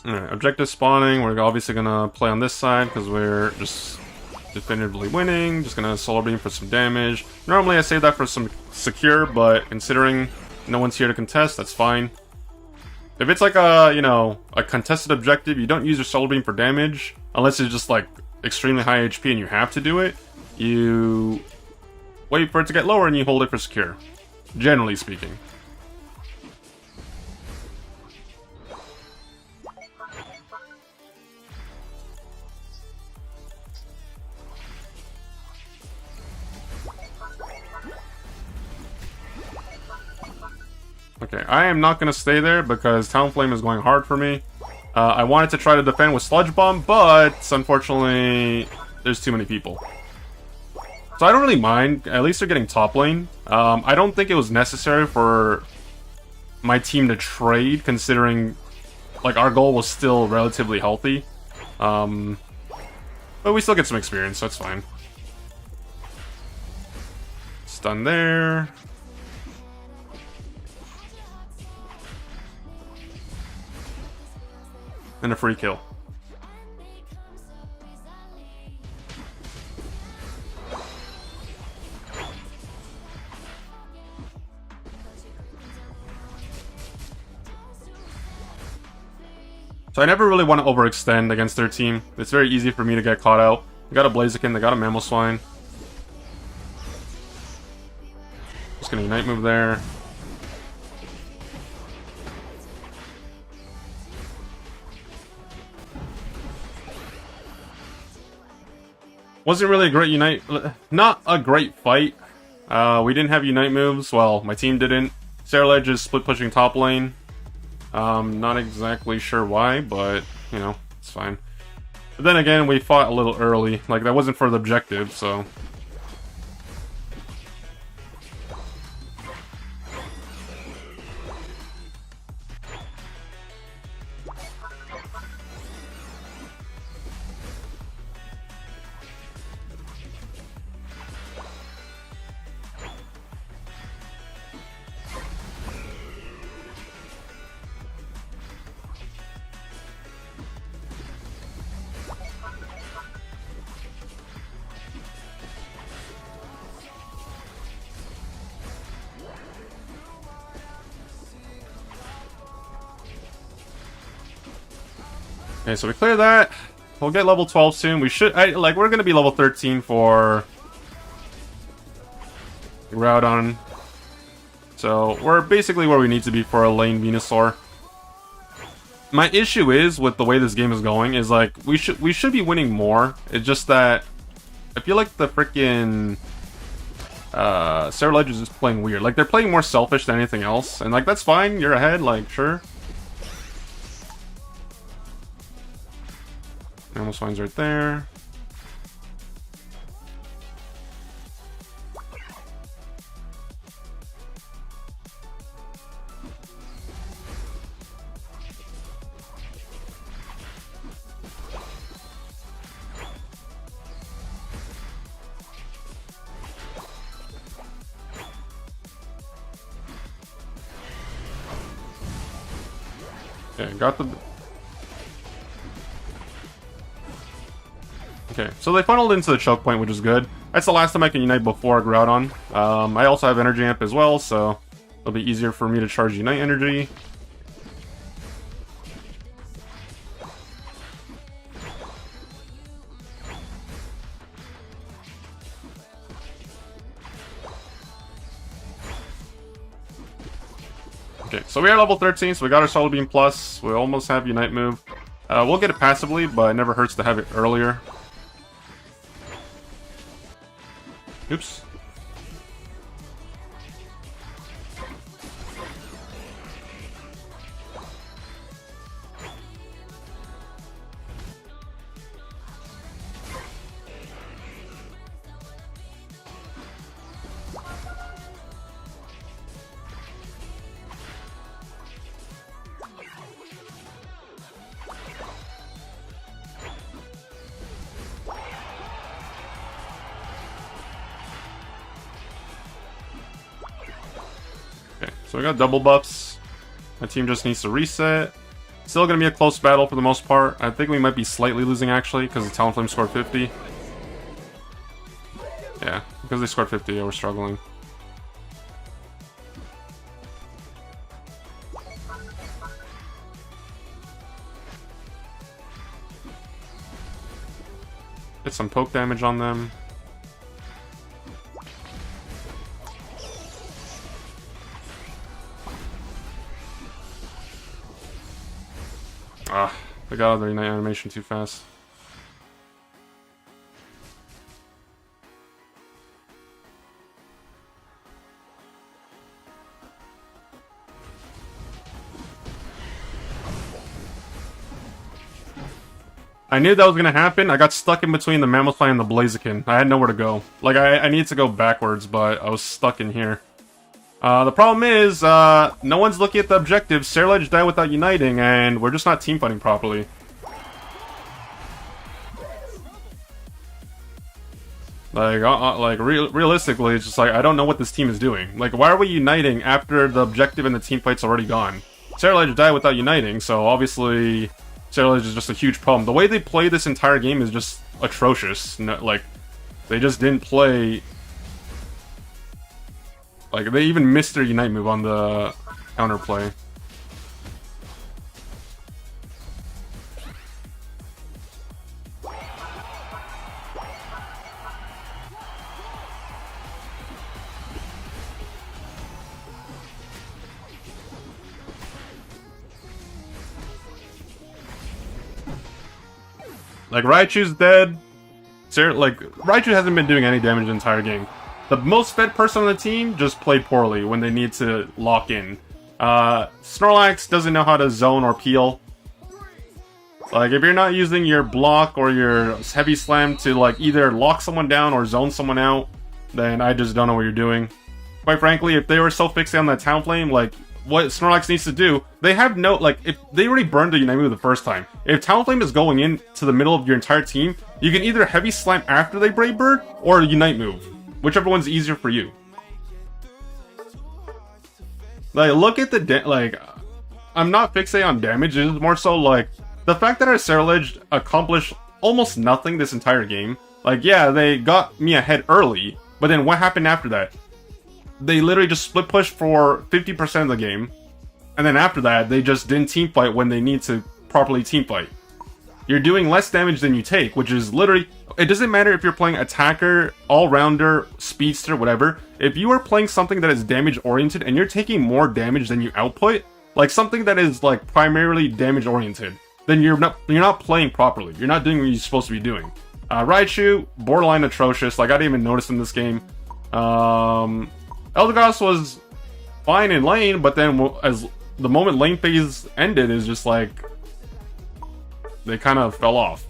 Alright, objective spawning. We're obviously gonna play on this side because we're just definitively winning. Just gonna solar beam for some damage. Normally I save that for some secure, but considering no one's here to contest, that's fine. If it's like a, you know, a contested objective, you don't use your solar beam for damage unless it's just like extremely high HP and you have to do it. You wait for it to get lower and you hold it for secure, generally speaking. Okay, I am not going to stay there because Talonflame is going hard for me. I wanted to try to defend with Sludge Bomb, but unfortunately there's too many people. So I don't really mind. At least they're getting top lane. I don't think it was necessary for my team to trade, considering like our goal was still relatively healthy. But we still get some experience, so that's fine. Stun there. And a free kill. So I never really want to overextend against their team. It's very easy for me to get caught out. They got a Blaziken, they got a Mamoswine. Just gonna Unite move there. Wasn't really a great Unite, not a great fight. We didn't have Unite moves, well, my team didn't. Ceruledge is split pushing top lane. Not exactly sure why, but, you know, it's fine. But then again, we fought a little early, like that wasn't for the objective, so... Okay, so we clear that. We'll get level 12 soon. We should, we're gonna be level 13 for Groudon. So we're basically where we need to be for a lane Venusaur. My issue is with the way this game is going is like we should be winning more. It's just that I feel like the freaking Ceruledge is just playing weird. Like they're playing more selfish than anything else, and like that's fine. You're ahead, like sure. Mamoswine's right there. Okay, got the... Okay, so they funneled into the choke point, which is good. That's the last time I can Unite before Groudon. I also have Energy Amp as well, so it'll be easier for me to charge Unite Energy. Okay, so we are level 13, so we got our Solar Beam Plus. We almost have Unite move. We'll get it passively, but it never hurts to have it earlier. Oops. Okay, so we got double buffs. My team just needs to reset. Still gonna be a close battle for the most part. I think we might be slightly losing actually, because the Talonflame scored 50. Yeah, because they scored 50, yeah, we're struggling. Get some poke damage on them. Ah, they got out of their Unite animation too fast. I knew that was gonna happen. I got stuck in between the Mamoswine and the Blaziken. I had nowhere to go. Like, I needed to go backwards, but I was stuck in here. The problem is, no one's looking at the objective. Ceruledge died without uniting, and we're just not team fighting properly. Like, realistically, it's just like, I don't know what this team is doing. Like, why are we uniting after the objective and the team fight's already gone? Ceruledge died without uniting, so obviously, Ceruledge is just a huge problem. The way they play this entire game is just atrocious. No, like, they just didn't play... Like, they even missed their Unite move on the counterplay. Like, Raichu's dead. Like, Raichu hasn't been doing any damage the entire game. The most fed person on the team just played poorly when they need to lock in. Snorlax doesn't know how to zone or peel. Like, if you're not using your block or your heavy slam to, like, either lock someone down or zone someone out, then I just don't know what you're doing. Quite frankly, if they were so fixated on that Talonflame, like, what Snorlax needs to do, they have no, like, if they already burned the Unite move the first time. If Talonflame is going into the middle of your entire team, you can either heavy slam after they Brave Bird, or Unite move. Whichever one's easier for you. Like, look at the, like, I'm not fixated on damage, it's more so, like, the fact that our Ceruledge accomplished almost nothing this entire game. Like, yeah, they got me ahead early, but then what happened after that? They literally just split push for 50% of the game, and then after that, they just didn't teamfight when they need to properly teamfight. You're doing less damage than you take, which is literally, it doesn't matter if you're playing attacker, all-rounder, speedster, whatever. If you are playing something that is damage-oriented and you're taking more damage than you output, like something that is like primarily damage-oriented, then you're not playing properly. You're not doing what you're supposed to be doing. Raichu, borderline atrocious. Like, I didn't even notice in this game. Eldegoss was fine in lane, but then as the moment lane phase ended, is just like they kind of fell off.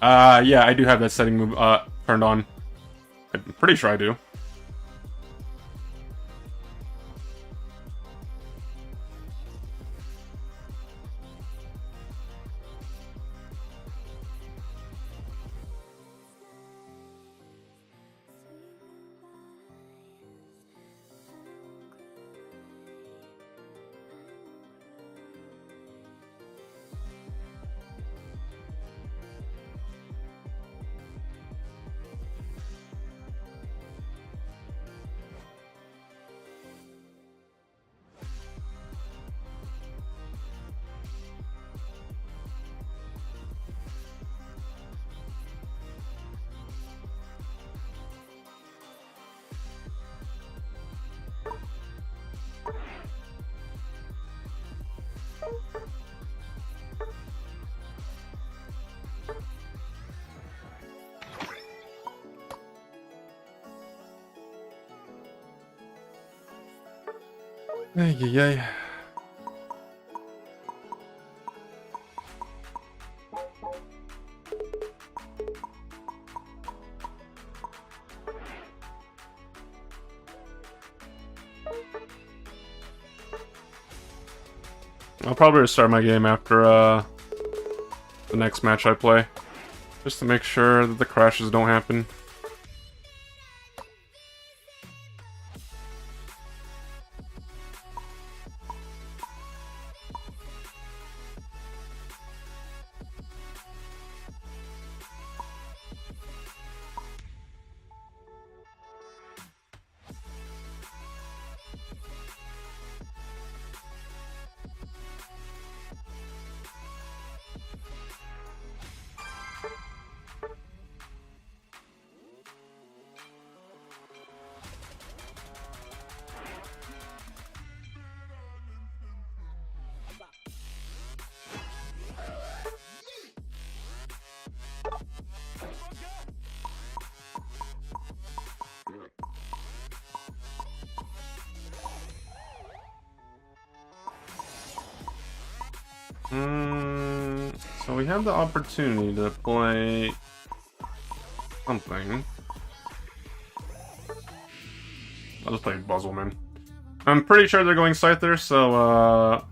Yeah, I do have that setting move turned on. I'm pretty sure I do. Ay, ay, ay. I'll probably restart my game after the next match I play, just to make sure that the crashes don't happen. So we have the opportunity to play something. I'll just play Buzzleman. I'm pretty sure they're going Scyther, so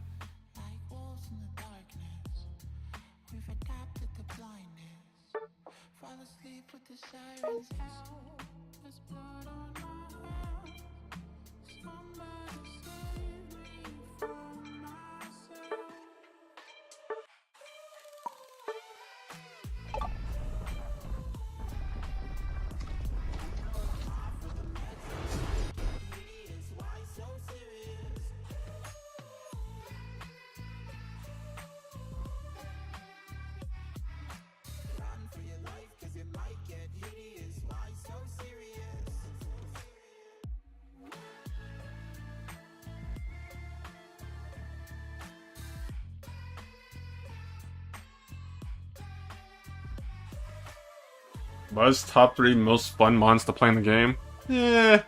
Buzz top 3 most fun mons to play in the game? Yeah,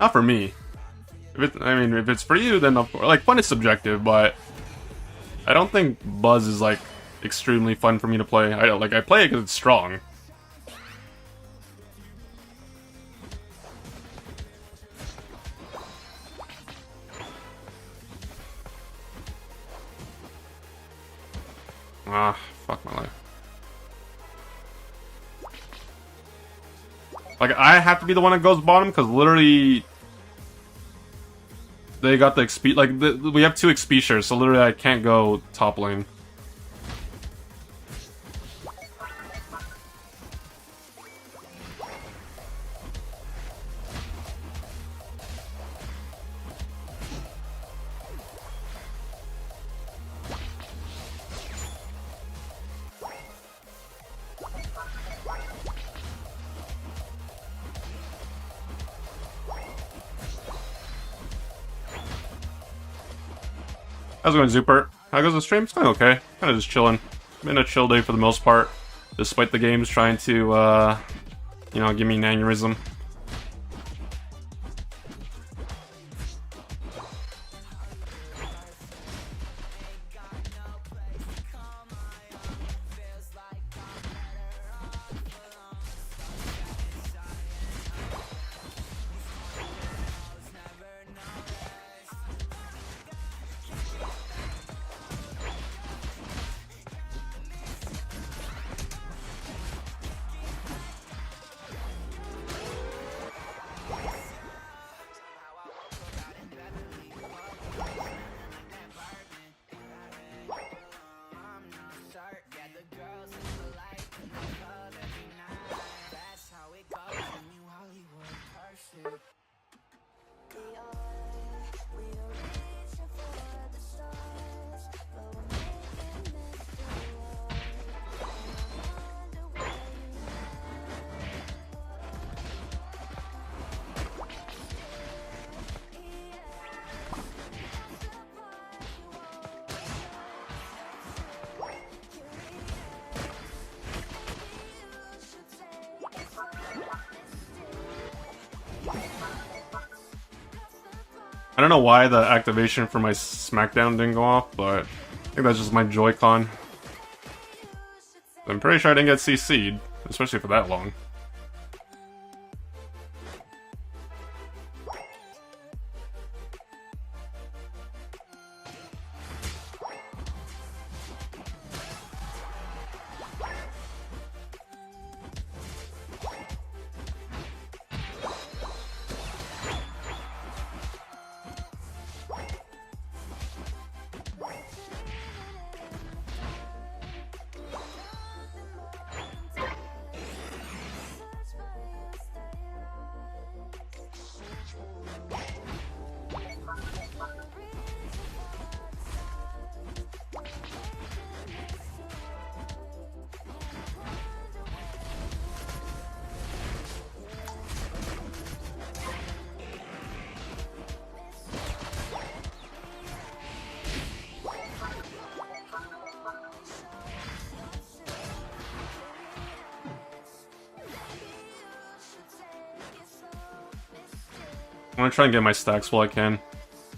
not for me. If it's for you, then like fun is subjective, but I don't think Buzz is like extremely fun for me to play. I play it because it's strong. Ah, fuck my life. Like, I have to be the one that goes bottom, because literally... They got the XP... Like, we have 2 XP shares, so literally I can't go top lane. How's it going, Zupert? How goes the stream? It's going okay. Kind of just chilling. Been a chill day for the most part, despite the games trying to, you know, give me an aneurysm. I don't know why the activation for my Smackdown didn't go off, but I think that's just my Joy-Con. I'm pretty sure I didn't get CC'd, especially for that long. I'm gonna try and get my stacks while I can.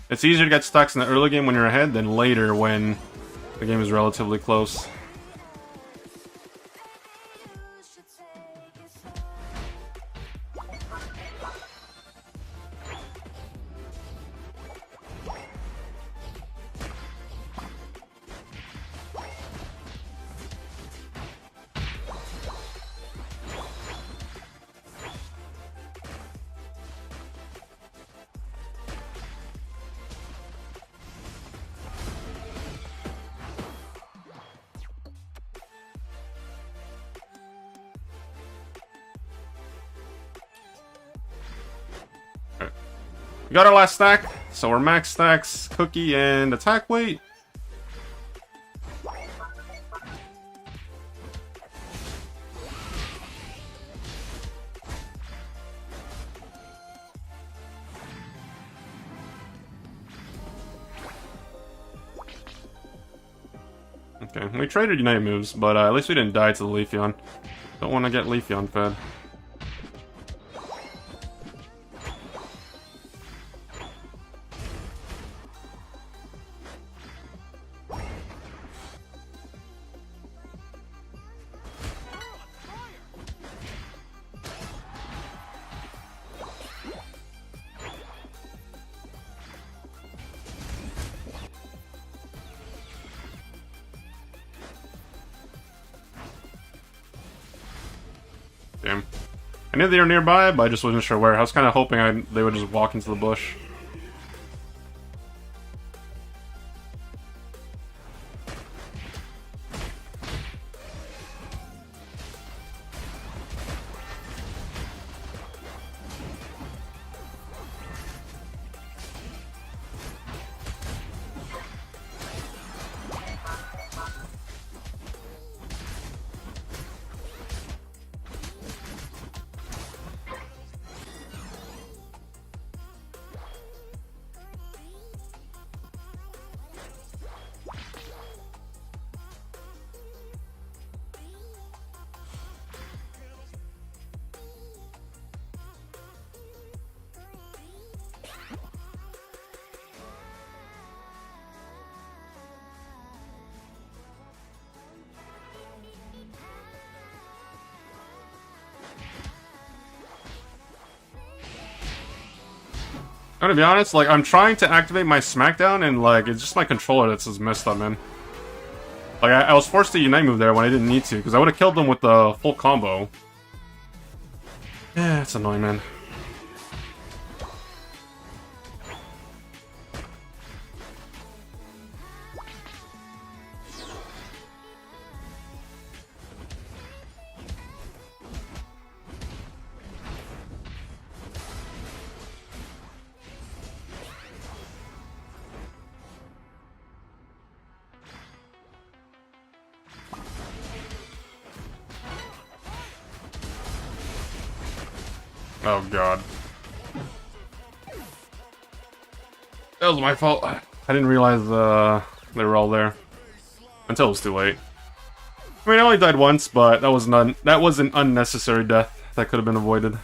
It's easier to get stacks in the early game when you're ahead than later when the game is relatively close. We got our last stack, so we're max stacks, cookie, and attack weight. Okay, we traded Unite moves, but at least we didn't die to the Leafeon. Don't want to get Leafeon fed. Damn. I knew they were nearby, but I just wasn't sure where. I was kind of hoping they would just walk into the bush. I'm gonna be honest, like, I'm trying to activate my Smackdown, and, like, it's just my controller that's just messed up, man. Like, I was forced to Unite move there when I didn't need to, because I would have killed them with the full combo. Yeah, it's annoying, man. Oh god. That was my fault. I didn't realize they were all there. Until it was too late. I mean, I only died once, but that was an unnecessary death that could have been avoided.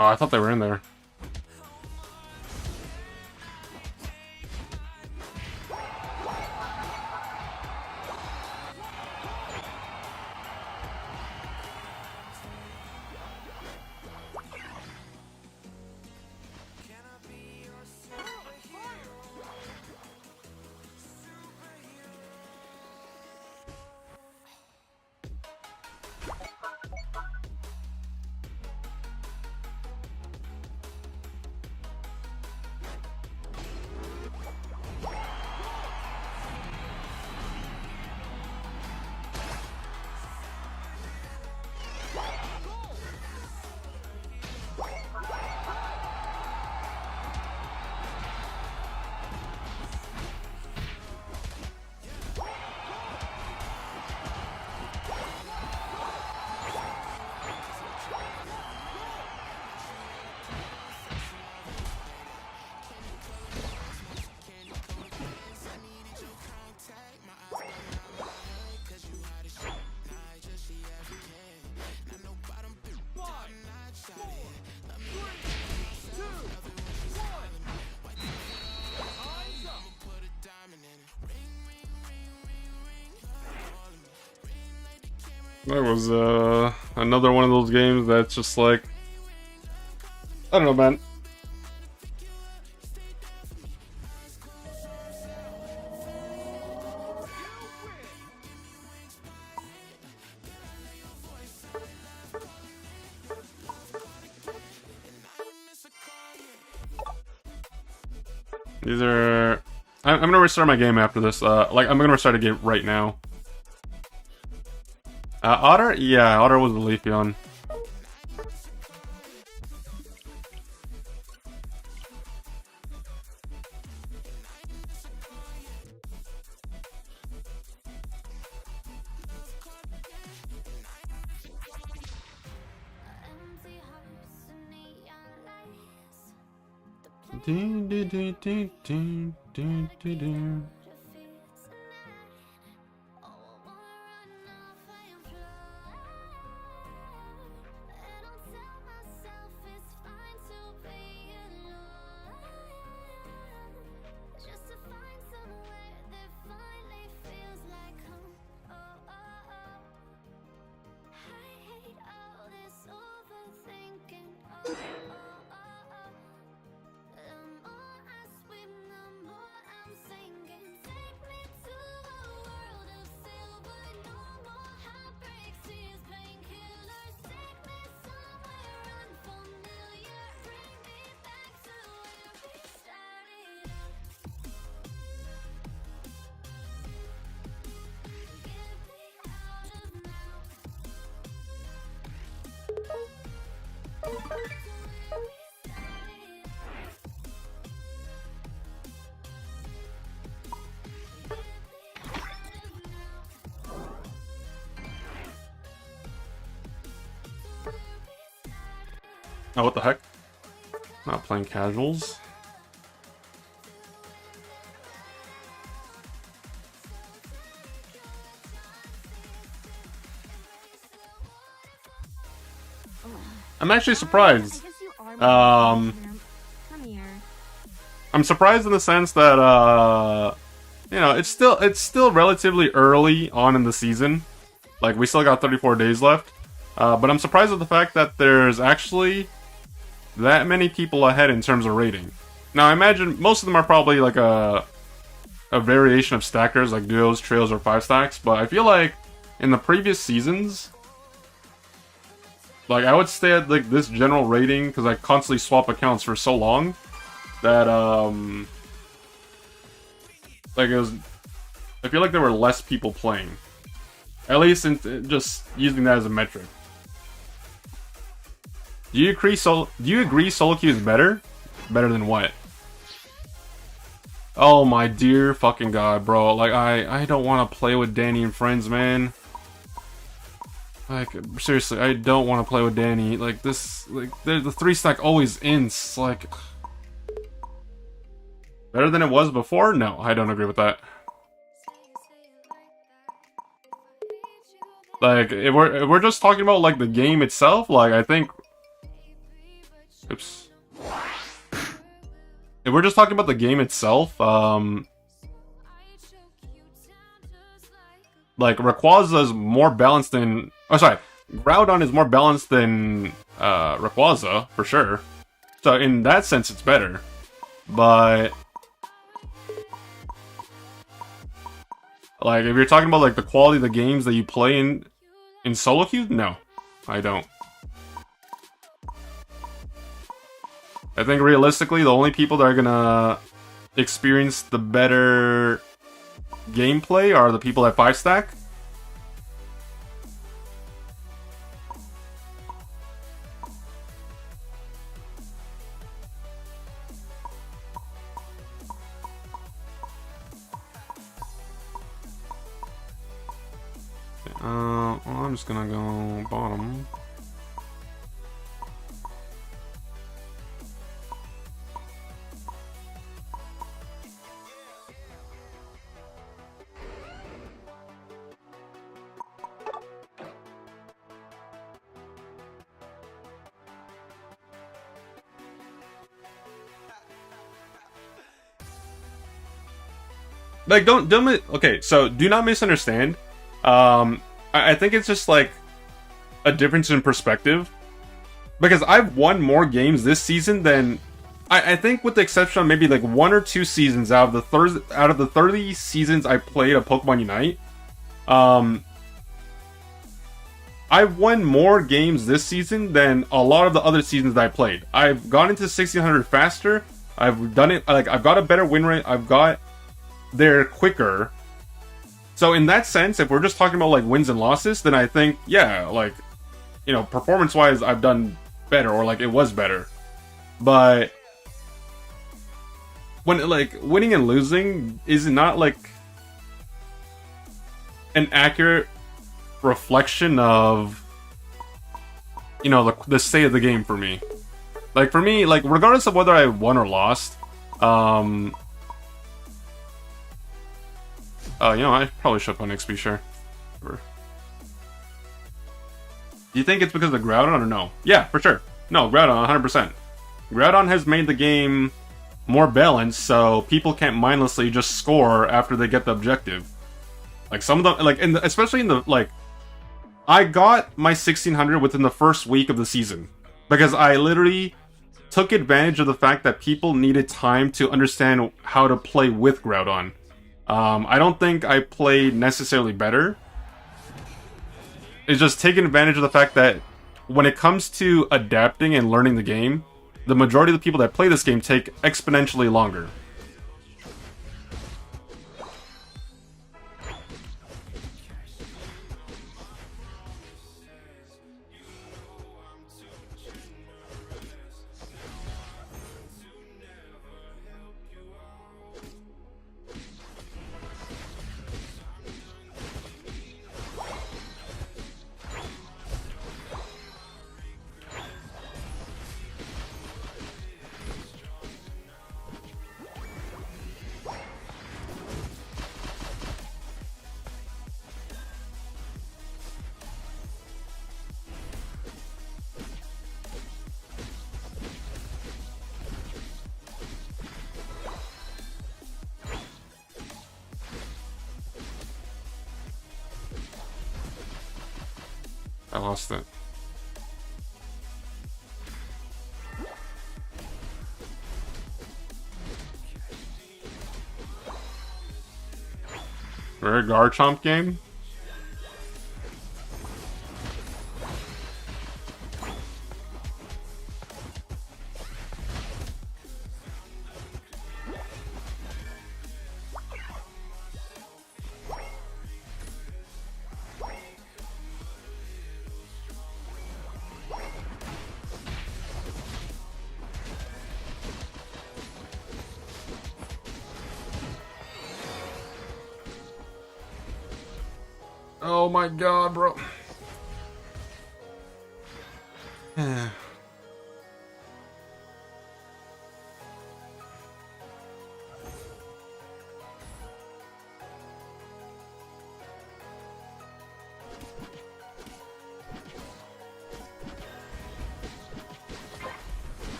Oh, I thought they were in there. That was another one of those games that's just like, I don't know, man. These are. I'm gonna restart my game after this. Like I'm gonna restart a game right now. Otter? Yeah, Otter was the Leafeon. Empty hearts and neon lights. The Ding, ding, ding, ding, ding, ding, ding, ding. Oh, what the heck? Not playing casuals. I'm actually surprised. I guess you are my little Um, champ. Come here. I'm surprised in the sense that you know, it's still relatively early on in the season. Like we still got 34 days left. But I'm surprised at the fact that there's actually that many people ahead in terms of rating. Now I imagine most of them are probably like a variation of stackers like duos, trios, or 5 stacks, but I feel like in the previous seasons, like I would stay at like this general rating because I constantly swap accounts for so long that like it was, I feel like there were less people playing. At least in just using that as a metric. Do you agree solo queue is better? Better than what? Oh my dear fucking god, bro. Like I don't want to play with Danny and friends, man. Like seriously, I don't want to play with Danny. Like this, like the 3 stack always ends. Like better than it was before? No, I don't agree with that. Like if we're just talking about like the game itself, like I think. Oops. If we're just talking about the game itself, like Rayquaza is more balanced than. Oh, sorry, Groudon is more balanced than Rayquaza for sure. So in that sense, it's better. But like, if you're talking about like the quality of the games that you play in solo queue, no, I don't. I think realistically, the only people that are gonna experience the better gameplay are the people at 5 stack. Well, I'm just gonna go bottom. Like, don't okay, so do not misunderstand. I think it's just like a difference in perspective. Because I've won more games this season than I think, with the exception of maybe like 1 or 2 seasons out of the 30 seasons I played of Pokemon Unite. I've won more games this season than a lot of the other seasons that I played. I've gone into 1600 faster. I've done it, like, I've got a better win rate. I've got there quicker. So in that sense, if we're just talking about like wins and losses, then I think, yeah, like, you know, performance-wise, I've done better, or like it was better. But when, like, winning and losing is not like an accurate reflection of, you know, the state of the game for me. Like, for me, like, regardless of whether I won or lost, you know, I probably should put an XP share. Do you think it's because of Groudon or no? Yeah, for sure. No, Groudon, 100%. Groudon has made the game more balanced, so people can't mindlessly just score after they get the objective. Like, some of them, like, especially in the, like, I got my 1600 within the first week of the season. Because I literally took advantage of the fact that people needed time to understand how to play with Groudon. I don't think I played necessarily better. It's just taking advantage of the fact that when it comes to adapting and learning the game, the majority of the people that play this game take exponentially longer. I lost it. Very Garchomp game? Oh my god, bro.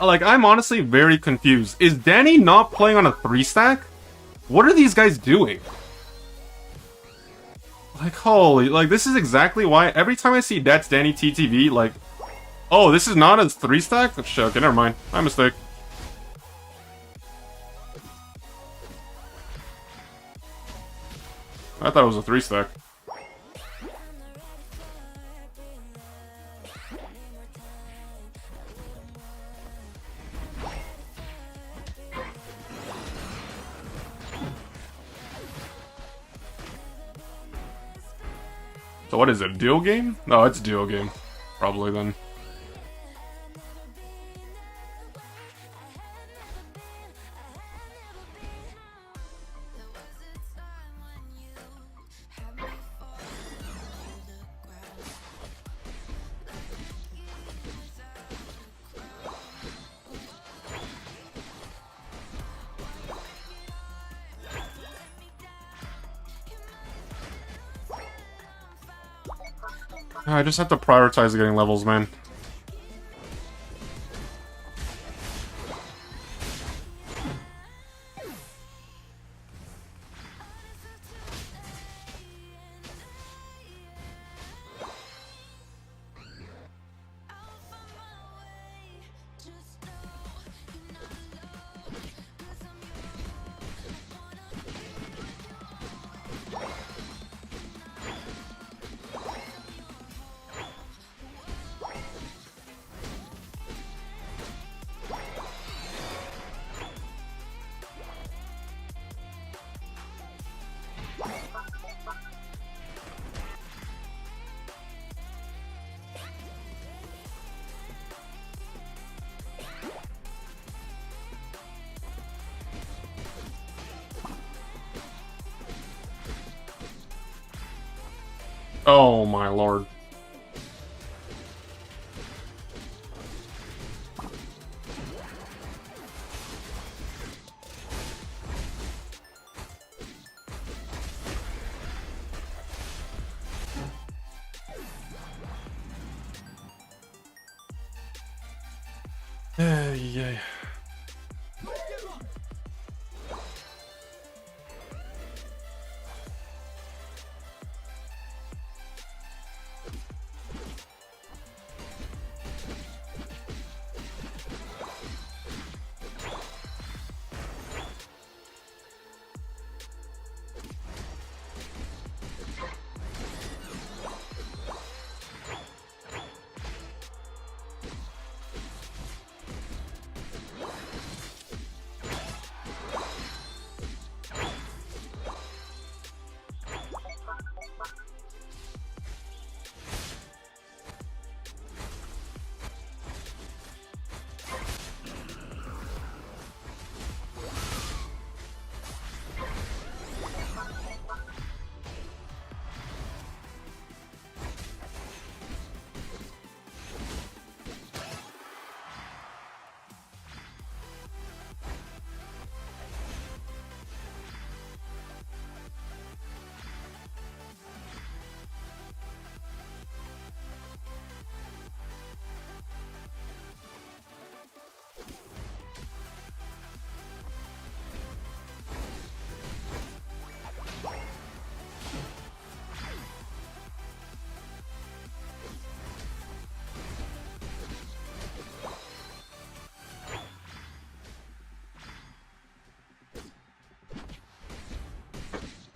I'm honestly very confused. Is Danny not playing on a 3-stack? What are these guys doing? Like, holy, like, this is exactly why every time I see That's Danny TTV, like, oh, this is not a 3-stack? Oh, shit, okay, never mind. My mistake. I thought it was a 3-stack. So what is it, a duo game? No, it's a duo game. Probably then. I just have to prioritize getting levels, man. Oh my lord. Yeah.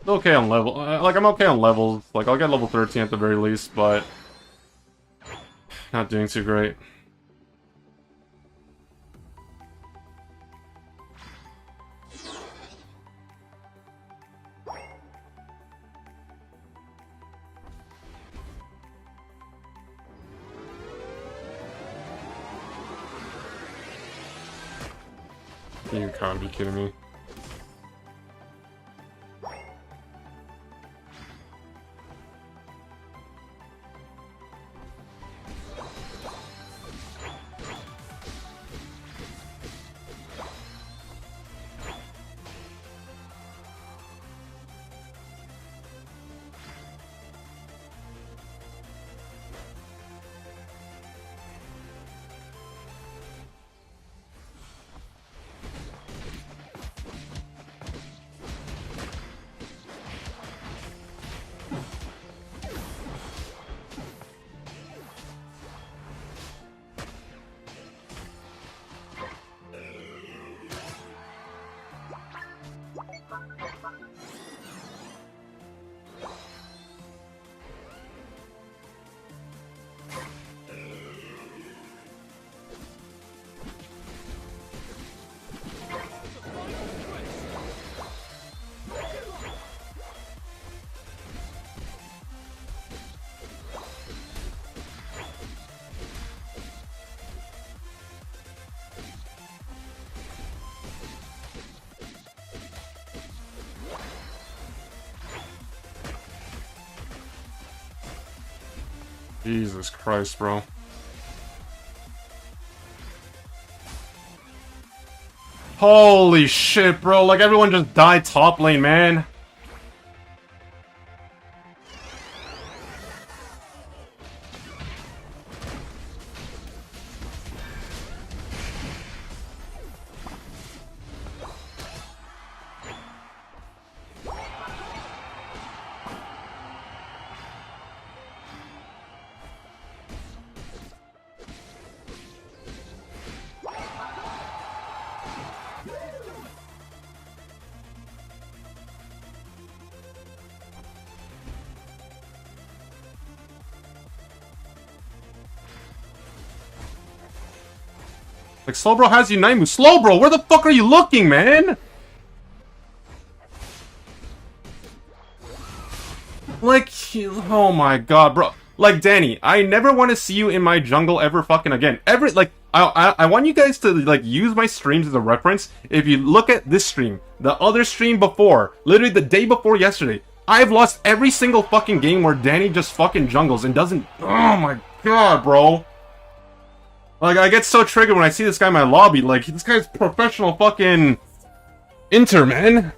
Okay on level, like I'm okay on levels, like I'll get level 13 at the very least, but not doing too great. You can't be kidding me. Jesus Christ, bro. Holy shit, bro. Like, everyone just died top lane, man. Like, Slowbro has Unite move. Slowbro, where the fuck are you looking, man? Like, oh my god, bro. Like, Danny, I never want to see you in my jungle ever fucking again. I want you guys to, like, use my streams as a reference. If you look at this stream, the other stream before, literally the day before yesterday, I've lost every single fucking game where Danny just fucking jungles and doesn't... Oh my god, bro. Like, I get so triggered when I see this guy in my lobby. Like, this guy's professional fucking... Inter, man.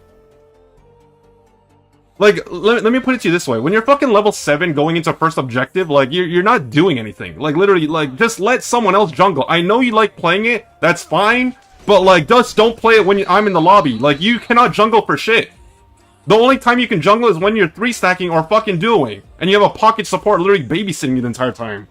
Like, let me put it to you this way. When you're fucking level 7 going into first objective, like, you're not doing anything. Like, literally, like, just let someone else jungle. I know you like playing it, that's fine. But, like, just don't play it when I'm in the lobby. Like, you cannot jungle for shit. The only time you can jungle is when you're 3-stacking or fucking dueling. And you have a pocket support literally babysitting you the entire time.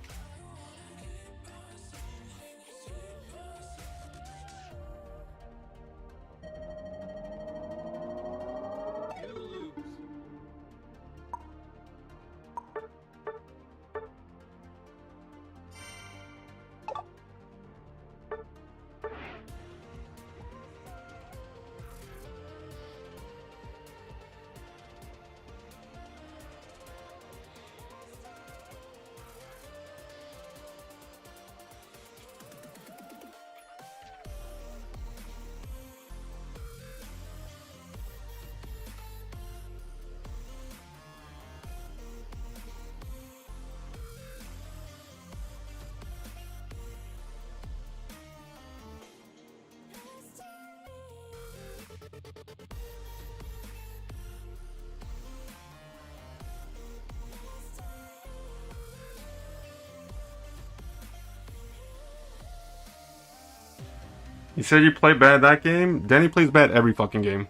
You said you played bad that game? Danny plays bad every fucking game.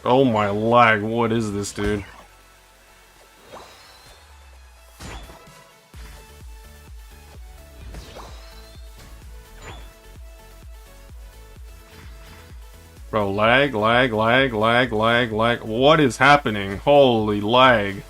Oh my lag, what is this, dude? Bro, lag. What is happening? Holy lag.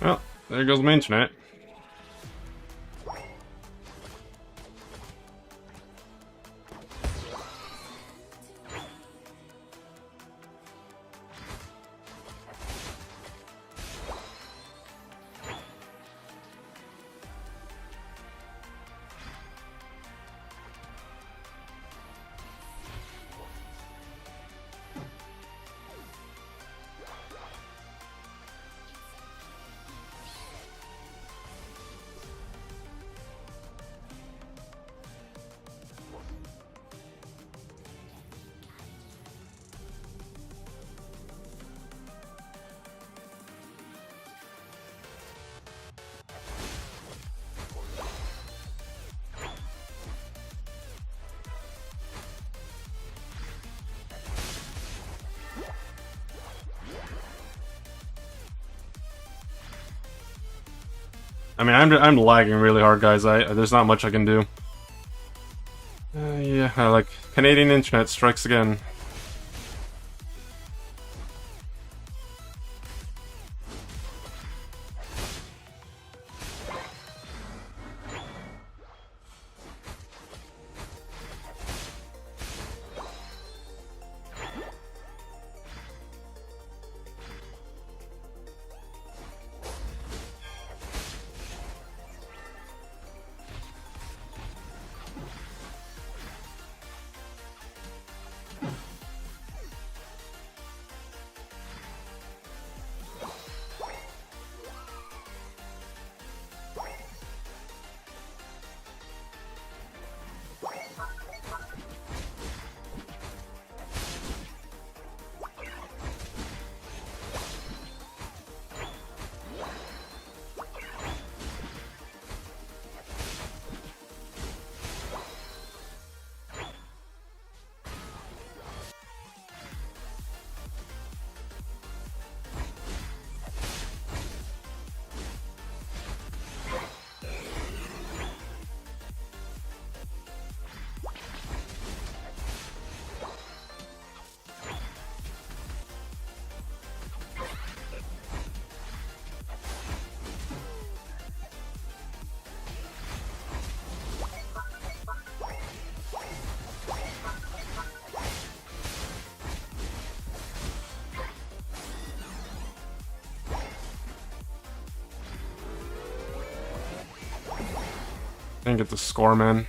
Well, there goes my internet. I mean, I'm lagging really hard, guys. There's not much I can do. Yeah, like Canadian internet strikes again. Didn't get the score, man.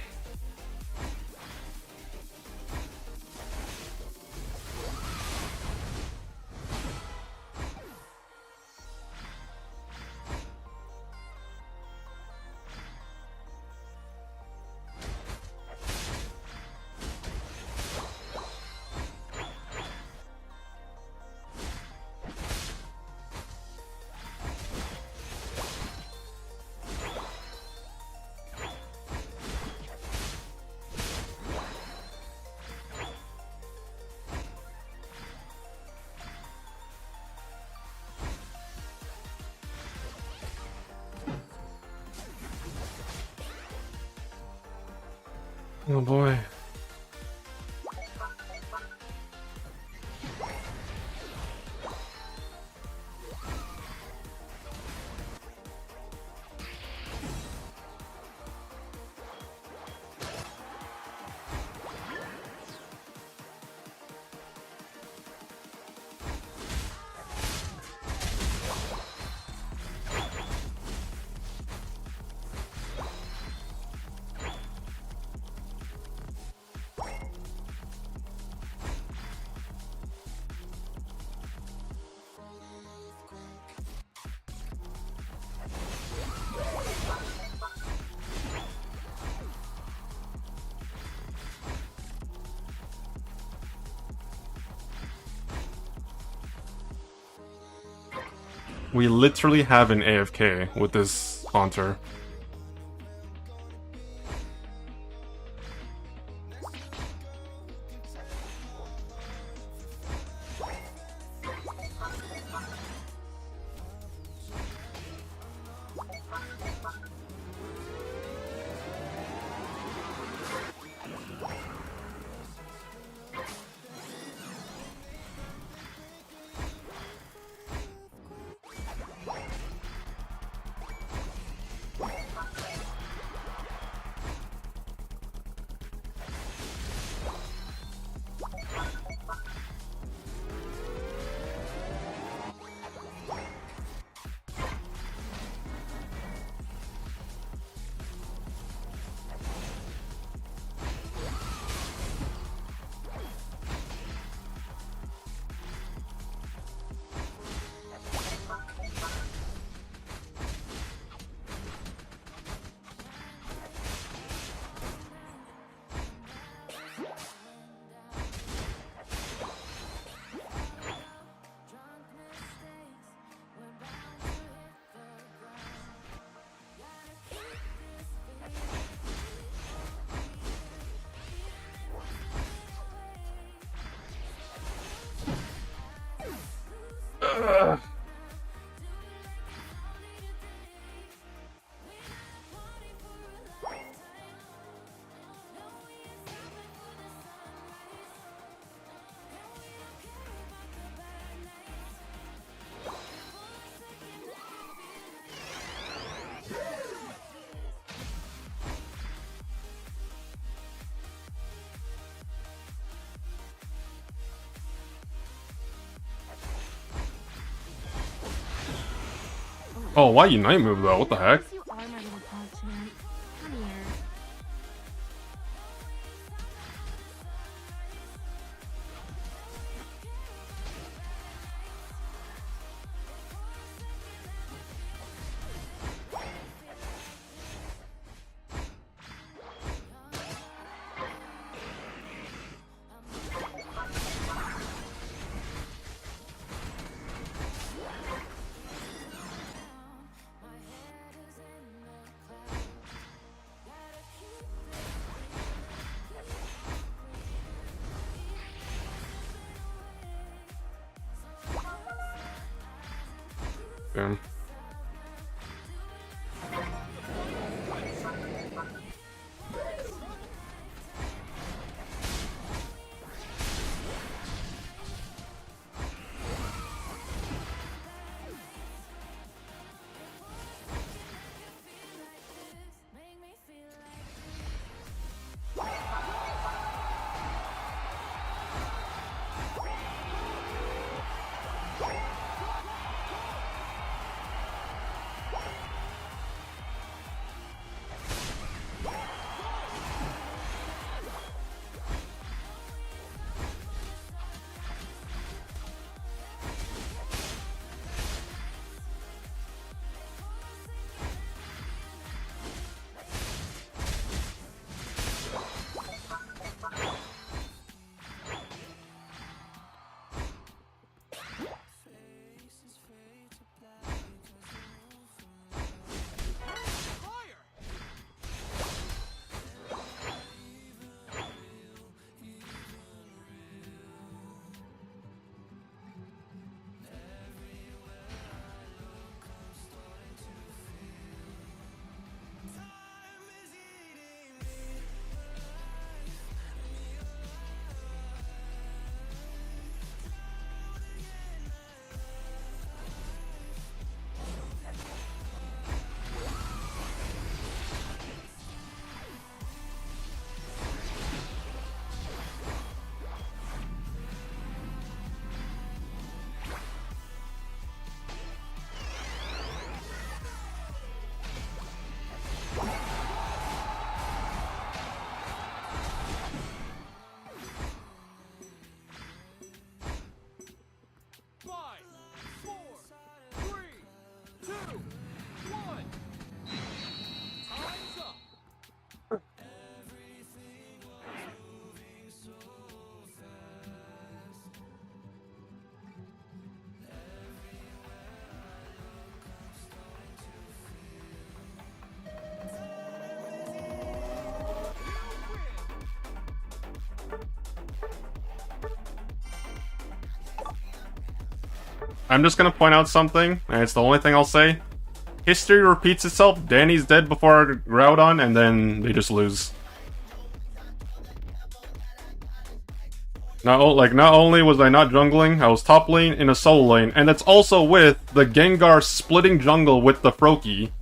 Oh boy. We literally have an AFK with this Haunter. Oh, why Unite move though? What the heck? You are my little pog champ. Come here. Damn. I'm just gonna point out something, and it's the only thing I'll say. History repeats itself. Danny's dead before Groudon, and then they just lose. Not only was I not jungling, I was top lane in a solo lane, and that's also with the Gengar splitting jungle with the Froakie.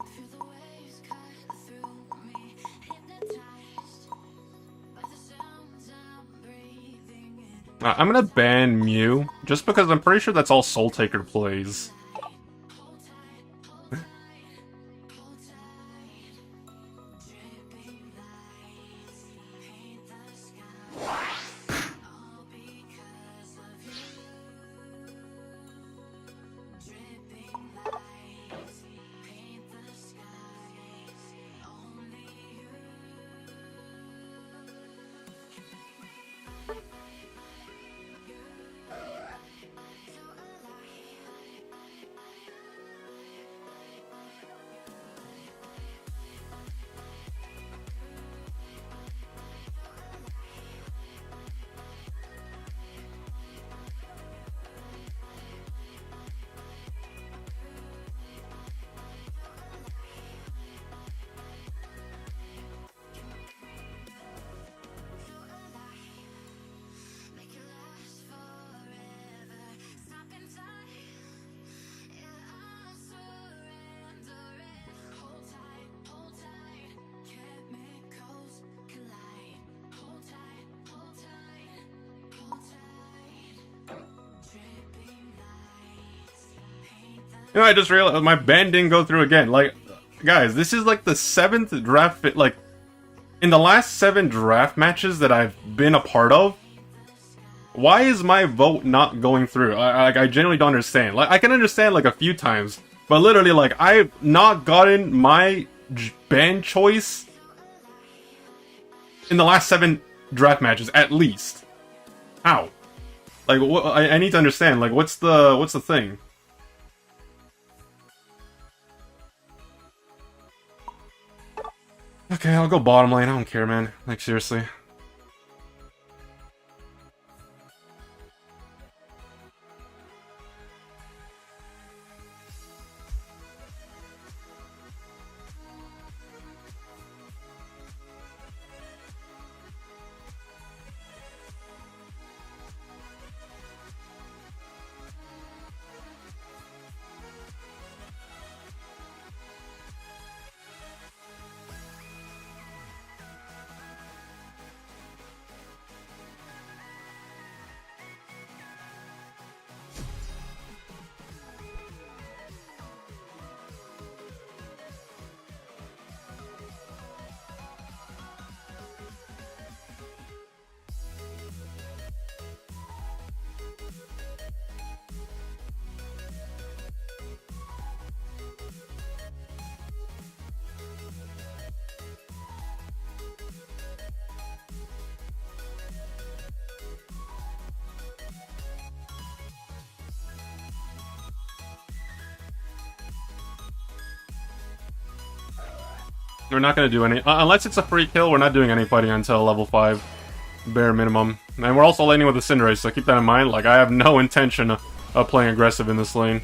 Feel the waves cut through me, hypnotized by the sounds I'm breathing in. I'm gonna ban Mew, just because I'm pretty sure that's all Soul Taker plays. Hold tight, hold tight, hold tight. Dripping lights paint the sky, all because of you. Dripping lights paint the skies, only you. Make it last forever. Stuck in time. Yeah, I'm surrendering. Hold tight, chemicals collide. Hold tight, hold tight, hold tight. Dripping lights paint the You know, I just realized my ban didn't go through again. Like, guys, this is like the 7th draft like, in the last 7 draft matches that I've been a part of, why is my vote not going through? I genuinely don't understand. Like, I can understand like a few times, but literally, like, I've not gotten my ban choice in the last 7 draft matches, at least. How? Like, I need to understand. Like, what's the thing? Okay, I'll go bottom lane. I don't care, man. Like, seriously. We're not going to do any... unless it's a free kill, we're not doing any fighting until level 5. Bare minimum. And we're also laning with the Cinderace, so keep that in mind. Like, I have no intention of playing aggressive in this lane.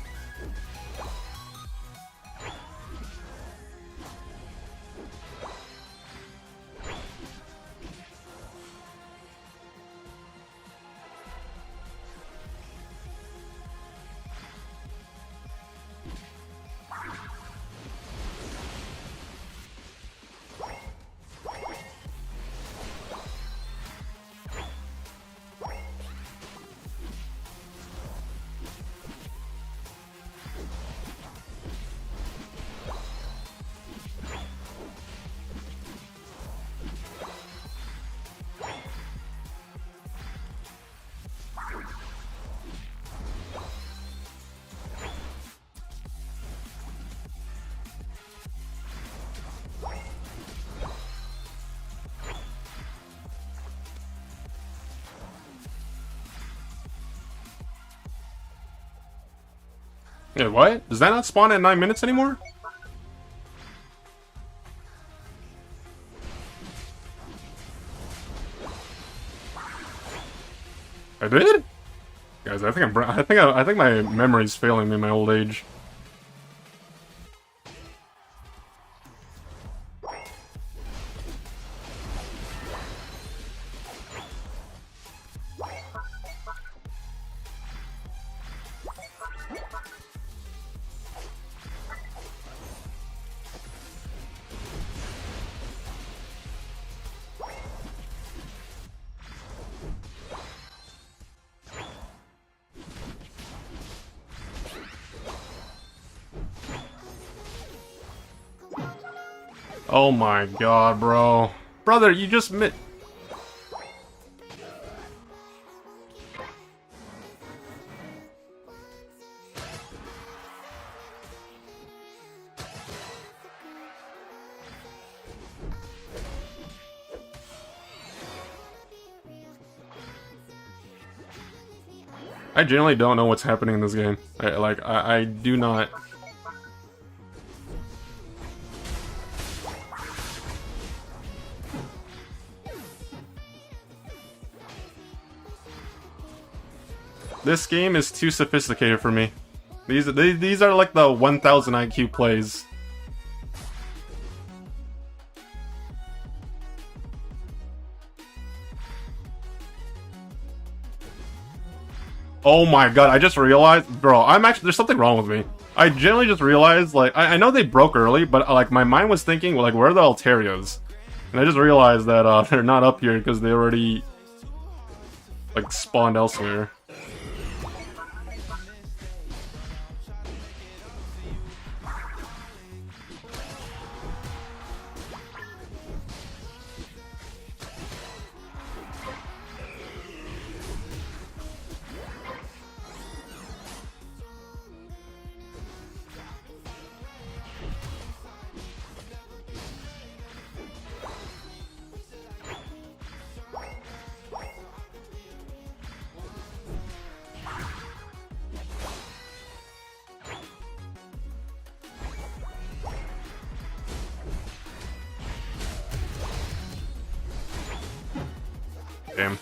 Yeah, what? Does that not spawn at 9 minutes anymore? I did? Guys, I think my memory's failing me in my old age. Oh my god, bro. Brother, you just mit. I generally don't know what's happening in this game. I do not. This game is too sophisticated for me. These are like the 1000 IQ plays. Oh my god, I just realized, bro, there's something wrong with me. I generally just realized, like, I know they broke early, but like my mind was thinking, like, where are the Altarios? And I just realized that they're not up here because they already, like, spawned elsewhere. Damn.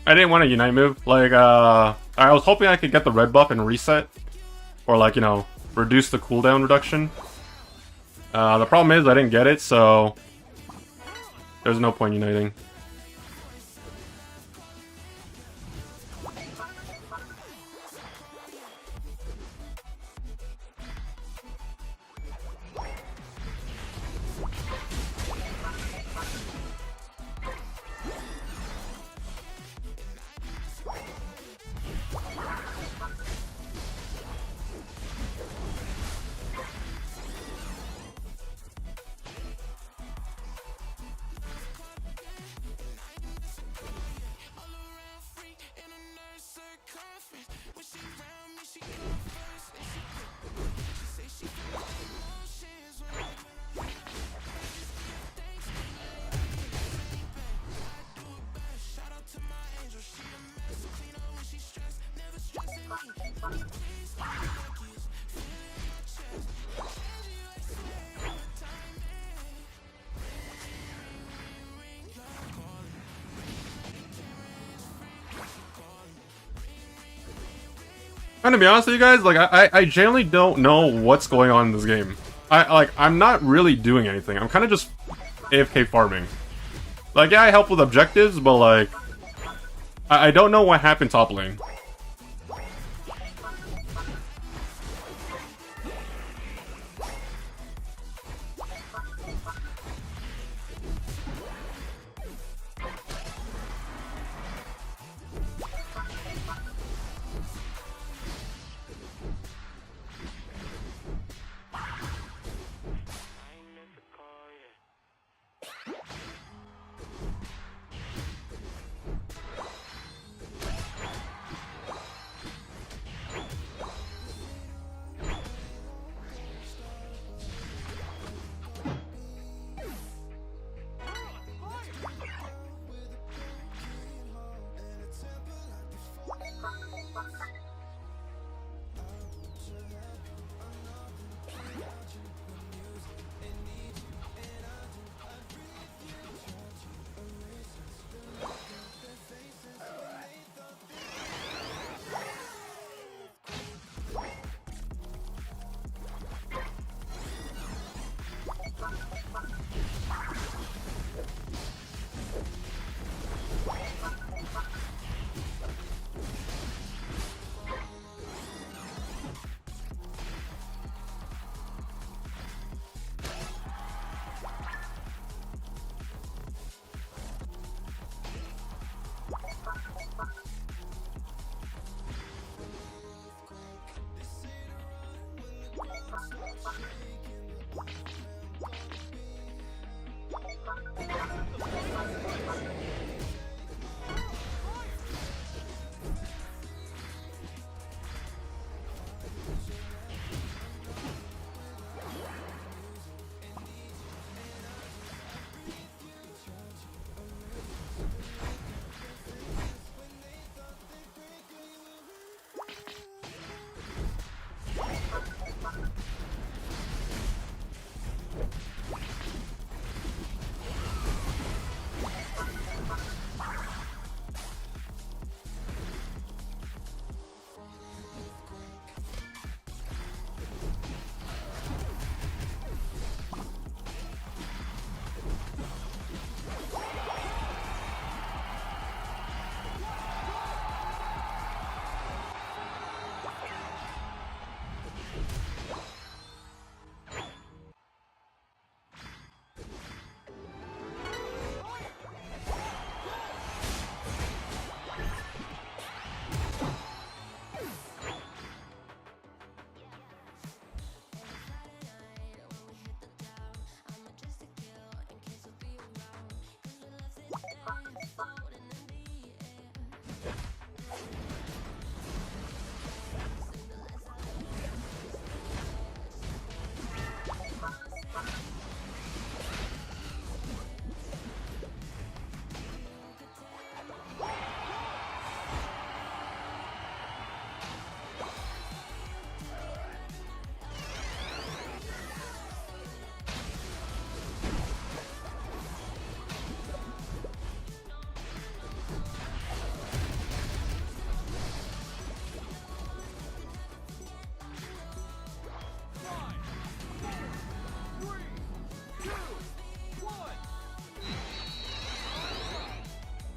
I didn't want a Unite move. Like, I was hoping I could get the red buff and reset. Or, like, you know, reduce the cooldown reduction. The problem is I didn't get it, so there's no point uniting. And to be honest with you guys, like I genuinely don't know what's going on in this game. I'm not really doing anything. I'm kind of just AFK farming. Like, yeah, I help with objectives, but like I don't know what happened top lane.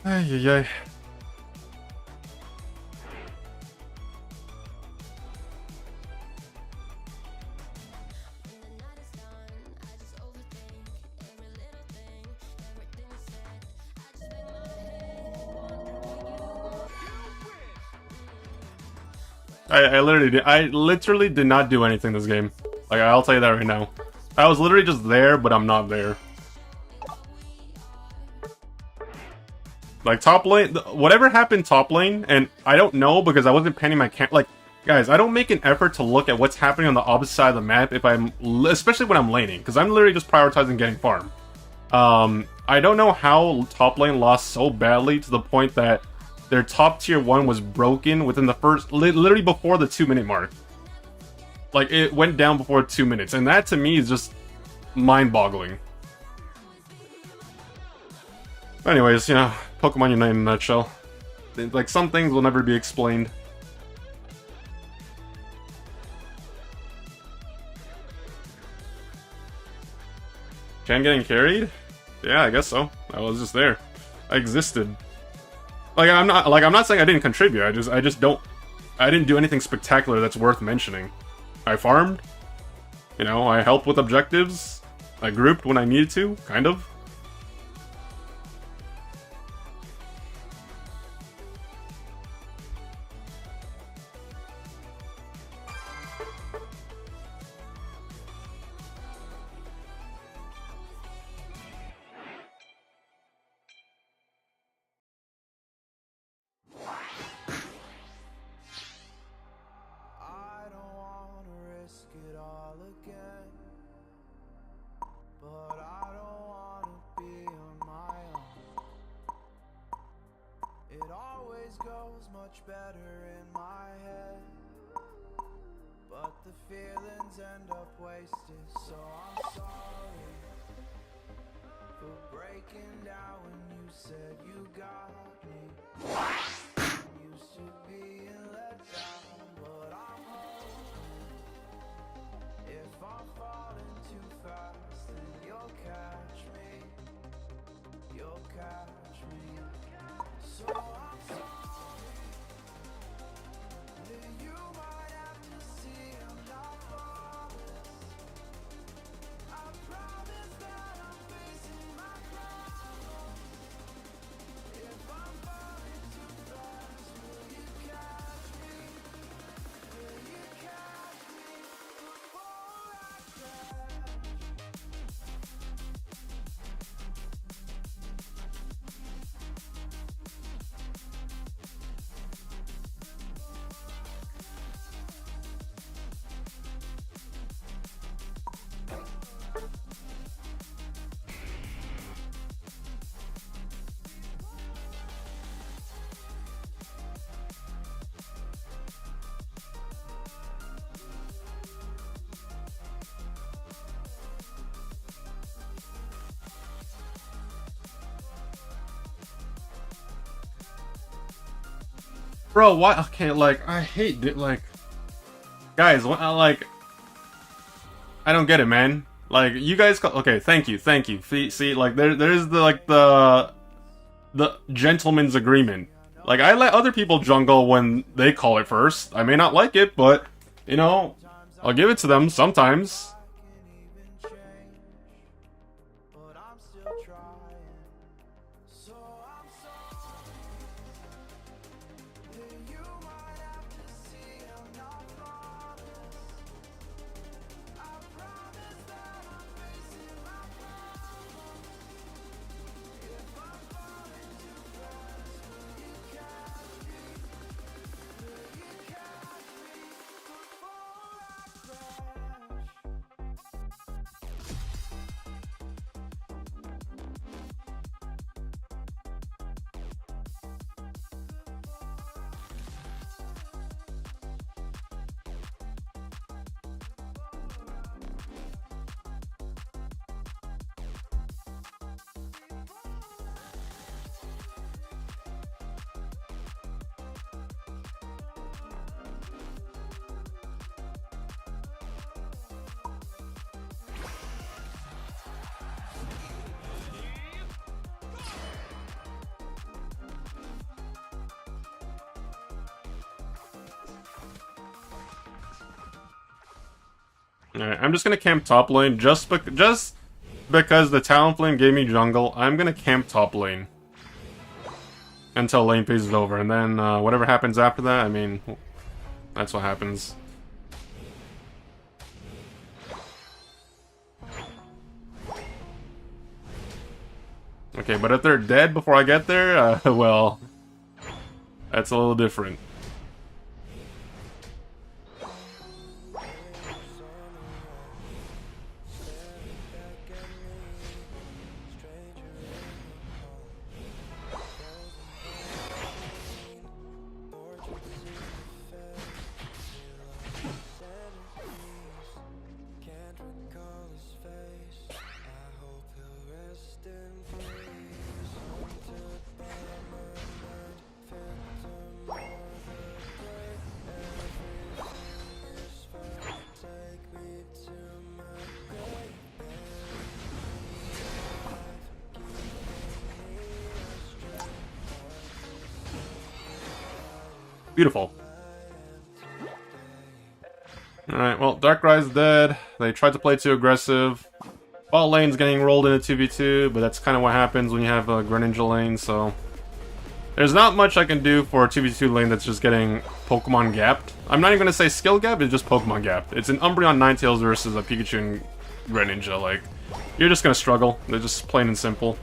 Ay, ay, ay. I literally did not do anything this game. Like, I'll tell you that right now. I was literally just there, but I'm not there. Like, top lane, whatever happened top lane, and I don't know because I wasn't panning my camp. Like, guys, I don't make an effort to look at what's happening on the opposite side of the map if I'm, especially when I'm laning, because I'm literally just prioritizing getting farm. I don't know how top lane lost so badly to the point that their top tier 1 was broken within the first, literally before the 2-minute mark. Like, it went down before 2 minutes, and that to me is just mind-boggling. Anyways, you know, Pokemon Unite in a nutshell. Like, some things will never be explained. Ken getting carried? Yeah, I guess so. I was just there. I existed. I'm not saying I didn't contribute. I didn't do anything spectacular that's worth mentioning. I farmed. You know, I helped with objectives. I grouped when I needed to, kind of. I don't wanna risk it all again, but I don't wanna be on my own. It always goes much better in my head, but the feelings end up wasted. So I'm sorry for breaking down when you said you got me. I'm used to being let down, but I'm hoping if I'm falling too fast, then you'll catch me. You'll catch me. So I'm sorry that you might have to see I'm not flawless. I promise that I'm facing my problems. If I'm falling too fast, will you catch me? Will you catch me before I crash? Bro, why? Okay, I hate it. Guys, I don't get it, man. You guys, okay, thank you. See, there's the gentleman's agreement. I let other people jungle when they call it first. I may not like it, but, you know, I'll give it to them sometimes. Can even change, but I'm still trying. So I'm sorry that you might have to see I'm not flawless. I promise that I'm facing my problems. If I'm falling too fast, will you catch me? Will you catch me before I crash? Alright, I'm just gonna camp top lane just because the Talonflame gave me jungle. I'm gonna camp top lane until lane phase is over, and then whatever happens after that, I mean, that's what happens. Okay, but if they're dead before I get there, well, that's a little different. Beautiful. Alright, well, Darkrai's dead. They tried to play too aggressive. Bot lane's getting rolled into 2v2, but that's kind of what happens when you have a Greninja lane, so... There's not much I can do for a 2v2 lane that's just getting Pokemon gapped. I'm not even going to say skill gap, it's just Pokemon gapped. It's an Umbreon Ninetales versus a Pikachu and Greninja, like... You're just going to struggle. They're just plain and simple.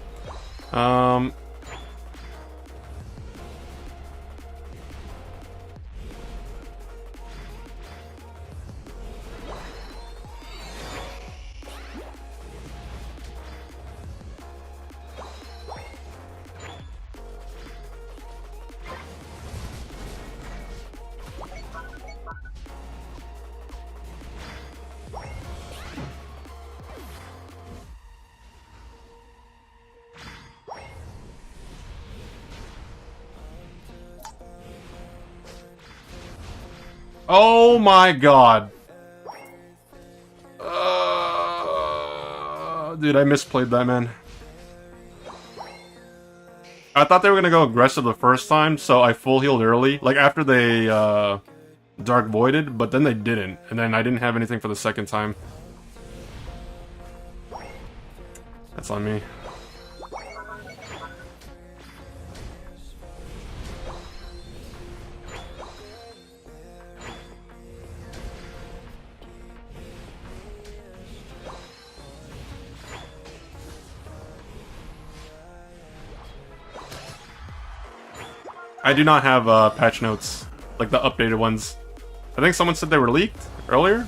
Oh my god. Dude, I misplayed that, man. I thought they were gonna go aggressive the first time, so I full healed early. Like, after they, Dark Voided, but then they didn't. And then I didn't have anything for the second time. That's on me. I do not have patch notes, like the updated ones. I think someone said they were leaked earlier.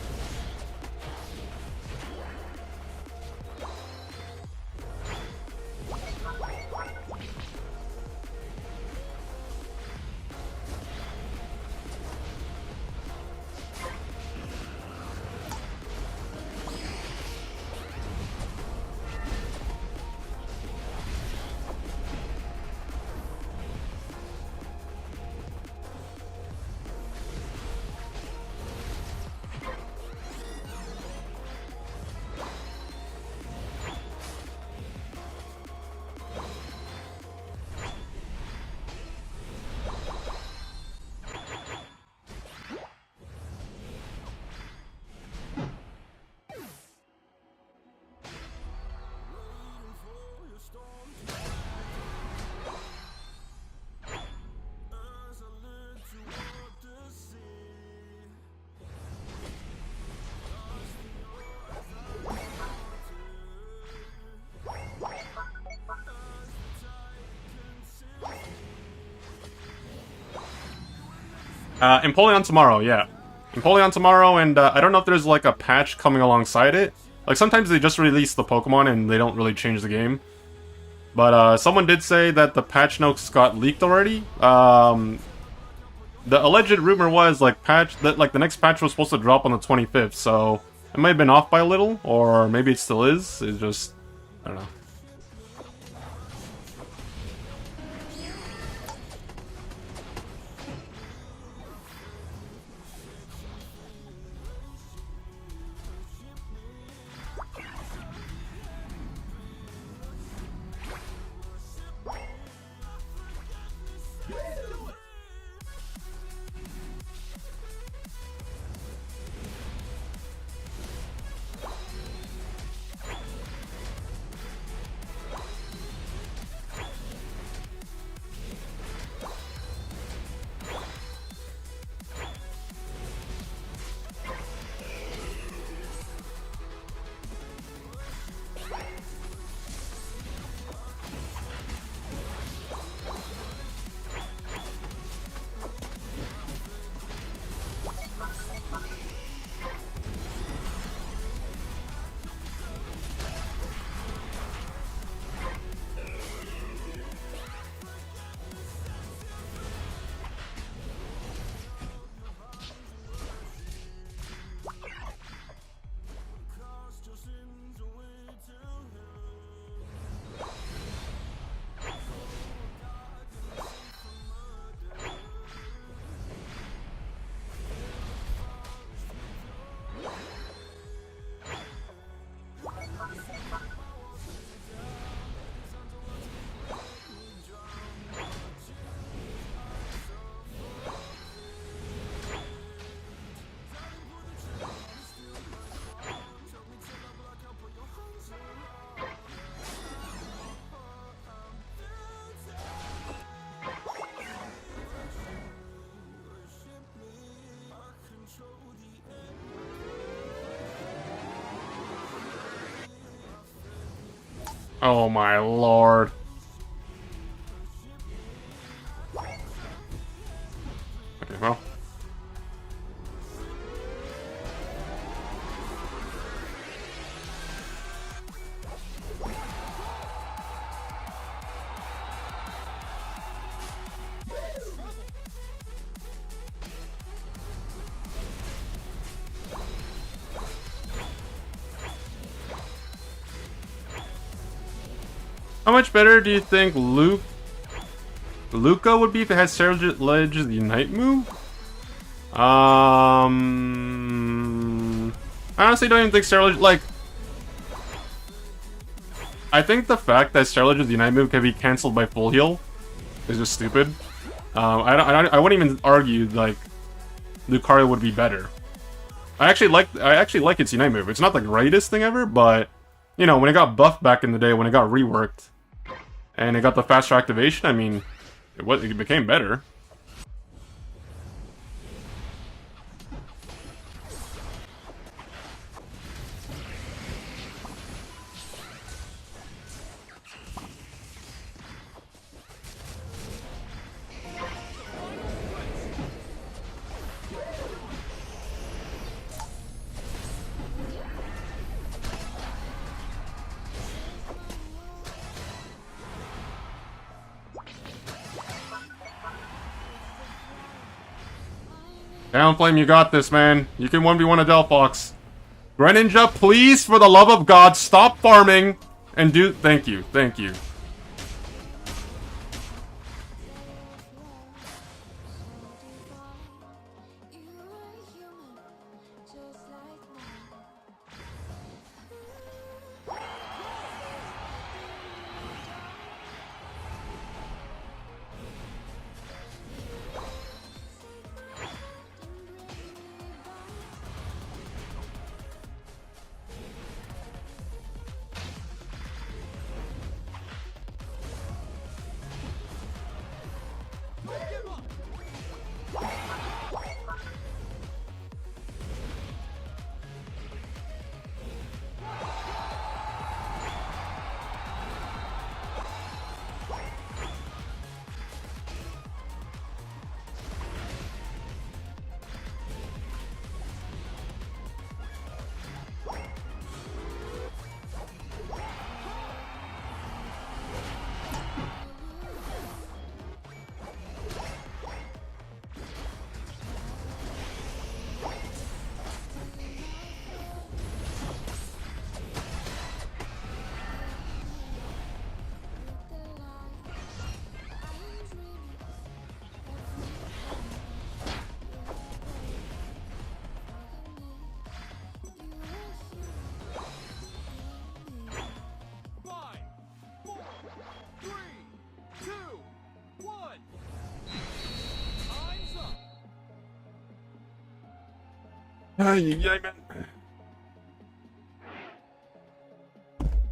Empoleon tomorrow, yeah. Empoleon tomorrow, and I don't know if there's like a patch coming alongside it. Like, sometimes they just release the Pokemon and they don't really change the game. But someone did say that the patch notes got leaked already. The alleged rumor was like the next patch was supposed to drop on the 25th, so it might have been off by a little, or maybe it still is. It's just, I don't know. Oh my lord. Okay, well. How much better do you think Luca would be if it had Sarah Ledge's Unite move? I honestly don't even think Sarah Ledge, like... I think the fact that Sarah Ledge's Unite move can be cancelled by full heal is just stupid. I wouldn't even argue, like, Lucario would be better. I actually like its Unite move. It's not the greatest thing ever, but, you know, when it got buffed back in the day, when it got reworked, and it got the faster activation, I mean, it became better. Downflame, you got this, man. You can 1v1 a Delphox. Greninja, please, for the love of God, stop farming and do... Thank you, thank you.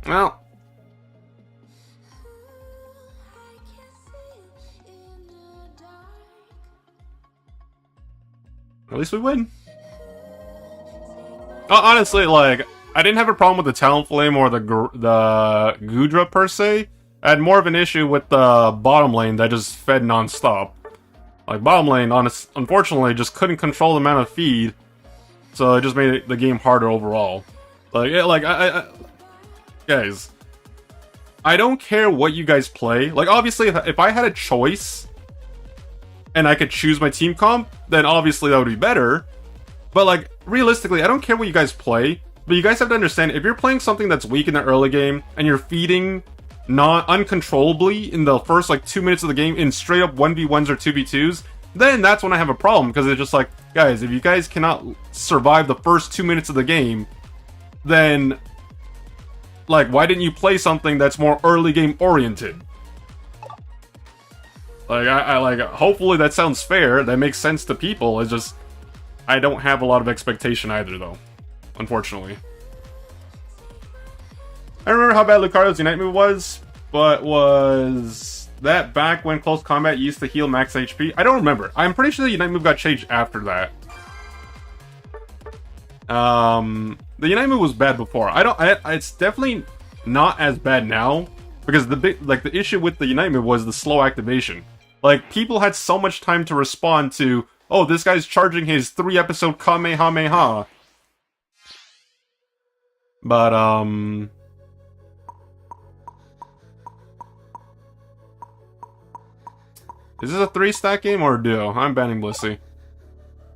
Well, at least we win. Honestly, like, I didn't have a problem with the Talonflame or the Goodra per se. I had more of an issue with the bottom lane that just fed non-stop. Like, bottom lane, unfortunately, just couldn't control the amount of feed, so it just made the game harder overall. Like, guys, I don't care what you guys play. Like, obviously, if I had a choice and I could choose my team comp, then obviously that would be better. But, like, realistically, I don't care what you guys play, but you guys have to understand, if you're playing something that's weak in the early game and you're feeding uncontrollably in the first, like, 2 minutes of the game in straight up 1v1s or 2v2s, then that's when I have a problem, because it's just like, guys, if you guys cannot survive the first 2 minutes of the game, then, like, why didn't you play something that's more early game oriented? Like, I like, hopefully that sounds fair, that makes sense to people. It's just, I don't have a lot of expectation either, though, unfortunately. I remember how bad Lucario's Unite move was, but was that back when close combat used to heal max HP? I don't remember. I'm pretty sure the Unite move got changed after that. The Unite move was bad before. It's definitely not as bad now, because the issue with the Unite move was the slow activation. Like, people had so much time to respond to, oh, this guy's charging his 3-episode Kamehameha. But, is this a 3-stack game or a duo? I'm banning Blissey.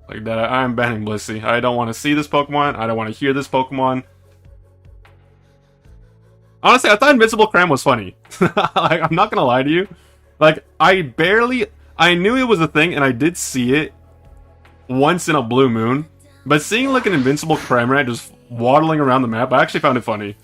Like that, I'm banning Blissey. I don't want to see this Pokemon. I don't want to hear this Pokemon. Honestly, I thought Invincible Cram was funny. Like, I'm not gonna lie to you. Like, I knew it was a thing, and I did see it once in a blue moon. But seeing like an Invincible Cramorant just waddling around the map, I actually found it funny.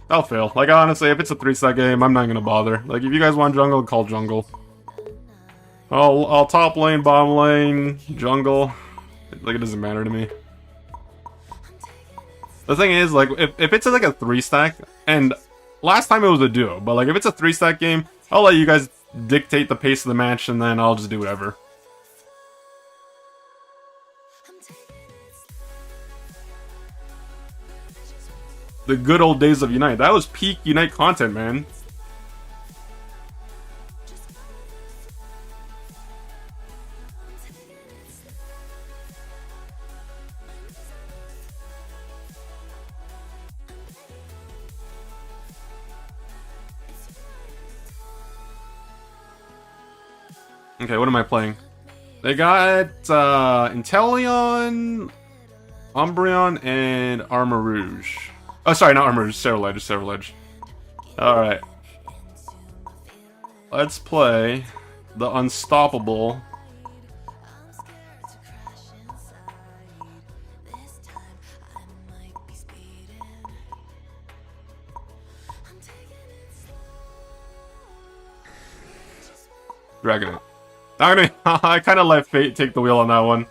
I'll fail. Like, honestly, if it's a 3-star game, I'm not gonna bother. Like, if you guys want jungle, call jungle. I'll top lane, bottom lane, jungle. Like, it doesn't matter to me. The thing is, like, if it's like a 3-stack, and last time it was a duo, but like, if it's a 3-stack game, I'll let you guys dictate the pace of the match, and then I'll just do whatever. The good old days of Unite. That was peak Unite content, man. Okay, what am I playing? They got Inteleon, Umbreon, and Armarouge. Oh, sorry, not Armarouge, Cerulege. Alright. Let's play the Unstoppable. Dragonite. I kind of let fate take the wheel on that one.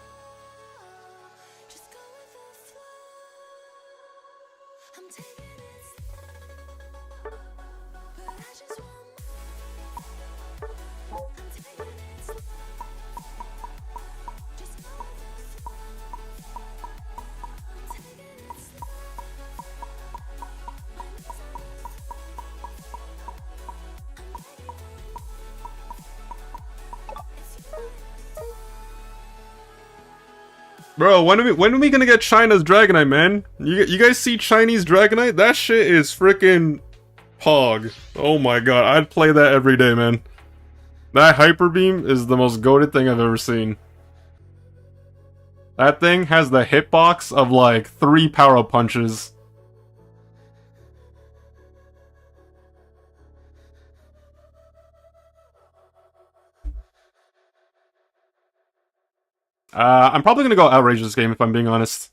Bro, when are we gonna get China's Dragonite, man? You guys see Chinese Dragonite? That shit is freaking pog. Oh my god, I'd play that every day, man. That Hyper Beam is the most goated thing I've ever seen. That thing has the hitbox of like 3 power-up punches. I'm probably gonna go Outrage this game if I'm being honest.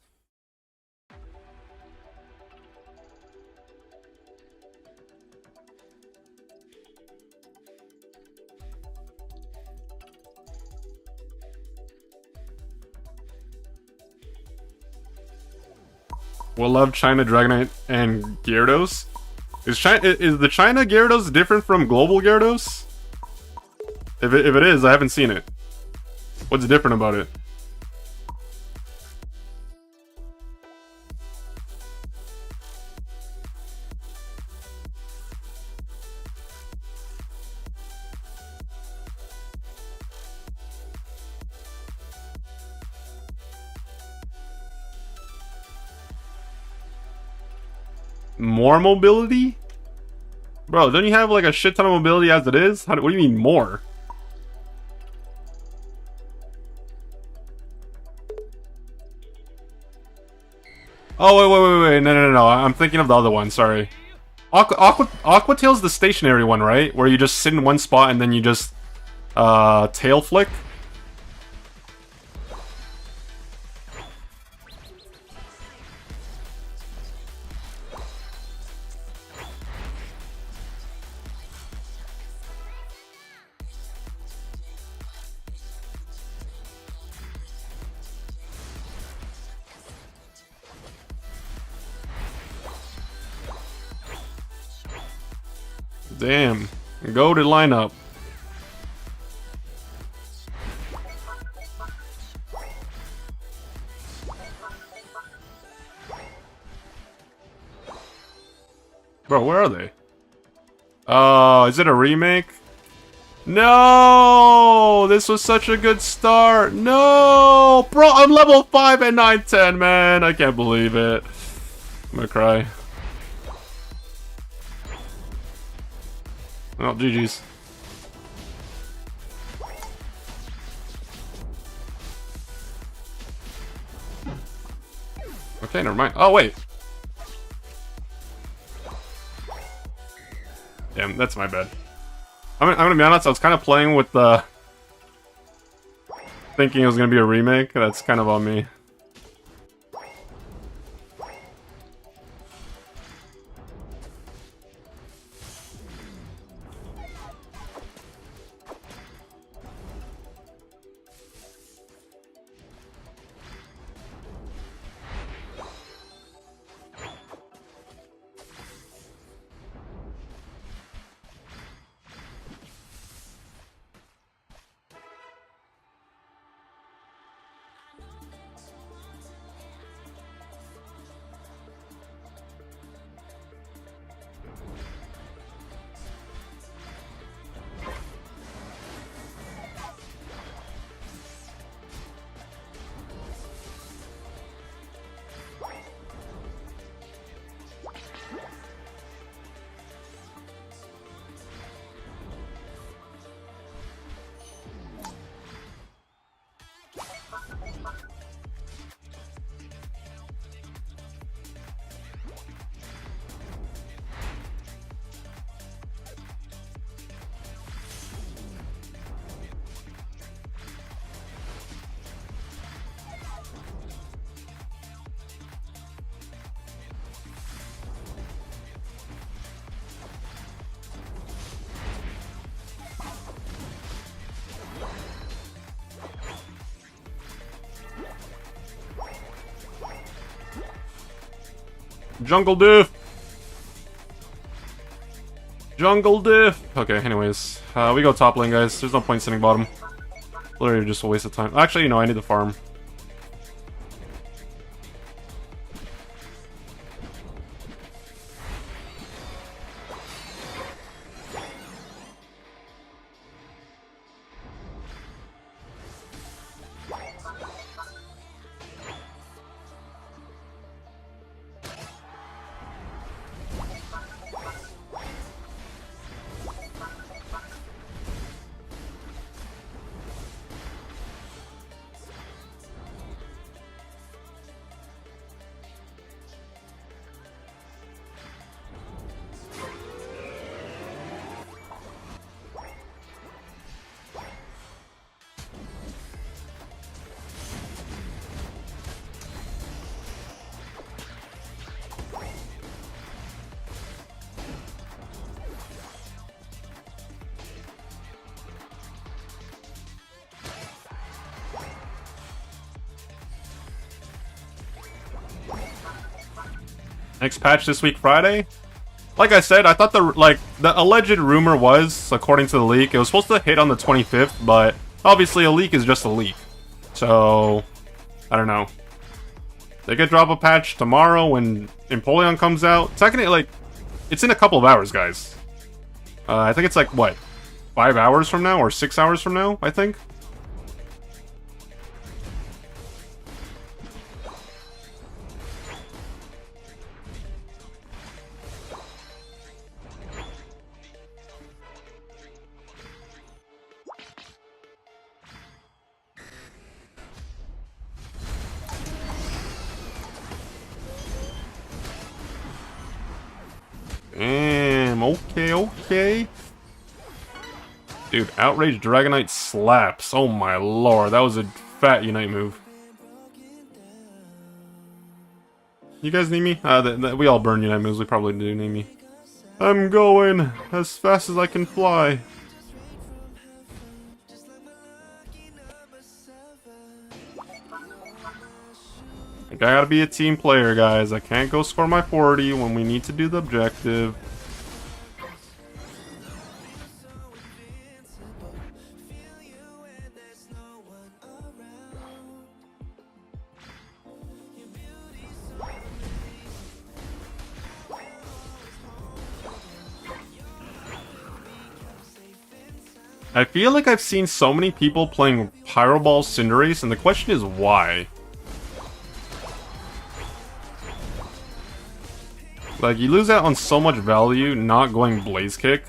We'll love China Dragonite and Gyarados. Is the China Gyarados different from global Gyarados? If it is, I haven't seen it. What's different about it? More mobility? Bro, don't you have like a shit ton of mobility as it is? What do you mean more? Oh, wait, no, I'm thinking of the other one, sorry. Aqua Tail's the stationary one, right? Where you just sit in one spot and then you just, tail flick? Damn. Go to lineup. Bro, where are they? Oh, is it a remake? No! This was such a good start. No! Bro, I'm level 5 at 910, man. I can't believe it. I'm gonna cry. Oh, GG's. Okay, never mind. Oh, wait. Damn, that's my bad. I'm gonna be honest, I was kind of playing with the... thinking it was gonna be a remake. That's kind of on me. Jungle Diff! Jungle Diff! Okay, anyways. We go top lane, guys. There's no point sitting bottom. Literally just a waste of time. Actually, no, I need to farm. Next patch this week, Friday. Like I said, I thought the alleged rumor was, according to the leak, it was supposed to hit on the 25th, but obviously a leak is just a leak. So, I don't know. They could drop a patch tomorrow when Empoleon comes out. Technically, it's in a couple of hours, guys. I think it's like, what, 5 hours from now or 6 hours from now, I think? Damn, okay. Dude, Outrage Dragonite slaps. Oh my lord, that was a fat Unite move. You guys need me? We all burn Unite moves, we probably do need me. I'm going as fast as I can fly. I gotta be a team player, guys. I can't go score my 40 when we need to do the objective. I feel like I've seen so many people playing Pyro Ball Cinderace, and the question is why? Like, you lose out on so much value not going Blaze Kick.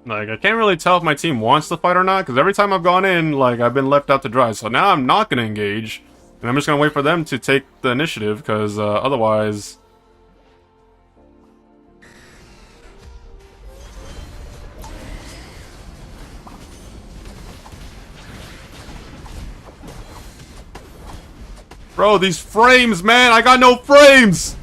Like, I can't really tell if my team wants to fight or not, because every time I've gone in, like, I've been left out to dry. So now I'm not going to engage, and I'm just going to wait for them to take the initiative, because otherwise... Bro, these frames, man! I got no frames!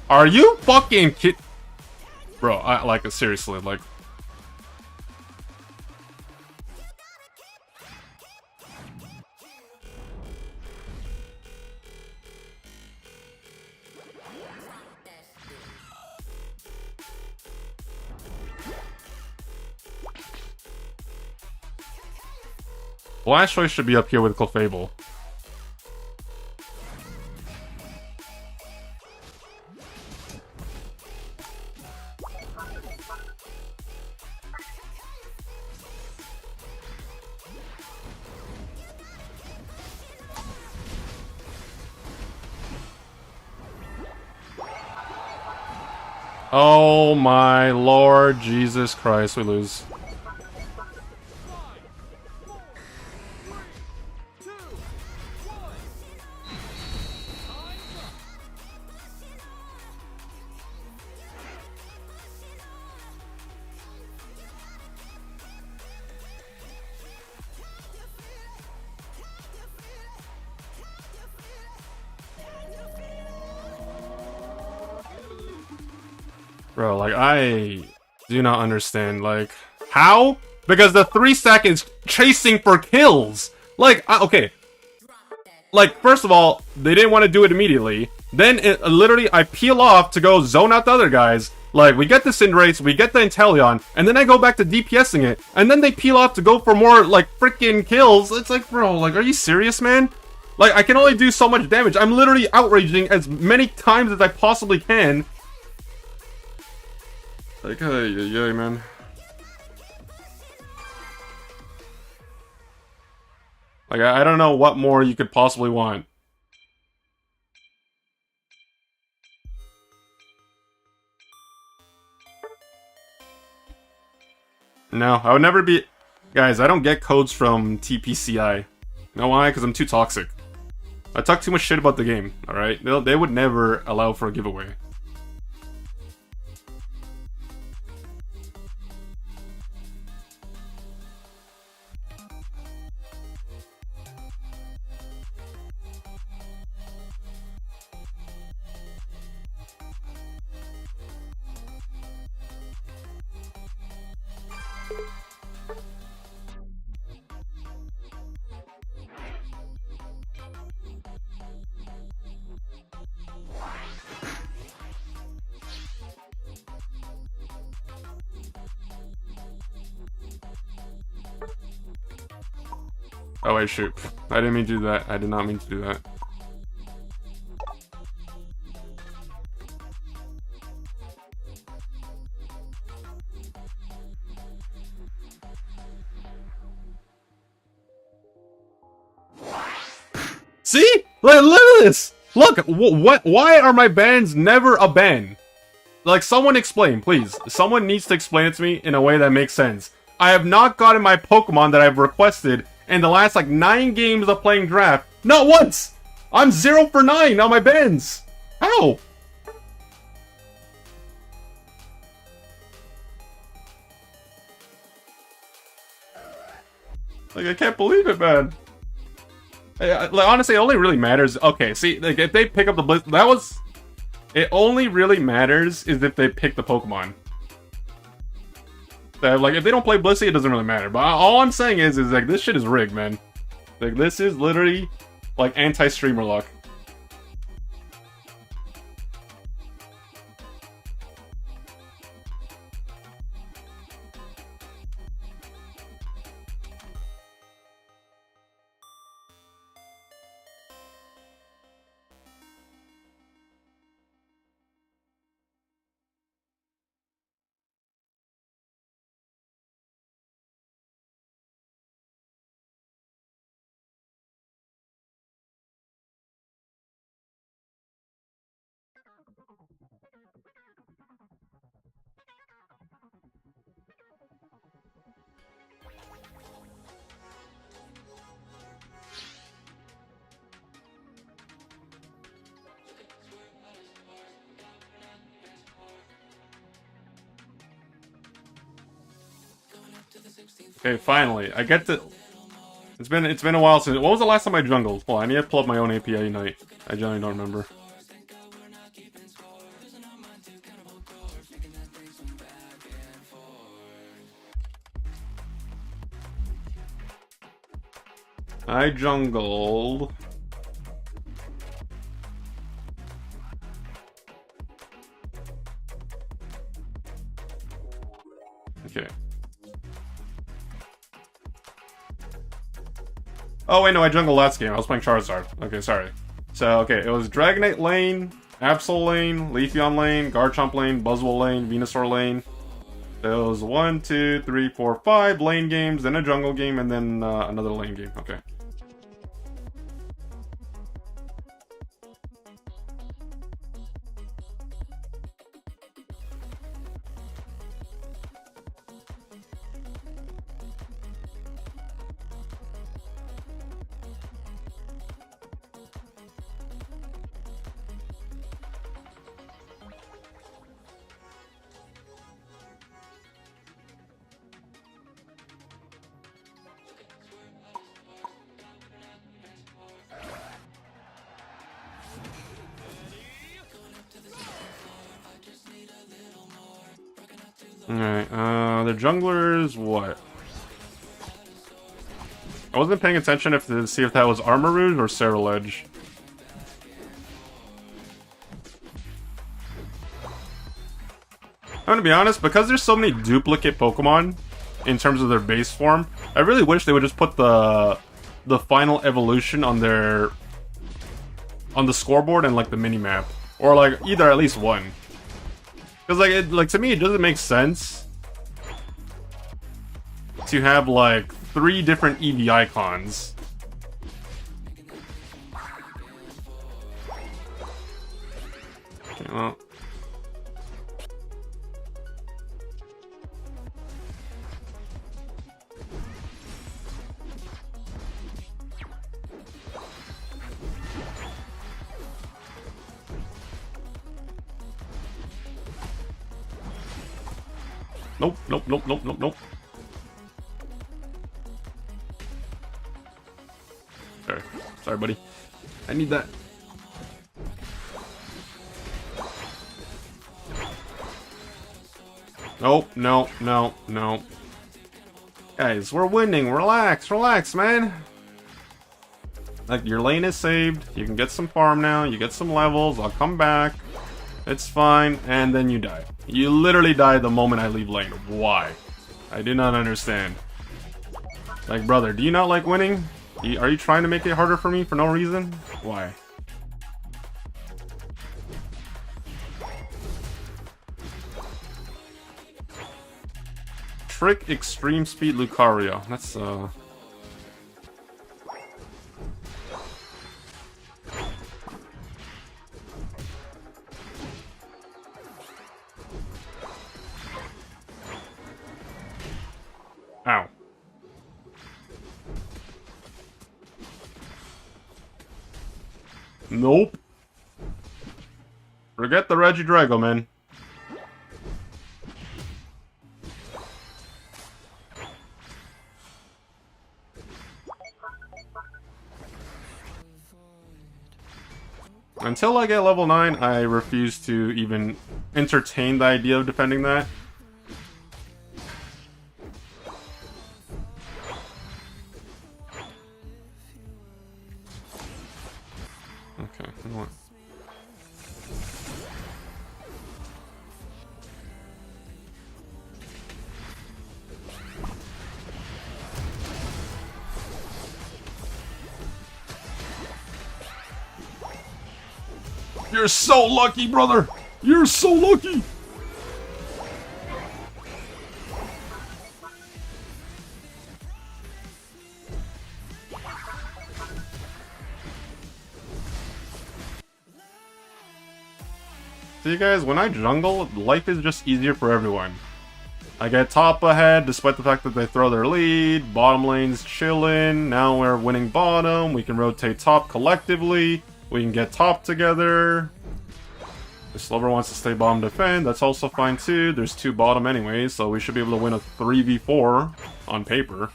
Are you fucking kid? Bro, I like, seriously, like... Blastoise should be up here with Clefable. Oh my Lord Jesus Christ, we lose. Bro, like, I do not understand, like, how? Because the 3-stack is chasing for kills! Like, okay. Like, first of all, they didn't want to do it immediately. Then, literally, I peel off to go zone out the other guys. Like, we get the Cinderace, we get the Inteleon, and then I go back to DPSing it. And then they peel off to go for more, like, freaking kills. It's like, bro, like, are you serious, man? Like, I can only do so much damage. I'm literally outraging as many times as I possibly can. Like, yeah, man. Like, I don't know what more you could possibly want. No, I would never be... Guys, I don't get codes from TPCI. You know why? Because I'm too toxic. I talk too much shit about the game, alright? They would never allow for a giveaway. Oh wait, shoot. I didn't mean to do that. I did not mean to do that. See? Look at this! Look! What? Why are my bans never a ban? Like, someone explain, please. Someone needs to explain it to me in a way that makes sense. I have not gotten my Pokemon that I've requested in the last, like, 9 games of playing draft. Not once! I'm 0 for 9 on my bans! How? Like, I can't believe it, man. Like, honestly, it only really matters... Okay, see, like, if they pick up the Blizz... That was... It only really matters is if they pick the Pokemon. Like, if they don't play Blissey, it doesn't really matter. But all I'm saying is like, this shit is rigged, man. Like, this is literally, like, anti-streamer luck. Okay, finally, I get to... It's been a while since... What was the last time I jungled? Well, I need to pull up my own API Unite. I generally don't remember. I jungled... Okay. Oh wait, no, I jungled last game. I was playing Charizard. Okay, sorry. So, okay, it was Dragonite lane, Absol lane, Leafeon lane, Garchomp lane, Buzzwole lane, Venusaur lane. There was 1, 2, 3, 4, 5 lane games, then a jungle game, and then another lane game. Okay. Alright, the junglers, what? I wasn't paying attention to see if that was Armarouge or Ceruledge. I'm gonna be honest, because there's so many duplicate Pokemon in terms of their base form, I really wish they would just put the final evolution on their on the scoreboard and like the mini map, or like either at least one. Because like to me it doesn't make sense to have like 3 different EV icons. Okay, well. Nope, nope, nope, nope, nope, nope. Sorry. Sorry, buddy. I need that. Nope, no, no, no. Guys, we're winning. Relax, relax, man. Like, your lane is saved. You can get some farm now. You get some levels. I'll come back. It's fine. And then you die. You literally die the moment I leave lane. Why? I do not understand. Like, brother, do you not like winning? Are you trying to make it harder for me for no reason? Why? Trick Extreme Speed Lucario. That's, Ow. Nope. Forget the Regidrago, man. Until I get level 9, I refuse to even entertain the idea of defending that. Okay, you know what? You're so lucky, brother! You're so lucky! See guys, when I jungle, life is just easier for everyone. I get top ahead despite the fact that they throw their lead, bottom lane's chillin', now we're winning bottom, we can rotate top collectively, we can get top together. If Slover wants to stay bottom defend, that's also fine too. There's 2 bottom anyways, so we should be able to win a 3v4 on paper.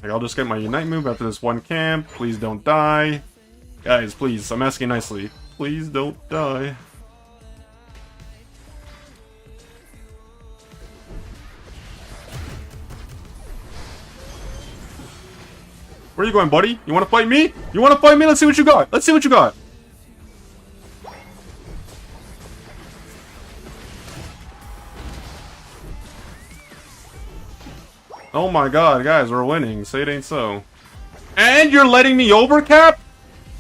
Like, I'll just get my Unite move after this one camp, please don't die. Guys, please, I'm asking nicely. Please don't die. Where are you going, buddy? You want to fight me? You want to fight me? Let's see what you got. Let's see what you got. Oh my god, guys, we're winning. Say it ain't so. And you're letting me overcap?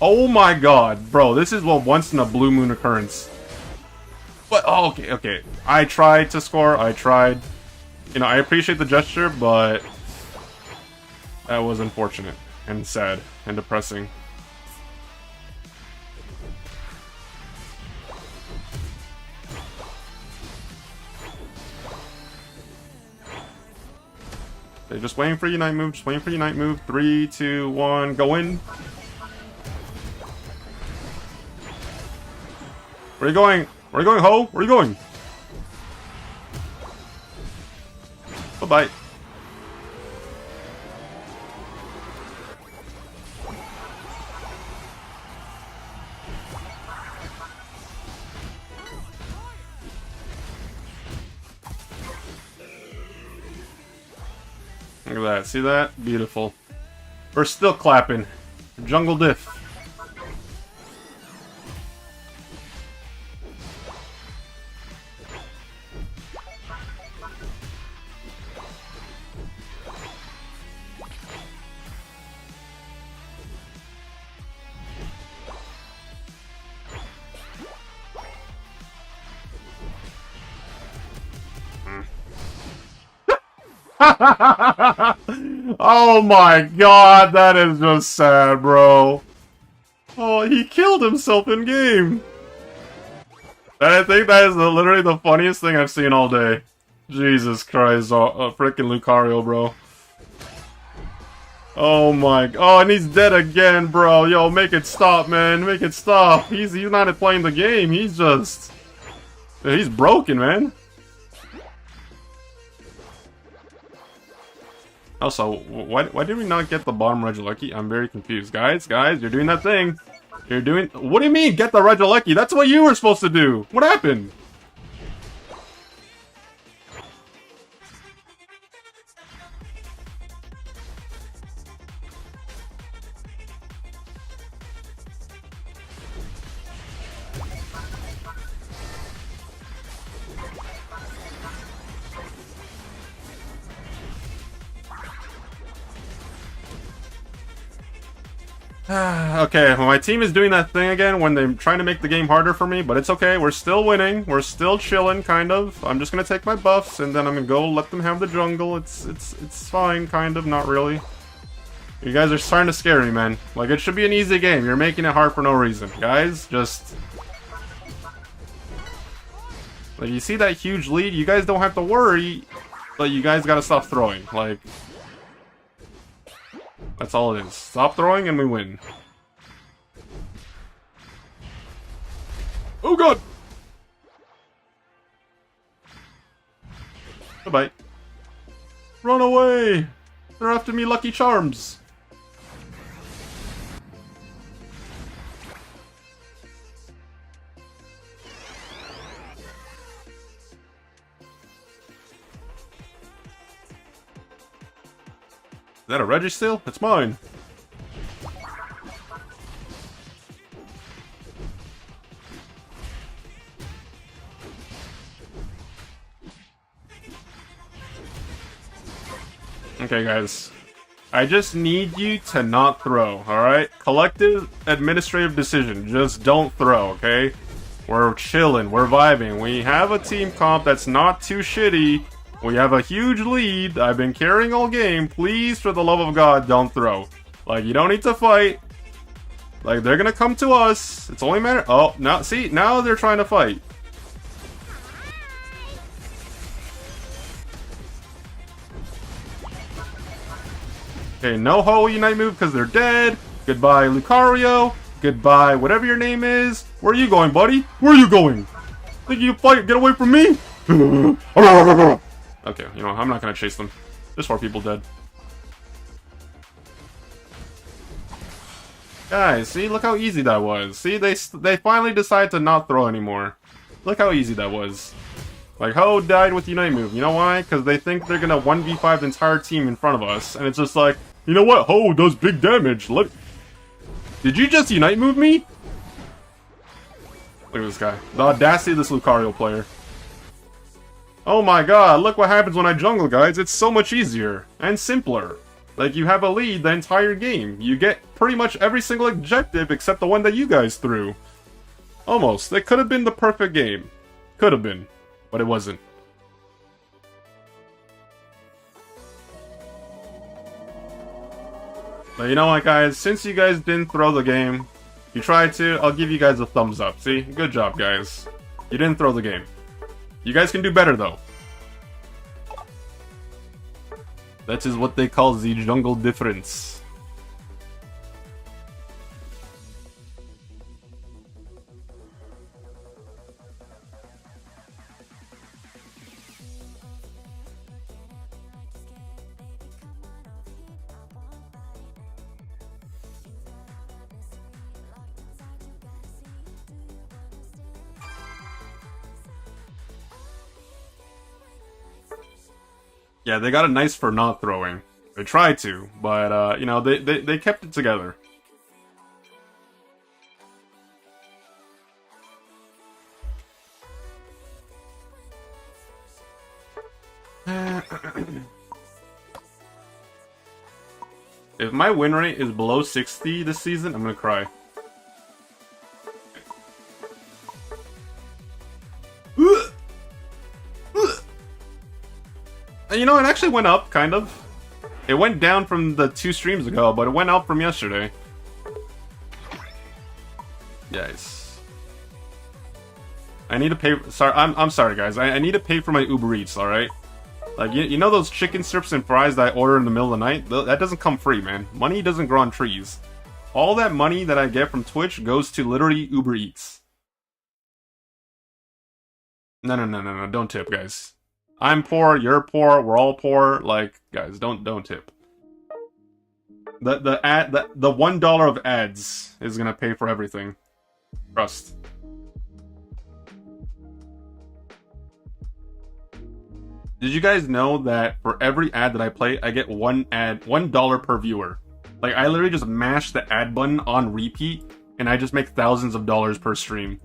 Oh my god, bro, this is a once in a blue moon occurrence. But, oh, okay, okay. I tried to score, I tried. You know, I appreciate the gesture, but that was unfortunate and sad and depressing. Okay, just waiting for Unite move, just waiting for Unite move. 3, 2, 1, go in. Where are you going? Where are you going, ho? Where are you going? Bye-bye. Look at that. See that? Beautiful. We're still clapping. Jungle diff. Oh my god, that is just sad, bro. Oh, he killed himself in game. And I think that is literally the funniest thing I've seen all day. Jesus Christ, freaking Lucario, bro. Oh my, oh, and he's dead again, bro. Yo, make it stop, man. Make it stop. He's not playing the game. He's just, he's broken, man. Also, why did we not get the bottom Regieleki? I'm very confused. Guys, you're doing that thing. You're doing... What do you mean, get the Regieleki? That's what you were supposed to do. What happened? Okay, well, my team is doing that thing again when they're trying to make the game harder for me, but it's okay. We're still winning. We're still chilling, kind of. I'm just gonna take my buffs, and then I'm gonna go let them have the jungle. It's fine, kind of, not really. You guys are starting to scare me, man. Like, it should be an easy game. You're making it hard for no reason. Guys, just... Like, you see that huge lead? You guys don't have to worry, but you guys gotta stop throwing. Like... That's all it is. Stop throwing and we win. Oh god! Bye-bye. Run away! They're after me, Lucky Charms! Is that a Registeel? It's mine! Okay, guys. I just need you to not throw, alright? Collective administrative decision. Just don't throw, okay? We're chilling. We're vibing. We have a team comp that's not too shitty. We have a huge lead. I've been carrying all game. Please, for the love of God, don't throw. Like, you don't need to fight. Like, they're gonna come to us. It's only a matter... Oh, now, see? Now they're trying to fight. Okay, no Ho Unite move because they're dead. Goodbye, Lucario. Goodbye, whatever your name is. Where are you going, buddy? Where are you going? Think you fight? Get away from me? Okay, you know, I'm not gonna chase them. There's 4 people dead. Guys, see? Look how easy that was. See? They finally decided to not throw anymore. Look how easy that was. Like, Ho died with Unite move. You know why? Because they think they're gonna 1v5 the entire team in front of us. And it's just like, you know what? Ho does big damage. Look. Did you just Unite move me? Look at this guy. The audacity of this Lucario player. Oh my god, look what happens when I jungle, guys. It's so much easier and simpler. Like, you have a lead the entire game. You get pretty much every single objective except the one that you guys threw. Almost. It could have been the perfect game. Could have been. But it wasn't. But you know what, guys? Since you guys didn't throw the game, you tried to, I'll give you guys a thumbs up. See? Good job, guys. You didn't throw the game. You guys can do better, though. That is what they call the jungle difference. Yeah, they got it nice for not throwing. They tried to, but, you know, they kept it together. If my win rate is below 60 this season, I'm gonna cry. You know, it actually went up, kind of. It went down from the 2 streams ago, but it went up from yesterday. Yes. I need to pay. Sorry, I'm sorry, guys. I need to pay for my Uber Eats. All right. Like you know those chicken strips and fries that I order in the middle of the night? That doesn't come free, man. Money doesn't grow on trees. All that money that I get from Twitch goes to literally Uber Eats. No. Don't tip, guys. I'm poor. You're poor. We're all poor. Like, guys, don't tip. The $1 of ads is gonna pay for everything. Trust. Did you guys know that for every ad that I play, I get $1 per viewer? Like, I literally just mash the ad button on repeat, and I just make thousands of dollars per stream.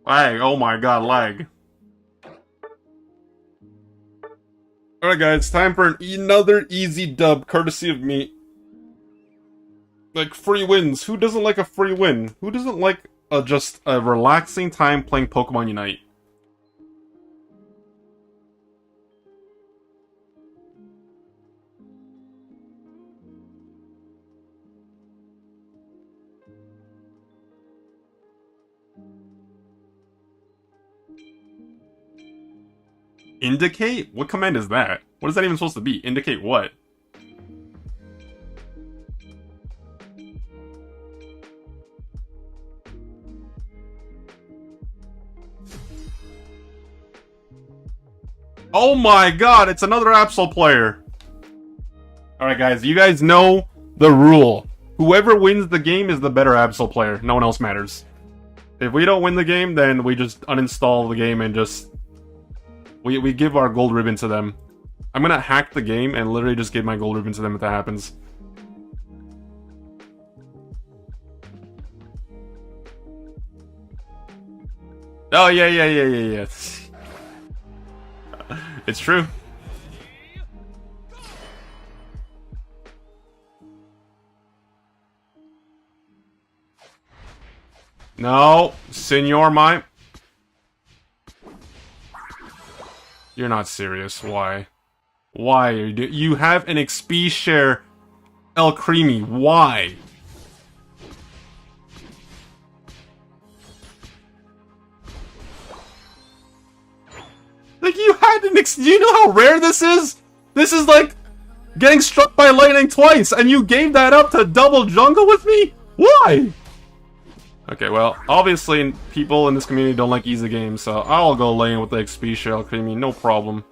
Lag, oh my god, lag. Alright guys, time for another easy dub, courtesy of me. Like, free wins. Who doesn't like a free win? Who doesn't like just a relaxing time playing Pokemon Unite? Indicate? What command is that? What is that even supposed to be? Indicate what? Oh my god, it's another Absol player! Alright guys, you guys know the rule. Whoever wins the game is the better Absol player. No one else matters. If we don't win the game, then we just uninstall the game and just... We give our gold ribbon to them. I'm gonna hack the game and literally just give my gold ribbon to them if that happens. Oh, yeah. It's true. No, Senor Mime. You're not serious. Why? Why are you have an XP share, El Creamy. Why? Like, you had an do you know how rare this is? This is like getting struck by lightning twice, and you gave that up to double jungle with me? Why? Okay, well, obviously people in this community don't like easy games, so I'll go lane with the XP shell creamy, no problem.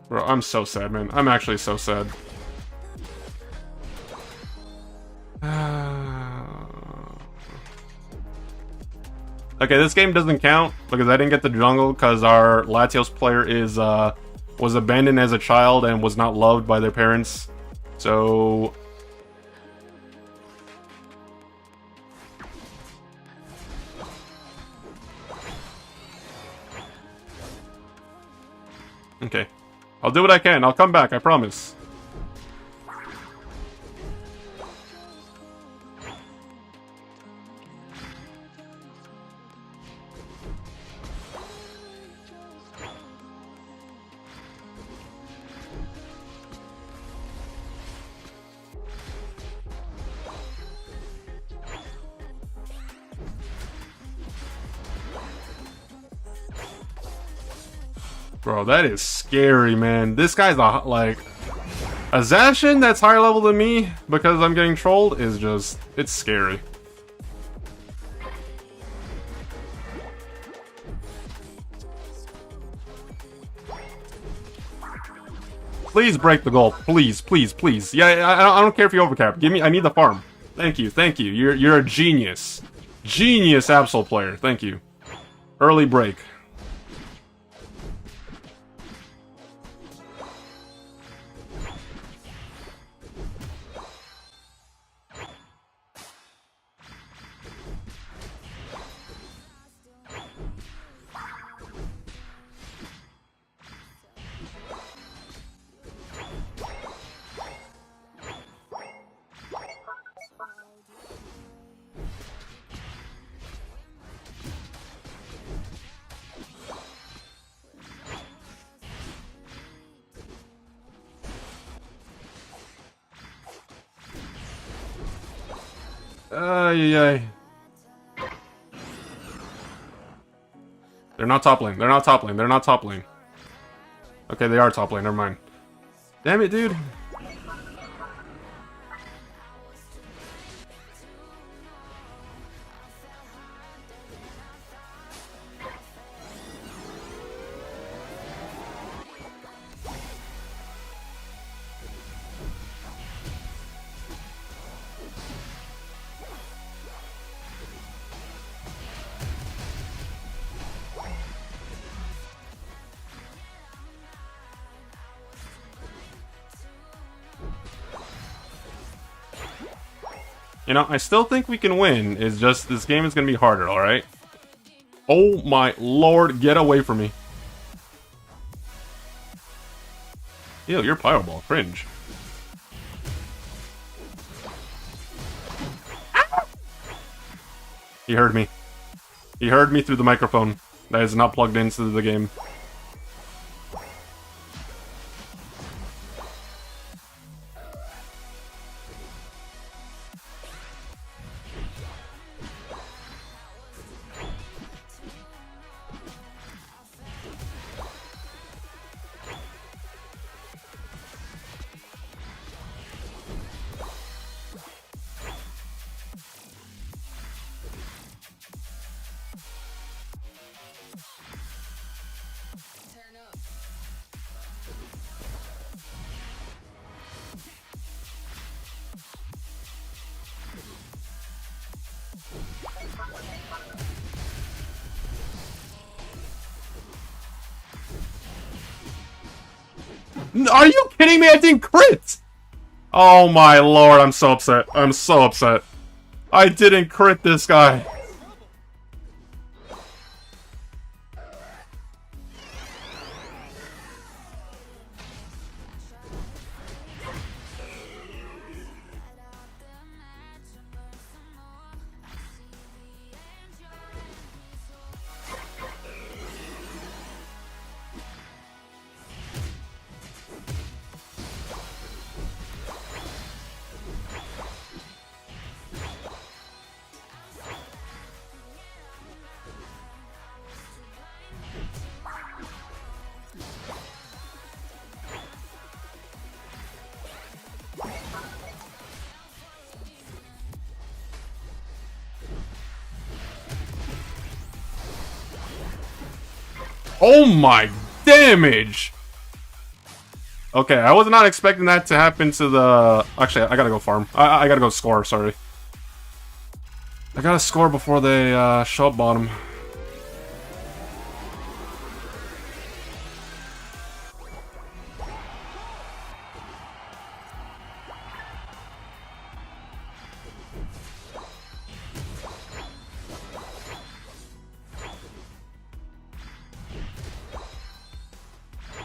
Bro, I'm so sad, man. I'm actually so sad. Okay, this game doesn't count because I didn't get the jungle because our Latios player is was abandoned as a child and was not loved by their parents. So okay. I'll do what I can. I'll come back, I promise. Bro, that is scary, man. This guy's like... A Zacian that's higher level than me because I'm getting trolled is just... It's scary. Please break the goal. Please, please, please. Yeah, I don't care if you overcap. Give me. I need the farm. Thank you, thank you. You're a genius. Genius Absol player. Thank you. Early break. Ay. They're not top lane. They're not top lane. They're not top lane. Okay, they are top lane. Never mind. Damn it, dude. You know, I still think we can win. It's just this game is going to be harder, alright? Oh my lord, get away from me. Ew, you're Pyro Ball. Cringe. He heard me. He heard me through the microphone. That is not plugged into the game. Are you kidding me? I didn't crit! Oh my lord, I'm so upset. I'm so upset. I didn't crit this guy. Oh my damage! Okay, I was not expecting that to happen to the... Actually, I gotta go farm. I gotta go score, sorry. I gotta score before they show up bottom.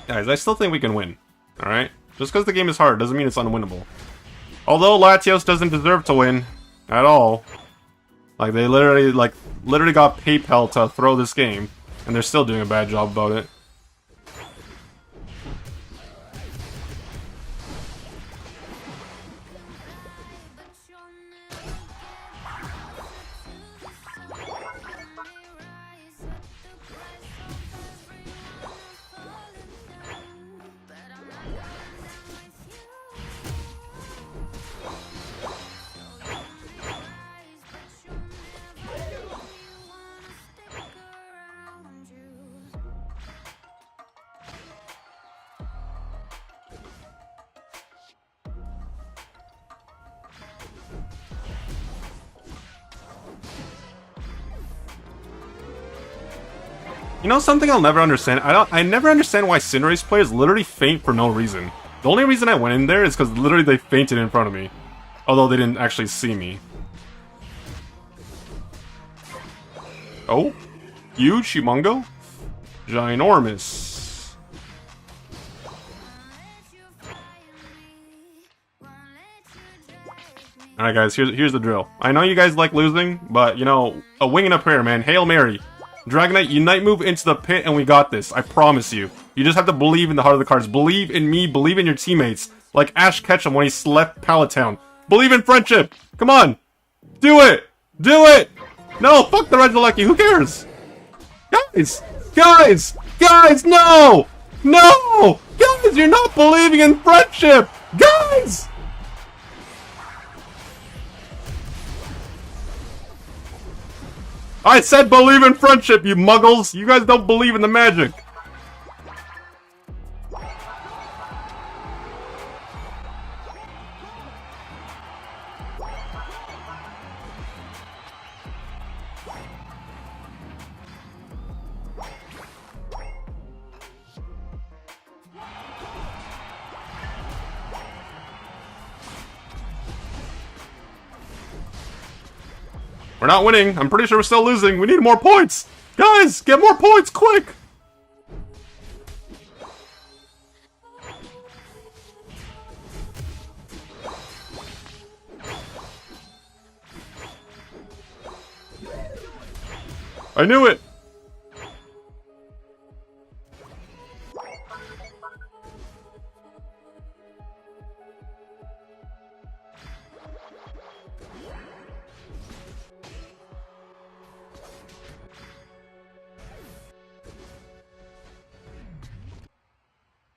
Guys, I still think we can win. Alright? Just because the game is hard doesn't mean it's unwinnable. Although Latios doesn't deserve to win at all. Like, they literally got PayPal to throw this game, and they're still doing a bad job about it. You know something I'll never understand? I never understand why Cinderace players literally faint for no reason. The only reason I went in there is because literally they fainted in front of me. Although they didn't actually see me. Oh? Huge? Humongo? Ginormous. Alright guys, here's the drill. I know you guys like losing, but you know, a wing and a prayer, man. Hail Mary. Dragonite, Unite move into the pit and we got this. I promise you. You just have to believe in the heart of the cards. Believe in me, believe in your teammates. Like Ash Ketchum when he slept Pallet Town. Believe in friendship! Come on! Do it! Do it! No, fuck the Regieleki, who cares? Guys! Guys! Guys, no! No! Guys, you're not believing in friendship! Guys! I said believe in friendship, you muggles! You guys don't believe in the magic! We're not winning. I'm pretty sure we're still losing. We need more points. Guys, get more points, quick! I knew it!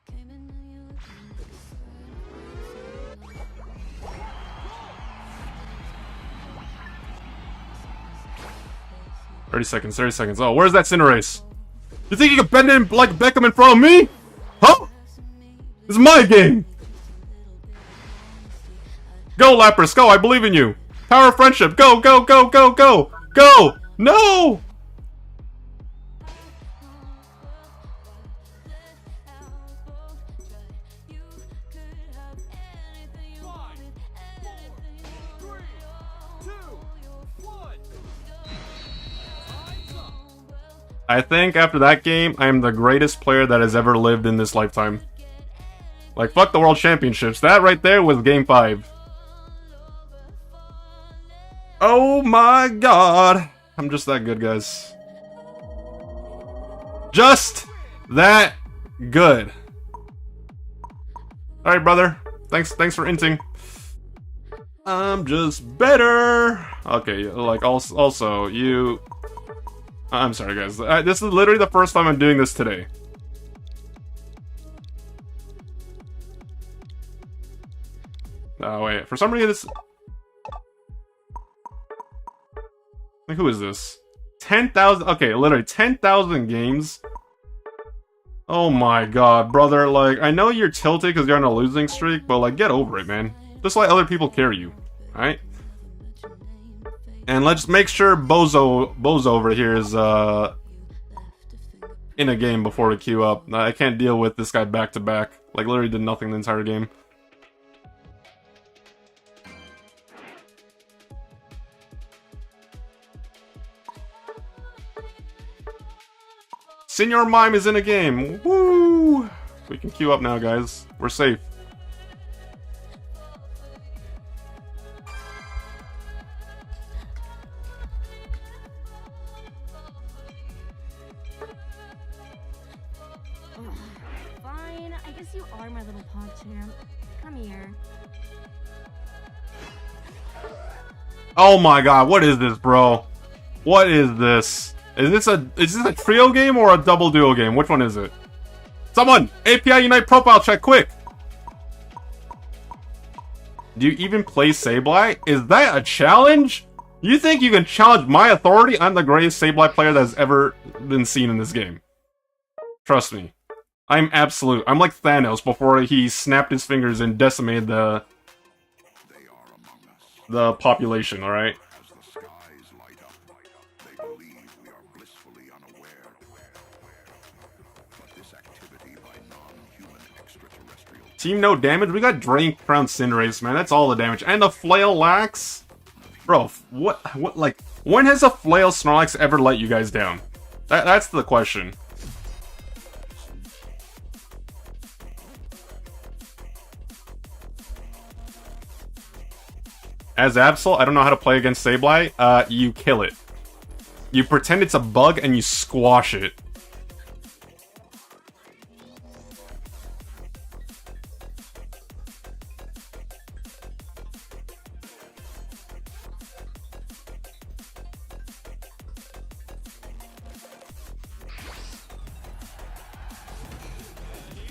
Came in and you looked like a sweat. 30 seconds, 30 seconds. Oh, where's that Cinderace? You think you can bend in like Beckham in front of me? Huh? This is my game! Go, Lapras, go, I believe in you! Power of friendship, go, go, go, go, go! Go! No! I think after that game, I am the greatest player that has ever lived in this lifetime. Like, fuck the World Championships. That right there was Game 5. Oh my god. I'm just that good, guys. Just that good. Alright, brother. Thanks for inting. I'm just better. Okay, like, also you... I'm sorry, guys. This is literally the first time I'm doing this today. Oh, wait. For some reason, this... Like, who is this? 10,000... Okay, literally 10,000 games. Oh my god, brother. Like, I know you're tilted because you're on a losing streak, but, like, get over it, man. Just let other people carry you. Alright? And let's make sure Bozo over here is, in a game before we queue up. I can't deal with this guy back-to-back. Like, literally did nothing the entire game. Senor Mime is in a game! Woo! We can queue up now, guys. We're safe. Fine, I guess you are my little PogChamp. Come here. Oh my god, what is this, bro? What is this? Is this a trio game or a double duo game? Which one is it? Someone! API Unite profile check, quick! Do you even play Sableye? Is that a challenge? You think you can challenge my authority? I'm the greatest Sableye player that has ever been seen in this game. Trust me. I'm absolute. I'm like Thanos before he snapped his fingers and decimated the population, alright? As the skies light up, they believe we are blissfully unaware. Team no damage. We got Drain Crown Cinderace, man. That's all the damage. And the Flail Lax. Bro, what, like, when has a Flail Snorlax ever let you guys down? That's the question. As Absol, I don't know how to play against Sableye. You kill it. You pretend it's a bug and you squash it.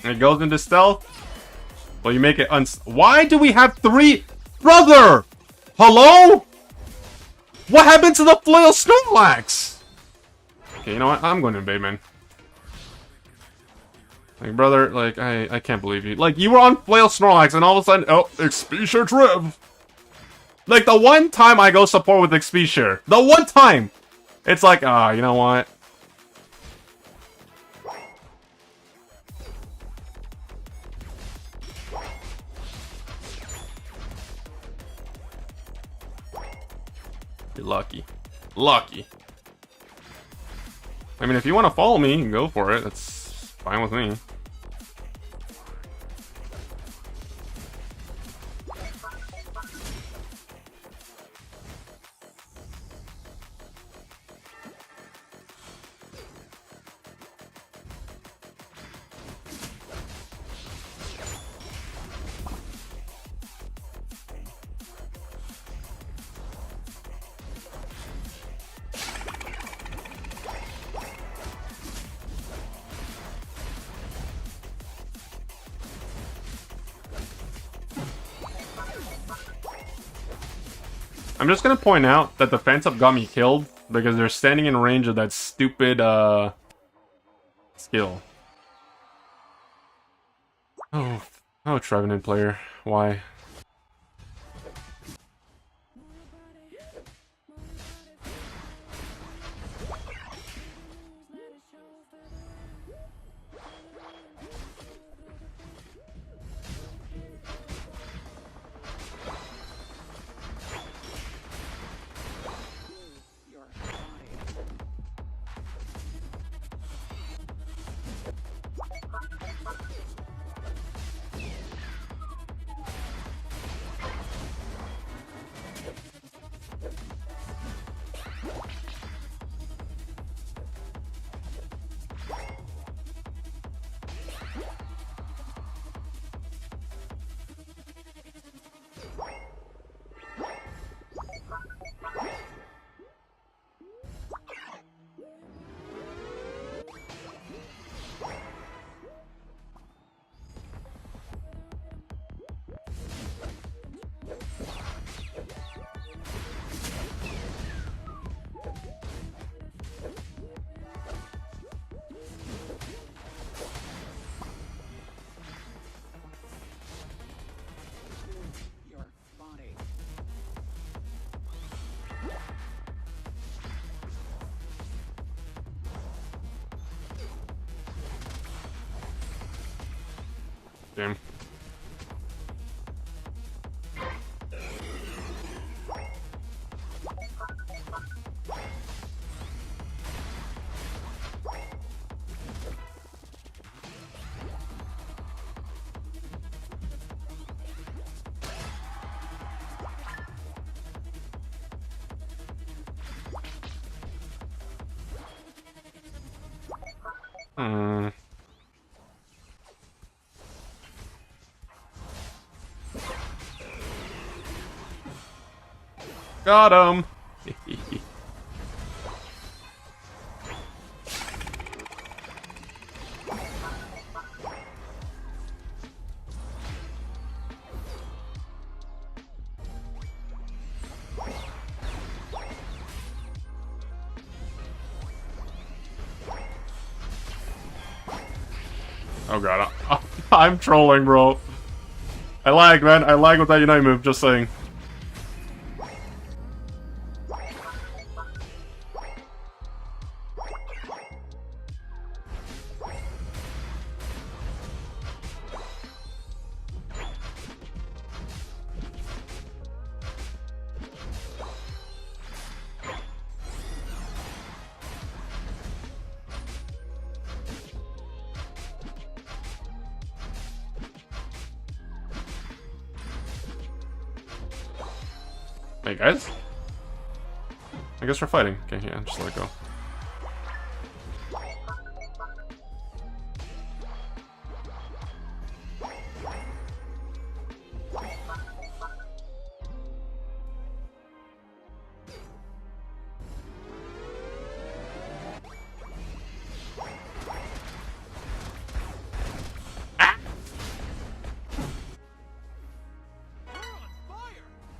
It goes into stealth. Well, you make it Why do we have 3? Brother! Hello? What happened to the Flail Snorlax? Okay, you know what? I'm going to invade, man. Like, brother, like, I can't believe you. Like, you were on Flail Snorlax, and all of a sudden, oh, Expedia Trev. Like, the one time I go support with Expedia, the one time, it's like, you know what? You're lucky. Lucky. I mean, if you want to follow me, go for it. That's fine with me. I'm just gonna point out that the Phantom got me killed because they're standing in range of that stupid, skill. Oh, Trevenant player. Why? Damn. Got him! Oh god, I'm trolling, bro. I lag, man. I lag with that Unite move, just saying. Hey guys? I guess we're fighting. Okay, yeah, just let it go.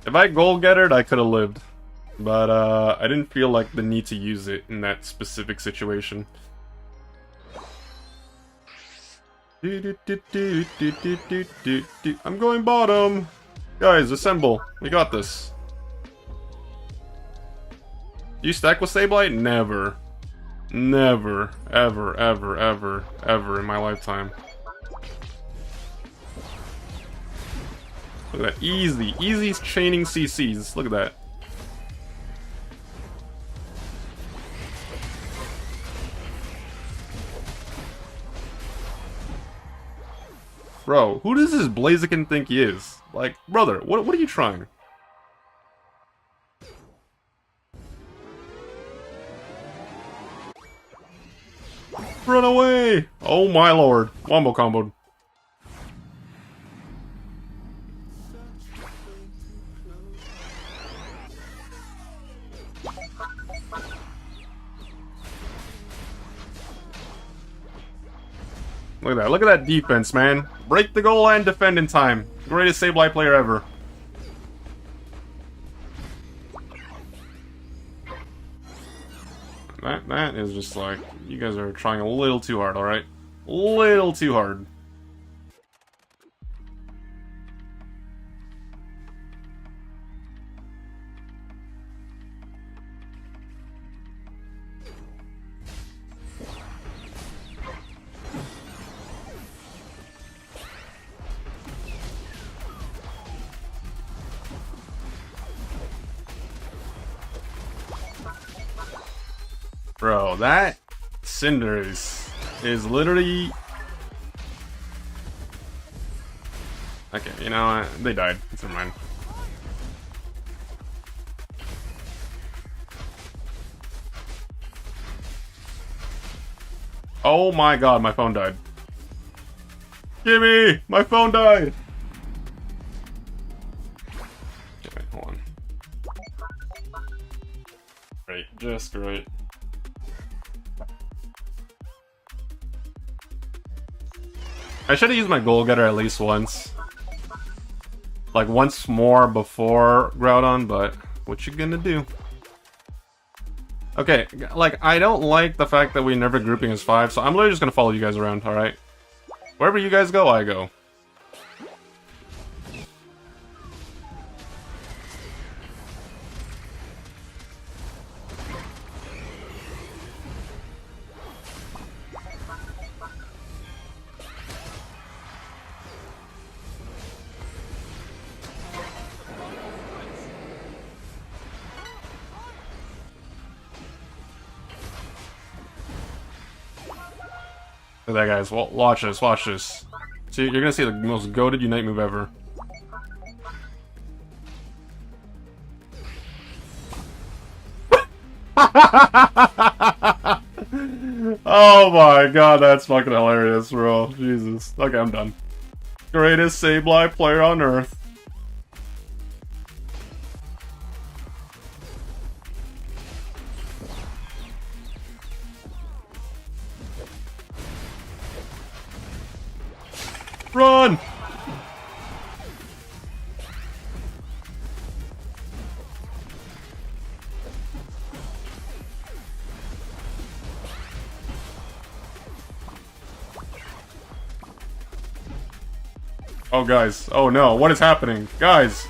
If I goal gettered, I could have lived. But I didn't feel like the need to use it in that specific situation. I'm going bottom! Guys, assemble. We got this. You stack with Sableye? Never. Never. Ever, ever, ever, ever in my lifetime. Look at that. Easy. Easy chaining CCs. Look at that. Bro, who does this Blaziken think he is? Like, brother, what are you trying? Run away! Oh my lord. Wombo comboed. Look at that. Look at that defense, man. Break the goal and defend in time. Greatest Sableye player ever. That is just like, you guys are trying a little too hard, alright? Little too hard. Bro, that Cinderace is literally... Okay, you know what? They died. Never mind. Oh my god, my phone died. Gimme! My phone died! Okay, wait, hold on. Great, just great. I should have used my goal getter at least once. Like once more before Groudon, but what you gonna do? Okay, like I don't like the fact that we never grouping as 5, so I'm literally just gonna follow you guys around, alright? Wherever you guys go, I go. Look at that, guys. Well, watch this, watch this. See, you're gonna see the most goated Unite move ever. Oh my god, that's fucking hilarious, bro. Jesus. Okay, I'm done. Greatest Sableye player on Earth. Run! Oh, guys. Oh, no. What is happening? Guys!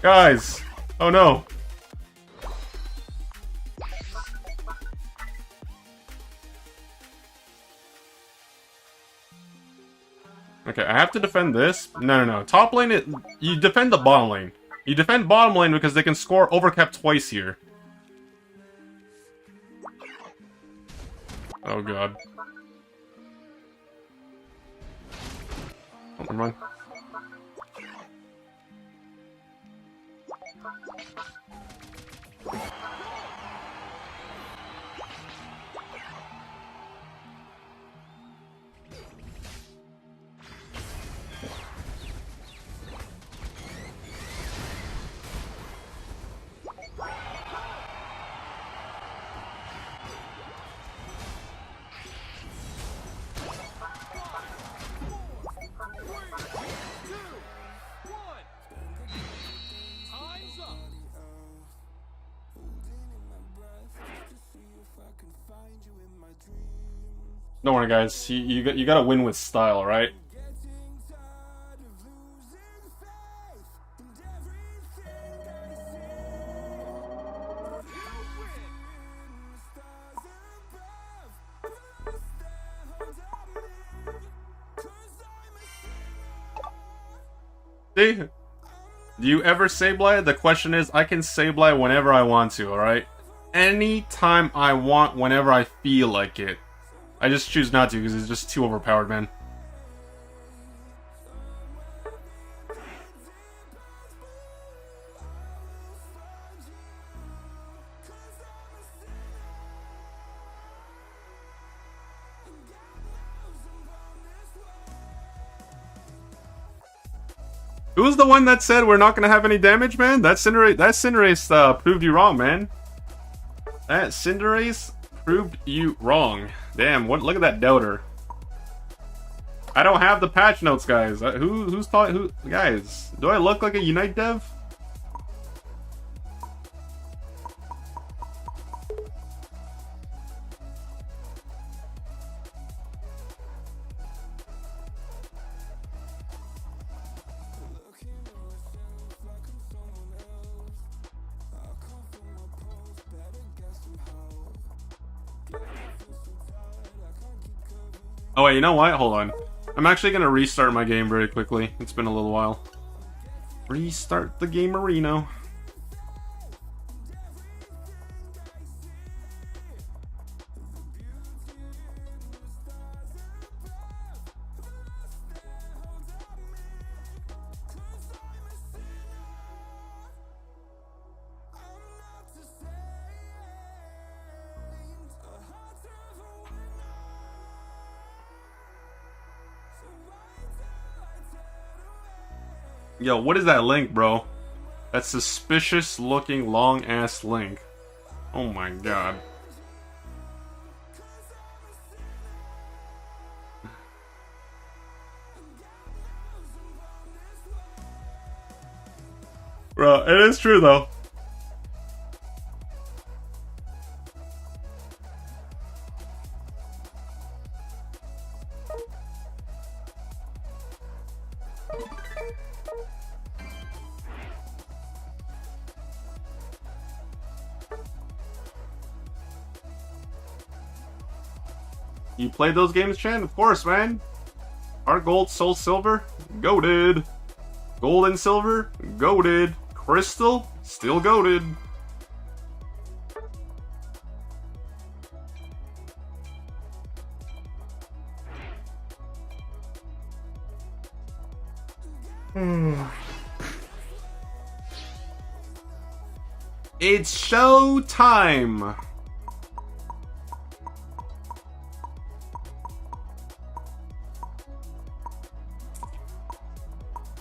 Guys! Oh, no. Okay, I have to defend this? No. Top lane, you defend the bottom lane. You defend bottom lane because they can score overcap twice here. Oh, God. Oh, never mind. Don't worry, guys. You gotta win with style, right? See? Do you ever Sableye? The question is, I can Sableye whenever I want to, alright? Anytime I want, whenever I feel like it. I just choose not to because it's just too overpowered, man. Who was the one that said we're not gonna have any damage, man? That Cinderace proved you wrong, man. That Cinderace proved you wrong. Damn, what? Look at that doubter. I don't have the patch notes, guys. Who's talking? Who, guys? Do I look like a Unite dev? Oh wait, you know what? Hold on. I'm actually gonna restart my game very quickly. It's been a little while. Restart the game arena. Yo, what is that link, bro? That suspicious looking long ass link. Oh my god. Bro, it is true though. You played those games, Chan? Of course, man. Heart Gold, Soul Silver, goated. Gold and Silver, goated. Crystal, still goated. It's show time.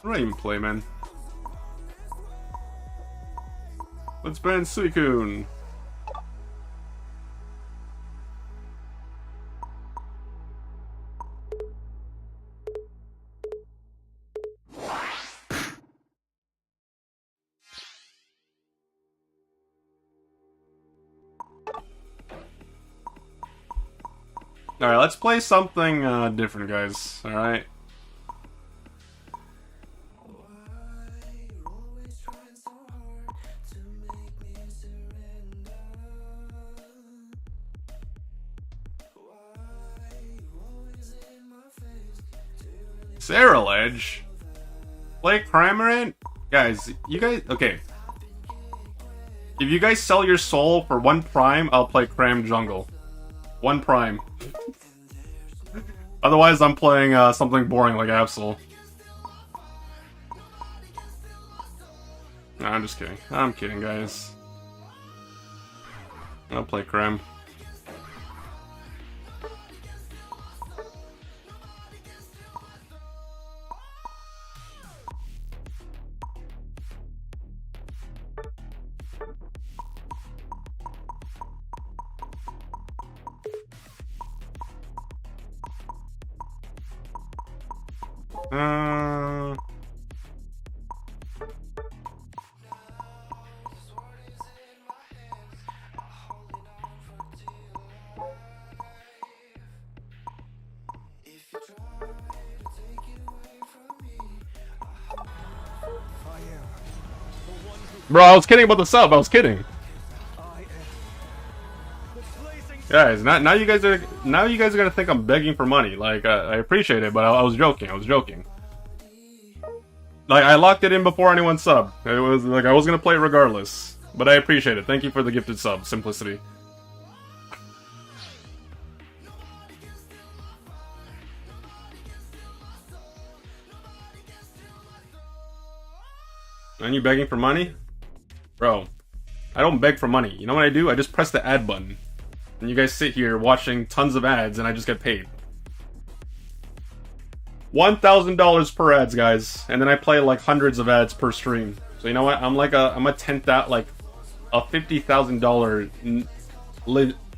I don't even play, man. Let's ban Suicune. Alright, let's play something different, guys. Alright. Ceruledge? Play Cramorant? Guys, you guys... Okay. If you guys sell your soul for 1 prime, I'll play Cram Jungle. 1 prime. Otherwise, I'm playing something boring like Absol. Nah, I'm just kidding. I'm kidding, guys. I'll play Krem. Bro, I was kidding about the sub. I was kidding. Guys, now you guys are gonna think I'm begging for money. Like I appreciate it, but I was joking. I was joking. Like I locked it in before anyone subbed. It was like I was gonna play it regardless. But I appreciate it. Thank you for the gifted sub, Simplicity. And you begging for money? Bro, I don't beg for money. You know what I do? I just press the ad button. And you guys sit here watching tons of ads and I just get paid. $1,000 per ads, guys. And then I play like hundreds of ads per stream. So you know what? I'm a $50,000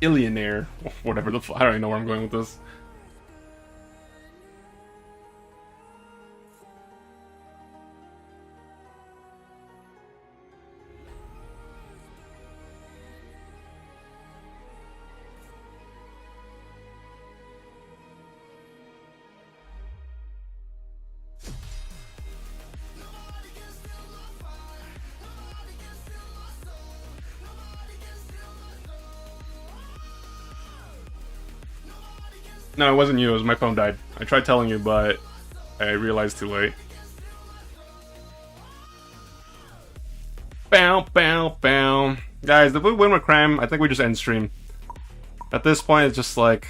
illionaire. Whatever the fuck. I don't even know where I'm going with this. No, it wasn't you. It was my phone died. I tried telling you, but I realized too late. Bow, bow, bow. Guys, if we win with Krem, I think we just end stream. At this point, it's just like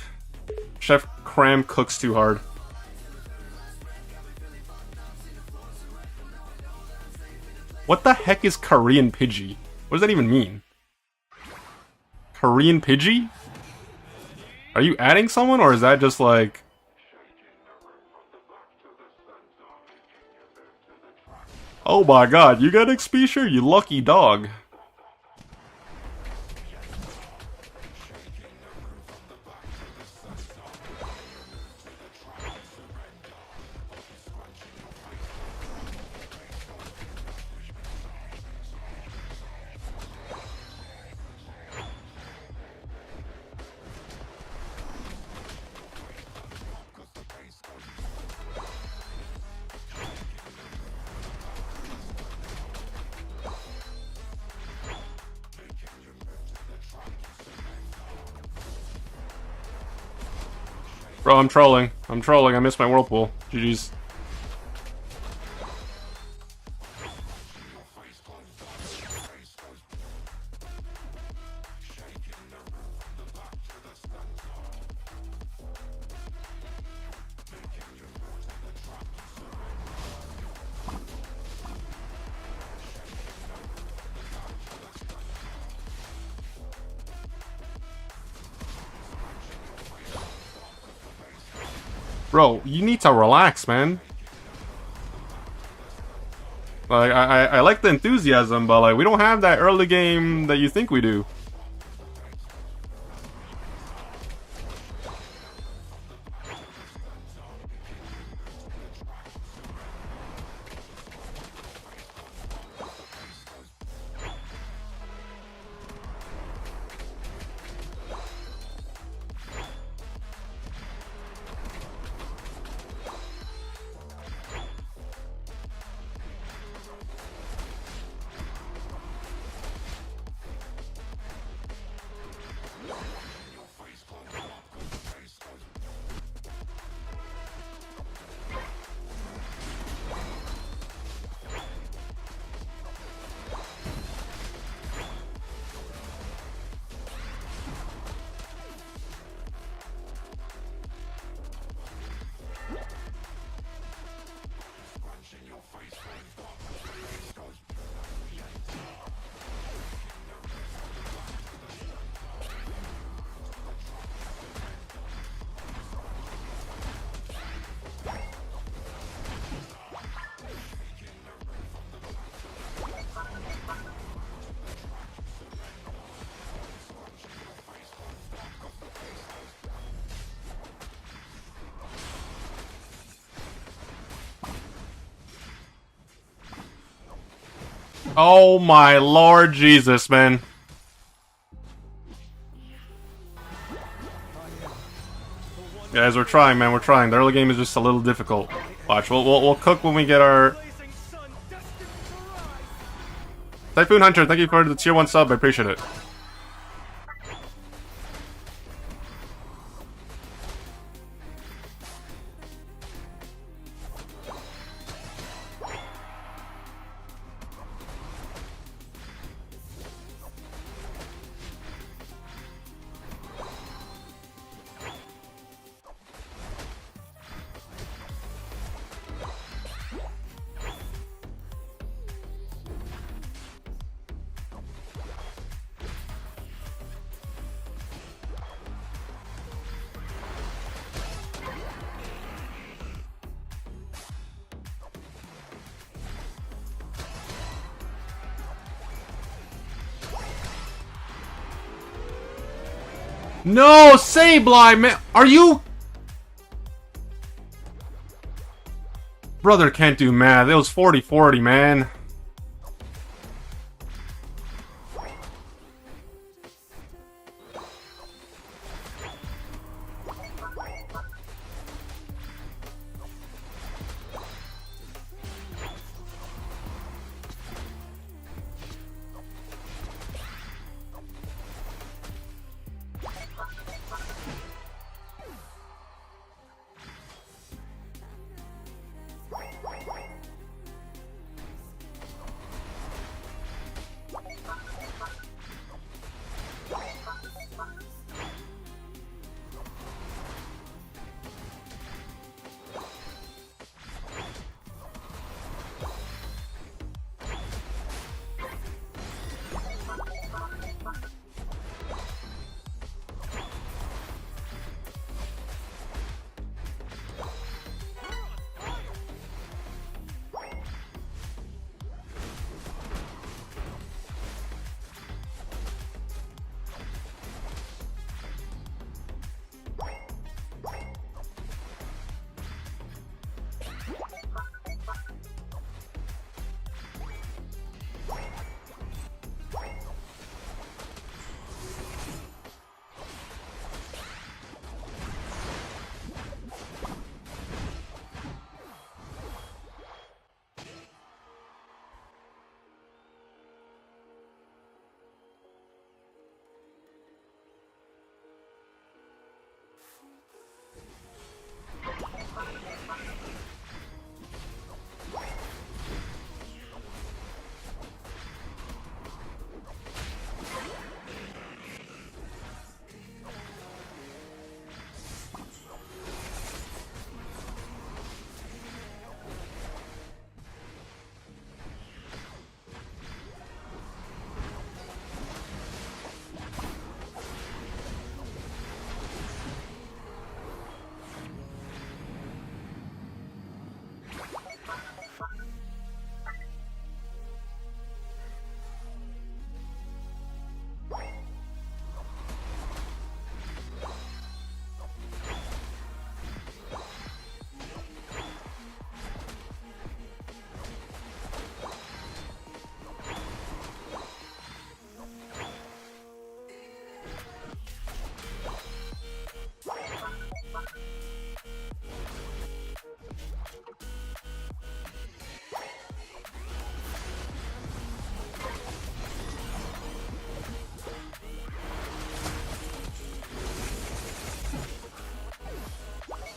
Chef Krem cooks too hard. What the heck is Korean Pidgey? What does that even mean? Korean Pidgey? Are you adding someone, or is that just like... Oh my god, you got XP share, you lucky dog. Bro, I'm trolling. I'm trolling. I missed my whirlpool. GG's. Bro, you need to relax, man. Like, I like the enthusiasm, but like, we don't have that early game that you think we do. Oh my Lord Jesus, man. Guys, we're trying, man. We're trying. The early game is just a little difficult. Watch, we'll cook when we get our... Typhoon Hunter, thank you for the tier 1 sub. I appreciate it. No, Sableye, man. Are you... Brother can't do math. It was 40-40, man.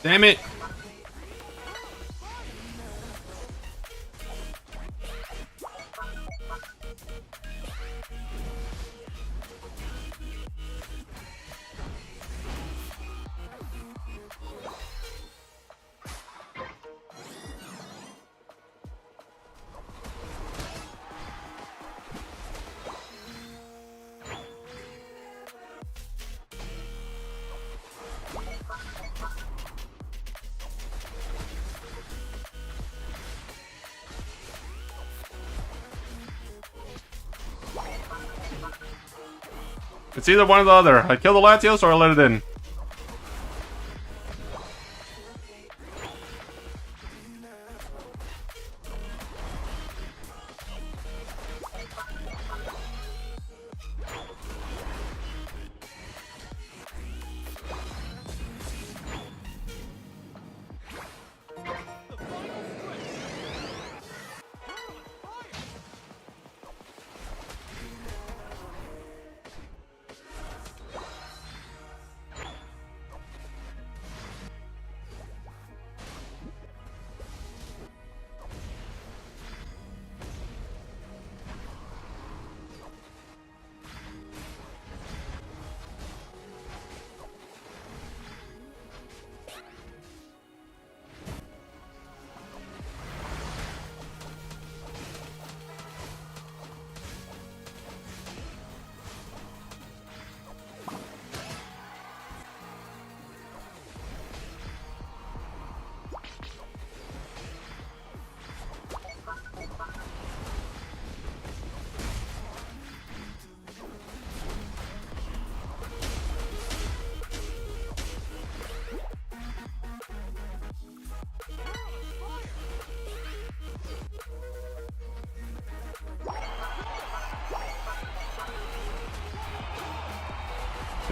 Damn it! It's either one or the other. I kill the Latios or I let it in.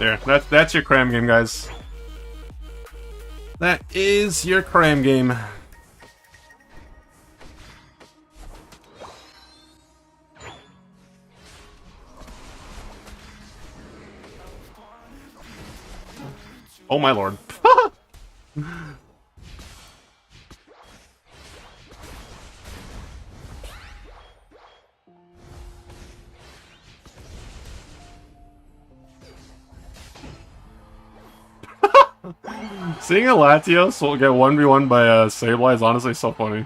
There, that's your cram game, guys. That is your cram game. Oh my lord. Seeing a Latios get 1v1 by Sableye is honestly so funny.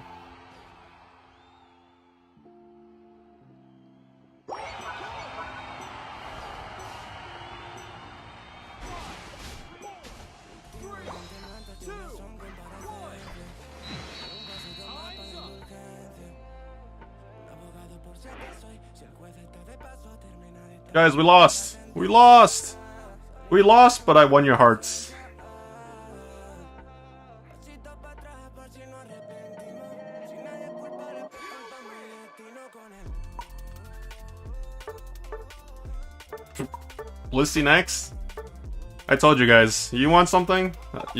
Guys, we lost! We lost! We lost, but I won your hearts. Blissey next? I told you guys. You want something?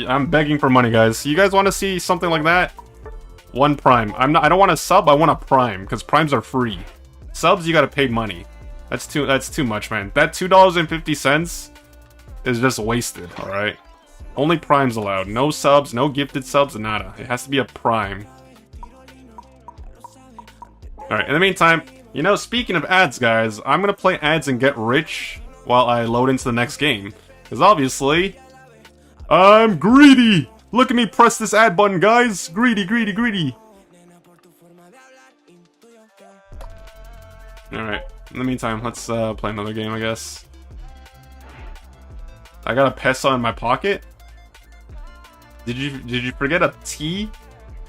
I'm begging for money, guys. You guys want to see something like that? One prime. I don't want a sub, I want a prime, because primes are free. Subs, you gotta pay money. That's too much, man. That $2.50 is just wasted, alright? Only primes allowed. No subs, no gifted subs, nada. It has to be a prime. Alright, in the meantime, you know, speaking of ads, guys, I'm gonna play ads and get rich while I load into the next game. Because obviously, I'm greedy! Look at me press this ad button, guys! Greedy, greedy, greedy! Alright, in the meantime, let's play another game, I guess. I got a peso in my pocket? Did you forget a T?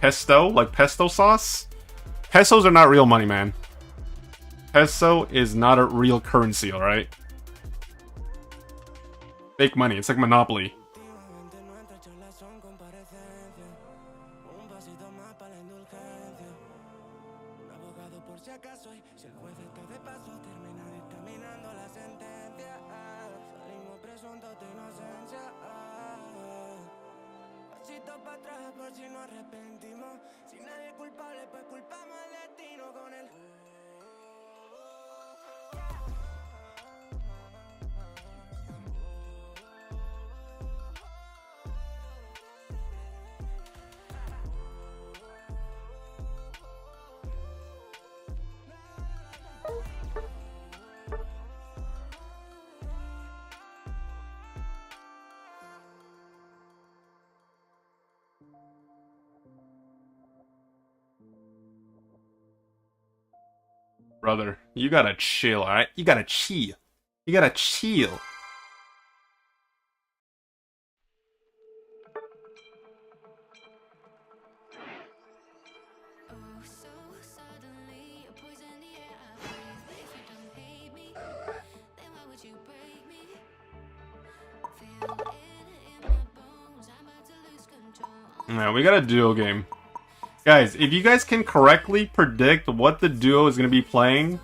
Pesto? Like pesto sauce? Pesos are not real money, man. Peso is not a real currency, alright? Fake money, it's like Monopoly. Brother, you gotta chill, alright? You gotta chill. You gotta chill. Oh, so suddenly you poison the air I breathe. If you don't hate me, then why would you break me? Feel it in my bones. I'm about to lose control. Yeah, we got a duo game. Guys, if you guys can correctly predict what the duo is going to be playing,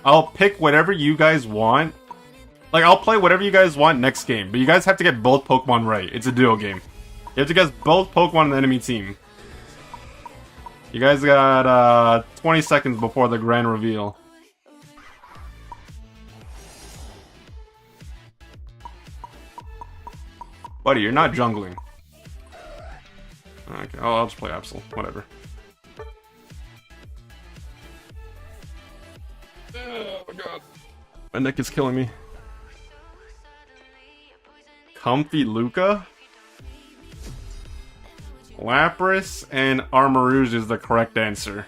I'll pick whatever you guys want. Like, I'll play whatever you guys want next game, but you guys have to get both Pokemon right. It's a duo game. You have to guess both Pokemon on the enemy team. You guys got 20 seconds before the grand reveal. Buddy, you're not jungling. Okay, I'll just play Absol. Whatever. Oh my god. My neck is killing me. Comfy Luca? Lapras and Armarouge is the correct answer.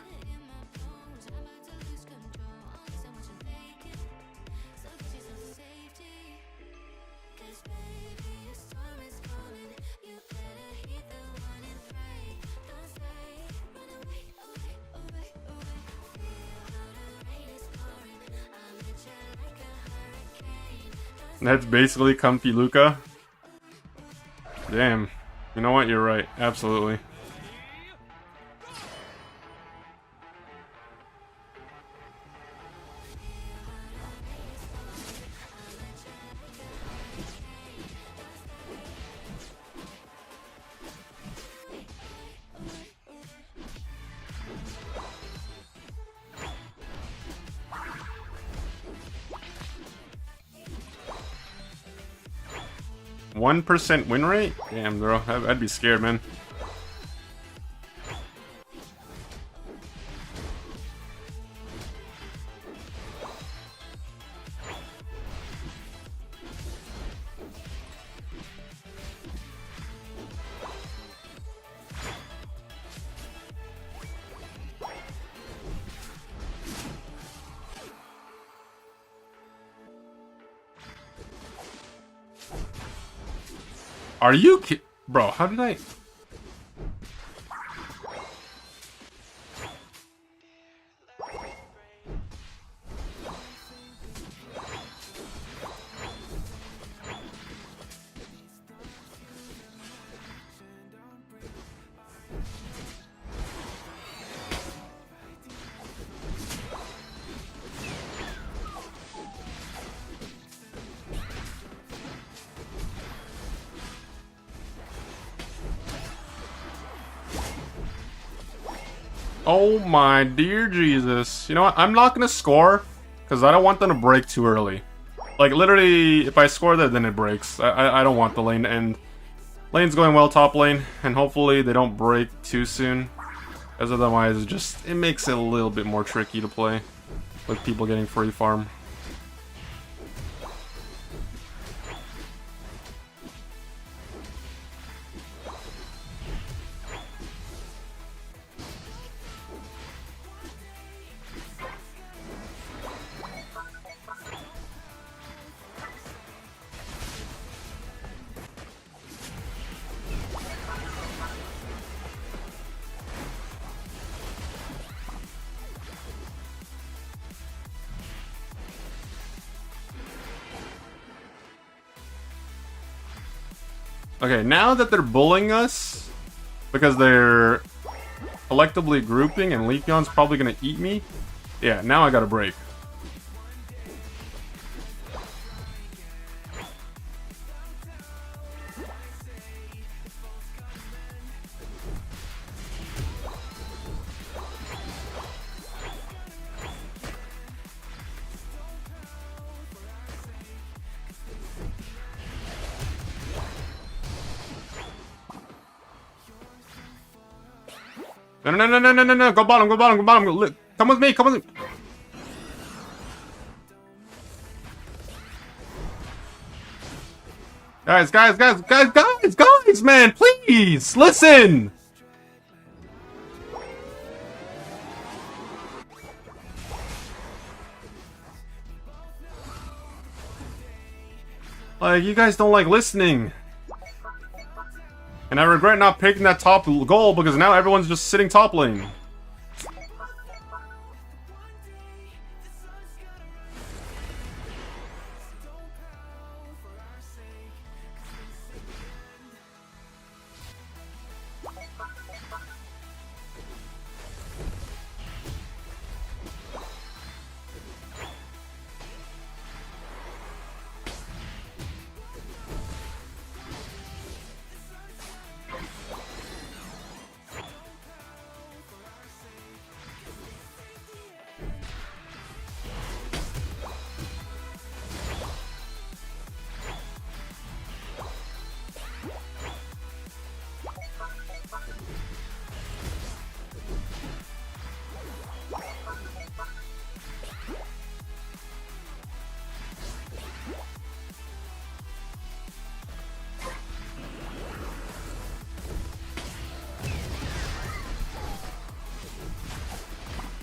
That's basically Comfy Luca. Damn. You know what? You're right. Absolutely. 1% win rate? Damn, bro. I'd be scared, man. Are you bro, how did I... Oh my dear Jesus. You know what? I'm not gonna score, because I don't want them to break too early. Like, literally, if I score that, then it breaks. I don't want the lane to end. Lane's going well top lane, and hopefully they don't break too soon. As otherwise, it makes it a little bit more tricky to play with people getting free farm. Okay, now that they're bullying us, because they're collectively grouping and Leafeon's probably gonna eat me, yeah, now I gotta break. No, go bottom, go bottom, go bottom. Look, come with me, come with me. Guys, man, please, listen. Like, you guys don't like listening. And I regret not picking that top goal because now everyone's just sitting top lane.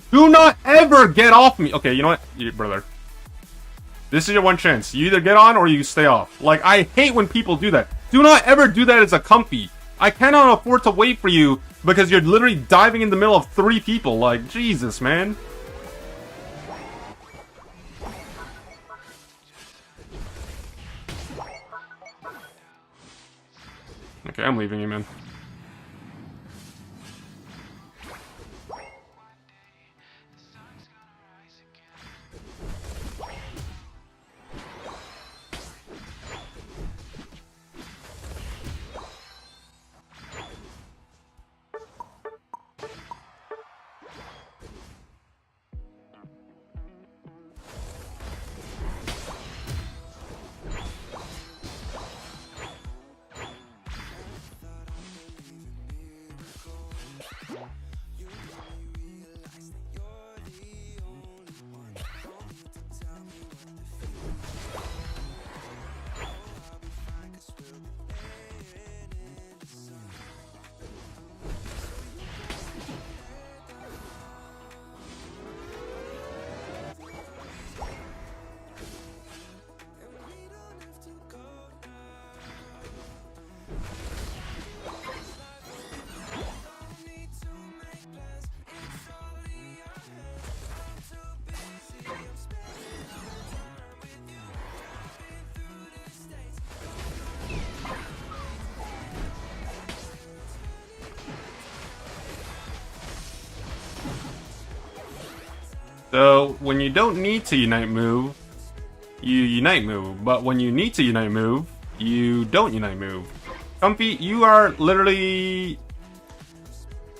Do not ever get off me. Okay, you know what? Brother. This is your one chance. You either get on or you stay off. Like, I hate when people do that. Do not ever do that as a comfy. I cannot afford to wait for you because you're literally diving in the middle of 3 people. Like, Jesus, man. Okay, I'm leaving you, man. So when you don't need to unite move, you unite move. But when you need to unite move, you don't unite move. Comfy, you are literally...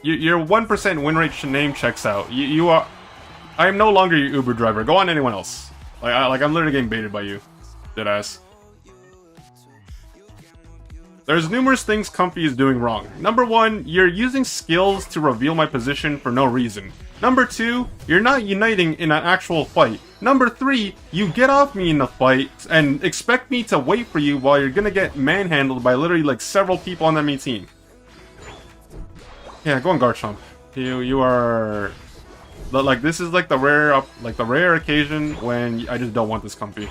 Your 1% win rate name checks out. You are... I am no longer your Uber driver. Go on anyone else. Like I'm literally getting baited by you. Deadass. There's numerous things Comfy is doing wrong. Number 1, you're using skills to reveal my position for no reason. Number 2, you're not uniting in an actual fight. Number 3, you get off me in the fight and expect me to wait for you while you're gonna get manhandled by literally like several people on the enemy team. Yeah, go on Garchomp. You are... Like, this is like the rare occasion when I just don't want this Comfy.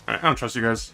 Alright, I don't trust you guys.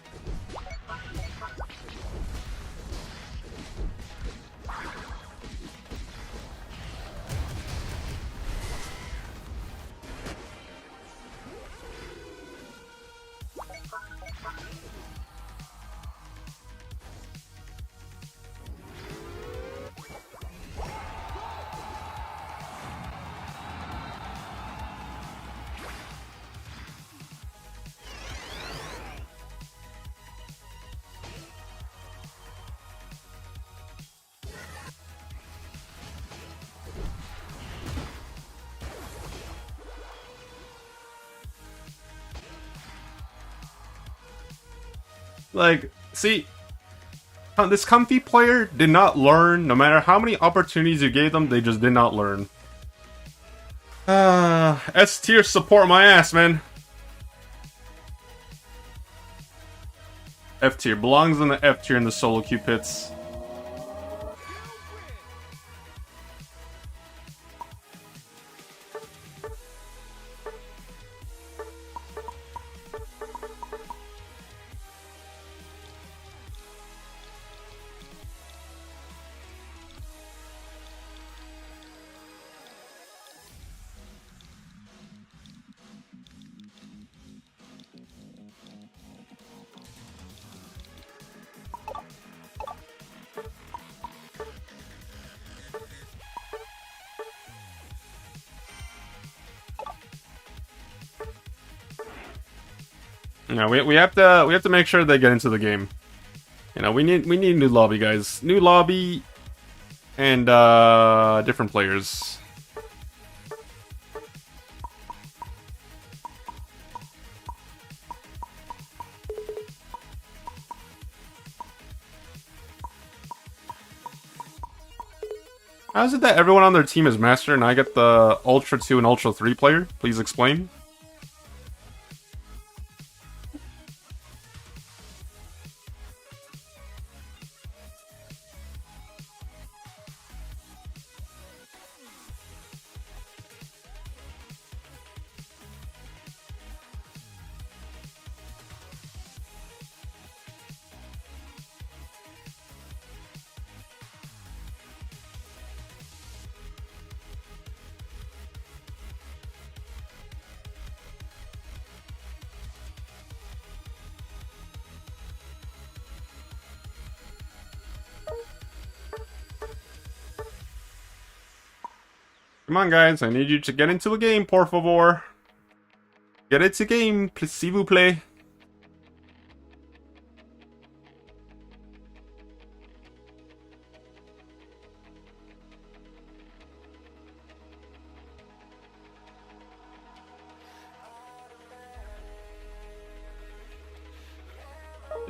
Like, see, this Comfy player did not learn. No matter how many opportunities you gave them, they just did not learn. S tier support my ass, man. F tier belongs in the F tier in the solo queue pits. No, we have to make sure they get into the game. You know, we need new lobby, guys. New lobby and different players. How is it that everyone on their team is Master and I get the Ultra 2 and Ultra 3 player? Please explain. Come on, guys. I need you to get into a game, por favor. Get into a game, s'il vous plaît.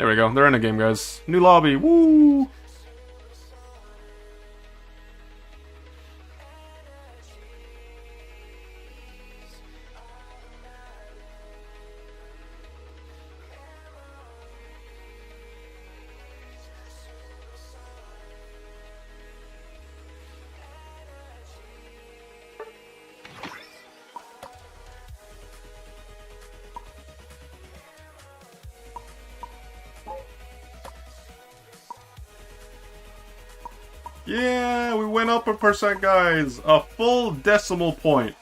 There we go. They're in the game, guys. New lobby. Woo! Yeah, we went up a percent, guys. A full decimal point.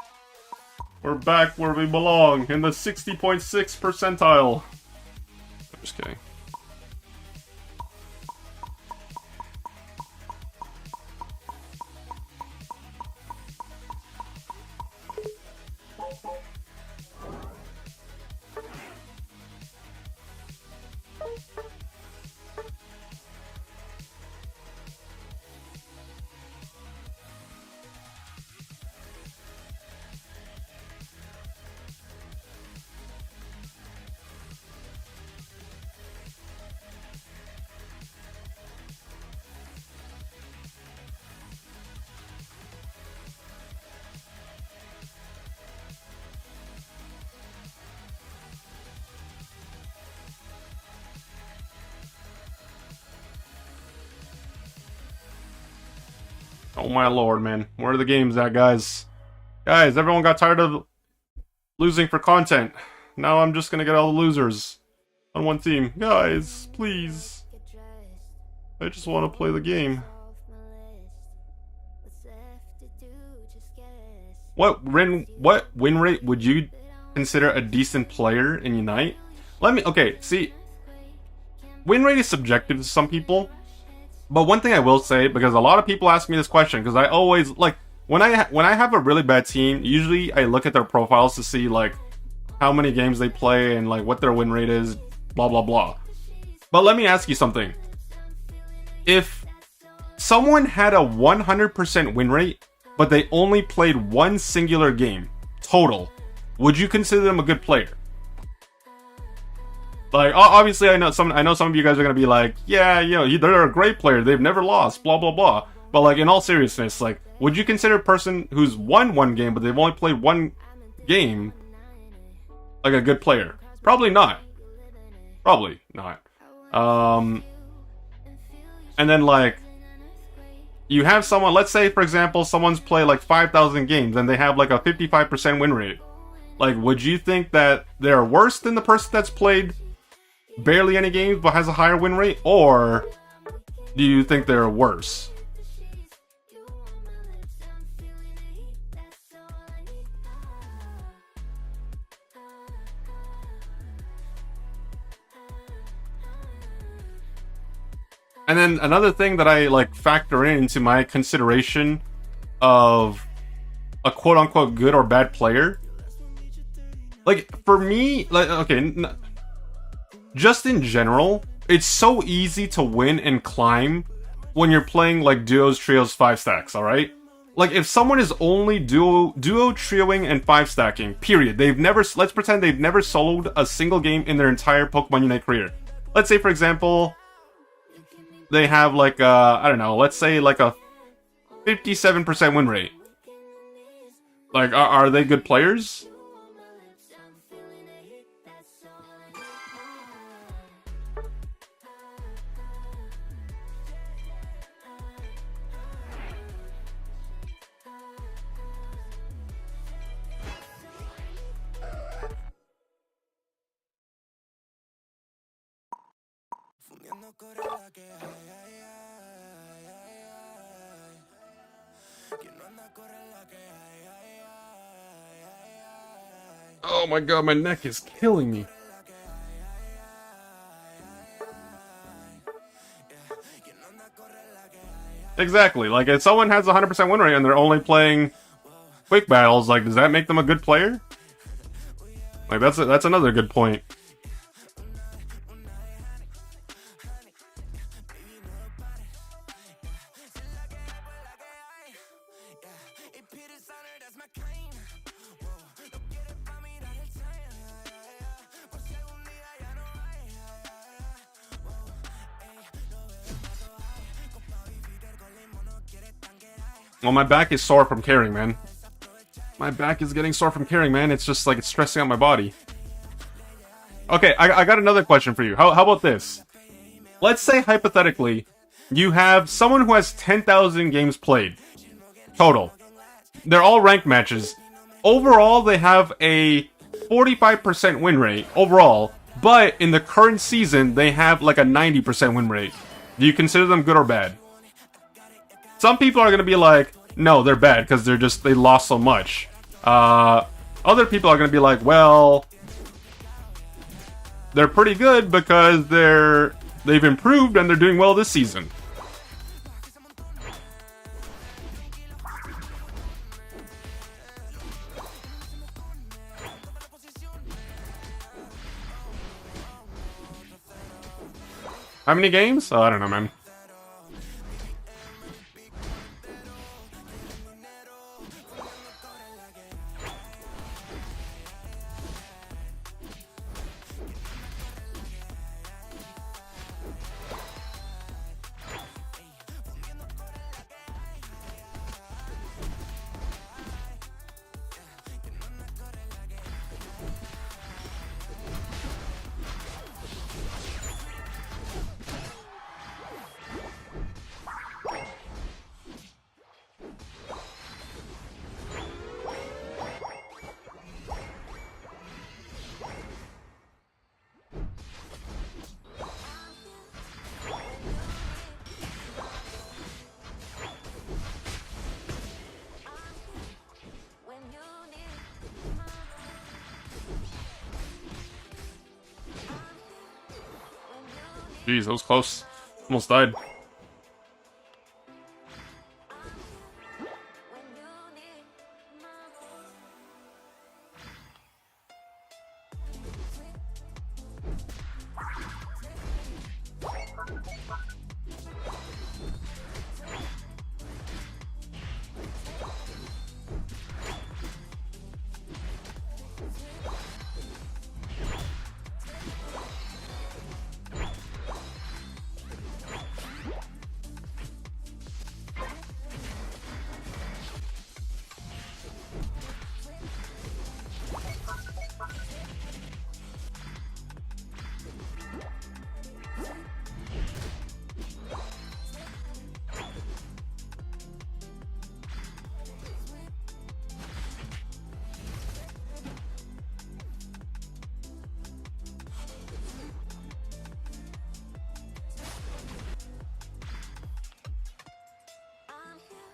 We're back where we belong, in the 60.6 percentile. I'm just kidding. Oh my lord, man. Where are the games at, guys? Guys, everyone got tired of losing for content. Now I'm just gonna get all the losers on one team. Guys, please. I just want to play the game. What win rate would you consider a decent player in Unite? Okay, see, win rate is subjective to some people. But one thing I will say, because a lot of people ask me this question, because I always, like, when I have a really bad team, usually I look at their profiles to see, like, how many games they play and, like, what their win rate is, blah, blah, blah. But let me ask you something. If someone had a 100% win rate, but they only played one singular game, total, would you consider them a good player? Like, obviously, I know some of you guys are gonna be like, yeah, they're a great player. They've never lost, blah blah blah. But like, in all seriousness, like, would you consider a person who's won one game but they've only played one game like a good player? Probably not. Probably not. And then like, you have someone. Let's say, for example, someone's played like 5,000 games and they have like a 55% win rate. Like, would you think that they're worse than the person that's played barely any games but has a higher win rate, or do you think they're worse? And then another thing that I like factor into my consideration of a quote-unquote good or bad player, like, for me, like, okay, just in general, it's so easy to win and climb when you're playing like duos, trios, 5-stacks, alright? Like, if someone is only duo trioing and 5-stacking, period, let's pretend they've never soloed a single game in their entire Pokemon Unite career. Let's say, for example, they have like I don't know, let's say like a 57% win rate. Like, are they good players? Oh my god, my neck is killing me. Exactly, like, if someone has a 100% win rate and they're only playing quick battles, like, does that make them a good player? Like, that's another good point. Well, my back is sore from carrying, man. My back is getting sore from carrying, man. It's just like it's stressing out my body. Okay, I got another question for you. How about this? Let's say, hypothetically, you have someone who has 10,000 games played. Total. They're all ranked matches. Overall, they have a 45% win rate overall, but in the current season, they have like a 90% win rate. Do you consider them good or bad? Some people are going to be like, no, they're bad because they lost so much. Other people are going to be like, well, they're pretty good because they've improved and they're doing well this season. How many games? Oh, I don't know, man. Jeez, that was close. Almost died.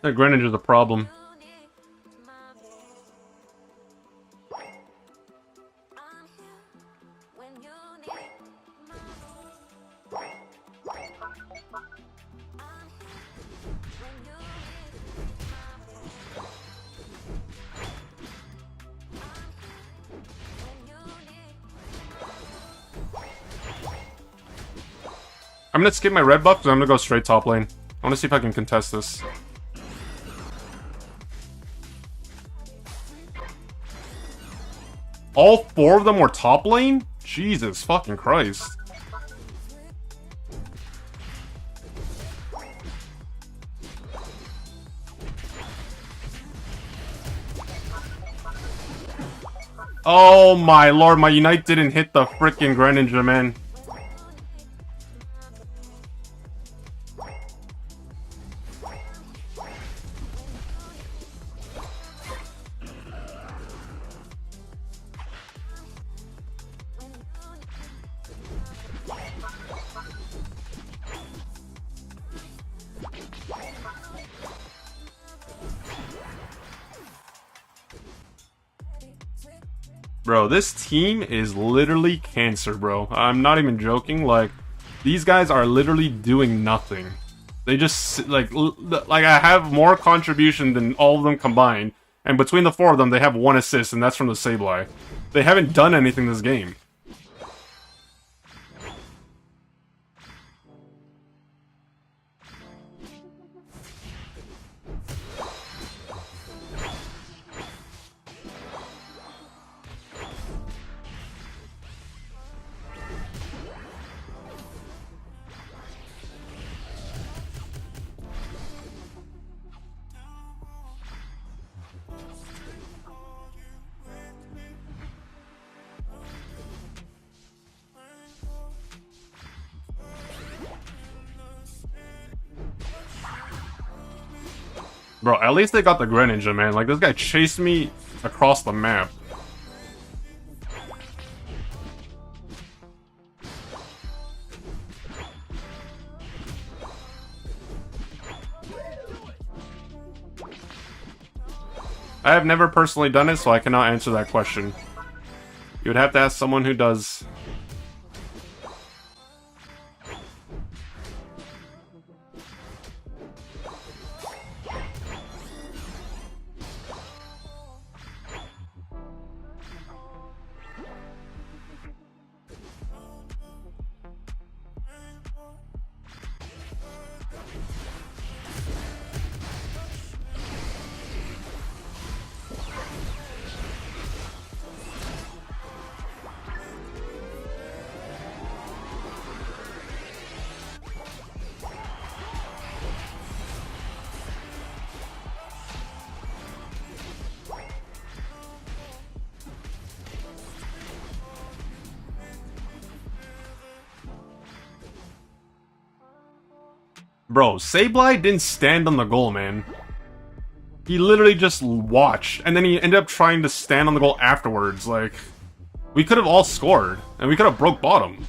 That Greninja is a problem. I'm gonna skip my red buff because I'm gonna go straight top lane. I wanna see if I can contest this. All four of them were top lane? Jesus fucking Christ. Oh my lord, my Unite didn't hit the frickin' Greninja, man. Bro, this team is literally cancer, bro. I'm not even joking. Like, these guys are literally doing nothing. They just, like I have more contribution than all of them combined. And between the four of them, they have 1 assist, and that's from the Sableye. They haven't done anything this game. Bro, at least they got the Greninja, man. Like, this guy chased me across the map. I have never personally done it, so I cannot answer that question. You would have to ask someone who does. Bro, Sableye didn't stand on the goal, man. He literally just watched, and then he ended up trying to stand on the goal afterwards. Like, we could have all scored, and we could have broke bottom.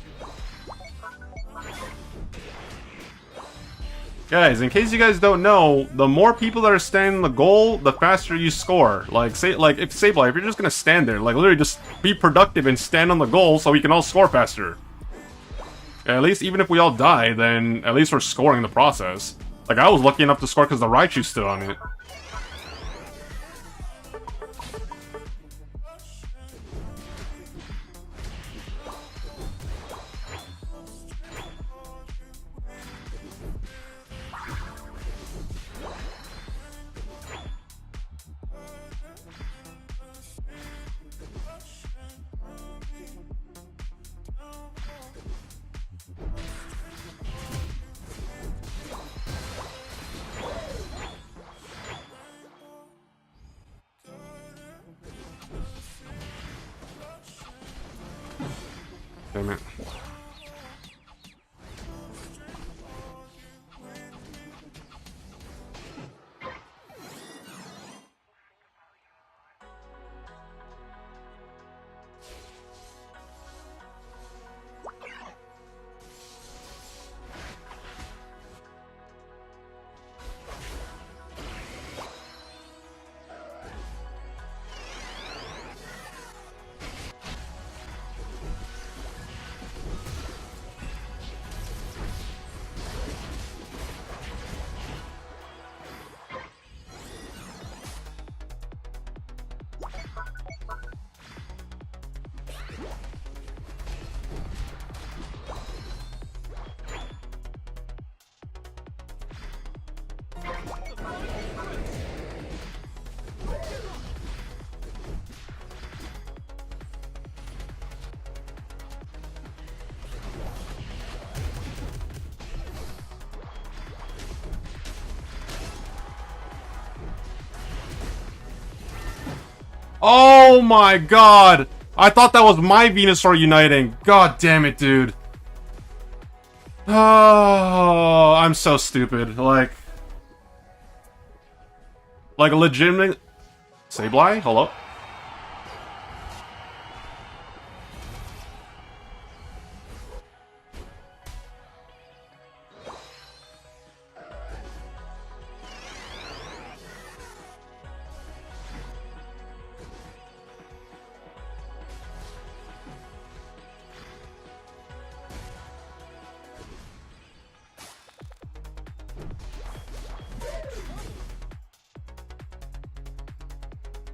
Guys, in case you guys don't know, the more people that are standing on the goal, the faster you score. Like, if Sableye, if you're just gonna stand there, like, literally just be productive and stand on the goal so we can all score faster. At least, even if we all die, then at least we're scoring in the process. Like, I was lucky enough to score because the Raichu stood on it. Damn it. Oh my god! I thought that was my Venusaur uniting. God damn it, dude. Oh, I'm so stupid. Like legitimate... Sableye? Hello?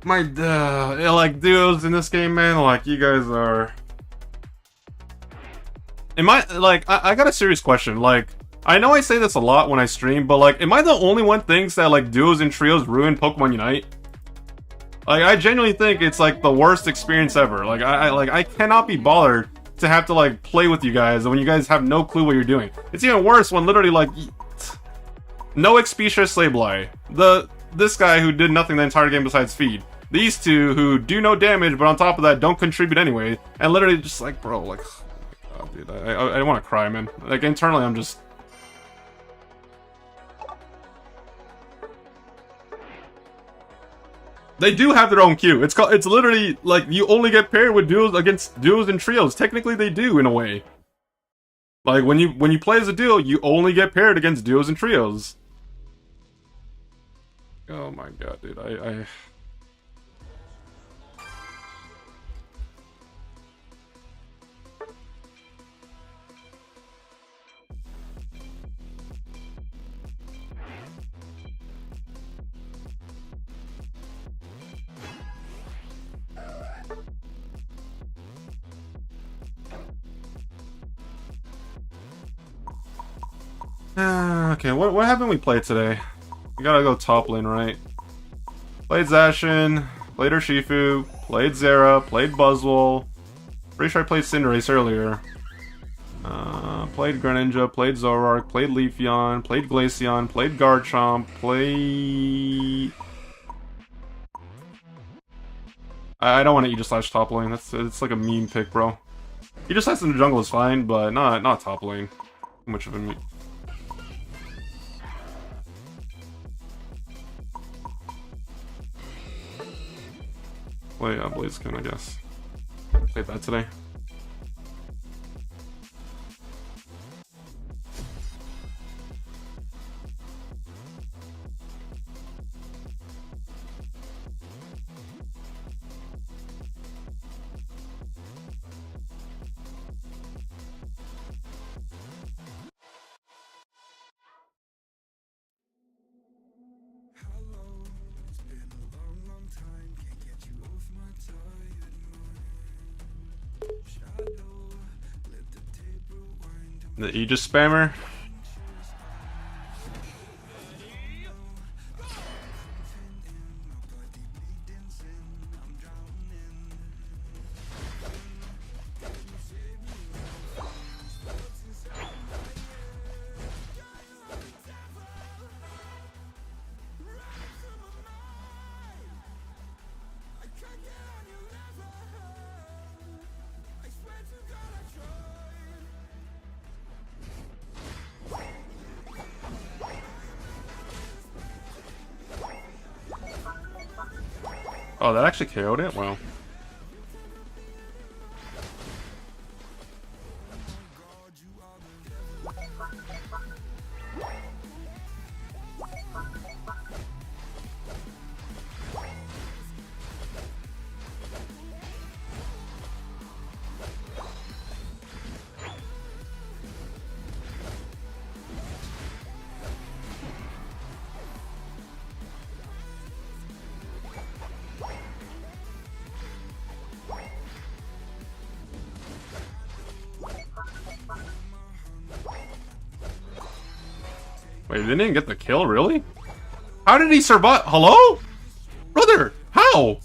Like, duos in this game, man, like, you guys are... Am I, like, I got a serious question, like, I know I say this a lot when I stream, but, like, am I the only one thinks that, like, duos and trios ruin Pokemon Unite? Like, I genuinely think it's, like, the worst experience ever. Like, I cannot be bothered to have to, like, play with you guys when you guys have no clue what you're doing. It's even worse when literally, like, no Expedia Sableye. This guy who did nothing the entire game besides feed. These two who do no damage, but on top of that don't contribute anyway. And literally just like, bro, like, oh, dude, I want to cry, man. Like, internally I'm just... They do have their own queue. It's called. It's literally like you only get paired with duos against duos and trios. Technically, they do in a way. Like when you play as a duo, you only get paired against duos and trios. Oh my god, dude! I okay, what haven't we played today? We gotta go top lane, right? Played Zacian, played Urshifu, played Zera, played Buzzwole. Pretty sure I played Cinderace earlier. Played Greninja, played Zoroark, played Leafeon, played Glaceon, played Garchomp, played... I don't want to Aegislash top lane. It's like a meme pick, bro. Aegislash in the jungle is fine, but not top lane. Too much of a meme. Play Blaziken, I guess. Played that today. The Aegis spammer. Oh, that actually KO'd it? Wow. Wait, they didn't get the kill, really? How did he survive? Hello? Brother, how?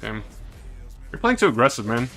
Damn. You're playing too aggressive, man.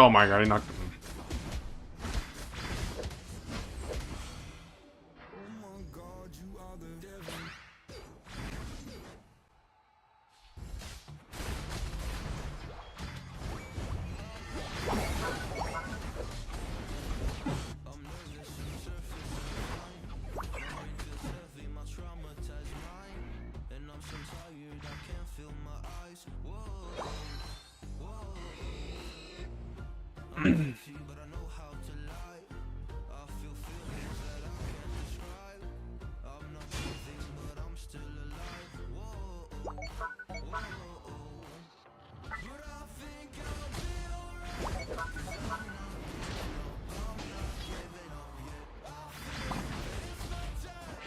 Oh my god, he knocked him. Oh my God, you are the devil. I'm nervous and surface of mine. My brain feels heavy, my traumatized mind. And I'm so tired, I can't feel my eyes. Whoa, whoa. I'm tipsy, but I know how to lie. I feel feelings that I can't describe. I'm not breathing, but I'm still alive. Whoa, whoa. But I think I'll be alright. 'Cause I'm not giving up yet. I feel it's my time.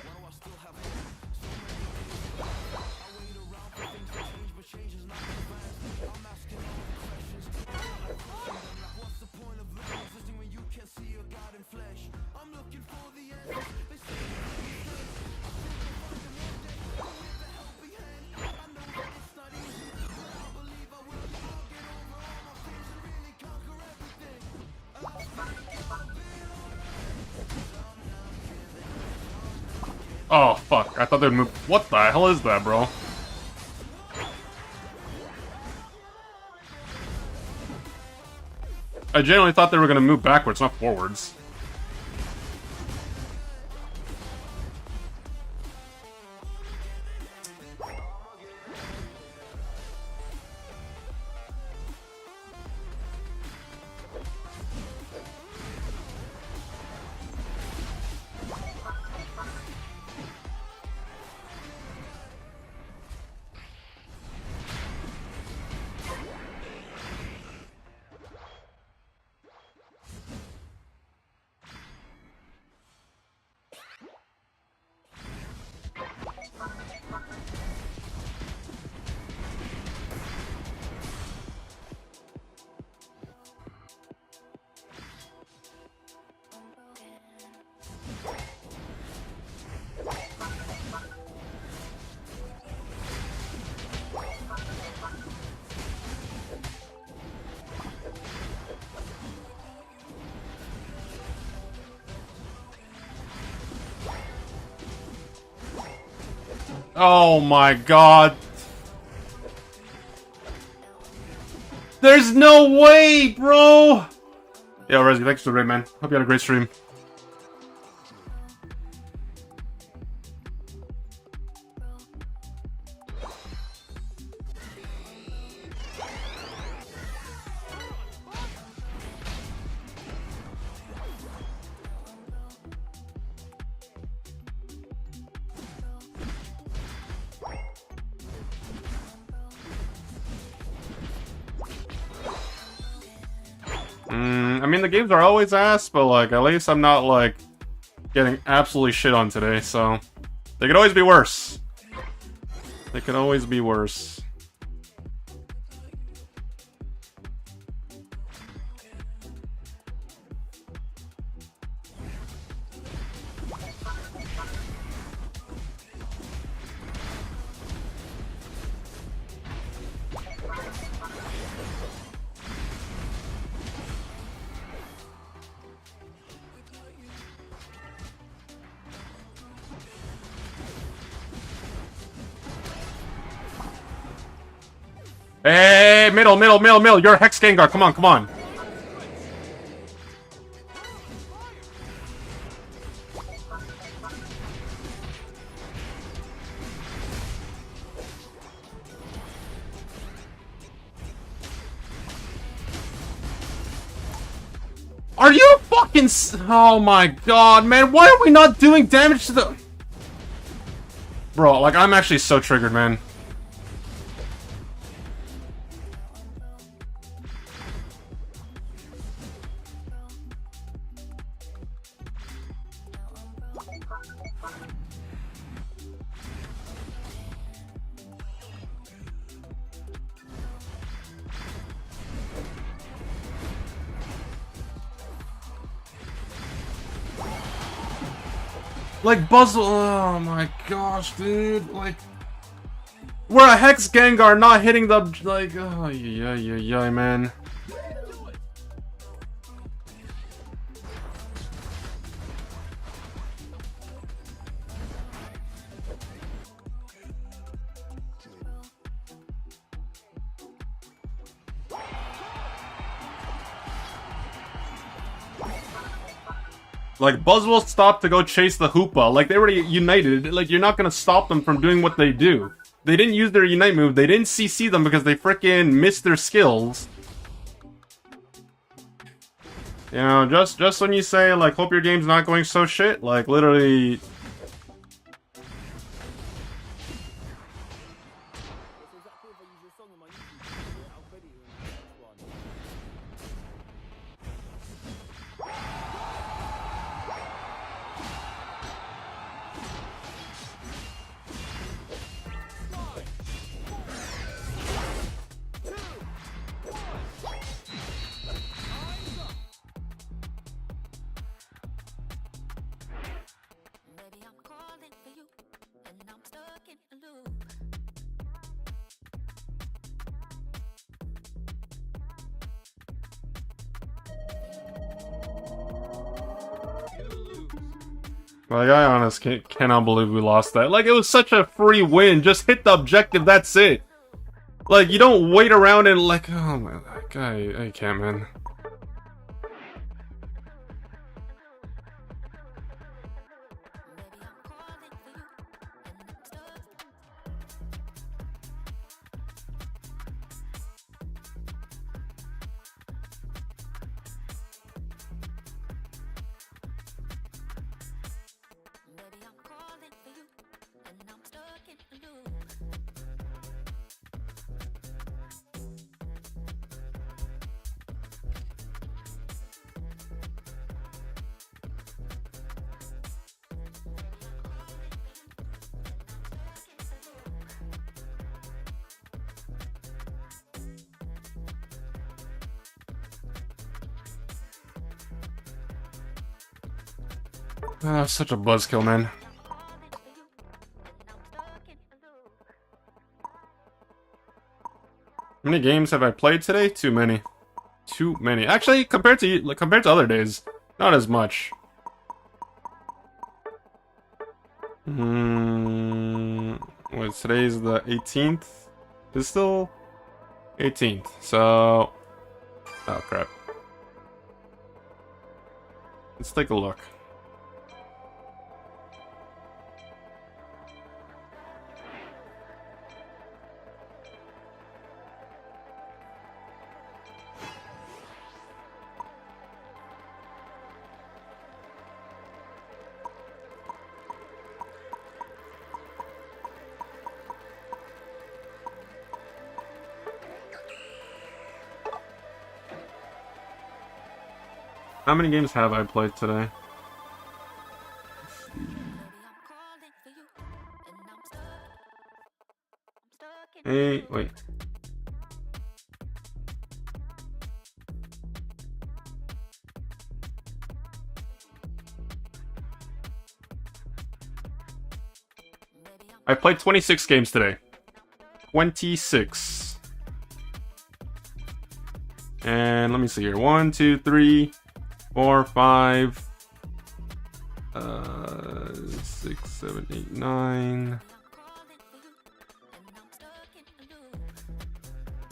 Now I still have hope. So many days I wait around for things to change, but change is not advanced. I'm asking all the questions. I feel like pushing them. Like, what's the point of living, existing when you can't see your God in flesh? I'm looking for the answers. They say it makes sense. I think I'll find them one day, but with a helping hand. I know that it's not easy, but I believe I will. I'll get over all my fears and really conquer everything. I think I'll be Oh fuck! I thought they'd move. What the hell is that, bro? I genuinely thought they were gonna move backwards, not forwards. Oh my god. There's no way, bro! Yo, Rezzy, thanks for the raid, man. Hope you had a great stream. I mean, the games are always ass, but, like, at least I'm not, like, getting absolutely shit on today, so... They could always be worse. They could always be worse. Hey, middle. You're a Hex Gengar. Come on, come on. Are you fucking... Oh my god, man. Why are we not doing damage to the... Bro, like, I'm actually so triggered, man. Like Buzzle, oh my gosh, dude. Like, we're a Hex Gengar not hitting the, like, oh yeah, man. Like, Buzzwole stopped to go chase the Hoopa. Like, they were united. Like, you're not gonna stop them from doing what they do. They didn't use their Unite move. They didn't CC them because they frickin' missed their skills. You know, just when you say, like, hope your game's not going so shit, like, literally... Baby, I'm calling for you, and I'm stuck in a loop. Like, I honestly cannot believe we lost that. Like, it was such a free win. Just hit the objective, that's it. Like, you don't wait around and like, oh my, like, I can't, man. Baby, I'm calling for you, and I'm stuck in a loop. Ah, such a buzzkill, man. How many games have I played today? Too many. Too many. Actually, compared to other days, not as much. Wait, today's the 18th? It's still 18th, so... Oh, crap. Let's take a look. How many games have I played today? Hey, wait. I played 26 games today. 26. And let me see here. 1, 2, 3, 4, 5, 6, 7, 8, 9.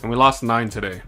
And we lost 9 today.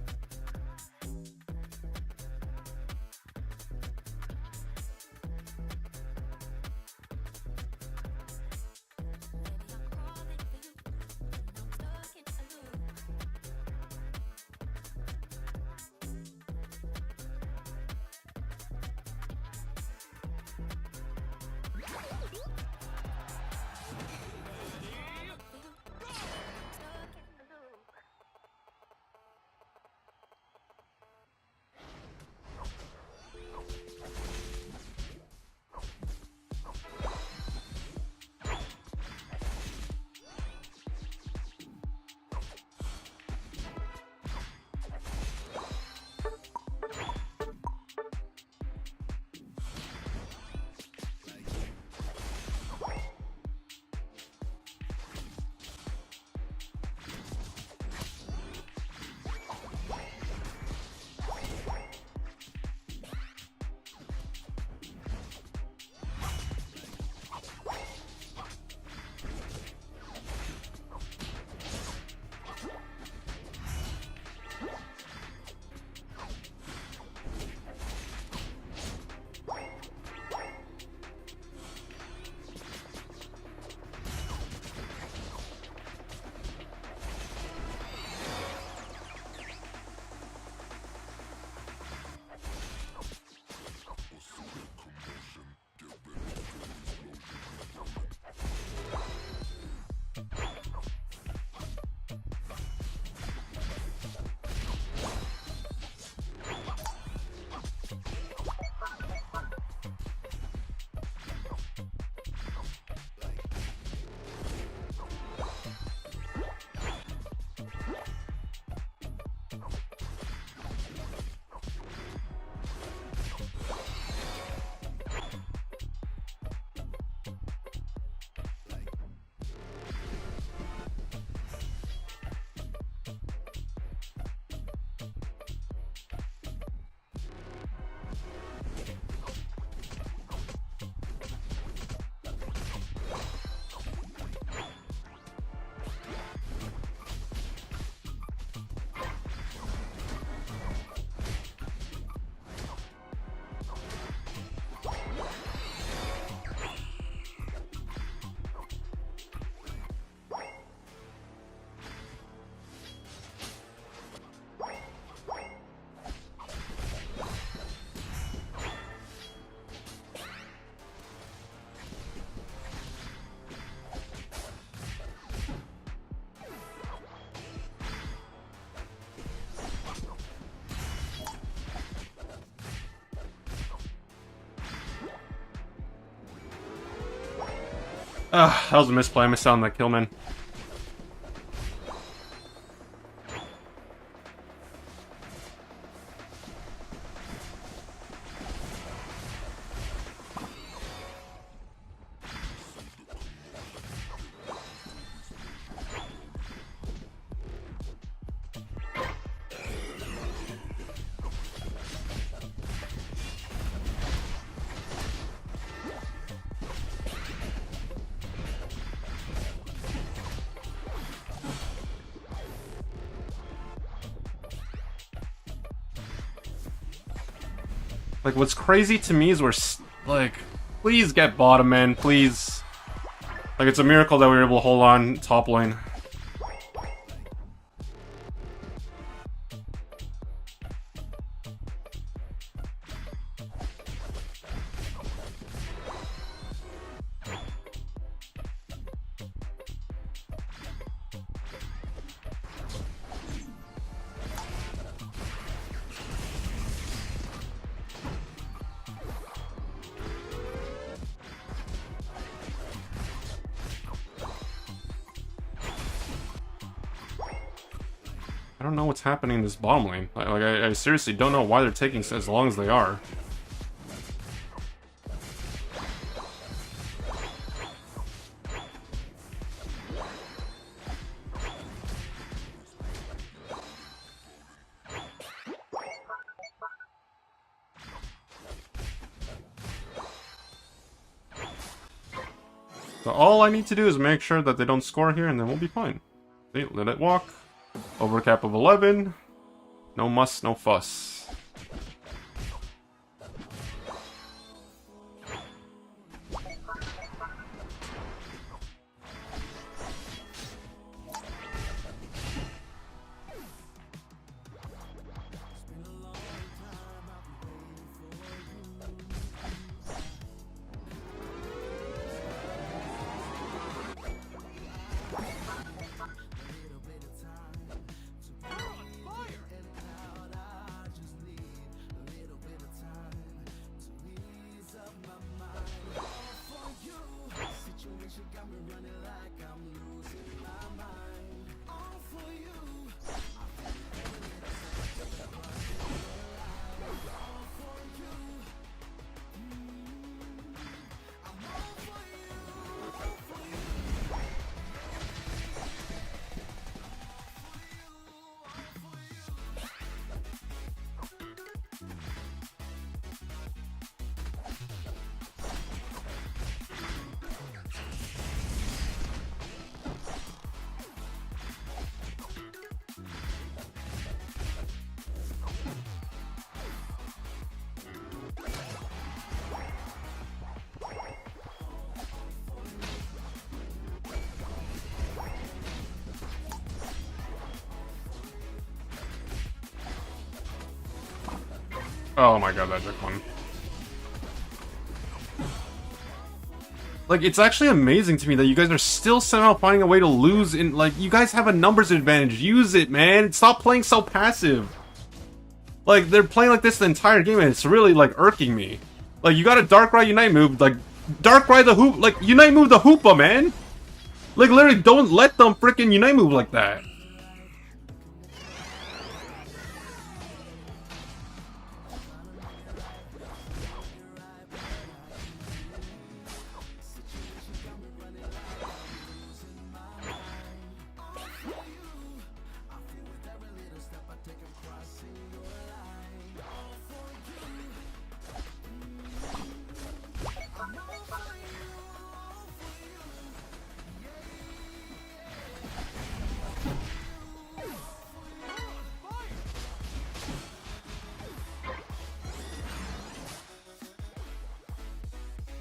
That was a misplay. I missed out on that kill, man. Like, what's crazy to me is like, please get bottom, man, please. Like, it's a miracle that we were able to hold on top lane. I don't know what's happening in this bottom lane. I seriously don't know why they're taking as long as they are. So all I need to do is make sure that they don't score here and then we'll be fine. See, let it walk. Overcap of 11. No muss, no fuss. Oh my god, that took one. Like, it's actually amazing to me that you guys are still somehow finding a way to lose in, like, you guys have a numbers advantage. Use it, man. Stop playing so passive. Like, they're playing like this the entire game and it's really, like, irking me. Like, you got a Darkrai Unite move, like, Darkrai the Hoop, like, Unite move the Hoopa, man. Like, literally, don't let them freaking Unite move like that.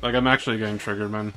Like, I'm actually getting triggered, man.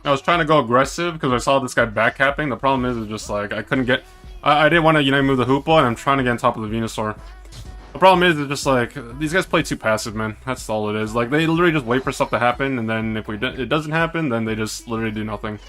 I was trying to go aggressive because I saw this guy backcapping. The problem is just like I couldn't get. I didn't want to Unite move the Hoopa, and I'm trying to get on top of the Venusaur. The problem is, it's just like these guys play too passive, man. That's all it is. Like they literally just wait for stuff to happen, and then if it doesn't happen, then they just literally do nothing.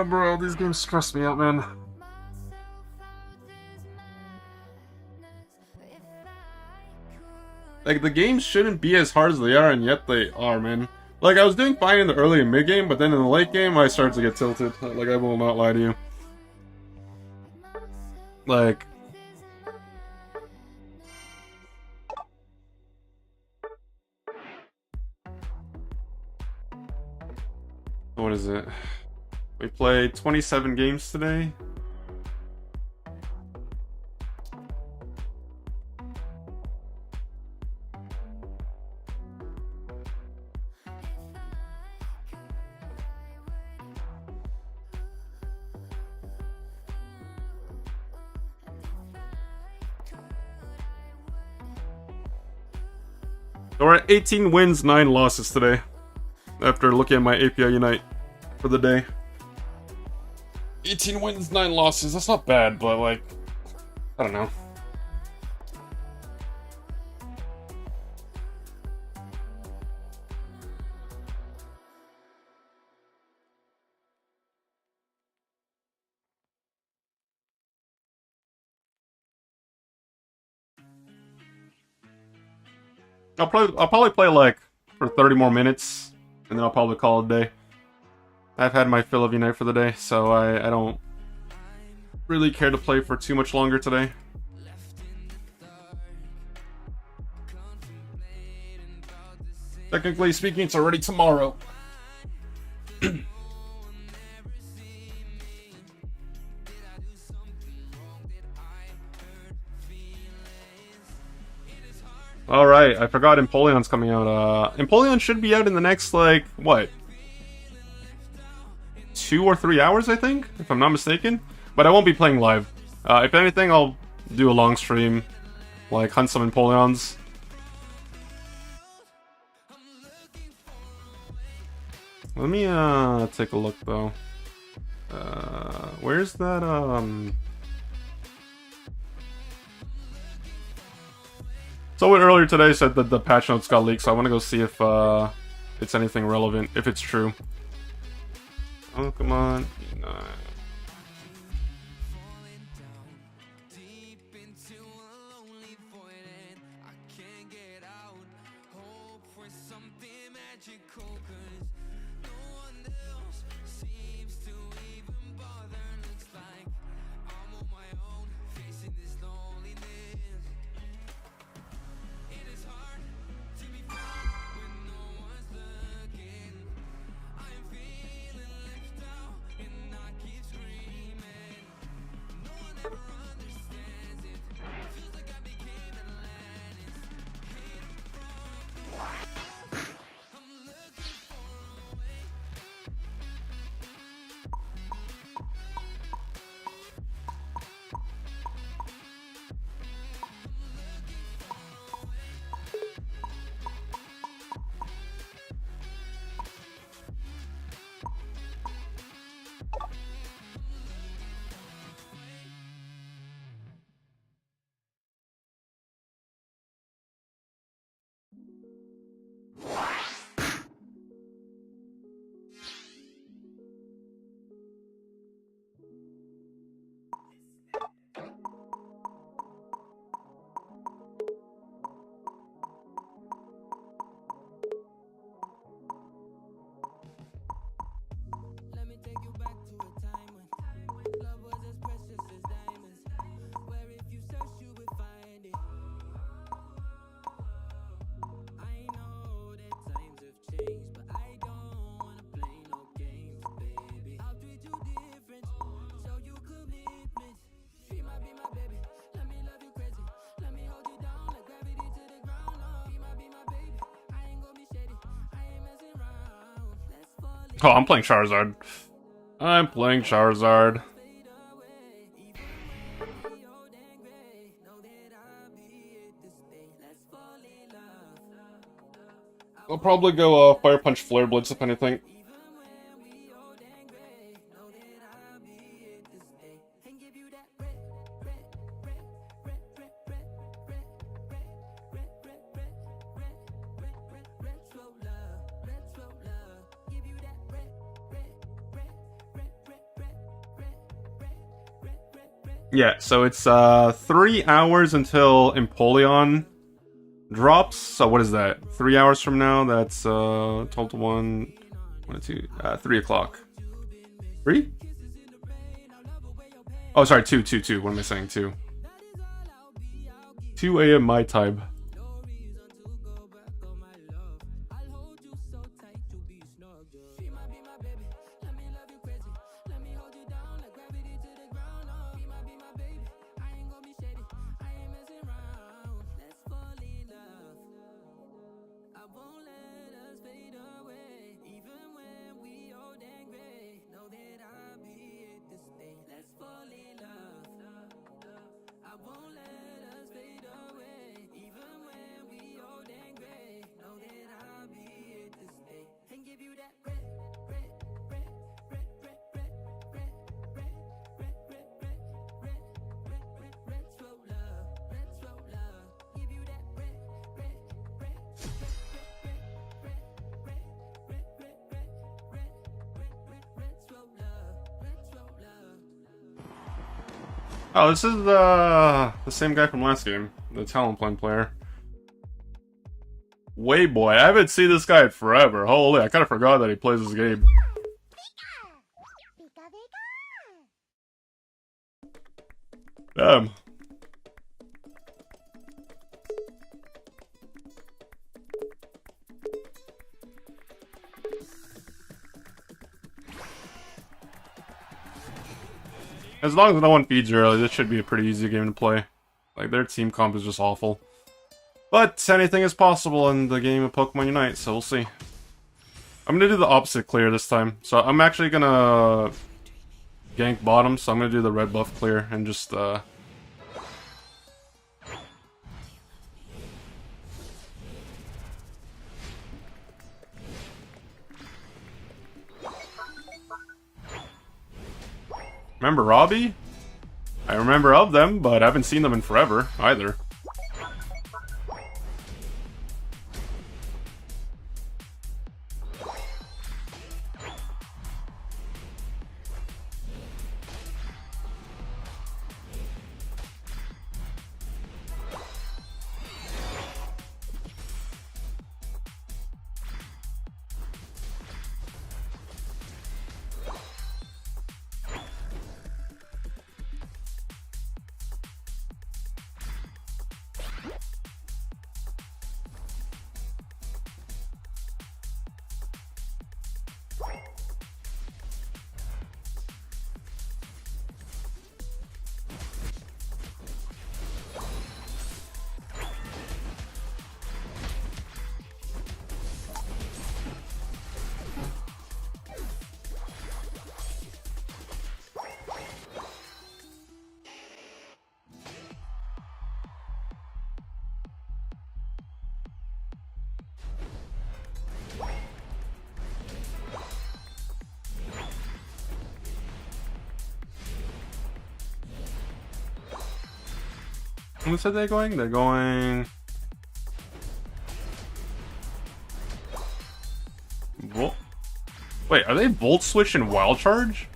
Bro, these games stress me out, man. Like, the games shouldn't be as hard as they are, and yet they are, man. Like, I was doing fine in the early and mid game, but then in the late game, I started to get tilted. Like, I will not lie to you. Like... What is it? We played 27 games today. So we're at 18 wins, 9 losses today. After looking at my API Unite for the day. 18 wins, 9 losses. That's not bad, but like, I don't know. I'll probably play like for 30 more minutes, and then I'll probably call it a day. I've had my fill of Unite for the day, so I don't really care to play for too much longer today. Technically speaking, it's already tomorrow. Alright, I forgot Empoleon's coming out. Empoleon should be out in the next, like, what? 2 or 3 hours, I think, if I'm not mistaken. But I won't be playing live. If anything, I'll do a long stream, like hunt some Empoleons. Let me take a look though. Where's that Someone earlier today said that the patch notes got leaked, so I want to go see if it's anything relevant, if it's true. Oh, come on. No. Oh, I'm playing Charizard. I'm playing Charizard. I'll probably go Fire Punch Flare Blitz if anything. Yeah, so it's 3 hours until Empoleon drops. So what is that? 3 hours from now? That's 12 to 1, 1 to 2, 3 o'clock. 3? Oh, sorry, 2. What am I saying? 2. 2 a.m. my time. Oh, this is the same guy from last game, the Talonflame player. Way boy, I haven't seen this guy in forever. Holy, I kind of forgot that he plays this game. Damn. As long as no one feeds early, this should be a pretty easy game to play. Like, their team comp is just awful. But anything is possible in the game of Pokemon Unite, so we'll see. I'm gonna do the opposite clear this time. So I'm actually gonna gank bottom, so I'm gonna do the red buff clear and just remember Robbie? I remember of them, but I haven't seen them in forever, either. Who said they're going? They're going... Wait, are they Volt Switch and Wild Charge?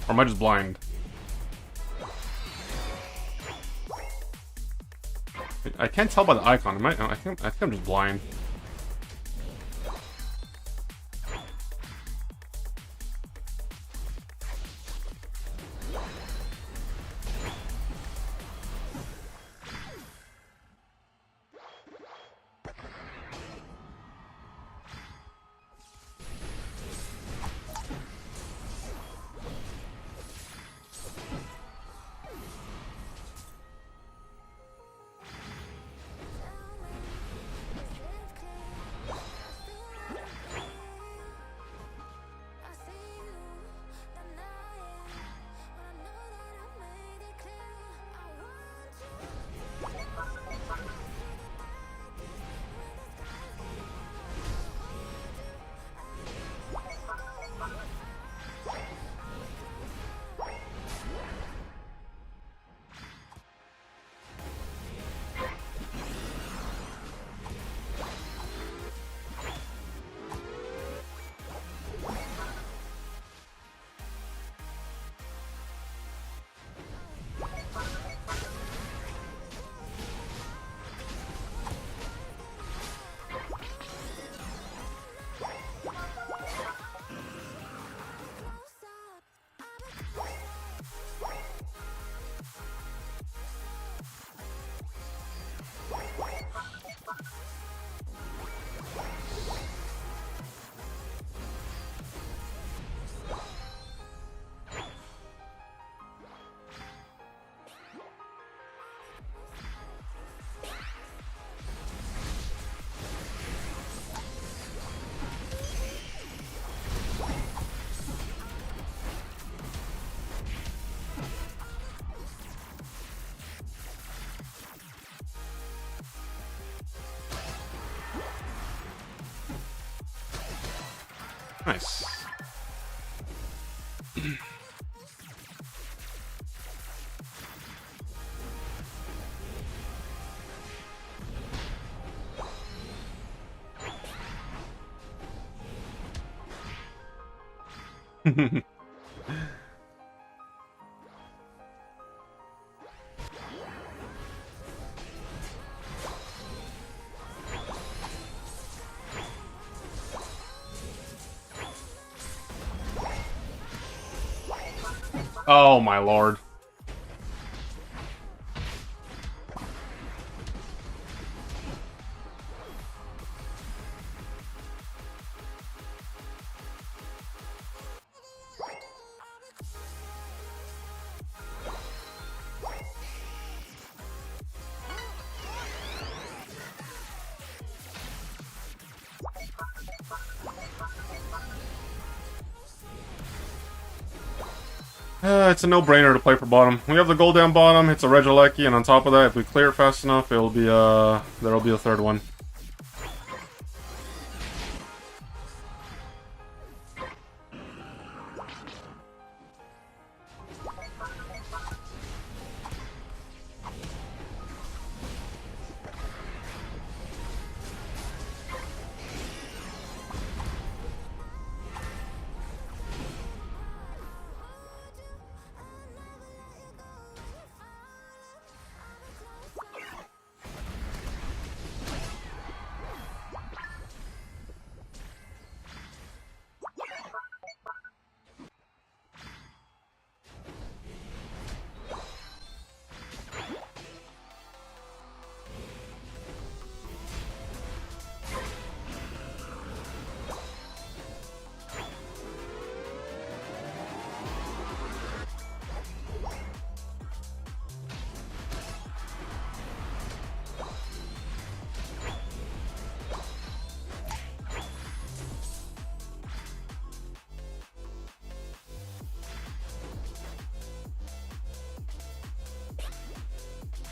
Or am I just blind? I can't tell by the icon. I think I'm just blind. Nice. Oh my lord. It's a no-brainer to play for bottom. We have the gold down bottom, it's a Regieleki, and on top of that, if we clear it fast enough, it'll be there'll be a third one.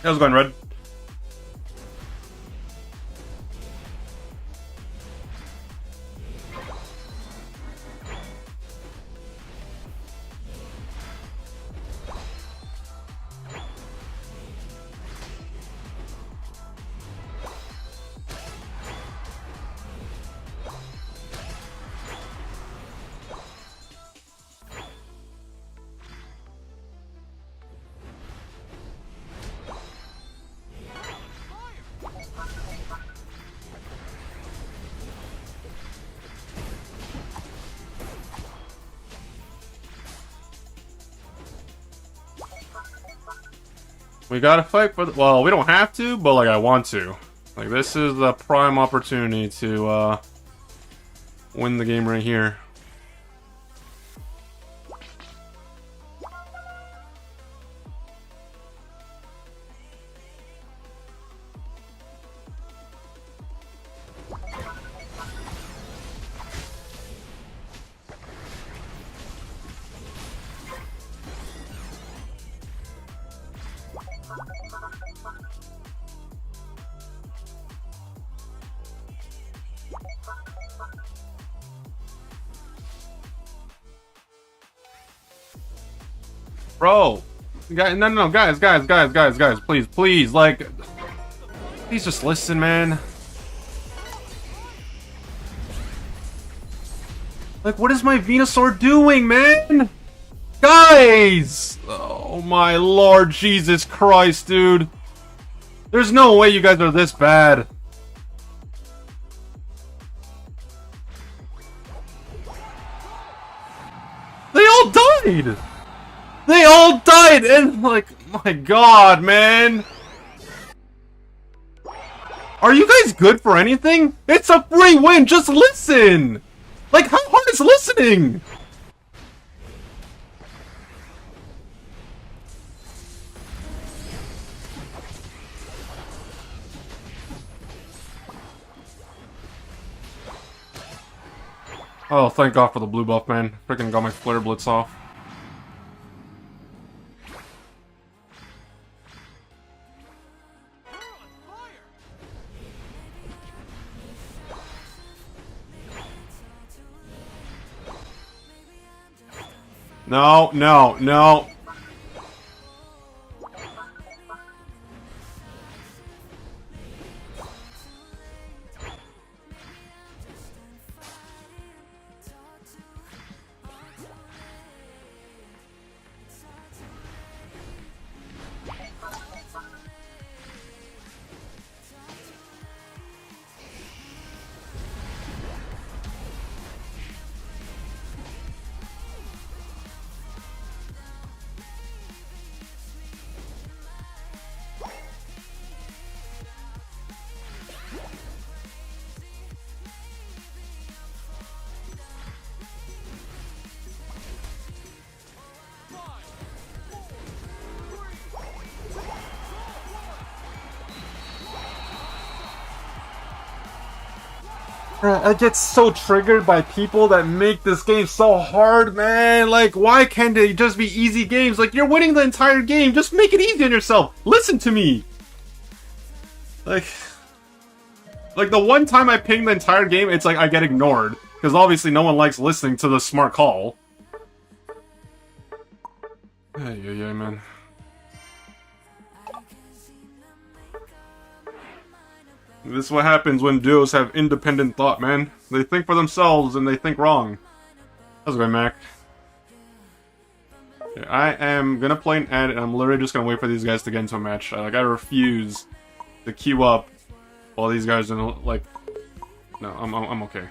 How's it going, Red? We gotta fight for the— well, we don't have to, but like I want to. Like this is the prime opportunity to win the game right here. Bro, no, guys, please, like, please just listen, man. Like, what is my Venusaur doing, man? Guys! Oh my Lord Jesus Christ, dude. There's no way you guys are this bad. They all died! They all died, and like, my God, man. Are you guys good for anything? It's a free win, just listen! Like, how hard is listening? Oh, thank God for the blue buff, man. Freaking got my Flare Blitz off. No, no, no. I get so triggered by people that make this game so hard, man. Like, why can't they just be easy games? Like, you're winning the entire game. Just make it easy on yourself. Listen to me. Like the one time I ping the entire game, it's like I get ignored. Because obviously no one likes listening to the smart call. Yeah, man. This is what happens when duos have independent thought, man. They think for themselves and they think wrong. How's it going, Mac? Okay, I am gonna play an ad and I'm literally just gonna wait for these guys to get into a match. Like, I refuse to queue up while these guys are like... No, I'm okay.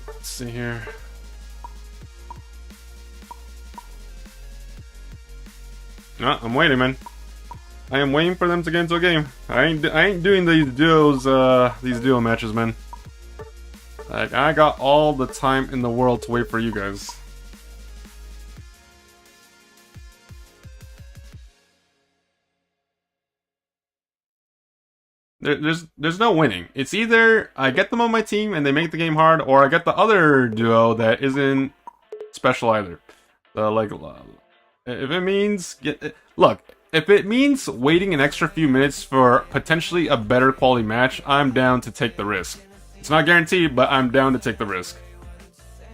Let's see here. No, I'm waiting, man. I am waiting for them to get into a game. I ain't doing these duo matches, man. Like, I got all the time in the world to wait for you guys. There's no winning. It's either I get them on my team and they make the game hard, or I get the other duo that isn't special either. Like, if it means look, if it means waiting an extra few minutes for potentially a better quality match, I'm down to take the risk. It's not guaranteed, but I'm down to take the risk.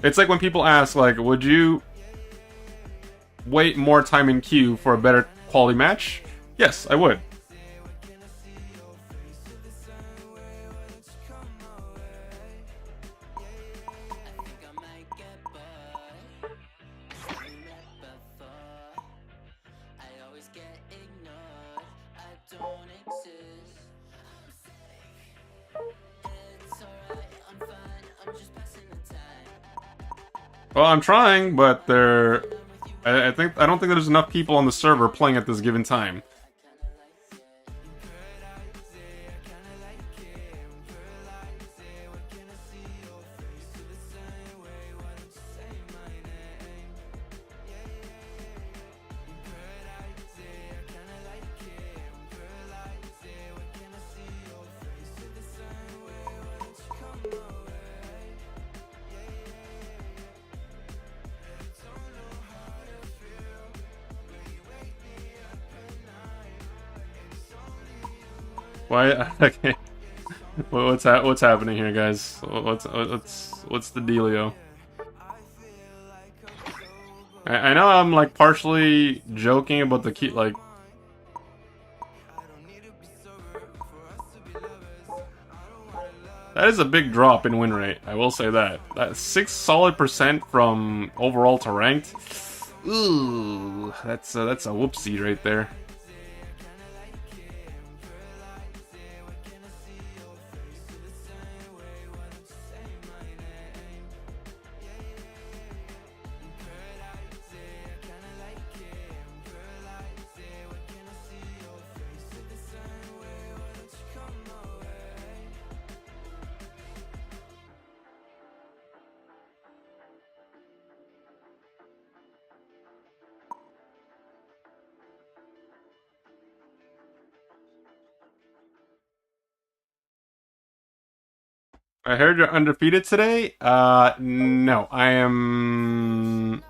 It's like when people ask, like, would you wait more time in queue for a better quality match? Yes, I would. Well, I'm trying, but I don't think there's enough people on the server playing at this given time. Why? Okay. What's happening here, guys? What's the dealio? I know I'm like partially joking about the key, like. That is a big drop in win rate. I will say that. That's 6% solid from overall to ranked. Ooh, that's a whoopsie right there. I heard you're undefeated today. No, I am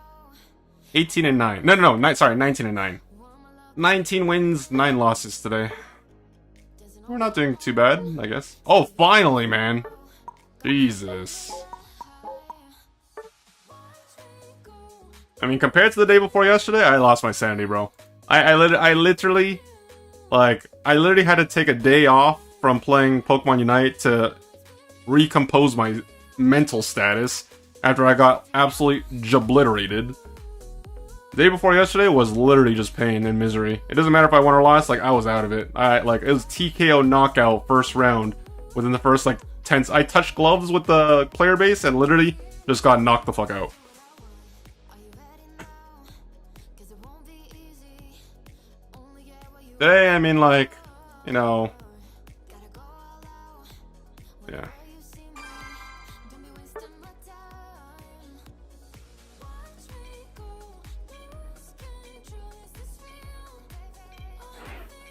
18 and 9. No, sorry, 19 and 9. 19 wins, 9 losses today. We're not doing too bad, I guess. Oh, finally, man. Jesus. I mean, compared to the day before yesterday, I lost my sanity, bro. I literally had to take a day off from playing Pokemon Unite to recompose my mental status after I got absolutely obliterated. The day before yesterday was literally just pain and misery. It doesn't matter if I won or lost, like, I was out of it. It was TKO knockout first round within the first, 10... I touched gloves with the player base and literally just got knocked the fuck out. Today, I mean, yeah.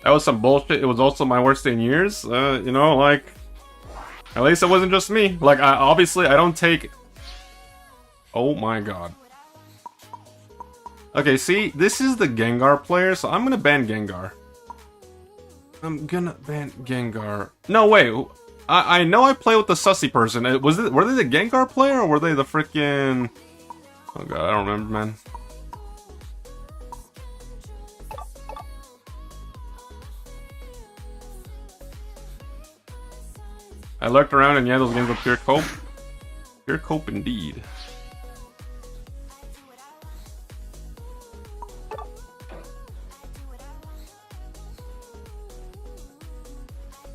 That was some bullshit. It was also my worst day in years. At least it wasn't just me. Obviously, I don't take... Oh my god. Okay, see? This is the Gengar player, so I'm gonna ban Gengar. I'm gonna ban Gengar. No, wait. I know I play with the sussy person. Were they the Gengar player, or were they the freaking... Oh god, I don't remember, man. I lurked around and yeah, those games were pure cope. Pure cope indeed.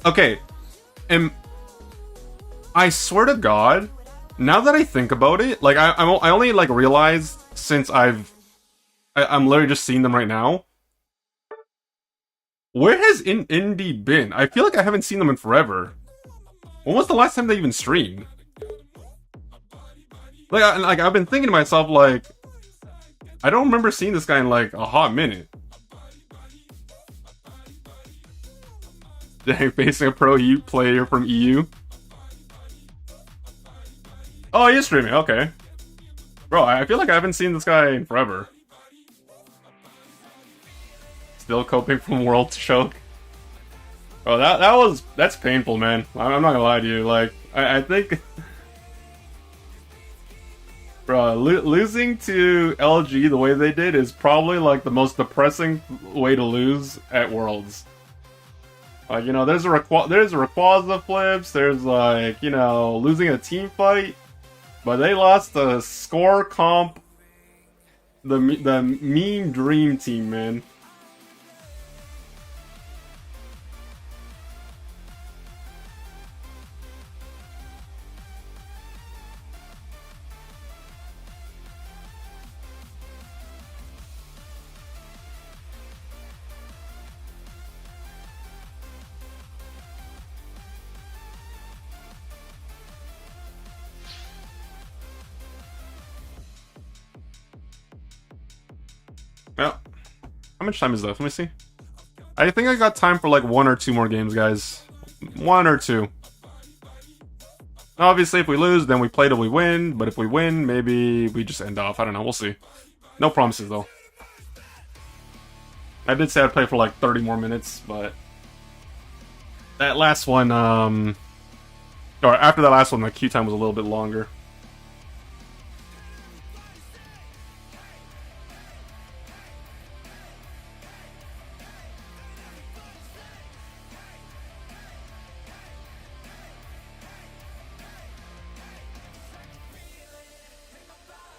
Okay. I swear to God, now that I think about it, I only realized since I'm literally just seeing them right now. Where has Indy been? I feel like I haven't seen them in forever. When was the last time they even streamed? I've been thinking to myself, I don't remember seeing this guy in, a hot minute. Dang, facing a pro EU player from EU. Oh, he is streaming, okay. Bro, I feel like I haven't seen this guy in forever. Still coping from World Choke. Oh, that's painful, man. I'm not gonna lie to you. I think, bro, losing to LG the way they did is probably the most depressing way to lose at Worlds. There's a Rayquaza flips. There's losing a team fight, but they lost the score comp. The meme dream team, man. Well, how much time is left? Let me see. I think I got time for 1 or 2 more games, guys. 1 or 2. Obviously, if we lose, then we play till we win. But if we win, maybe we just end off. I don't know. We'll see. No promises, though. I did say I'd play for 30 more minutes, but that last one, or after that last one, the queue time was a little bit longer.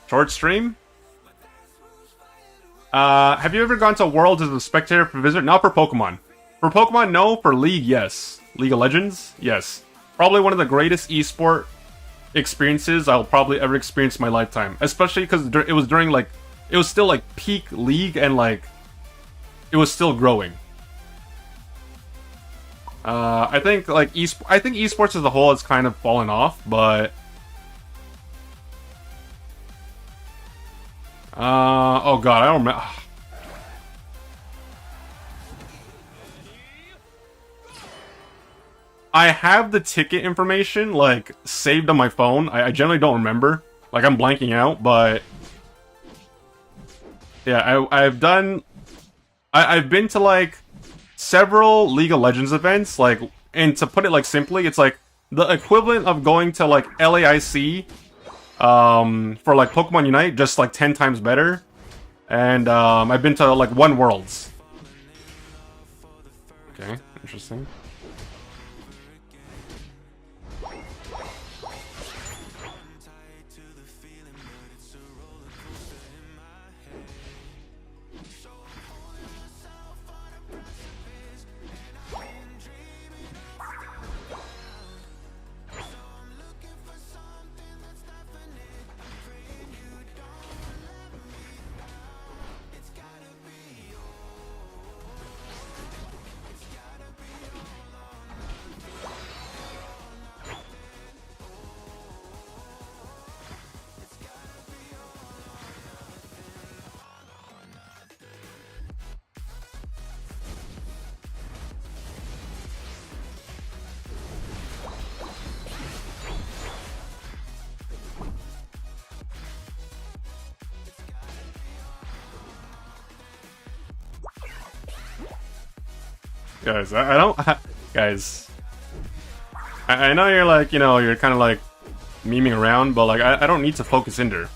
Short stream? Have you ever gone to Worlds as a spectator for visit? Not for Pokemon. For Pokemon, no. For League, yes. League of Legends, yes. Probably one of the greatest esport experiences I'll probably ever experience in my lifetime. Especially because it was during like, it was still like peak League and like, it was still growing. I think like esports as a whole has kind of fallen off, but oh god, I don't remember. I have the ticket information like saved on my phone. I generally don't remember. Like I'm blanking out, but yeah, I've been to like several League of Legends events, like, and to put it like simply, it's like the equivalent of going to like LAIC for like Pokemon Unite, just like 10 times better. And I've been to like one Worlds. Okay, interesting. Guys, I don't... Guys. I know you're like, you know, you're kind of like memeing around, but like, I don't need to focus Ender.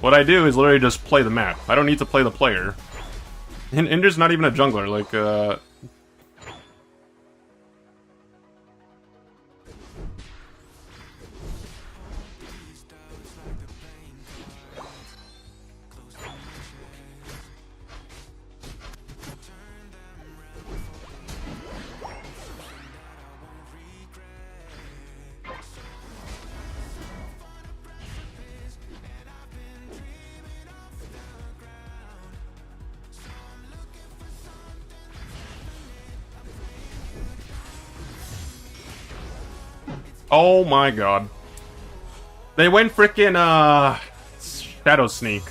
What I do is literally just play the map. I don't need to play the player. And Ender's not even a jungler, like, oh my god. They went frickin' Shadow Sneak.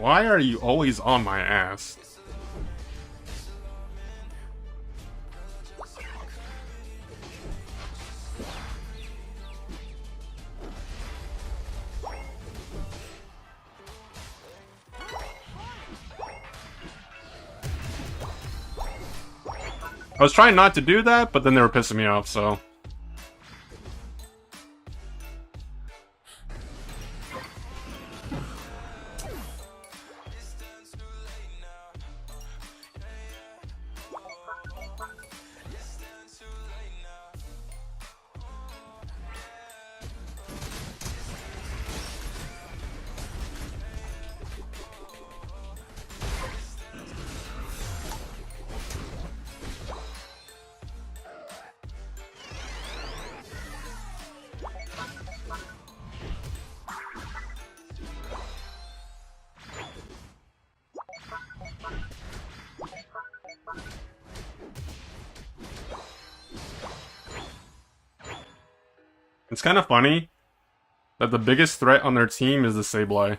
Why are you always on my ass? I was trying not to do that, but then they were pissing me off, so... It's kind of funny that the biggest threat on their team is the Sableye.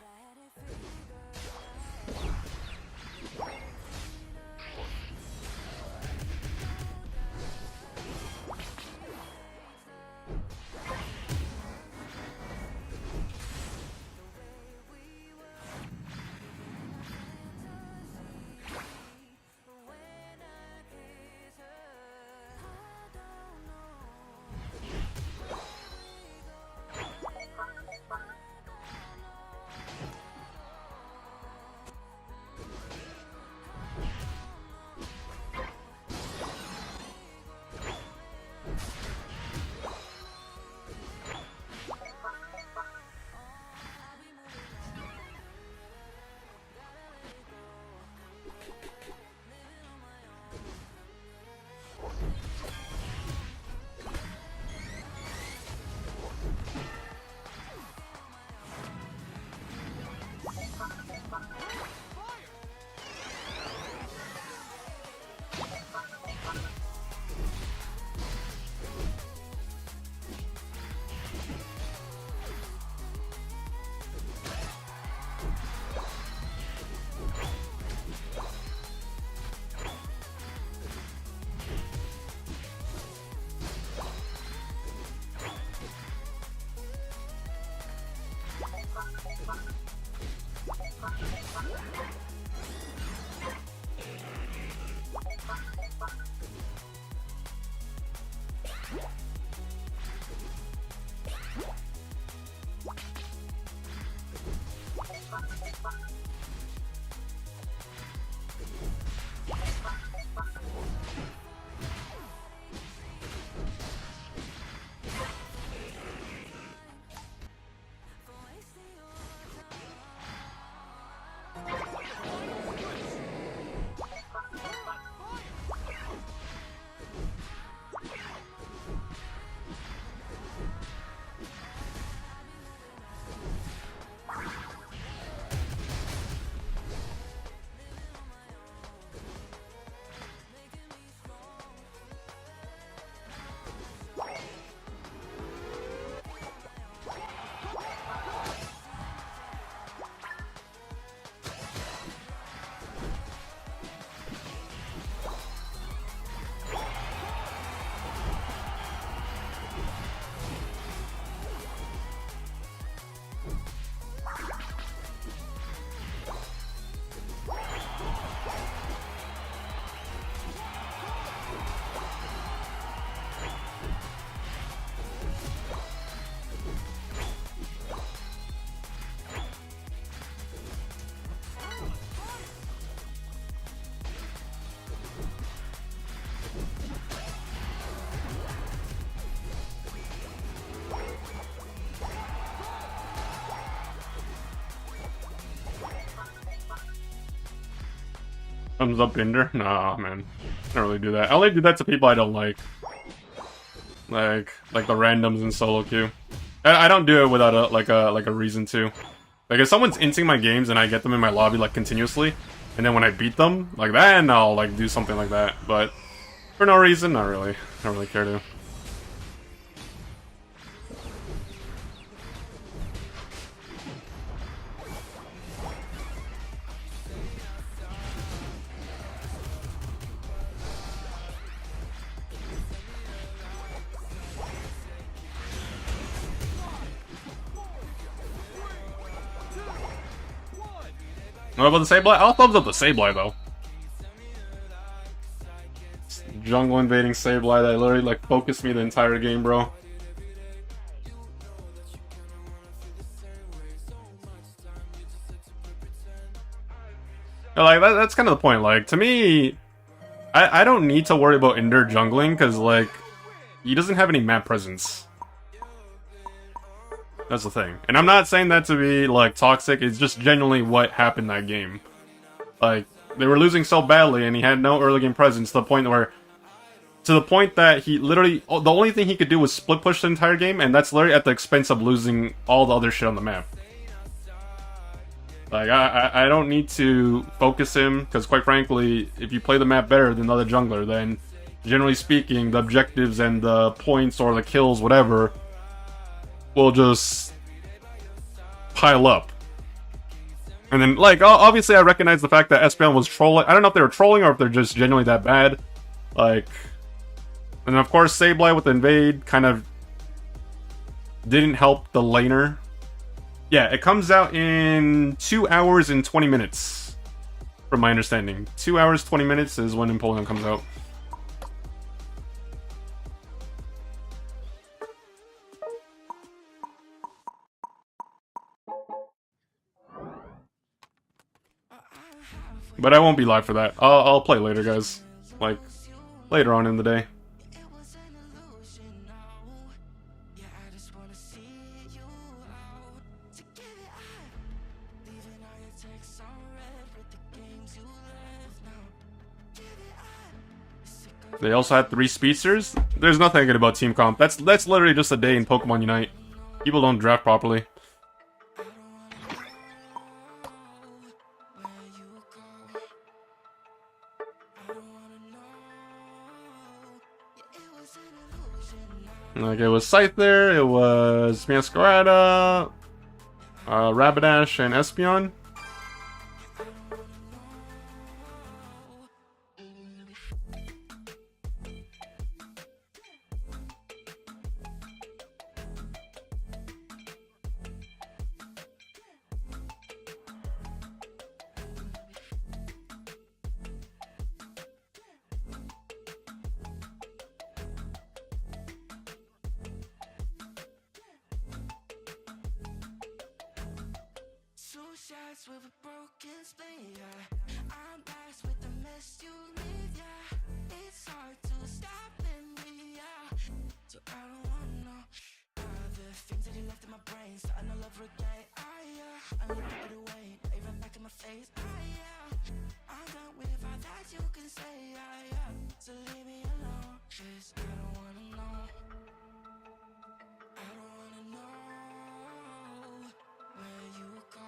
Thumbs up Binder? Nah, man. I don't really do that. I only do that to people I don't like. Like the randoms in solo queue. I don't do it without a reason to. Like if someone's inting my games and I get them in my lobby like continuously, and then when I beat them, like then I'll like do something like that. But for no reason, not really. I don't really care to. What about the Sableye? I'll thumbs up the Sableye though. Jungle invading Sableye that literally like focused me the entire game, bro. Like that's kind of the point. Like to me, I don't need to worry about Ender jungling because like he doesn't have any map presence. That's the thing. And I'm not saying that to be like toxic. It's just genuinely what happened that game. Like they were losing so badly, and he had no early game presence to the point that he literally the only thing he could do was split push the entire game, and that's literally at the expense of losing all the other shit on the map. Like, I don't need to focus him, because quite frankly, if you play the map better than the other jungler, then generally speaking, the objectives and the points or the kills, whatever, will just pile up. And then, like, obviously I recognize the fact that Espeon was trolling. I don't know if they were trolling or if they're just genuinely that bad. Like, and of course, Sableye with the invade kind of didn't help the laner. Yeah, it comes out in 2 hours and 20 minutes, from my understanding. 2 hours, 20 minutes is when Empoleon comes out. But I won't be live for that. I'll play later, guys. Like, later on in the day. They also had 3 speedsters. There's nothing good about team comp. That's literally just a day in Pokemon Unite. People don't draft properly. Like, it was Scyther, it was Masquerada, Rapidash, and Espeon. Shots with a broken spleen, yeah. I'm blessed with the mess you leave, yeah. It's hard to stop in me, yeah. So I don't wanna know the things that you left in my brain. Starting all over again, yeah. I'm gonna put it away, even back in my face, yeah. I'm done with all that you can say, yeah. So leave me alone, 'cause I don't wanna know. I don't wanna know where you go.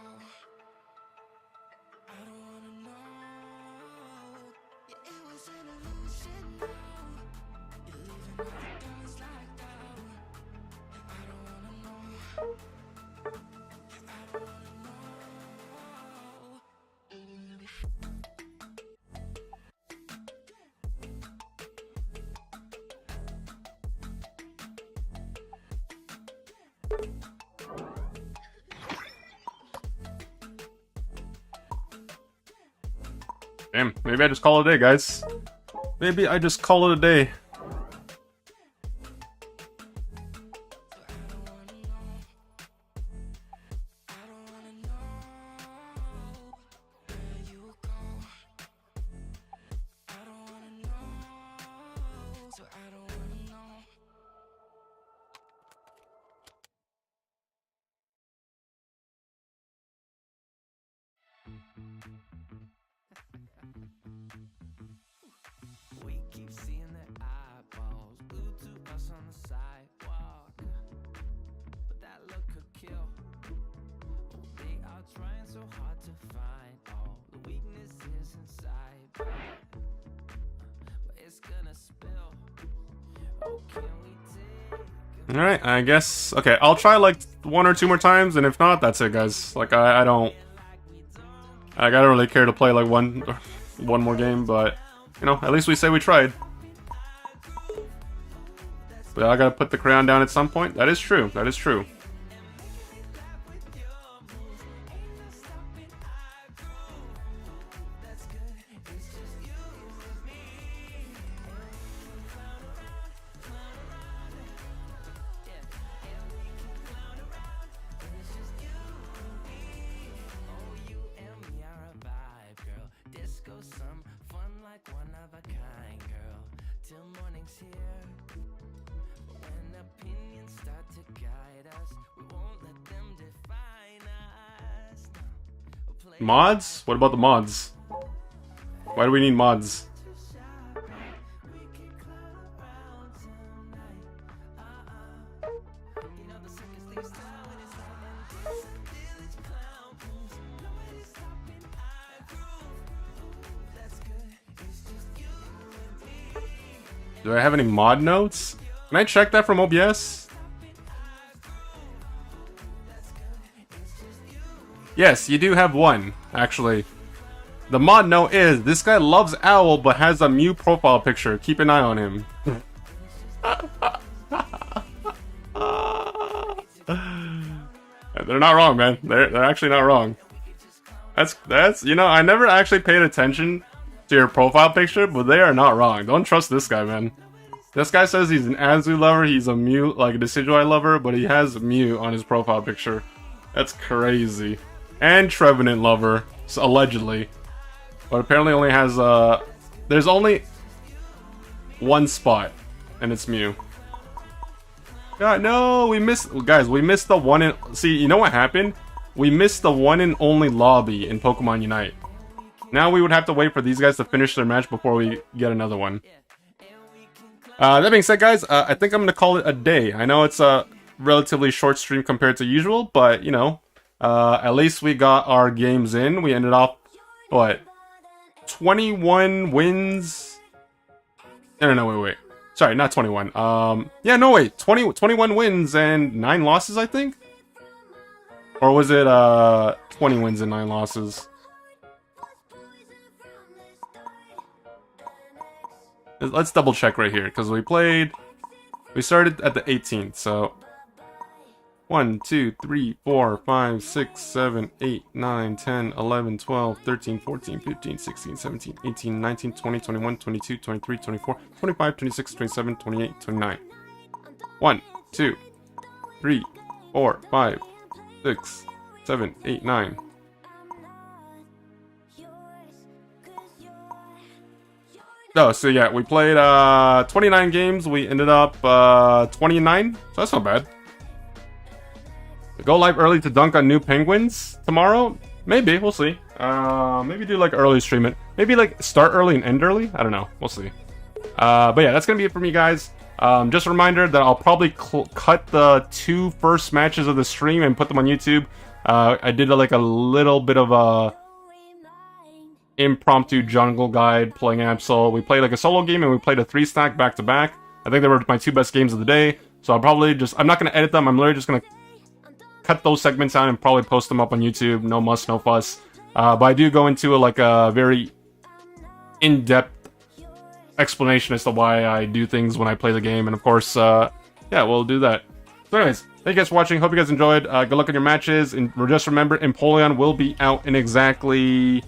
I don't wanna know. Yeah, it was an illusion now. You're leaving all the guns like that. I don't wanna know. I don't wanna know. Damn, maybe I just call it a day, guys. Maybe I just call it a day. We keep seeing their eyeballs glued to us on the sidewalk, but that look could kill. Oh, they are trying so hard to find all the weaknesses inside, but it's gonna spill. Oh, can we take Alright, I guess... Okay, I'll try like 1 or 2 more times, and if not, that's it, guys. Like, I don't... I don't really care to play like one more game, but... You know, at least we say we tried. But I gotta put the crayon down at some point. That is true. That is true. till morning's here. But when opinions start to guide us, we won't let them define us. No. We'll play Mods? What about the mods? Why do we need mods? we can clown around tonight. You know the circus leaves town when it's on and dance until it's clown. Nobody's stopping our groove. That's good. It's just you and me. Do I have any mod notes? Can I check that from OBS? Yes, you do have one, actually. The mod note is, this guy loves Owl but has a Mew profile picture. Keep an eye on him. They're not wrong, man. They're actually not wrong. That's you know, I never actually paid attention to your profile picture, but they are not wrong. Don't trust this guy, man. This guy says he's an Azu lover, he's a Mew, like a Decidueye lover, but he has Mew on his profile picture. That's crazy. And Trevenant lover, so allegedly. But apparently only has, there's only one spot, and it's Mew. God, no, we missed, guys, we missed the one in, see, you know what happened? We missed the one and only lobby in Pokemon Unite. Now we would have to wait for these guys to finish their match before we get another one. That being said, guys, I think I'm going to call it a day. I know it's a relatively short stream compared to usual, but, you know, at least we got our games in. We ended up, what, 21 wins? No, wait. Sorry, not 21. Yeah, no, wait. 21 wins and 9 losses, I think? Or was it, 20 wins and 9 losses? Let's double check right here, because we started at the 18th, so 1, 2, 3, 4, 5, 6, 7, 8, 9, 10, 11, 12, 13, 14, 15, 16, 17, 18, 19, 20, 21, 22, 23, 24, 25, 26, 27, 28, 29. 1, 2, 3, 4, 5, 6, 7, 8, 9. Oh, so yeah, we played 29 games. We ended up 29, so that's not bad. Go live early to dunk on new penguins tomorrow? Maybe, we'll see. Maybe do like early stream it. Maybe like start early and end early? I don't know, we'll see. But yeah, that's gonna be it for me, guys. Just a reminder that I'll probably cut the 2 first matches of the stream and put them on YouTube. I did like a little bit of a impromptu jungle guide playing Absol. We played like a solo game and we played a 3-stack back to back. I think they were my 2 best games of the day. So I'll probably just, I'm not going to edit them. I'm literally just going to cut those segments out and probably post them up on YouTube. No muss, no fuss. But I do go into like a very in-depth explanation as to why I do things when I play the game. And of course, yeah, we'll do that. So anyways, thank you guys for watching. Hope you guys enjoyed. Good luck on your matches. And just remember, Empoleon will be out in exactly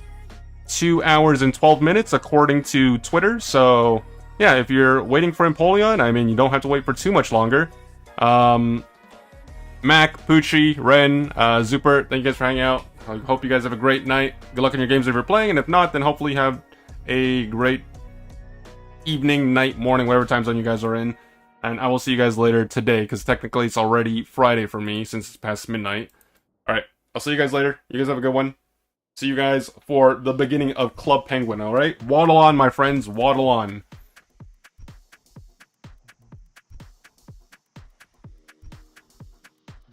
2 hours and 12 minutes according to Twitter. So yeah, if you're waiting for Empoleon, I mean, you don't have to wait for too much longer. Mac, Poochie, Ren, Zupert, thank you guys for hanging out. I hope you guys have a great night. Good luck on your games if you're playing, and if not, then hopefully you have a great evening, night, morning, whatever time zone you guys are in. And I will see you guys later today, because technically it's already Friday for me since it's past midnight. Alright, I'll see you guys later. You guys have a good one. See you guys for the beginning of Club Penguin, alright? Waddle on, my friends, waddle on.